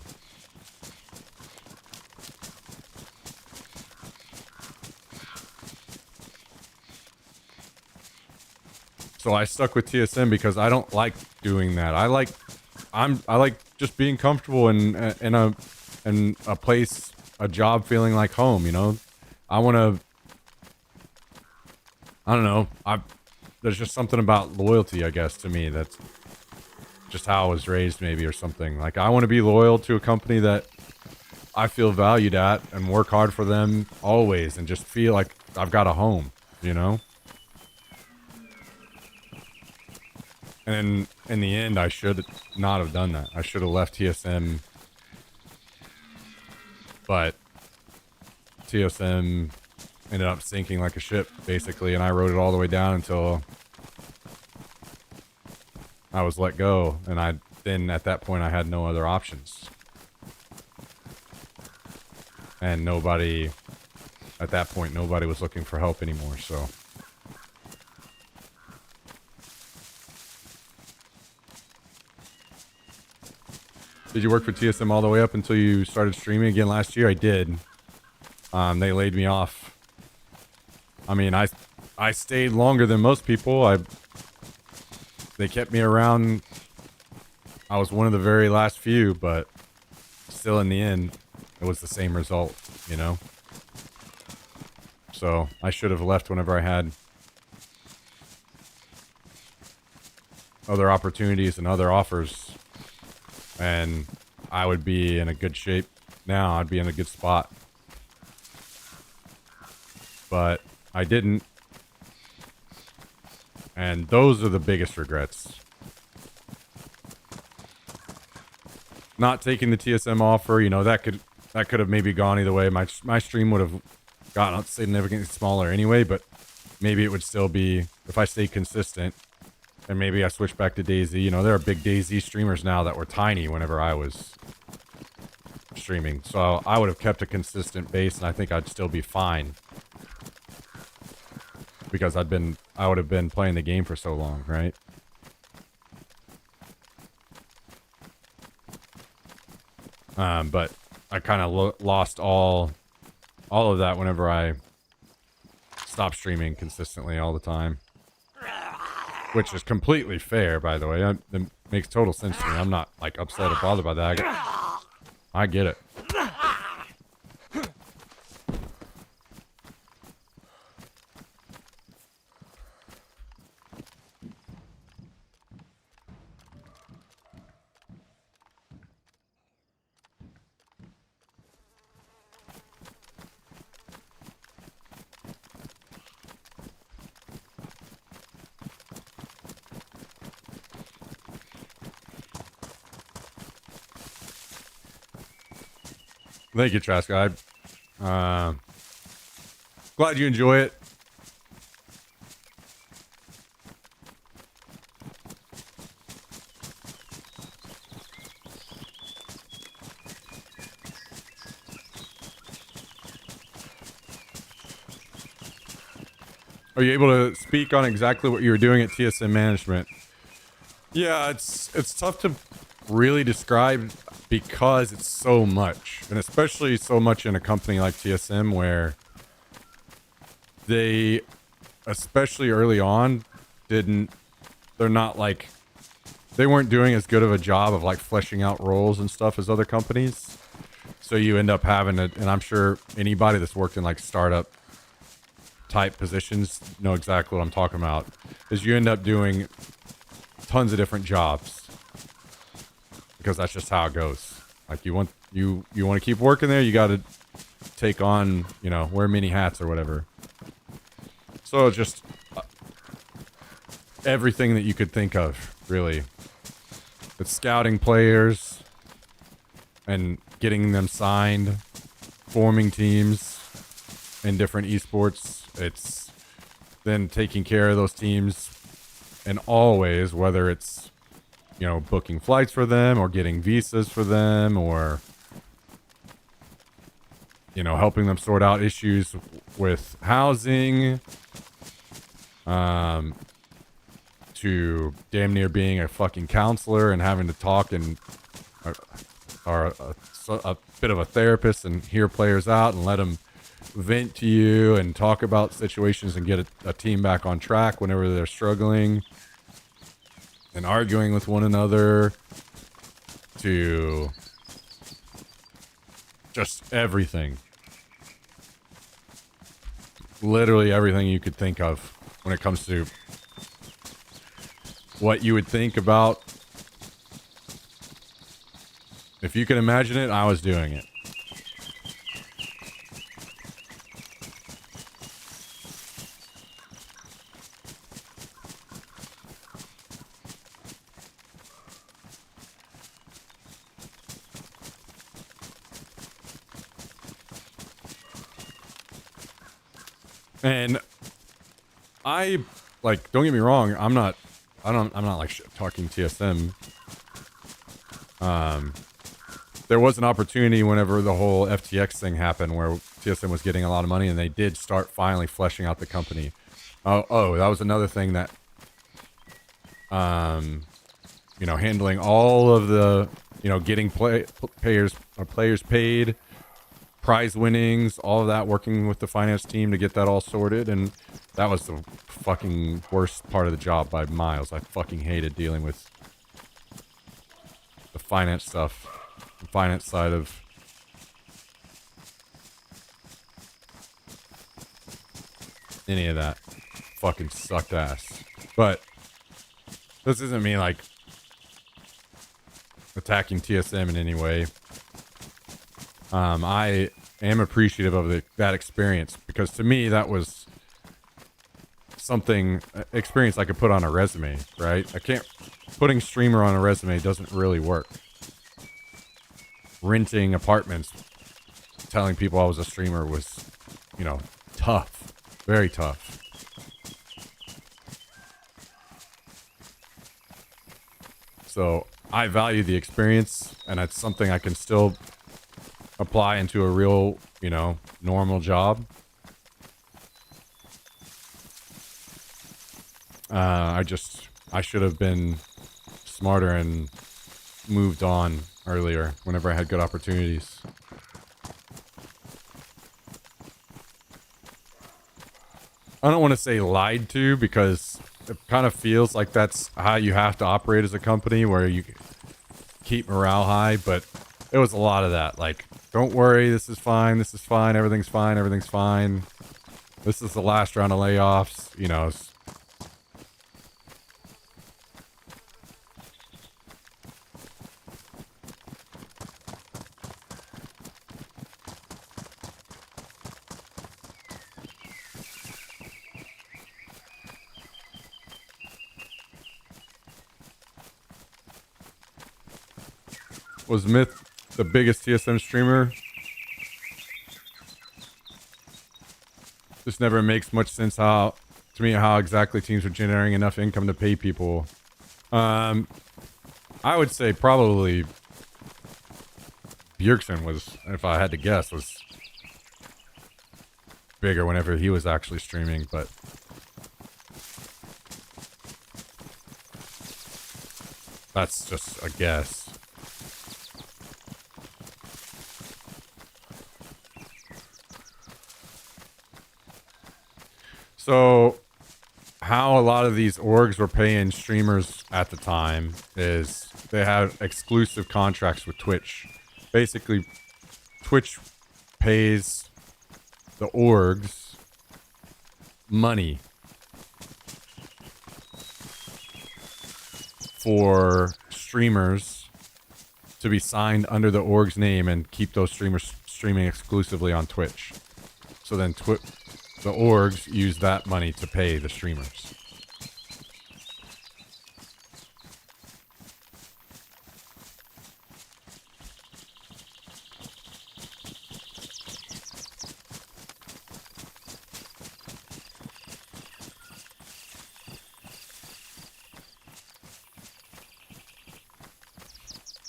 So I stuck with TSM because I don't like doing that. I like just being comfortable in a place, a job feeling like home, you know? I don't know. There's just something about loyalty, I guess, to me. That's just how I was raised, maybe, or something. Like, I want to be loyal to a company that I feel valued at and work hard for them always and just feel like I've got a home, you know? And in the end, I should not have done that. I should have left TSM. But TSM ended up sinking like a ship, basically, and I rode it all the way down until I was let go. And then at that point, I had no other options. And at that point, nobody was looking for help anymore, so... Did you work for TSM all the way up until you started streaming again last year? I did. They laid me off. I mean, I stayed longer than most people. They kept me around. I was one of the very last few, but still in the end, it was the same result, you know? So I should have left whenever I had other opportunities and other offers. And I would be in a good shape now. I'd be in a good spot. But I didn't. And those are the biggest regrets. Not taking the TSM offer, you know, that could have maybe gone either way. My stream would have gotten significantly smaller anyway, but maybe it would still be, if I stayed consistent, and maybe I switched back to DayZ. You know, there are big DayZ streamers now that were tiny whenever I was streaming. So I would have kept a consistent base, and I think I'd still be fine. Because I would have been playing the game for so long, right? But I kind of lost all of that whenever I stopped streaming consistently all the time. Which is completely fair, by the way. It makes total sense to me. I'm not, like, upset or bothered by that. I get it. Thank you, Trask. Glad you enjoy it. Are you able to speak on exactly what you were doing at TSM Management? Yeah, it's tough to really describe because it's so much, and especially so much in a company like TSM where they, especially early on, they're not like, they weren't doing as good of a job of like fleshing out roles and stuff as other companies. So you end up having it, and I'm sure anybody that's worked in like startup type positions know exactly what I'm talking about, is you end up doing tons of different jobs because that's just how it goes. Like you want to keep working there, you got to take on, wear many hats or whatever. So just everything that you could think of, really. It's scouting players and getting them signed, forming teams in different esports. It's then taking care of those teams in all ways, whether it's, booking flights for them or getting visas for them or, helping them sort out issues with housing, to damn near being a fucking counselor and having to talk and or a bit of a therapist and hear players out and let them vent to you and talk about situations and get a team back on track whenever they're struggling and arguing with one another, to just everything. Literally everything you could think of when it comes to what you would think about. If you can imagine it, I was doing it. And I, like, don't get me wrong, I'm not like talking TSM. There was an opportunity whenever the whole FTX thing happened where TSM was getting a lot of money and they did start finally fleshing out the company. Oh, that was another thing that, handling all of the, getting players paid, prize winnings, all of that, working with the finance team to get that all sorted. And that was the fucking worst part of the job by miles. I fucking hated dealing with the finance stuff, the finance side of any of that. Fucking sucked ass. But this isn't me like attacking TSM in any way. I am appreciative of that experience because to me that was something experience I could put on a resume, right? Putting streamer on a resume doesn't really work. Renting apartments, telling people I was a streamer was, tough, very tough. So I value the experience, and it's something I can still apply into a real, normal job. I should have been smarter and moved on earlier whenever I had good opportunities. I don't want to say lied to because it kind of feels like that's how you have to operate as a company, where you keep morale high, but it was a lot of that. Like, don't worry, this is fine, everything's fine, everything's fine. This is the last round of layoffs, Was Myth the biggest TSM streamer? This never makes much sense to me how exactly teams are generating enough income to pay people. I would say probably Bjergsen was, if I had to guess, was bigger whenever he was actually streaming, but that's just a guess. So how a lot of these orgs were paying streamers at the time is they had exclusive contracts with Twitch. Basically, Twitch pays the orgs money for streamers to be signed under the org's name and keep those streamers streaming exclusively on Twitch. So then the orgs use that money to pay the streamers.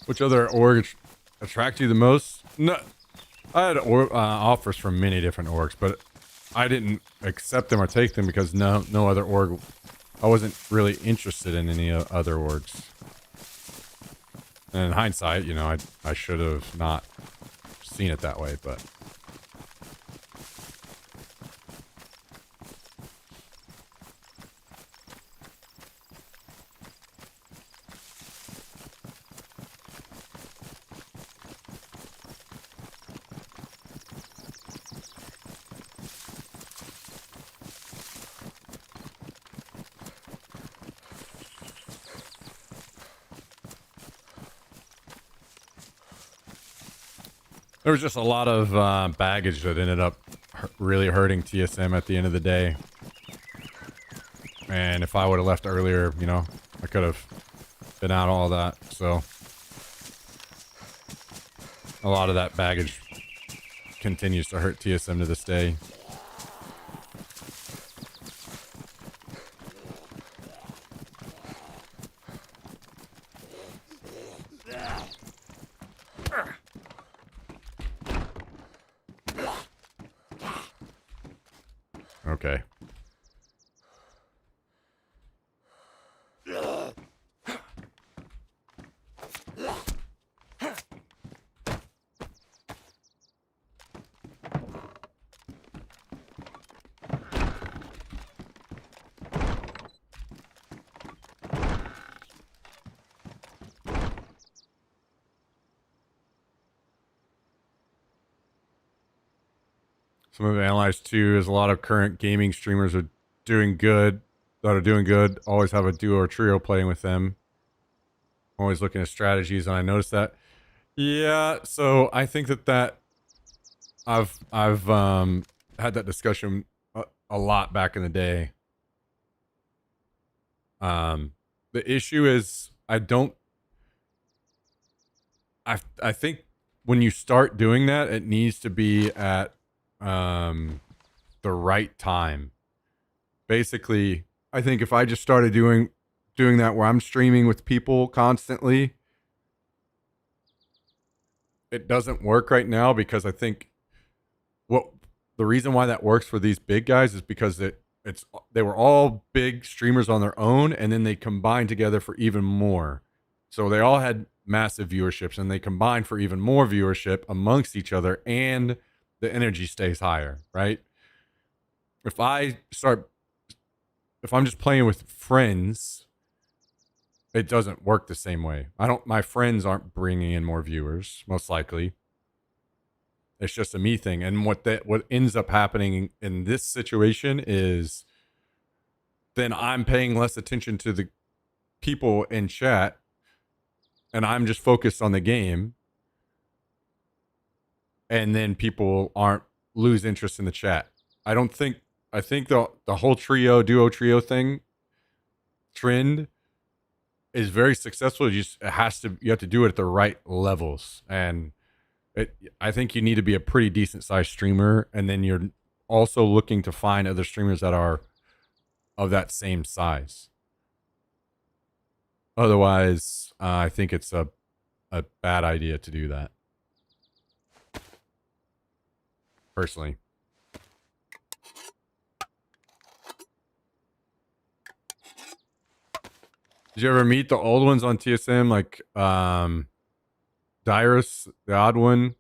Which other org attract you the most? No, I had offers from many different orgs, but I didn't accept them or take them because no other org. I wasn't really interested in any other orgs. And in hindsight, you know, I should have not seen it that way, but. There was just a lot of baggage that ended up really hurting TSM at the end of the day. And if I would have left earlier, you know, I could have been out all that. So a lot of that baggage continues to hurt TSM to this day. Okay. Some of it analyzed too is a lot of current gaming streamers are doing good. Always have a duo or trio playing with them. Always looking at strategies, and I noticed that. Yeah, so I think that I've had that discussion a lot back in the day. The issue is I think when you start doing that, it needs to be at the right time. Basically, I think if I just started doing that where I'm streaming with people constantly, it doesn't work right now, because I think the reason why that works for these big guys is because they were all big streamers on their own, and then they combined together for even more. So they all had massive viewerships, and they combined for even more viewership amongst each other, and the energy stays higher, right? If I'm just playing with friends, it doesn't work the same way. My friends aren't bringing in more viewers, most likely. It's just a me thing. And what ends up happening in this situation is then I'm paying less attention to the people in chat, and I'm just focused on the game. And then people lose interest in the chat. I think the whole duo trio thing trend is very successful. You have to do it at the right levels. And I think you need to be a pretty decent sized streamer, and then also looking to find other streamers that are of that same size. Otherwise, I think it's a bad idea to do that. Personally. Did you ever meet the old ones on TSM, like Dyrus, the odd one?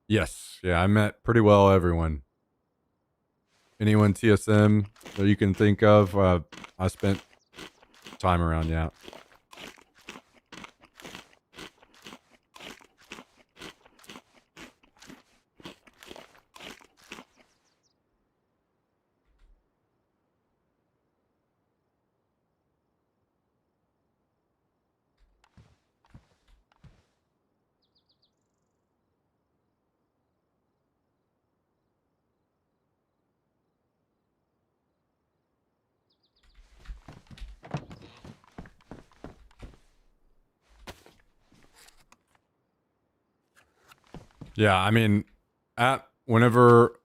Yes. Yeah, I met pretty well everyone. Anyone TSM that you can think of, I spent time around, yeah. Yeah, I mean, whenever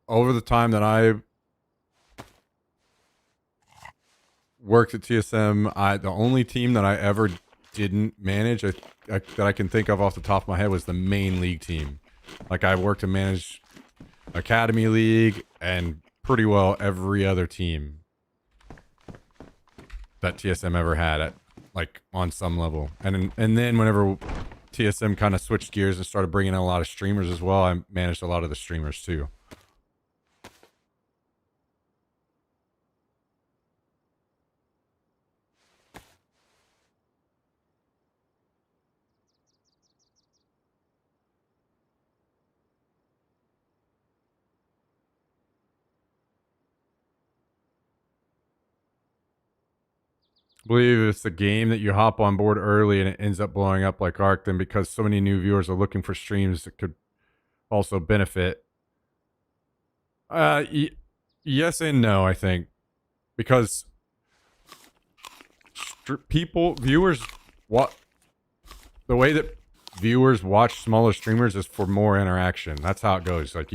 over the time that I worked at TSM, the only team that I ever didn't manage that I can think of off the top of my head was the main league team. Like I worked to manage Academy League and pretty well every other team that TSM ever had at like on some level. And then whenever TSM kind of switched gears and started bringing in a lot of streamers as well, I managed a lot of the streamers too. I believe it's a game that you hop on board early and it ends up blowing up like Arc. Then because so many new viewers are looking for streams that could also benefit. Yes and no, I think, because viewers, what the way that viewers watch smaller streamers is for more interaction. That's how it goes. Like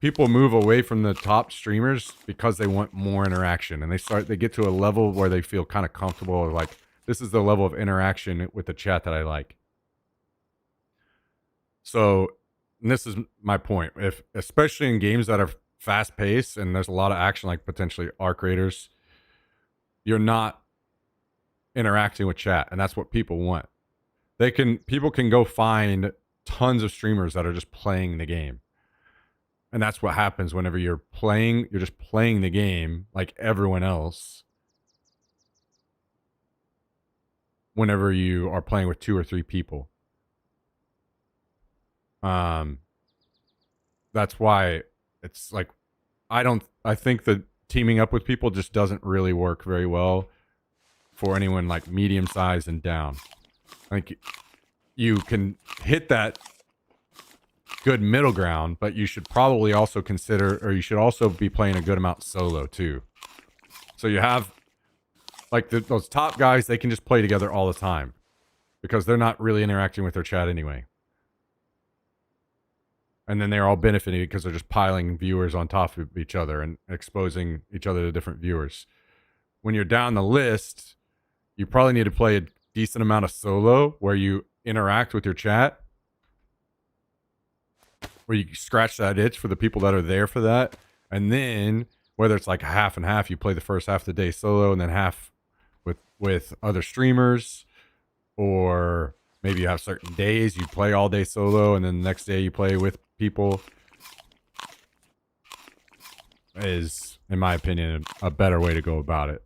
people move away from the top streamers because they want more interaction, and they get to a level where they feel kind of comfortable. Like, this is the level of interaction with the chat that I like. So, and this is my point. Especially in games that are fast paced and there's a lot of action, like potentially Arc Raiders, you're not interacting with chat, and that's what people want. People can go find tons of streamers that are just playing the game. And that's what happens whenever you're just playing the game like everyone else. Whenever you are playing with 2 or 3 people. That's why it's like, I think that teaming up with people just doesn't really work very well for anyone like medium size and down. I think you can hit that good middle ground, but you should probably also consider, or you should also be playing a good amount solo too. So you have like those top guys, they can just play together all the time because they're not really interacting with their chat anyway. And then they're all benefiting because they're just piling viewers on top of each other and exposing each other to different viewers. When you're down the list, you probably need to play a decent amount of solo where you interact with your chat, where you scratch that itch for the people that are there for that. And then whether it's like half and half, you play the first half of the day solo and then half with other streamers, or maybe you have certain days you play all day solo and then the next day you play with people, is, in my opinion, a better way to go about it.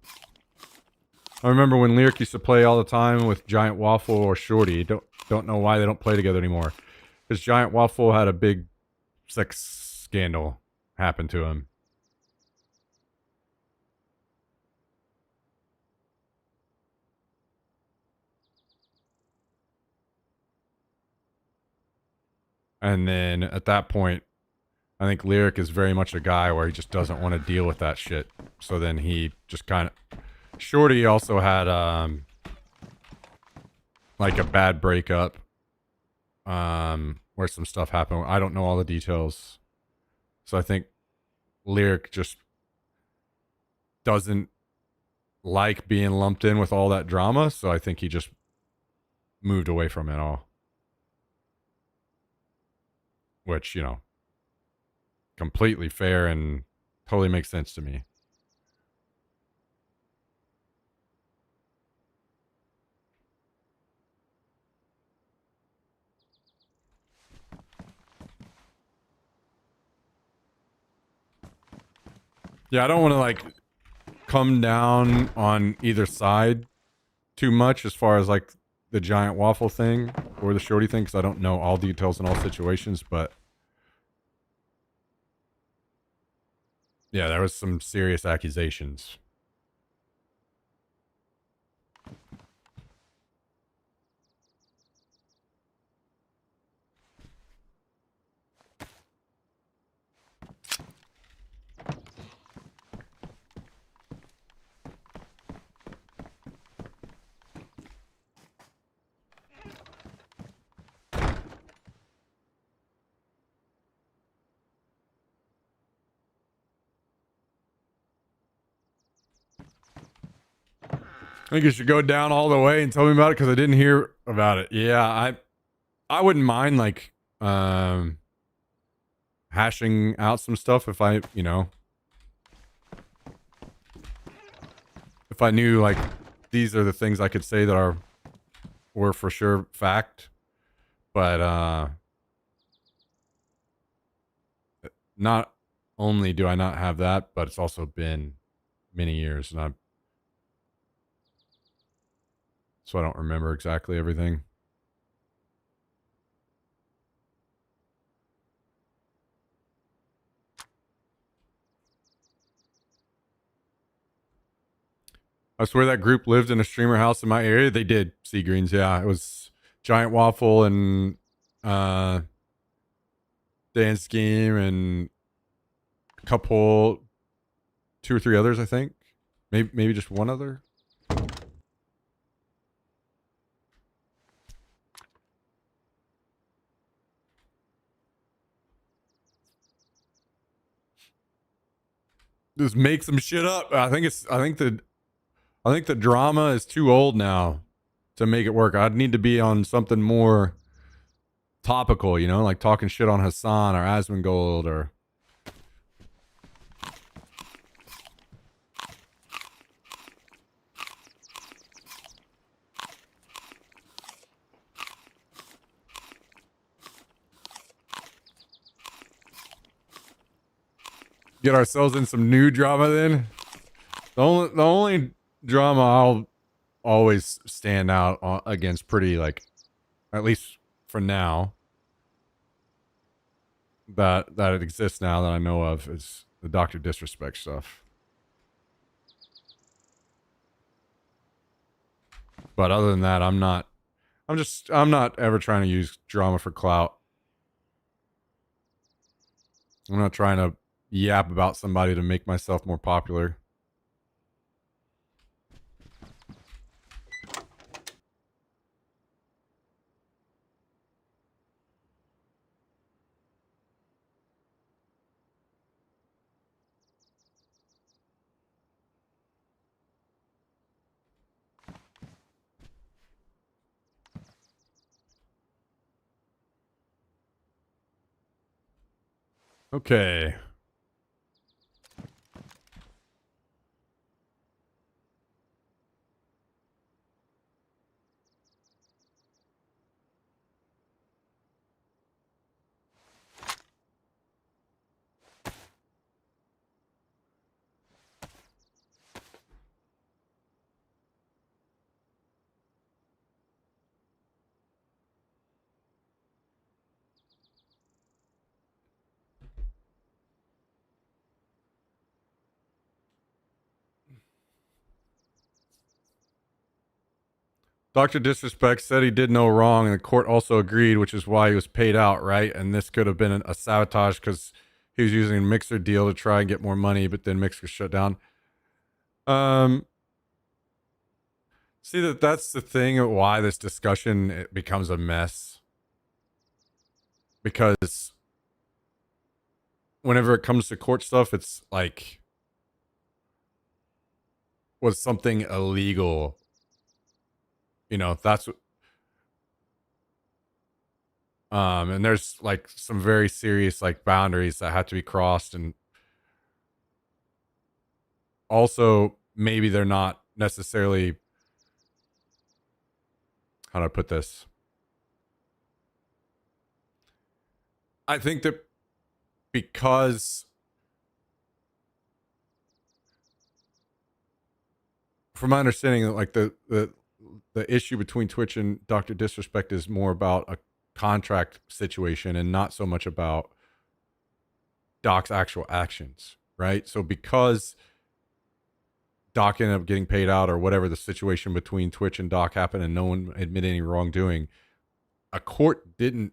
I remember when Lyric used to play all the time with Giant Waffle or Shorty. Don't know why they don't play together anymore. Because Giant Waffle had a big sex scandal happen to him. And then at that point, I think Lyric is very much a guy where he just doesn't want to deal with that shit. So then he just kind of... Shorty also had like a bad breakup where some stuff happened. I don't know all the details. So I think Lyric just doesn't like being lumped in with all that drama. So I think he just moved away from it all. Which, you know, completely fair and totally makes sense to me. Yeah, I don't want to like come down on either side too much as far as like the giant waffle thing or the shorty thing, because I don't know all details in all situations, but yeah, there was some serious accusations. I think you should go down all the way and tell me about it because I didn't hear about it. Yeah, I wouldn't mind like hashing out some stuff if I, you know, if I knew like these are the things I could say that were for sure fact. But not only do I not have that, but it's also been many years and so I don't remember exactly everything. I swear that group lived in a streamer house in my area. They did, Sea Greens. Yeah, it was Giant Waffle and Dan Scheme and a couple, two or three others, I think. Maybe just one other. Just make some shit up. I think the drama is too old now to make it work. I'd need to be on something more topical, you know, like talking shit on Hassan or Asmongold or get ourselves in some new drama then. The only drama I'll always stand out against pretty like, at least for now, that it exists now that I know of is the Dr. Disrespect stuff. But other than that, I'm not ever trying to use drama for clout. I'm not trying to yap about somebody to make myself more popular. Okay. Dr. Disrespect said he did no wrong, and the court also agreed, which is why he was paid out, right? And this could have been a sabotage because he was using a Mixer deal to try and get more money, but then Mixer shut down. See that's the thing of why this discussion it becomes a mess. Because whenever it comes to court stuff, it's like, was something illegal? You know, that's and there's like some very serious like boundaries that have to be crossed, and also maybe they're not necessarily, how do I put this? I think that because, from my understanding, like the issue between Twitch and Dr. Disrespect is more about a contract situation and not so much about Doc's actual actions, right? So because Doc ended up getting paid out, or whatever the situation between Twitch and Doc happened, and no one admitted any wrongdoing, a court didn't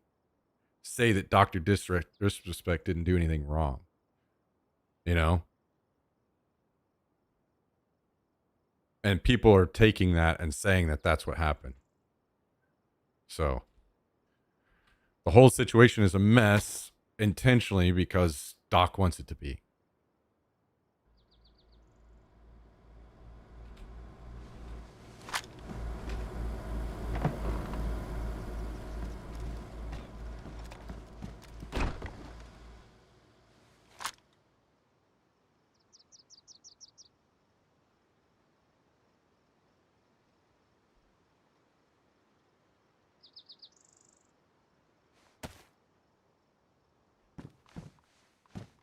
say that Dr. Disrespect didn't do anything wrong, you know? And people are taking that and saying that that's what happened. So the whole situation is a mess intentionally because Doc wants it to be.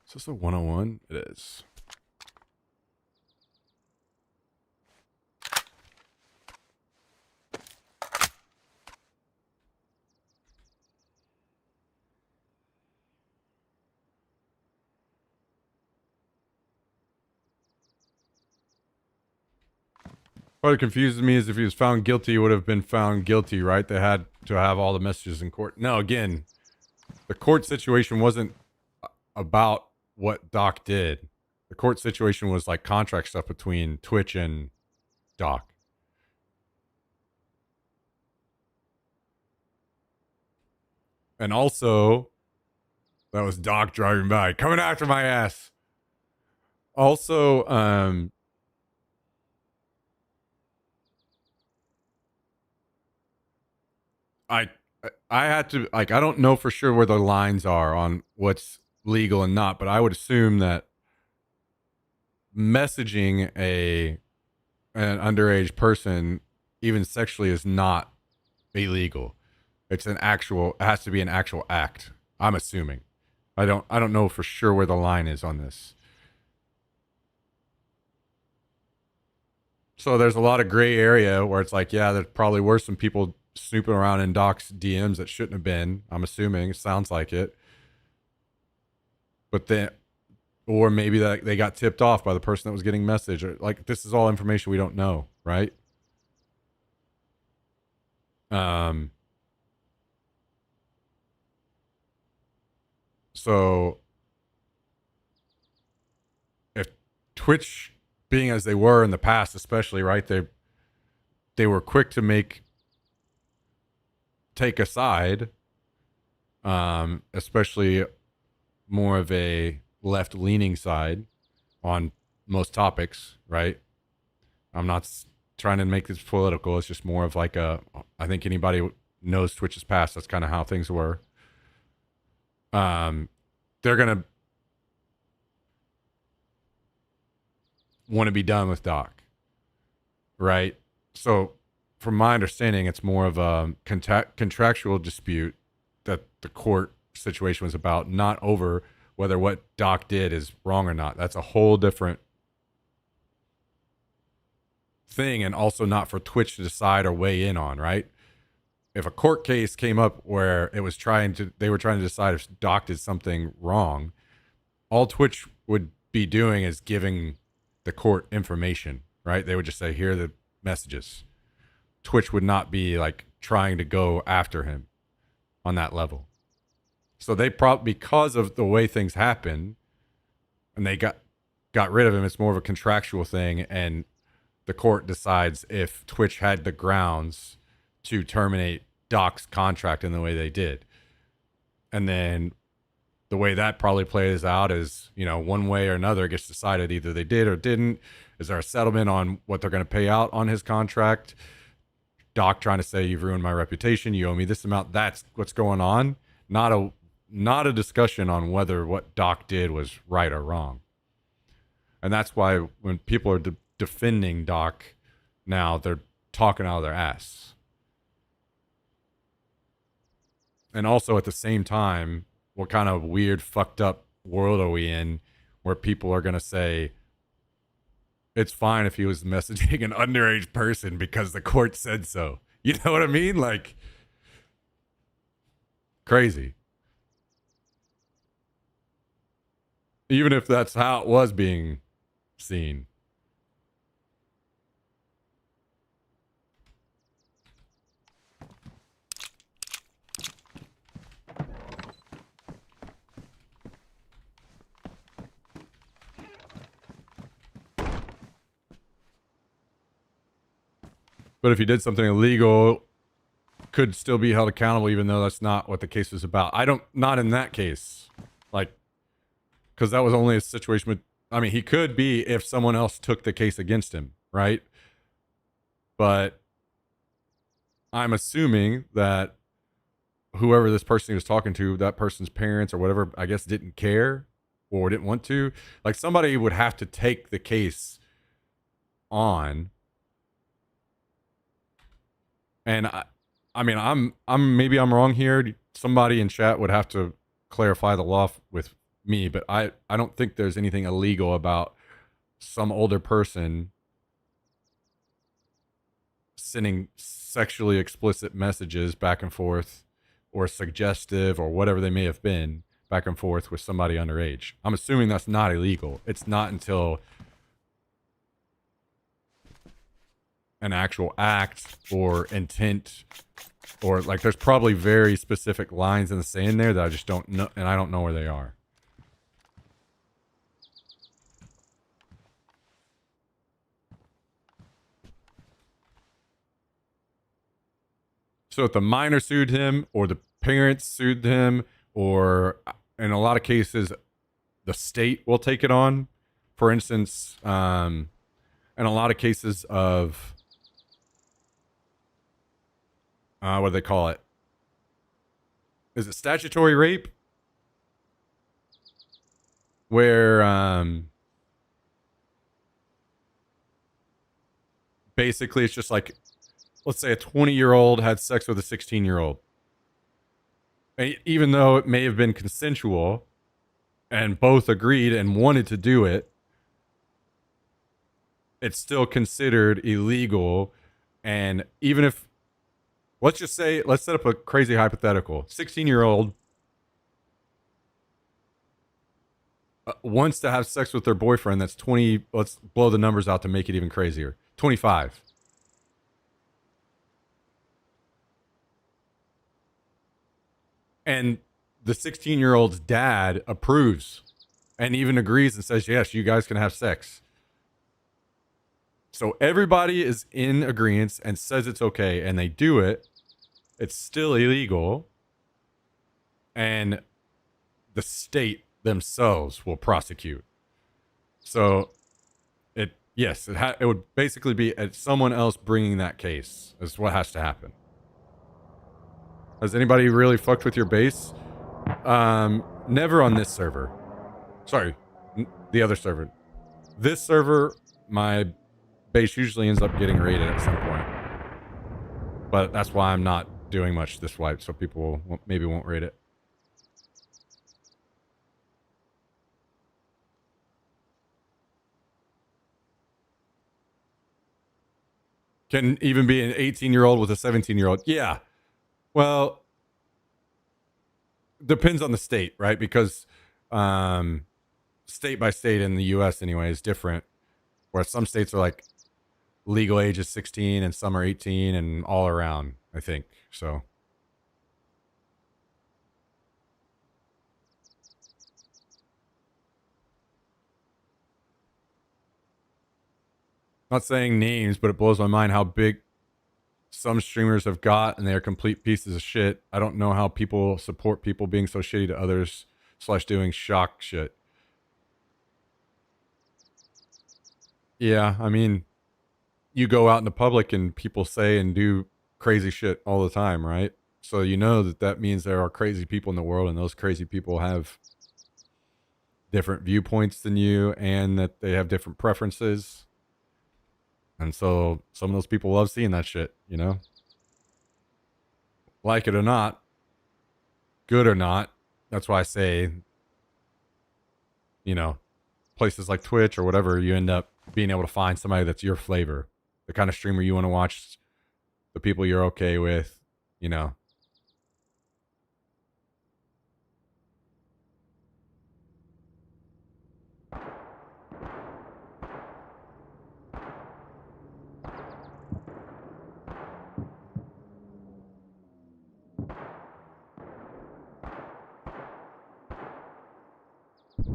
Is this a 101? It is. What confuses me is if he was found guilty, he would have been found guilty, right? They had to have all the messages in court. No, again, the court situation wasn't about what Doc did. The court situation was like contract stuff between Twitch and Doc. And also, that was Doc driving by, coming after my ass. Also, I had to, like, I don't know for sure where the lines are on what's legal and not, but I would assume that messaging an underage person, even sexually, is not illegal. It has to be an actual act. I'm assuming. I don't know for sure where the line is on this. So there's a lot of gray area where it's like, yeah, there probably were some people snooping around in Doc's DMs that shouldn't have been. I'm assuming. It sounds like it. But then, or maybe that they got tipped off by the person that was getting message. Or, like, this is all information we don't know, right? So if Twitch, being as they were in the past, especially, right, they were quick to take a side, especially more of a left-leaning side on most topics, right? I'm not trying to make this political. It's just more of like I think anybody knows Twitch's past. That's kind of how things were. They're going to want to be done with Doc, right? So from my understanding, it's more of a contractual dispute that the court situation was about, not over whether what Doc did is wrong or not. That's a whole different thing, and also not for Twitch to decide or weigh in on, right? If a court case came up where they were trying to decide if Doc did something wrong, all Twitch would be doing is giving the court information, right? They would just say, here are the messages. Twitch would not be like trying to go after him on that level. So they because of the way things happen, and they got rid of him, it's more of a contractual thing, and the court decides if Twitch had the grounds to terminate Doc's contract in the way they did. And then the way that probably plays out is, one way or another gets decided. Either they did or didn't. Is there a settlement on what they're going to pay out on his contract? Doc trying to say, you've ruined my reputation, you owe me this amount. That's what's going on. Not a discussion on whether what Doc did was right or wrong. And that's why when people are defending Doc now, they're talking out of their ass. And also at the same time, what kind of weird, fucked up world are we in where people are going to say, it's fine if he was messaging an underage person because the court said so. You know what I mean? Like, crazy. Even if that's how it was being seen. But if he did something illegal, could still be held accountable, even though that's not what the case was about. Not in that case. Like, because that was only a situation with, he could be if someone else took the case against him, right? But I'm assuming that whoever this person he was talking to, that person's parents or whatever, I guess didn't care or didn't want to. Like, somebody would have to take the case on. And maybe I'm wrong here. Somebody in chat would have to clarify the law with me, but I don't think there's anything illegal about some older person sending sexually explicit messages back and forth or suggestive or whatever they may have been back and forth with somebody underage. I'm assuming that's not illegal. It's not until an actual act or intent, or like there's probably very specific lines in the saying there that I just don't know, and I don't know where they are. So if the minor sued him or the parents sued him, or in a lot of cases the state will take it on. For instance, in a lot of cases of what do they call it? Is it statutory rape? Where basically it's just like, let's say a 20-year-old had sex with a 16-year-old. Even though it may have been consensual and both agreed and wanted to do it, it's still considered illegal. And even if, let's set up a crazy hypothetical. 16-year-old wants to have sex with their boyfriend that's 20, let's blow the numbers out to make it even crazier. 25. And the 16-year-old's dad approves and even agrees and says, yes, you guys can have sex. So everybody is in agreement and says it's okay, and they do it. It's still illegal. And the state themselves will prosecute. So it would basically be someone else bringing that case is what has to happen. Has anybody really fucked with your base? Never on this server. Sorry, the other server. This server, my base usually ends up getting raided at some point. But that's why I'm not doing much this wipe, so people maybe won't raid it. Can even be an 18-year-old with a 17-year-old. Yeah. Well, depends on the state, right? Because state by state in the U.S. anyway is different. Where some states are like legal age is 16 and some are 18 and all around, I think. So. Not saying names, but it blows my mind how big some streamers have got, and they're complete pieces of shit. I don't know how people support people being so shitty to others. / doing shock shit. Yeah, I mean, you go out in the public and people say and do crazy shit all the time, right? So you know that means there are crazy people in the world, and those crazy people have different viewpoints than you, and that they have different preferences. And so some of those people love seeing that shit, you know? Like it or not, good or not. That's why I say, you know, places like Twitch or whatever, you end up being able to find somebody that's your flavor, the kind of streamer you want to watch, the people you're okay with, you know.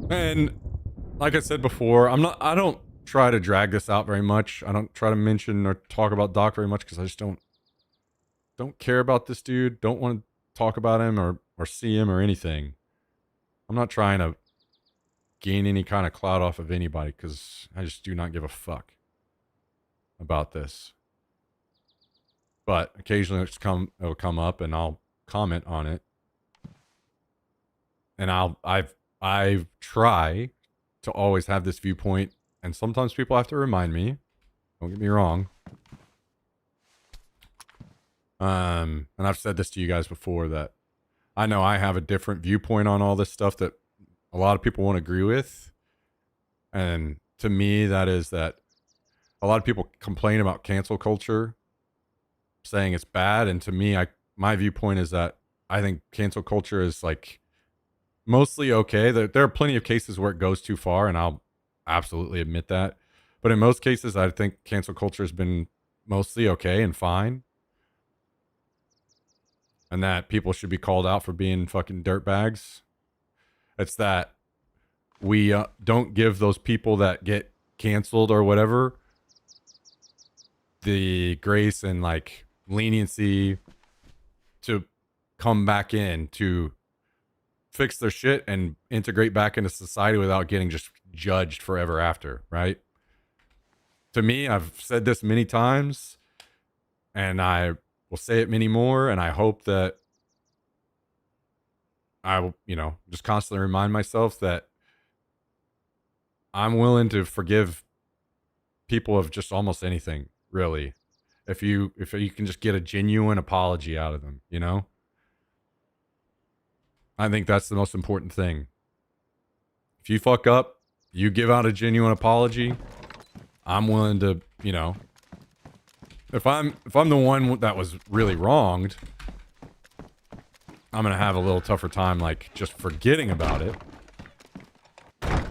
And like I said before, I don't try to drag this out very much. I don't try to mention or talk about Doc very much because I just don't care about this dude. Don't want to talk about him or see him or anything. I'm not trying to gain any kind of clout off of anybody because I just do not give a fuck about this. But occasionally it'll come up and I'll comment on it. And I try to always have this viewpoint, and sometimes people have to remind me. Don't get me wrong. And I've said this to you guys before that I know I have a different viewpoint on all this stuff that a lot of people won't agree with. And to me, that is that a lot of people complain about cancel culture, saying it's bad. And to me, my viewpoint is that I think cancel culture is like mostly okay. There are plenty of cases where it goes too far, and I'll absolutely admit that. But in most cases, I think cancel culture has been mostly okay and fine. And that people should be called out for being fucking dirtbags. It's that we don't give those people that get canceled or whatever the grace and like leniency to come back in to fix their shit and integrate back into society without getting just judged forever after, right? To me, I've said this many times and I will say it many more, and I hope that I will, just constantly remind myself that I'm willing to forgive people of just almost anything, really. If you can just get a genuine apology out of them, I think that's the most important thing. If you fuck up, you give out a genuine apology. I'm willing to, if I'm the one that was really wronged, I'm going to have a little tougher time, like, just forgetting about it. But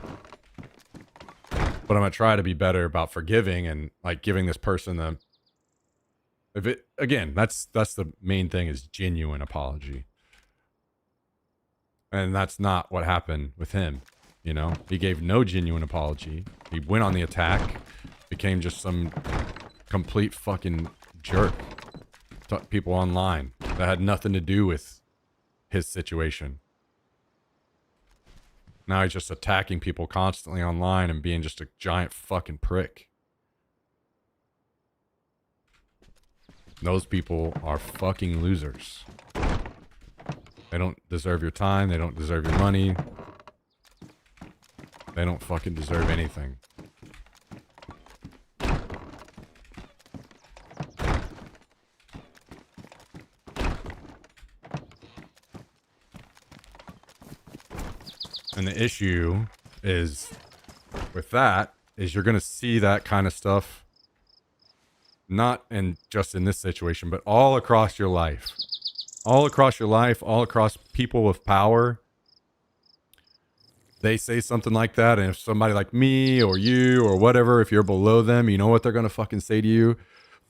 I'm going to try to be better about forgiving and, like, giving this person that's the main thing, is genuine apology. And that's not what happened with him, He gave no genuine apology. He went on the attack, became just some complete fucking jerk to people online that had nothing to do with his situation. Now he's just attacking people constantly online and being just a giant fucking prick. Those people are fucking losers. They don't deserve your time. They don't deserve your money. They don't fucking deserve anything. And the issue is with that is you're going to see that kind of stuff not just in this situation, but all across your life. All across your life, all across people with power. They say something like that, and if somebody like me or you or whatever, if you're below them, you know what they're going to fucking say to you?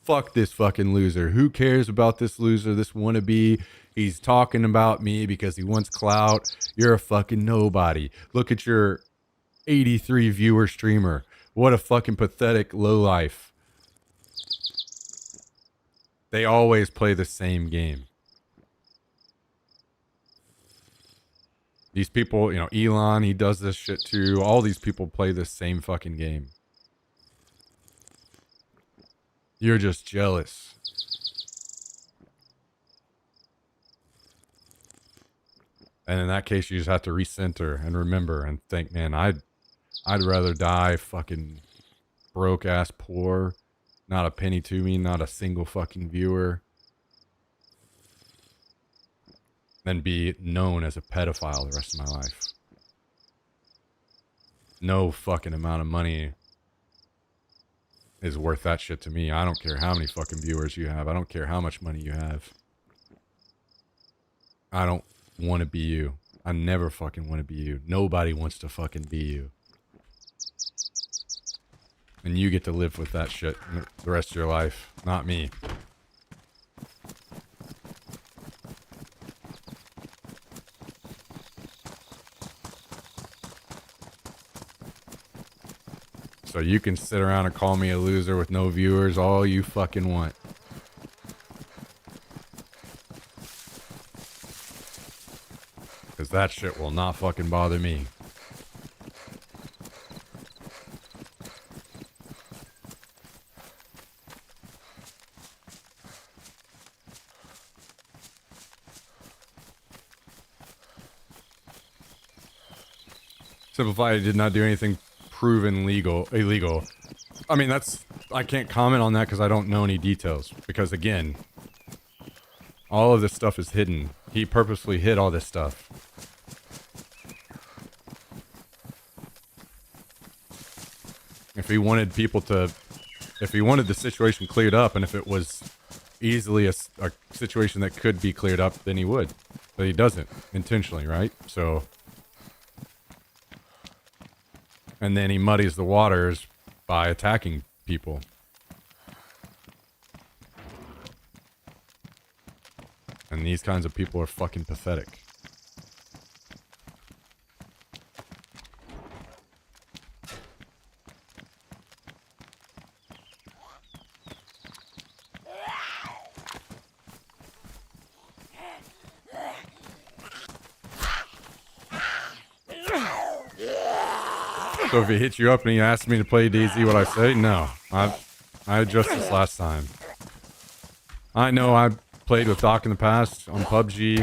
Fuck this fucking loser. Who cares about this loser, this wannabe? He's talking about me because he wants clout. You're a fucking nobody. Look at your 83 viewer streamer. What a fucking pathetic lowlife. They always play the same game. These people, you know, Elon, he does this shit too. All these people play this same fucking game. You're just jealous. And in that case, you just have to recenter and remember and think, man, I'd rather die fucking broke ass poor, not a penny to me, not a single fucking viewer, than be known as a pedophile the rest of my life. No fucking amount of money is worth that shit to me. I don't care how many fucking viewers you have. I don't care how much money you have. I don't want to be you. I never fucking want to be you. Nobody wants to fucking be you. And you get to live with that shit the rest of your life, not me. So you can sit around and call me a loser with no viewers all you fucking want. Because that shit will not fucking bother me. Simplified did not do anything proven illegal. I mean, I can't comment on that because I don't know any details. Because again, all of this stuff is hidden. He purposely hid all this stuff. If he wanted the situation cleared up, and if it was easily a situation that could be cleared up, then he would. But he doesn't, intentionally, right? So... And then he muddies the waters by attacking people. And these kinds of people are fucking pathetic. So if he hits you up and he asks me to play DayZ, would I say? No. I addressed this last time. I know I played with Doc in the past on PUBG.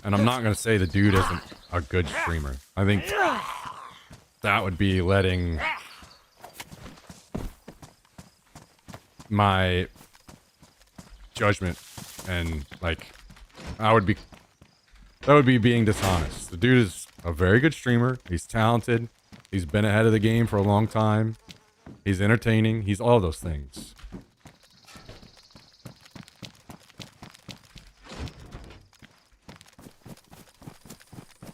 And I'm not going to say the dude isn't a good streamer. I think that would be letting my judgment and, like, that would be being dishonest. The dude is a very good streamer. He's talented. He's been ahead of the game for a long time. He's entertaining. He's all those things.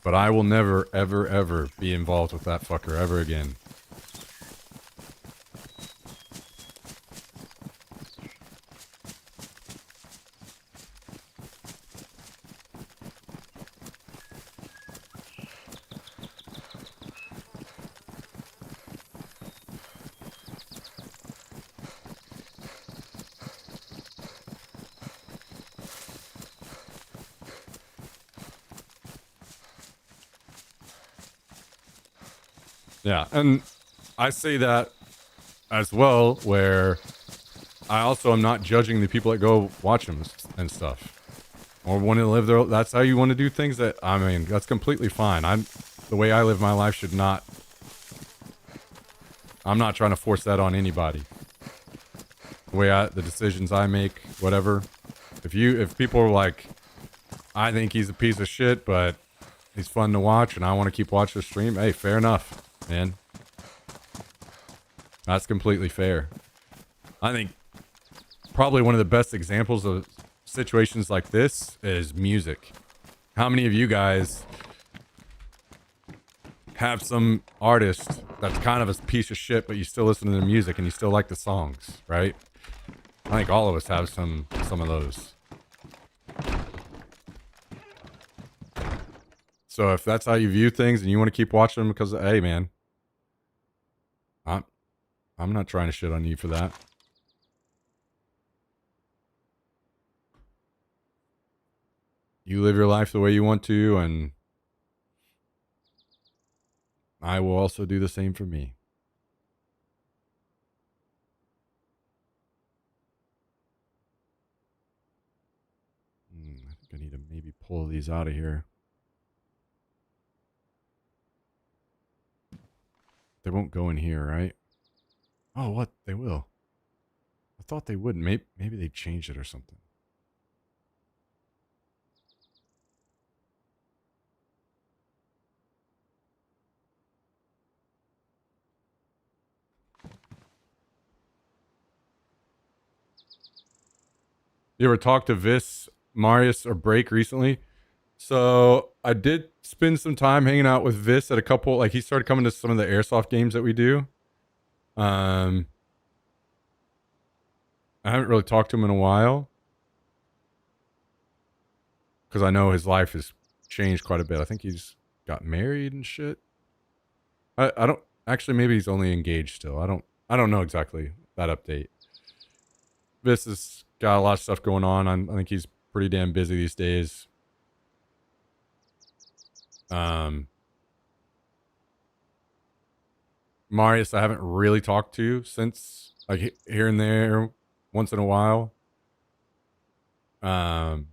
But I will never, ever, ever be involved with that fucker ever again. Yeah, and I say that as well, where I also am not judging the people that go watch them and stuff. Or want to live their... That's how you want to do things. That, I mean, that's completely fine. The way I live my life should not... I'm not trying to force that on anybody. The decisions I make, whatever. If people are like, I think he's a piece of shit, but he's fun to watch and I want to keep watching the stream, hey, fair enough. Man, that's completely fair. I think probably one of the best examples of situations like this is music. How many of you guys have some artist that's kind of a piece of shit, but you still listen to their music and you still like the songs, right? I think all of us have some of those. So if that's how you view things and you want to keep watching them because, hey, man, I'm not trying to shit on you for that. You live your life the way you want to, and I will also do the same for me. I think I need to maybe pull these out of here. They won't go in here, right? Oh, what? They will. I thought they wouldn't. Maybe they changed it or something. You ever talk to Vis, Marius, or Break recently? So I did spend some time hanging out with Vis at a couple. Like he started coming to some of the airsoft games that we do. I haven't really talked to him in a while because I know his life has changed quite a bit. I think he's got married and shit. I don't actually. Maybe he's only engaged still. I don't know exactly that update. Vis has got a lot of stuff going on. I think he's pretty damn busy these days. Marius, I haven't really talked to since, like, here and there, once in a while. But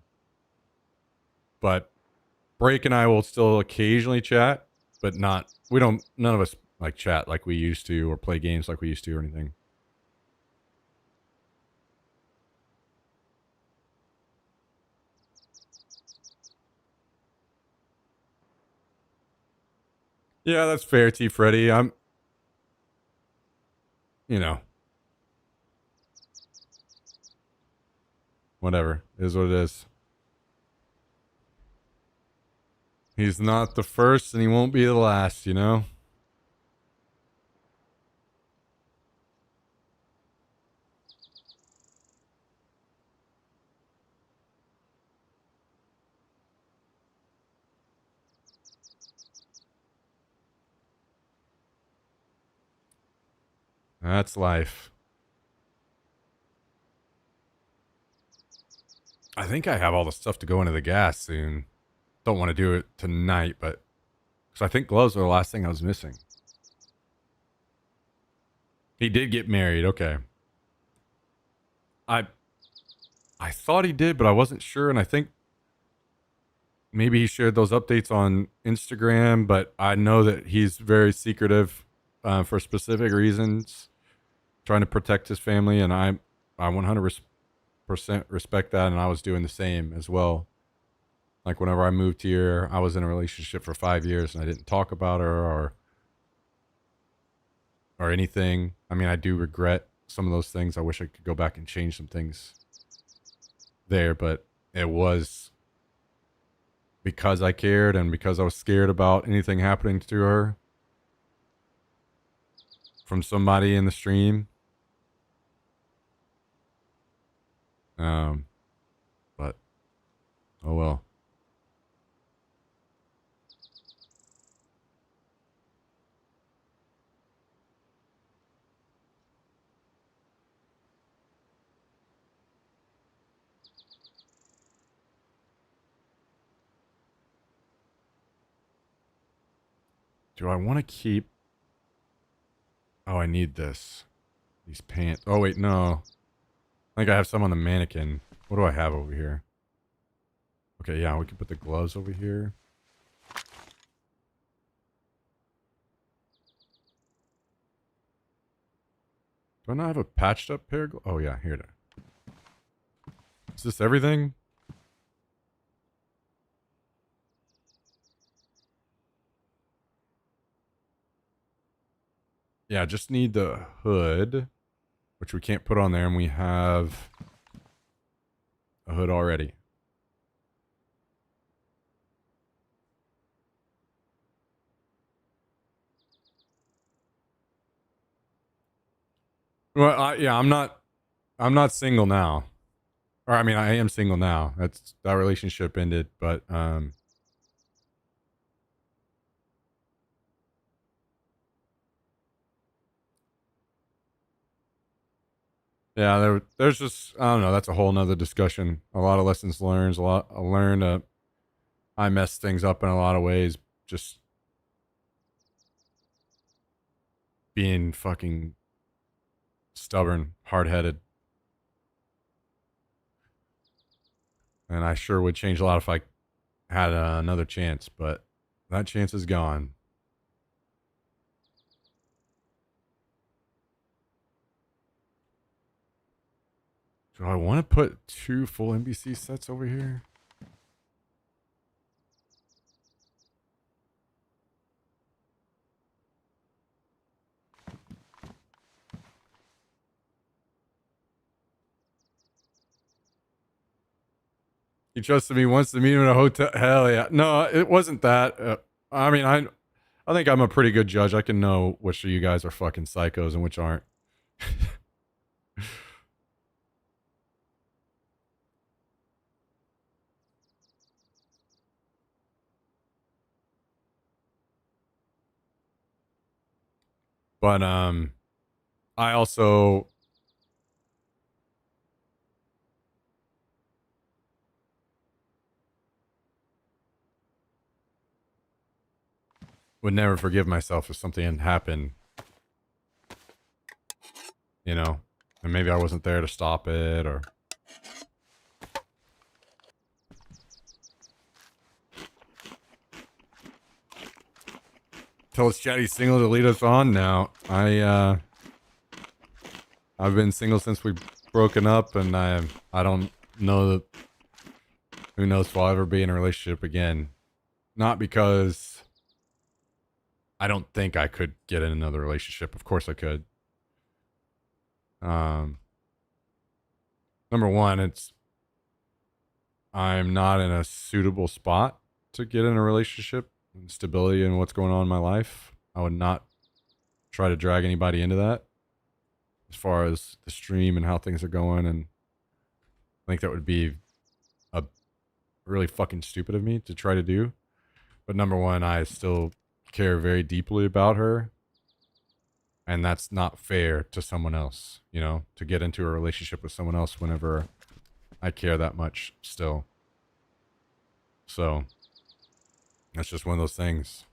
Break and I will still occasionally chat, but not. None of us like chat like we used to, or play games like we used to, or anything. Yeah, that's fair, T. Freddy. You know, whatever. It is what it is. He's not the first, and he won't be the last, you know? That's life. I think I have all the stuff to go into the gas soon. Don't want to do it tonight, but because I think gloves are the last thing I was missing. He did get married. Okay. I thought he did, but I wasn't sure, and I think maybe he shared those updates on Instagram, but I know that he's very secretive for specific reasons, trying to protect his family, and I 100% respect that, and I was doing the same as well. Like whenever I moved here, I was in a relationship for 5 years, and I didn't talk about her or anything. I mean, I do regret some of those things. I wish I could go back and change some things there, but it was because I cared and because I was scared about anything happening to her from somebody in the stream. But oh well. Do I want to keep? Oh, I need this. These pants. Oh wait, no. I think I have some on the mannequin. What do I have over here? Okay, yeah, we can put the gloves over here. Do I not have a patched up pair of gloves? Oh yeah, here it is. Is this everything? Yeah, just need the hood, which we can't put on there, and we have a hood already. Well, yeah, I'm not single now, or I mean, I am single now. That relationship ended, but yeah, there's just I don't know. That's a whole nother discussion. A lot of lessons learned. A lot I learned. I messed things up in a lot of ways. Just being fucking stubborn, hard-headed. And I sure would change a lot if I had another chance, but that chance is gone. Do I want to put 2 full NBC sets over here? He trusted me once to meet him in a hotel. Hell yeah. No, it wasn't that. I mean, I think I'm a pretty good judge. I can know which of you guys are fucking psychos and which aren't. But I also would never forgive myself if something had happened, you know, and maybe I wasn't there to stop it or. Tell us Chatty's single to lead us on now. I've been single since we've broken up, and I don't know that. Who knows if I'll ever be in a relationship again. Not because I don't think I could get in another relationship. Of course I could. Number one, I'm not in a suitable spot to get in a relationship. Stability in what's going on in my life. I would not try to drag anybody into that as far as the stream and how things are going. And I think that would be a really fucking stupid of me to try to do. But number one, I still care very deeply about her. And that's not fair to someone else, you know, to get into a relationship with someone else whenever I care that much still. So that's just one of those things.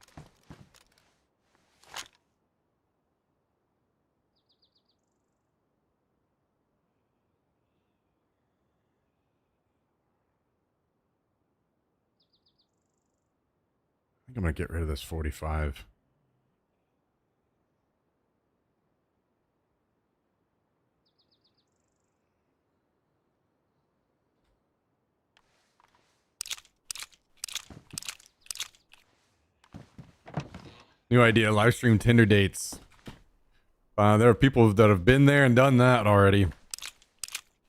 I think I'm going to get rid of this 45. New idea, live stream Tinder dates. There are people that have been there and done that already.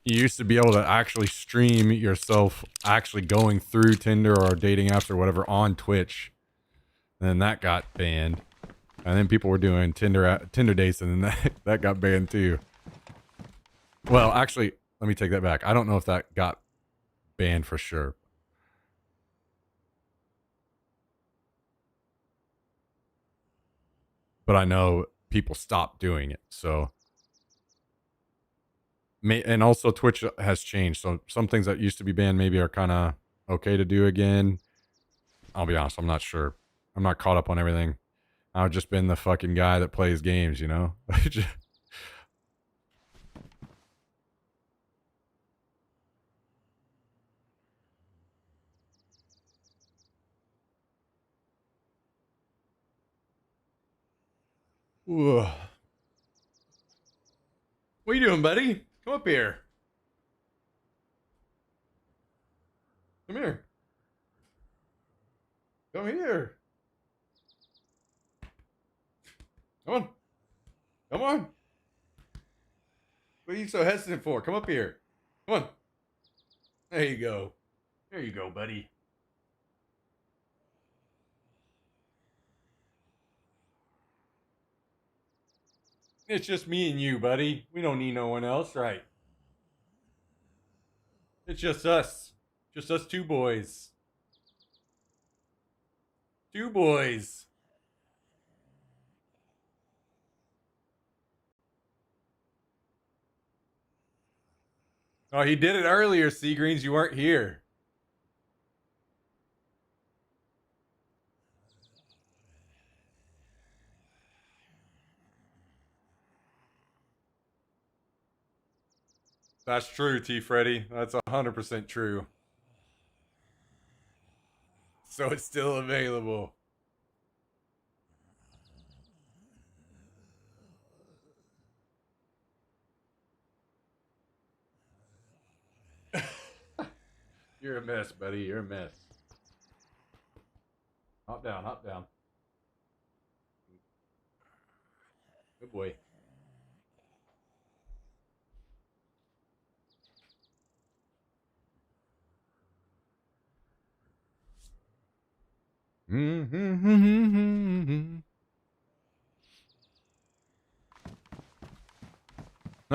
You used to be able to actually stream yourself actually going through Tinder or dating apps or whatever on Twitch. And then that got banned. And then people were doing Tinder dates, and then that got banned too. Well, actually, let me take that back. I don't know if that got banned for sure. But I know people stopped doing it. So, and also Twitch has changed. So some things that used to be banned maybe are kind of okay to do again. I'll be honest, I'm not sure. I'm not caught up on everything. I've just been the fucking guy that plays games, you know? What are you doing, buddy? Come up here. Come here. Come here. Come on. Come on. What are you so hesitant for? Come up here. Come on. There you go. There you go, buddy. It's just me and you, buddy. We don't need no one else, right? It's just us. Just us two boys. Two boys. Oh, he did it earlier, Seagreens. You weren't here. That's true, T. Freddy. That's 100% true. So it's still available. You're a mess, buddy. You're a mess. Hop down, hop down. Good boy. All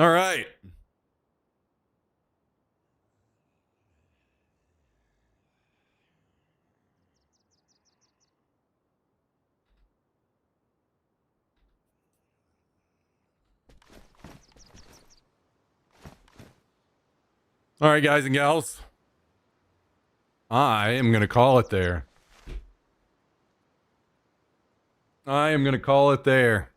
right. All right, guys and gals. I am going to call it there. I am going to call it there.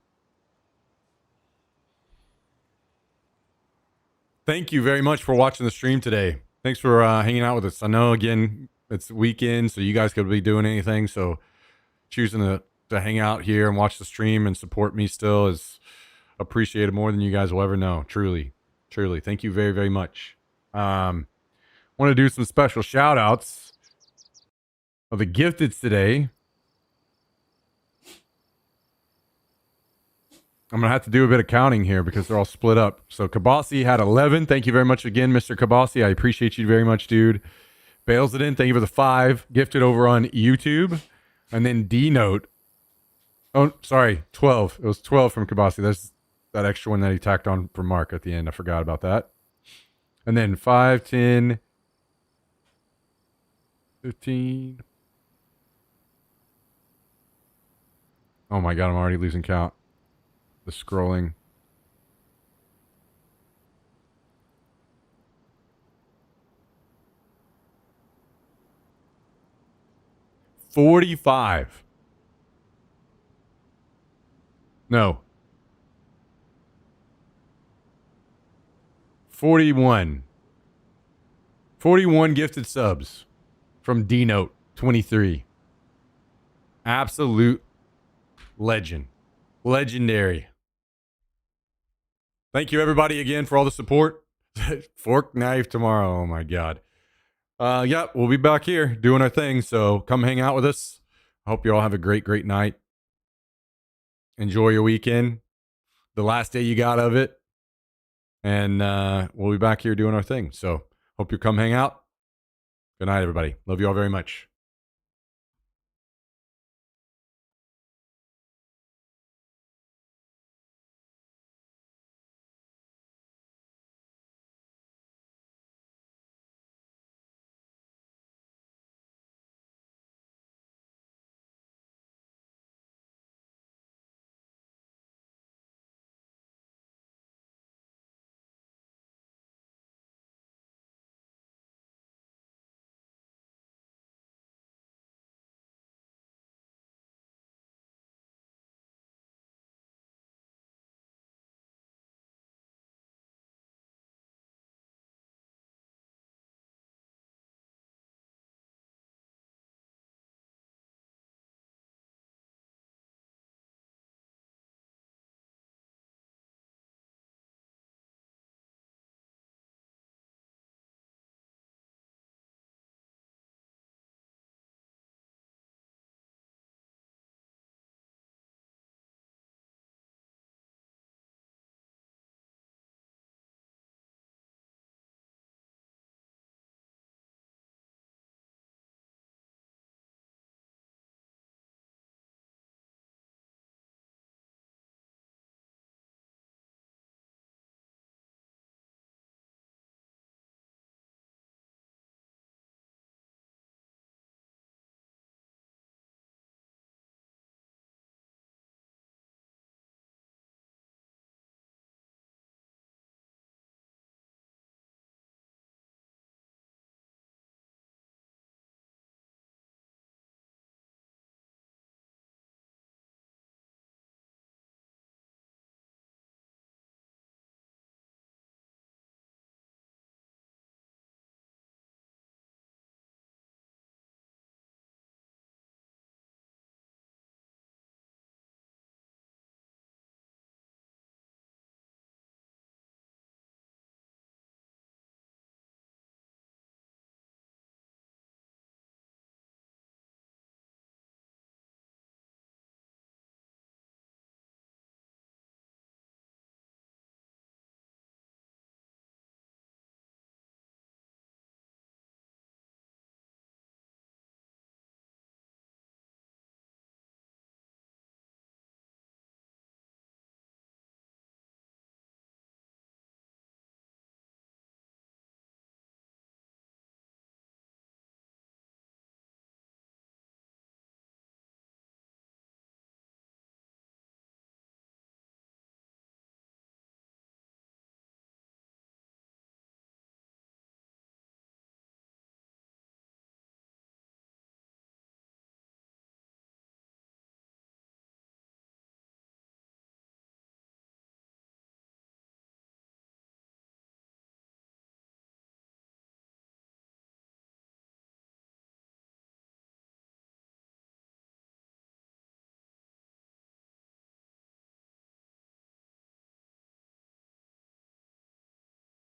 Thank you very much for watching the stream today. Thanks for hanging out with us. I know, again, it's weekend, so you guys could be doing anything. So choosing to hang out here and watch the stream and support me still is appreciated more than you guys will ever know. Truly, truly. Thank you very, very much. Want to do some special shout outs of the gifteds today. I'm going to have to do a bit of counting here because they're all split up. So Kabasi had 11. Thank you very much again, Mr. Kabasi. I appreciate you very much, dude. Bails it in. Thank you for the 5. Gifted over on YouTube. And then D-Note. Oh, sorry. 12. It was 12 from Kabasi. There's that extra one that he tacked on for Mark at the end. I forgot about that. And then 5, 10, 15. Oh my God, I'm already losing count. The scrolling. $45. No. 41. 41 gifted subs from D-Note 23. Absolute legend. Legendary. Thank you, everybody, again, for all the support. Fork knife tomorrow. Oh, my God. Yeah, we'll be back here doing our thing. So come hang out with us. I hope you all have a great, great night. Enjoy your weekend. The last day you got of it. And we'll be back here doing our thing. So hope you come hang out. Good night, everybody. Love you all very much.